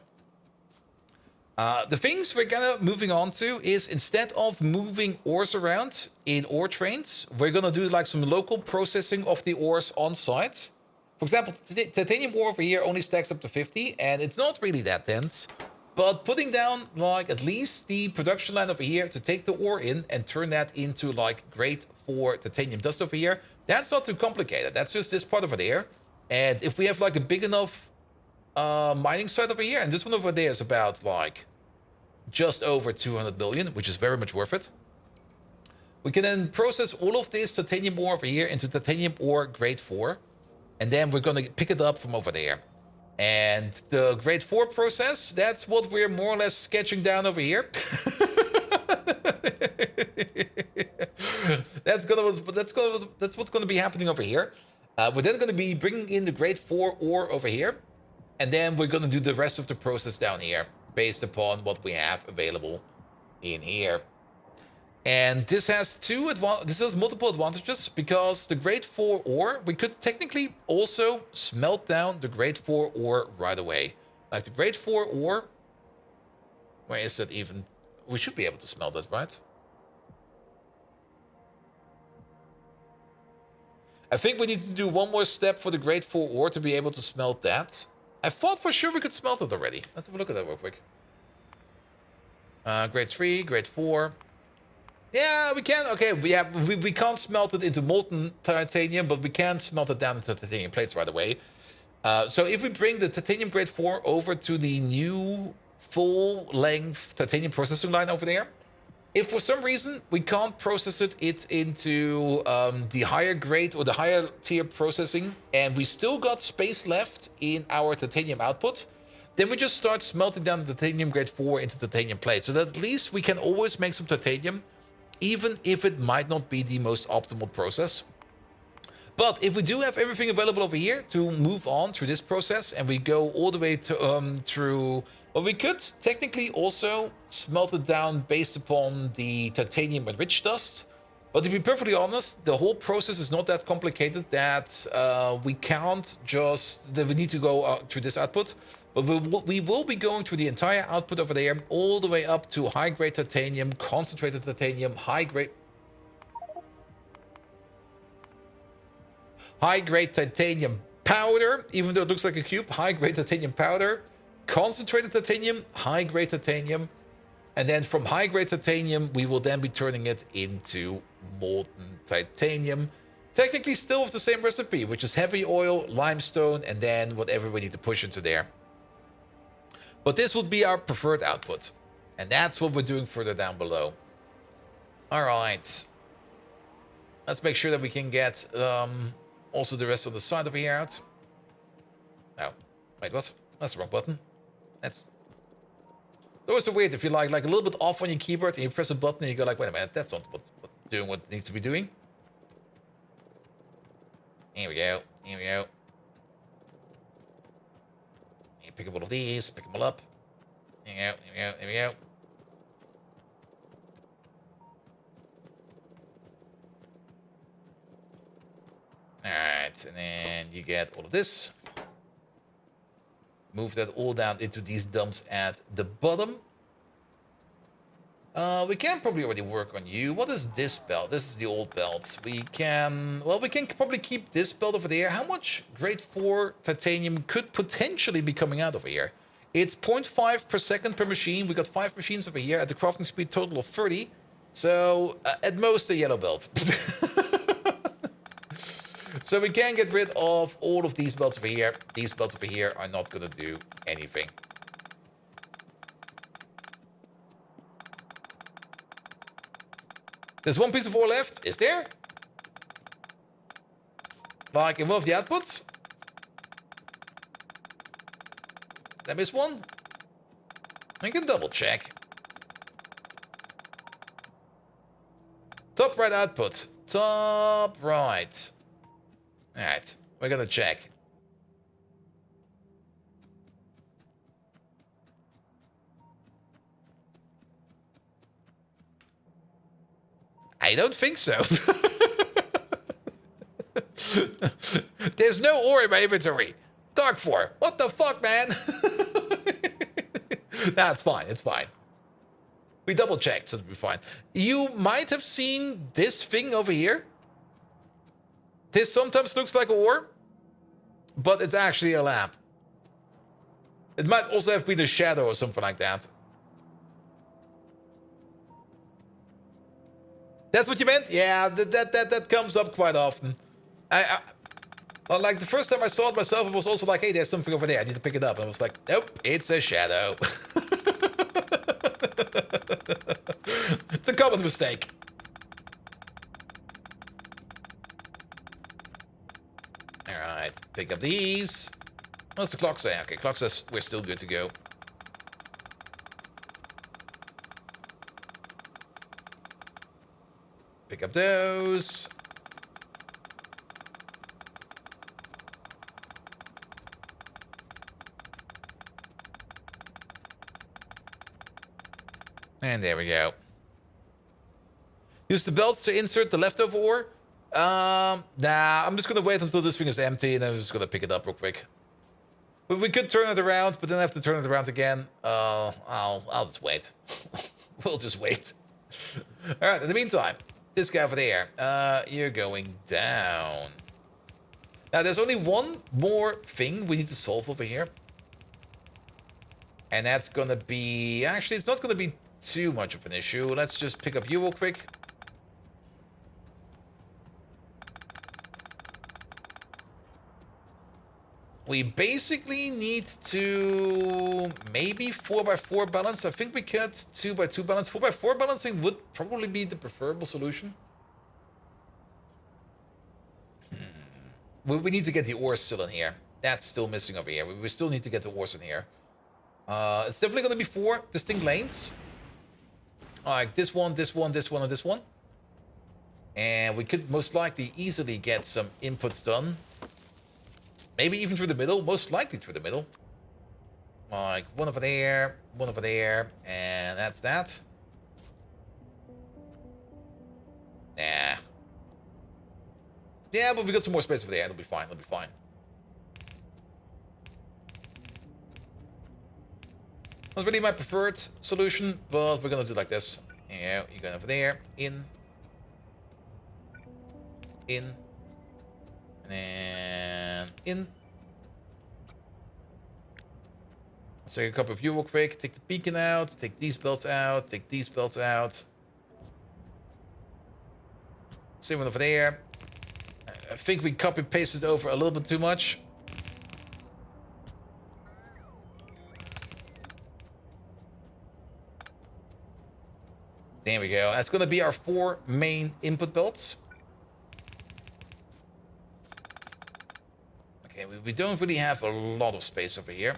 The things we're gonna moving on to is instead of moving ores around in ore trains, we're gonna do like some local processing of the ores on site. For example, titanium ore over here only stacks up to 50, and it's not really that dense. But putting down like at least the production line over here to take the ore in and turn that into like grade 4 titanium dust over here, that's not too complicated. That's just this part over there. And if we have like a big enough mining site over here, and this one over there is about like just over 200 million, which is very much worth it. We can then process all of this titanium ore over here into titanium ore grade 4. And then we're going to pick it up from over there. And the grade 4 process, that's what we're more or less sketching down over here. That's what's going to be happening over here. We're then going to be bringing in the grade 4 ore over here. And then we're going to do the rest of the process down here based upon what we have available in here. And this has multiple advantages, because the grade 4 ore, we could technically also smelt down the grade 4 ore right away. Like the grade 4 ore, where is that even? We should be able to smelt it, right? I think we need to do one more step for the grade 4 ore to be able to smelt that. I thought for sure we could smelt it already. Let's have a look at that real quick. Grade 3, grade 4. Yeah, we can. Okay, we can't smelt it into molten titanium, but we can smelt it down into titanium plates right away. So if we bring the titanium grade 4 over to the new full-length titanium processing line over there, if for some reason we can't process it into the higher grade or the higher tier processing, and we still got space left in our titanium output, then we just start smelting down the titanium grade 4 into titanium plates, so that at least we can always make some titanium, even if it might not be the most optimal process. But if we do have everything available over here to move on through this process, and we go all the way to through, well, we could technically also smelt it down based upon the titanium enriched dust. But to be perfectly honest, the whole process is not that complicated that we need to go through this output. But we will be going through the entire output over there, all the way up to high-grade titanium, concentrated titanium, high-grade titanium powder, even though it looks like a cube, high-grade titanium powder, concentrated titanium, high-grade titanium, and then from high-grade titanium, we will then be turning it into molten titanium. Technically still with the same recipe, which is heavy oil, limestone, and then whatever we need to push into there. But this would be our preferred output. And that's what we're doing further down below. Alright. Let's make sure that we can get also the rest of the side over here out. No. Wait, what? That's the wrong button. That's... It's always so weird if you're like a little bit off on your keyboard and you press a button and you go like, wait a minute, that's not doing what it needs to be doing. Here we go. Here we go. Pick up all of these, pick them all up. Here we go, here we go, here we go. Alright, and then you get all of this. Move that all down into these dumps at the bottom. We can probably already work on you. What is this belt? This is the old belt. We can probably keep this belt over there. How much grade 4 titanium could potentially be coming out over here? It's 0.5 per second per machine. We got 5 machines over here at the crafting speed total of 30. So, at most a yellow belt. So we can get rid of all of these belts over here. These belts over here are not going to do anything. There's one piece of ore left. Is there? Like in one of the outputs? Did I miss one? I can double check. Top right output. Top right. Alright, we're gonna check. I don't think so. There's no ore in my inventory. Dark 4. What the fuck, man? Nah, it's fine. It's fine. We double checked, so it'll be fine. You might have seen this thing over here. This sometimes looks like a ore, but it's actually a lamp. It might also have been a shadow or something like that. That's what you meant? Yeah, that comes up quite often. Well, like the first time I saw it myself, it was also like, hey, there's something over there. I need to pick it up. And I was like, nope, it's a shadow. It's a common mistake. Alright, pick up these. What's the clock say? Okay, clock says we're still good to go. Pick up those. And there we go. Use the belts to insert the leftover ore. Nah, I'm just gonna wait until this thing is empty and then I'm just gonna pick it up real quick. But we could turn it around, but then I have to turn it around again. I'll just wait. We'll just wait. Alright, in the meantime, this guy over there, you're going down. Now, there's only one more thing we need to solve over here. And that's gonna be... Actually, it's not gonna be too much of an issue. Let's just pick up you real quick. We basically need to maybe 4x4 balance. I think we could 2x2 balance. 4x4 balancing would probably be the preferable solution. We need to get the ores still in here. That's still missing over here. We still need to get the ores in here. It's definitely going to be 4 distinct lanes. Like this one, this one, this one, and this one. And we could most likely easily get some inputs done. Maybe even through the middle. Most likely through the middle. Like one over there, and that's that. Nah. Yeah, but we got some more space over there. It'll be fine. It'll be fine. Not really my preferred solution, but we're gonna do like this. Yeah, you're going over there, in, and then in. Let's take a couple of you real quick. Take the beacon out. Take these belts out. Take these belts out. Same one over there. I think we copy pasted over a little bit too much. There we go. That's going to be our 4 main input belts. Okay, we don't really have a lot of space over here.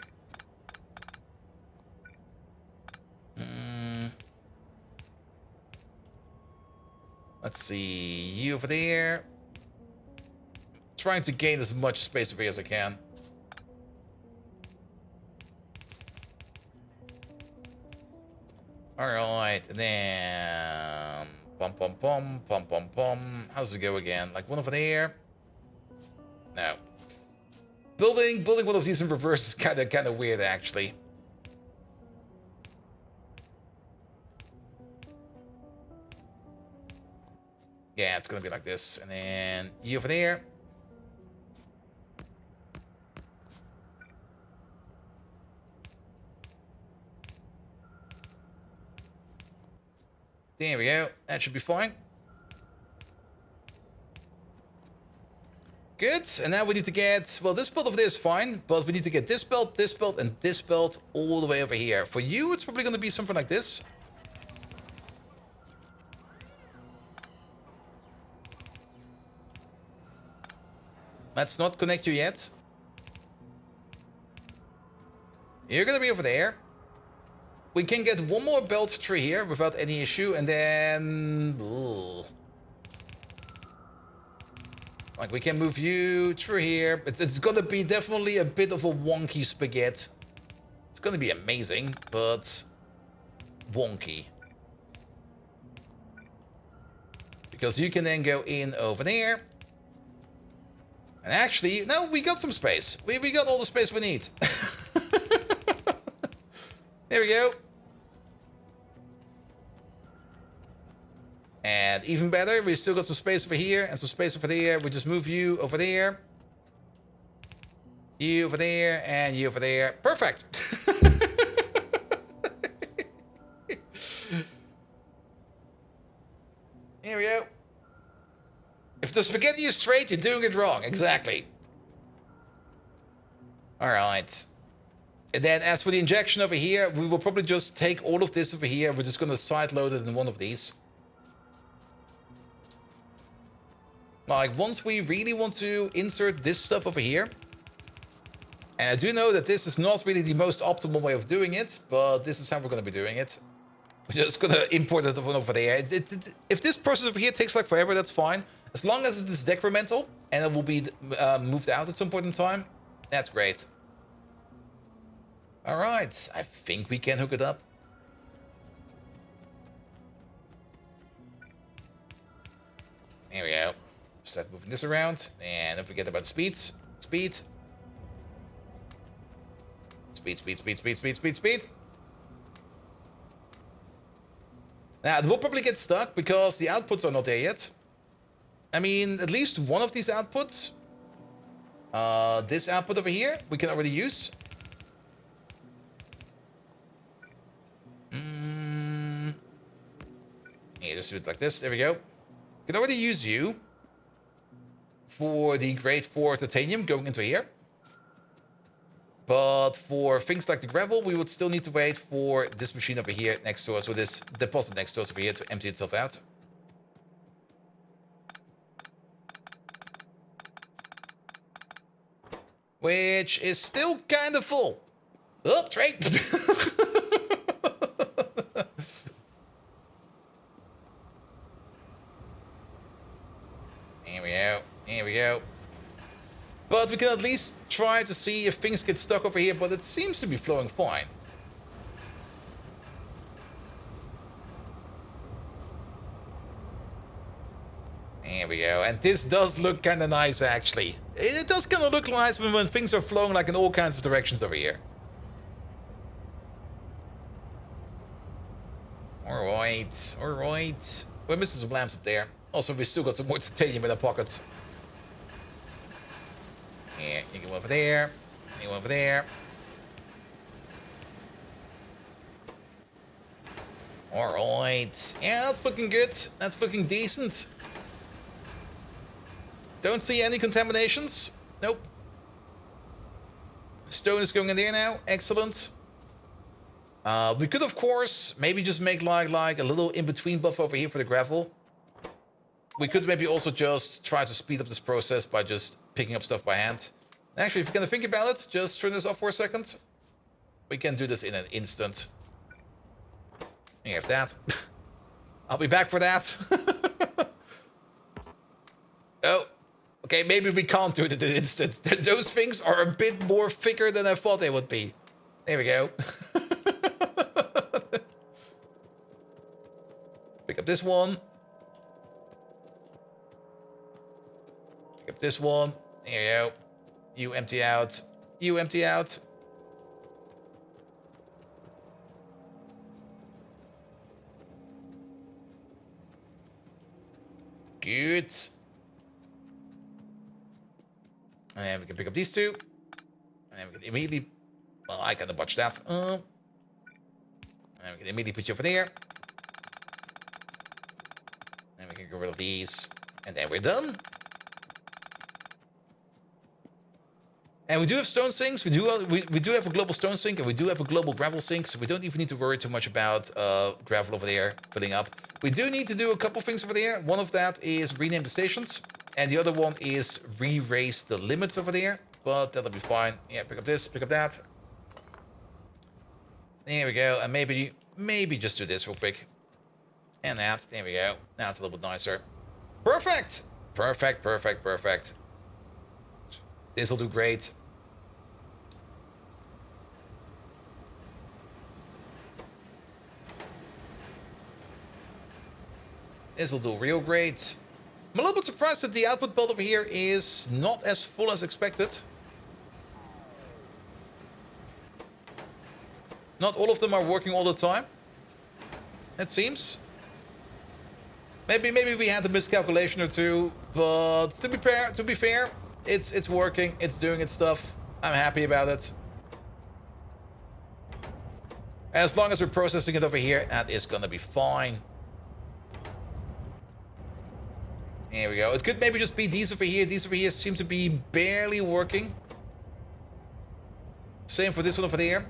Let's see. You over there. Trying to gain as much space over here as I can. Alright, and then... Pom. How's it go again? Like one over there? No. Building one of these in reverse is kind of weird, actually. Yeah, it's gonna be like this. And then you over there. There we go. That should be fine. Good. And now we need to get... Well, this belt over there is fine. But we need to get this belt, and this belt all the way over here. For you, it's probably going to be something like this. Let's not connect you yet. You're going to be over there. We can get one more belt through here without any issue. And then... Ugh. Like, we can move you through here. It's going to be definitely a bit of a wonky spaghetti. It's going to be amazing, but wonky. Because you can then go in over there. And actually, no, we got some space. We got all the space we need. There we go. And even better, we still got some space over here and some space over there. We just move you over there. You over there and you over there. Perfect. Here we go. If the spaghetti is straight, you're doing it wrong. Exactly. All right. And then as for the injection over here, we will probably just take all of this over here. We're just going to side load it in one of these. Like, once we really want to insert this stuff over here. And I do know that this is not really the most optimal way of doing it, but this is how we're going to be doing it. We're just going to import it over there. If this process over here takes like forever, that's fine. As long as it is decremental and it will be moved out at some point in time, that's great. All right, I think we can hook it up. There we go. Start moving this around, and don't forget about speeds. Speed. Speed, speed, speed, speed, speed, speed, speed. Now, it will probably get stuck because the outputs are not there yet. I mean, at least one of these outputs. This output over here, we can already use. Yeah, just do it like this. There we go. Can already use you for the grade 4 titanium going into here. But for things like the gravel, we would still need to wait for this machine over here next to us, or this deposit next to us over here to empty itself out. Which is still kind of full. Oh, trade! Here we go. Here we go. But we can at least try to see if things get stuck over here, but it seems to be flowing fine. There we go. And this does look kind of nice, actually. It does kind of look nice when things are flowing like in all kinds of directions over here. Alright, alright. We're missing some lamps up there. Also, we still got some more titanium in our pockets. Yeah, you can go over there. You go over there. Alright. Yeah, that's looking good. That's looking decent. Don't see any contaminations. Nope. Stone is going in there now. Excellent. We could, of course, maybe just make like a little in-between buff over here for the gravel. We could maybe also just try to speed up this process by just picking up stuff by hand. Actually, if you're gonna think about it, just turn this off for a second. We can do this in an instant. You have that. I'll be back for that. Oh, okay, maybe we can't do it in an instant. Those things are a bit more thicker than I thought they would be. There we go. Pick up this one. Pick up this one. There you go. You empty out. You empty out. Good. And we can pick up these two. And we can immediately... Well, I kind of botched that. And we can immediately put you over there. Get rid of these. And then we're done. And we do have stone sinks. We do have a global stone sink, and we do have a global gravel sink, so we don't even need to worry too much about gravel over there filling up. We do need to do a couple things over there. One of that is rename the stations, and the other one is re-raise the limits over there, but that'll be fine. Yeah, pick up this, pick up that. There we go, and maybe just do this real quick. And that, there we go. Now it's a little bit nicer. Perfect! Perfect, perfect, perfect. This will do great. This will do real great. I'm a little bit surprised that the output belt over here is not as full as expected. Not all of them are working all the time, it seems. Maybe we had a miscalculation or two, but to be fair, it's working, it's doing its stuff. I'm happy about it. As long as we're processing it over here, that is gonna be fine. There we go. It could maybe just be these over here. These over here seem to be barely working. Same for this one over there.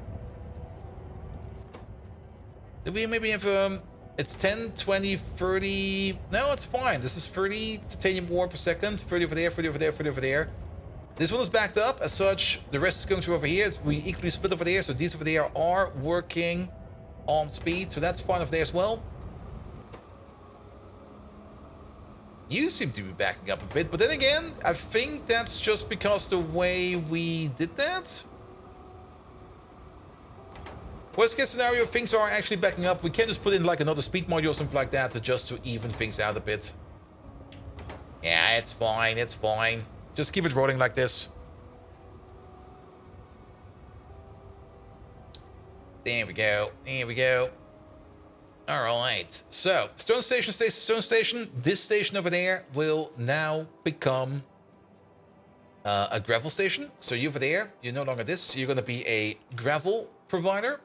Do we maybe have it's 10, 20, 30... No, it's fine. This is 30 titanium ore per second. 30 over there, 30 over there, 30 over there. This one is backed up. As such, the rest is going to over here. We equally split over there. So these over there are working on speed. So that's fine over there as well. You seem to be backing up a bit. But then again, I think that's just because the way we did that. Worst case scenario, things are actually backing up. We can just put in like another speed module or something like that just to even things out a bit. Yeah, it's fine, it's fine. Just keep it rolling like this. There we go, there we go. Alright, so stone station stays stone station. This station over there will now become a gravel station. So you over there, you're no longer this. You're going to be a gravel provider.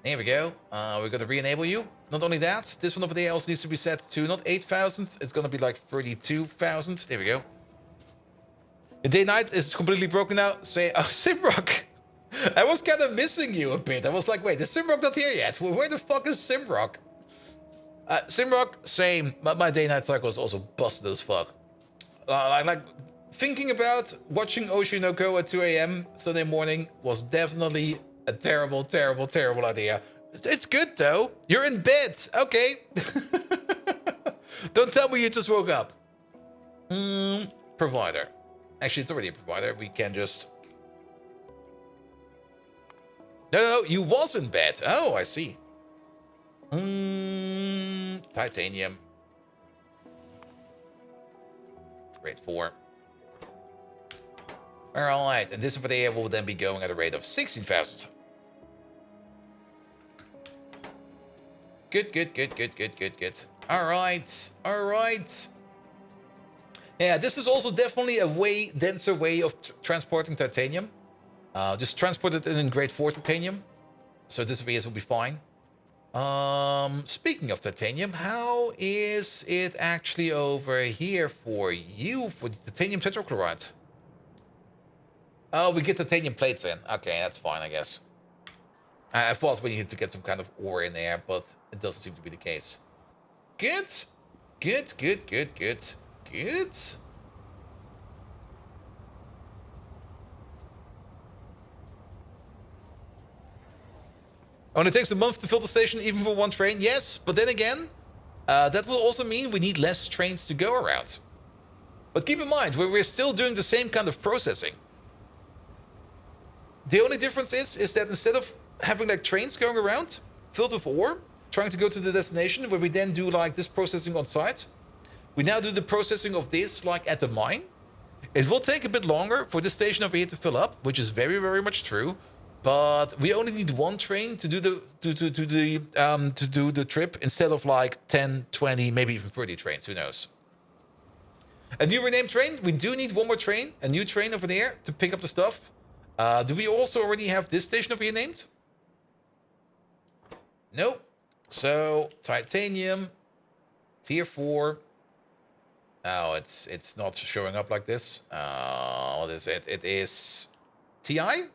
There we go. We're going to re-enable you. Not only that, this one over there also needs to be set to not 8,000. It's going to be like 32,000. There we go. The day-night is completely broken now. Say, oh, Simrock. I was kind of missing you a bit. I was like, wait, is Simrock not here yet? Where the fuck is Simrock? Simrock, same. My day-night cycle is also busted as fuck. Like, thinking about watching Oshinoko at 2 a.m. Sunday morning was definitely a terrible, terrible, terrible idea. It's good, though. You're in bed. Okay. Don't tell me you just woke up. Provider. Actually, it's already a provider. We can just... No, you was in bed. Oh, I see. Titanium. Grade 4. Alright, and this over there will then be going at a rate of 16,000. Good. Alright. Yeah, this is also definitely a way denser way of transporting titanium. Just transport it in grade 4 titanium. So this VS will be fine. Speaking of titanium, how is it actually over here for you for the titanium tetrachloride? Oh, we get titanium plates in. Okay, that's fine, I guess. I thought we needed to get some kind of ore in there, but it doesn't seem to be the case. Good. Only takes a month to fill the station, even for one train. Yes, but then again, that will also mean we need less trains to go around. But keep in mind, we're still doing the same kind of processing. The only difference is that instead of having like trains going around filled with ore, trying to go to the destination where we then do like this processing on site, we now do the processing of this like at the mine. It will take a bit longer for this station over here to fill up, which is very, very much true. But we only need one train to do the trip instead of like 10, 20, maybe even 30 trains. Who knows? A new renamed train. We do need one more train, a new train over there to pick up the stuff. Do we also already have this station over here named? Nope. So titanium. Tier 4. Oh, it's not showing up like this. What is it? It is TI?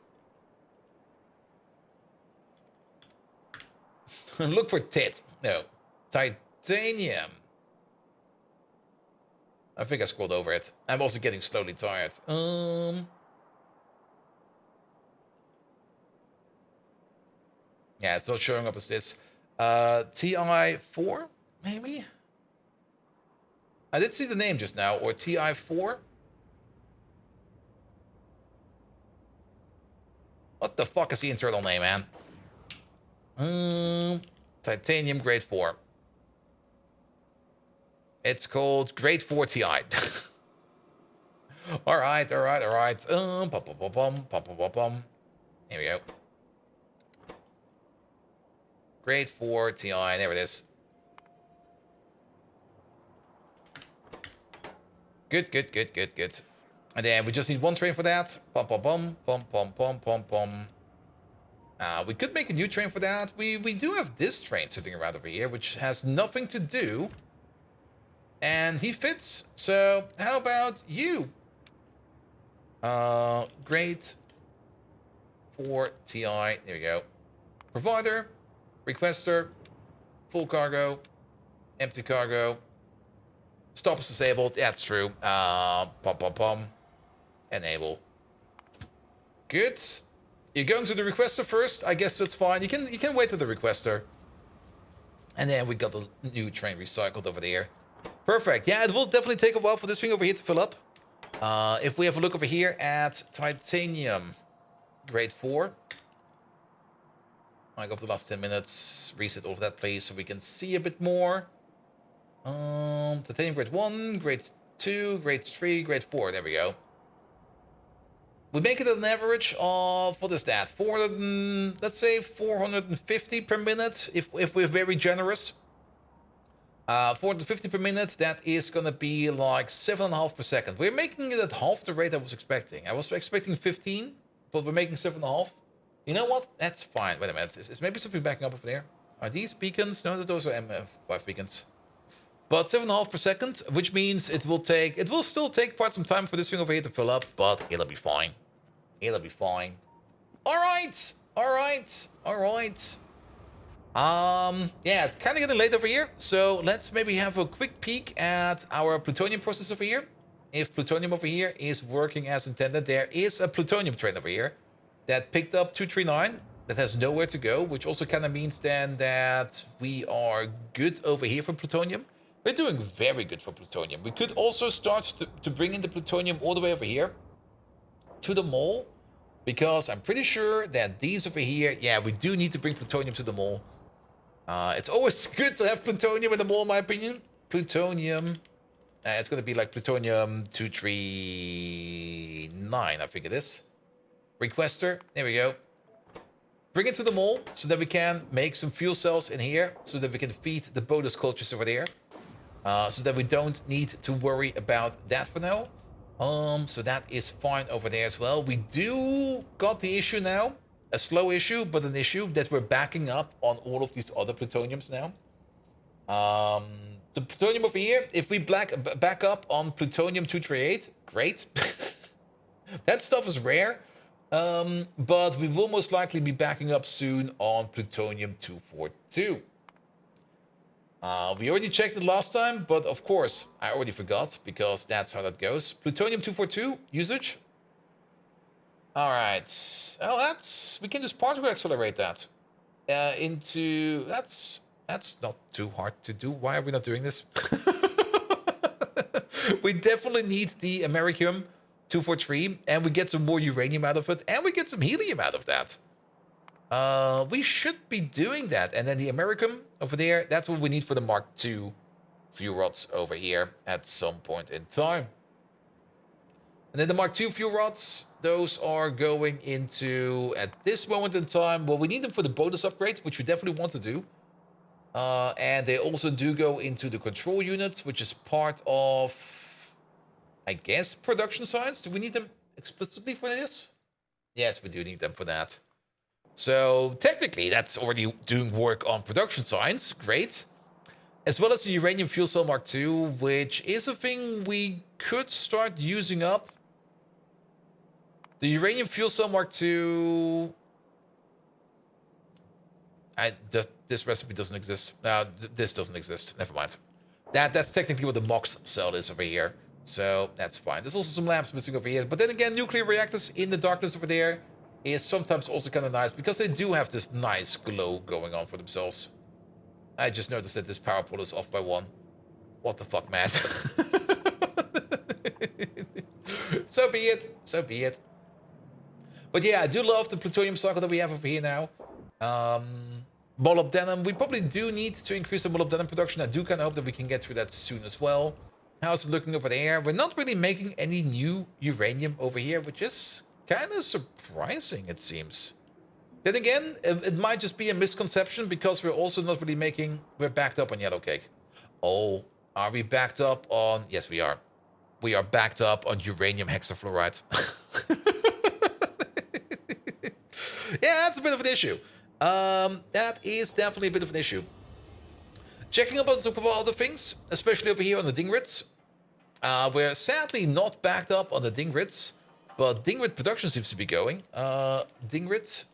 Look for tit. No. Titanium. I think I scrolled over it. I'm also getting slowly tired. Yeah, it's not showing up as this. TI4, maybe? I did see the name just now, or TI4. What the fuck is the internal name, man? Titanium Grade 4. It's called Grade 4 TI. Alright. Here we go. Grade 4 TI, there it is. Good. And then we just need one train for that. We could make a new train for that. We do have this train sitting around over here, which has nothing to do. And he fits. So how about you? Grade 4 TI. There we go. Provider, requester, full cargo, empty cargo. Stop is disabled. That's true. Enable. Good. You're going to the requester first. I guess that's fine. You can wait to the requester. And then we got the new train recycled over there. Perfect. Yeah, it will definitely take a while for this thing over here to fill up. If we have a look over here at Titanium Grade 4. I go for the last 10 minutes. Reset all of that, please, so we can see a bit more. Titanium Grade 1, Grade 2, Grade 3, Grade 4. There we go. We make it an average of, what is that? 400, let's say 450 per minute, if we're very generous. 450 per minute, that is going to be like 7.5 per second. We're making it at half the rate I was expecting. I was expecting 15, but we're making 7.5. You know what? That's fine. Wait a minute. Is maybe something backing up over there? Are these beacons? No, those are MF5 beacons. But 7.5 per second, which means it will still take quite some time for this thing over here to fill up, but it'll be fine. It'll be fine. Alright. Yeah, it's kind of getting late over here, so let's maybe have a quick peek at our plutonium process over here. If plutonium over here is working as intended, there is a plutonium train over here that picked up 239 that has nowhere to go, which also kind of means then that we are good over here for plutonium. We're doing very good for plutonium. We could also start to bring in the plutonium all the way over here to the mall, because I'm pretty sure that these over here, yeah, we do need to bring plutonium to the mall. It's always good to have plutonium in the mall, in my opinion. Plutonium, it's going to be like plutonium 239, I think it is. Requester, there we go. Bring it to the mall so that we can make some fuel cells in here, so that we can feed the bonus cultures over there. So that we don't need to worry about that for now. So that is fine over there as well. We do got the issue now. A slow issue, but an issue that we're backing up on all of these other plutoniums now. The plutonium over here, if we back up on plutonium 238, great. That stuff is rare. But we will most likely be backing up soon on plutonium 242. We already checked it last time, but of course, I already forgot, because that's how that goes. Plutonium 242 usage. Alright. Oh, we can just particle accelerate that. That's not too hard to do. Why are we not doing this? We definitely need the Americium 243, and we get some more uranium out of it, and we get some helium out of that. We should be doing that. And then the Americum over there, that's what we need for the Mark II fuel rods over here at some point in time. And then the Mark II fuel rods, those are going into, at this moment in time, well, we need them for the bonus upgrade, which we definitely want to do. And they also do go into the control units, which is part of, I guess, production science. Do we need them explicitly for this? Yes, we do need them for that. So technically, that's already doing work on production science. Great. as well as the uranium fuel cell Mark II, which is a thing we could start using up. The uranium fuel cell Mark II... this recipe doesn't exist. No, this doesn't exist. Never mind. That's technically what the MOX cell is over here. So that's fine. There's also some lamps missing over here. But then again, nuclear reactors in the darkness over there is sometimes also kind of nice because they do have this nice glow going on for themselves. I just noticed that this power pole is off by 1. What the fuck, man? So be it. So be it. But yeah, I do love the plutonium cycle that we have over here now. Molybdenum, we probably do need to increase the molybdenum production. I do kind of hope that we can get through that soon as well. How's it looking over there? We're not really making any new uranium over here, which is kind of surprising, it seems. Then again, it might just be a misconception because we're also not really making... We're backed up on yellow cake. Oh, are we backed up on... Yes, we are. We are backed up on uranium hexafluoride. Yeah, that's a bit of an issue. That is definitely a bit of an issue. Checking up on some other things, especially over here on the Dingrits. We're sadly not backed up on the Dingrits, but Dingrit production seems to be going. Dingrit.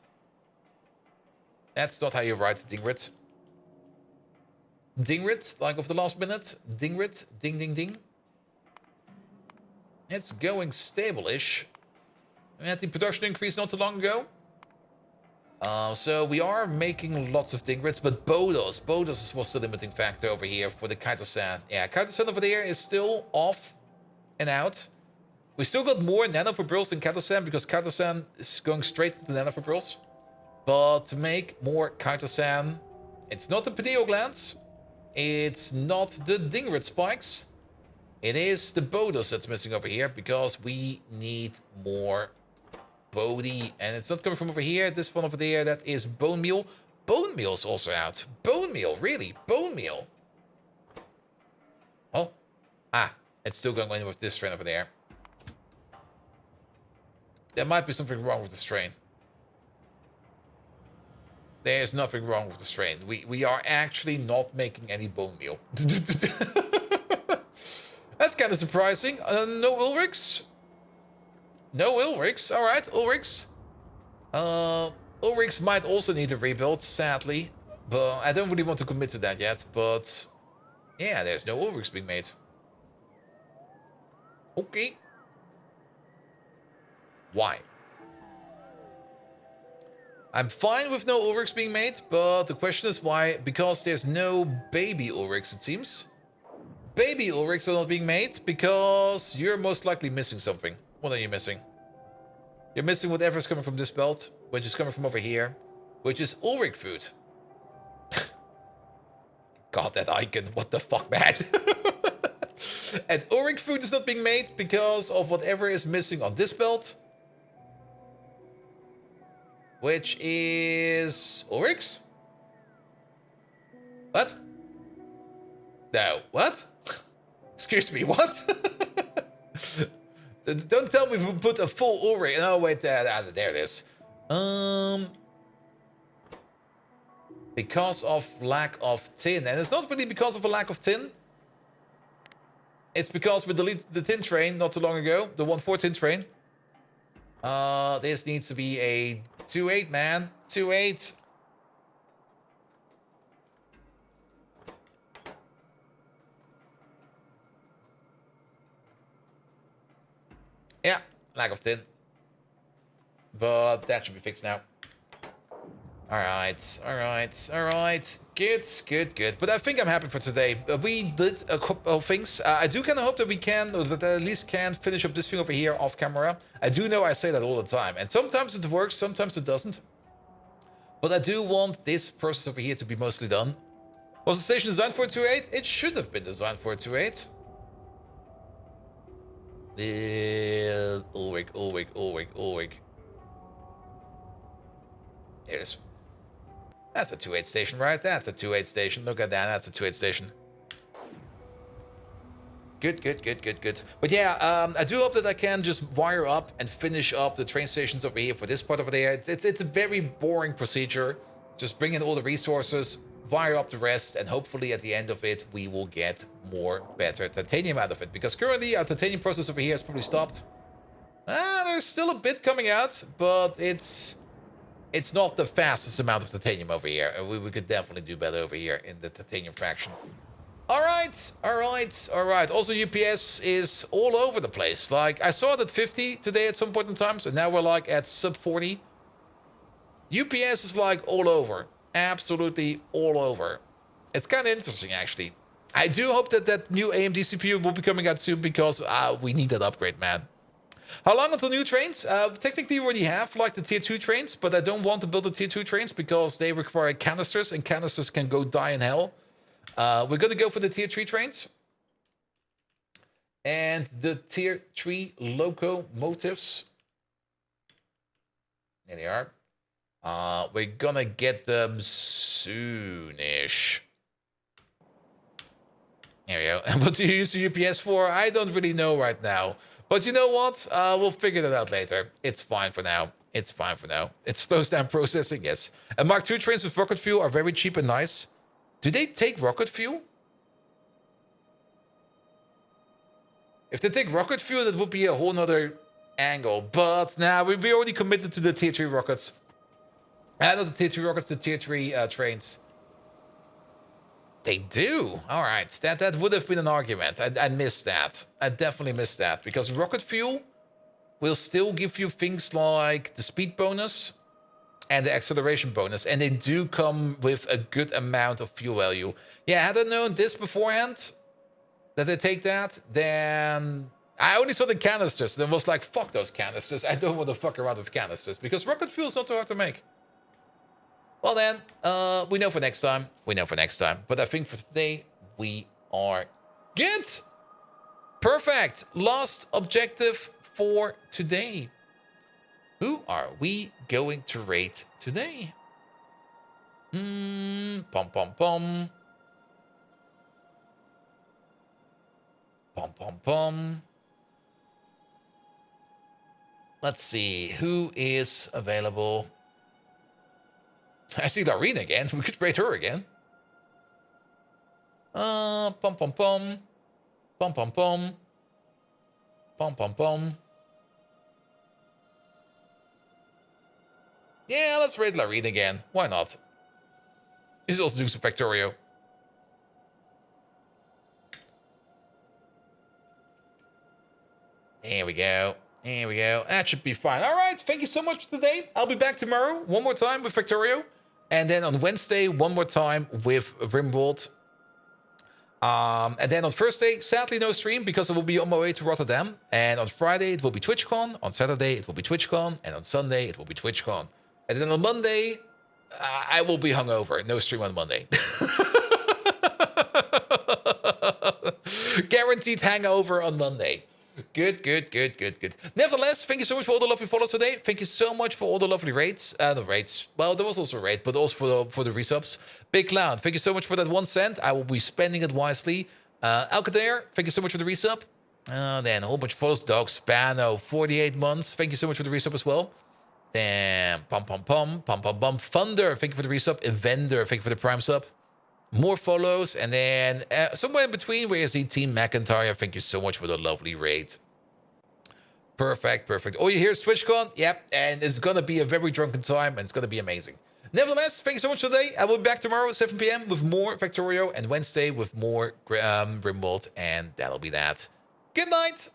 That's not how you write Dingrit. Dingrit, like of the last minute. Dingrit, ding, ding, ding. It's going stable-ish. We had the production increase not too long ago. So we are making lots of Dingrits, but Bodos was the limiting factor over here for the Kaito-san. Yeah, Kaito-san over there is still off and out. We still got more nanofibrils than Kaito-san because Kaito-san is going straight to the nanofibrils. But to make more Kaito-san, it's not the pineal glands, it's not the Dingrit spikes, it is the Bodos that's missing over here because we need more Bodhi, and it's not coming from over here. This one over there, that is bone meal. Bone meal is also out. Bone meal, really? Bone meal. Oh. It's still going in with this train over there. There might be something wrong with this train. There's nothing wrong with this train. We are actually not making any bone meal. That's kind of surprising. No Ulrichs? No Ulrichs. All right, Ulrichs. Ulrichs might also need a rebuild, sadly. But I don't really want to commit to that yet. But yeah, there's no Ulrichs being made. Okay. Why? I'm fine with no Ulrichs being made, but the question is why? Because there's no baby Ulrichs, it seems. Baby Ulrichs are not being made because you're most likely missing something. What are you missing? You're missing whatever's coming from this belt, which is coming from over here, which is Ulrich food. God, that icon. What the fuck, man? And Ulrich food is not being made because of whatever is missing on this belt, which is Ulrichs? What? No, what? Excuse me, what? Don't tell me if we put a full Ulrich. No, wait, there it is. Because of lack of tin. And it's not really because of a lack of tin. It's because we deleted the tin train not too long ago. The 1-4 tin train. This needs to be a 2-8, man. 2-8. Yeah, lack of tin. But that should be fixed now. Alright, alright, alright. Good, good, good. But I think I'm happy for today. We did a couple of things. I do kind of hope that we can, or that I at least can finish up this thing over here off camera. I do know I say that all the time. And sometimes it works, sometimes it doesn't. But I do want this process over here to be mostly done. Was the station designed for a 2.8? It should have been designed for a 2.8. Ulrich. There it is. That's a 2.8 station, right? That's a 2.8 station. Look at that. That's a 2.8 station. Good, good, good, good, good. But yeah, I do hope that I can just wire up and finish up the train stations over here for this part over there. It's a very boring procedure. Just bring in all the resources, wire up the rest, and hopefully at the end of it, we will get more better titanium out of it. Because currently, our titanium process over here has probably stopped. There's still a bit coming out, but it's not the fastest amount of titanium over here. We could definitely do better over here in the titanium fraction. All right. Also, UPS is all over the place. Like, I saw it at 50 today at some point in time, so now we're like at sub 40. UPS is like all over. Absolutely all over. It's kind of interesting, actually. I do hope that that new AMD CPU will be coming out soon because we need that upgrade, man. How long until new trains? Technically, we already have like the tier 2 trains, but I don't want to build the tier 2 trains because they require canisters, and canisters can go die in hell. We're going to go for the tier 3 trains. And the tier 3 locomotives. There they are. We're going to get them soonish. There we go. And what do you use the UPS for? I don't really know right now. But you know what? We'll figure that out later. It's fine for now. It's fine for now. It slows down processing, yes. And Mark II trains with rocket fuel are very cheap and nice. Do they take rocket fuel? If they take rocket fuel, that would be a whole nother angle. But now we already committed to the tier 3 rockets. Not the tier 3 rockets, the tier 3 trains. They do. All right. That would have been an argument. I missed that. I definitely missed that. Because rocket fuel will still give you things like the speed bonus and the acceleration bonus. And they do come with a good amount of fuel value. Yeah, had I known this beforehand, that they take that, then I only saw the canisters. And I was like, fuck those canisters. I don't want to fuck around with canisters. Because rocket fuel is not too hard to make. Well then, we know for next time. But I think for today, we are good. Perfect. Last objective for today. Who are we going to rate today? Pom pom pom. Pom pom pom. Let's see who is available. I see Larina again. We could rate her again. Pom pom pom. Pom pom pom. Pom pom pom. Yeah, let's rate Larina again. Why not? He's also doing some Factorio. There we go. There we go. That should be fine. All right. Thank you so much for today. I'll be back tomorrow one more time with Factorio. And then on Wednesday, one more time with Rimworld. And then on Thursday, sadly no stream because I will be on my way to Rotterdam. And on Friday, it will be TwitchCon. On Saturday, it will be TwitchCon. And on Sunday, it will be TwitchCon. And then on Monday, I will be hungover. No stream on Monday. Guaranteed hangover on Monday. Good. Nevertheless, thank you so much for all the lovely follows today. Thank you so much for all the lovely rates. The rates. Well, there was also a rate, but also for the resubs. Big Clown, thank you so much for that 1 cent. I will be spending it wisely. Alcadair, thank you so much for the resub. Then a whole bunch of follows. Dog Spano, 48 months. Thank you so much for the resub as well. Then Pom Pom Pom, Pom Pom Pom. Thunder, thank you for the resub. Evender, thank you for the prime sub. More follows, and then somewhere in between, where is he? Team McIntyre, thank you so much for the lovely raid. Perfect. Oh, you hear TwitchCon? Yep, and it's going to be a very drunken time, and it's going to be amazing. Nevertheless, thank you so much for today. I will be back tomorrow at 7 p.m. with more Factorio, and Wednesday with more Rimworld, and that'll be that. Good night!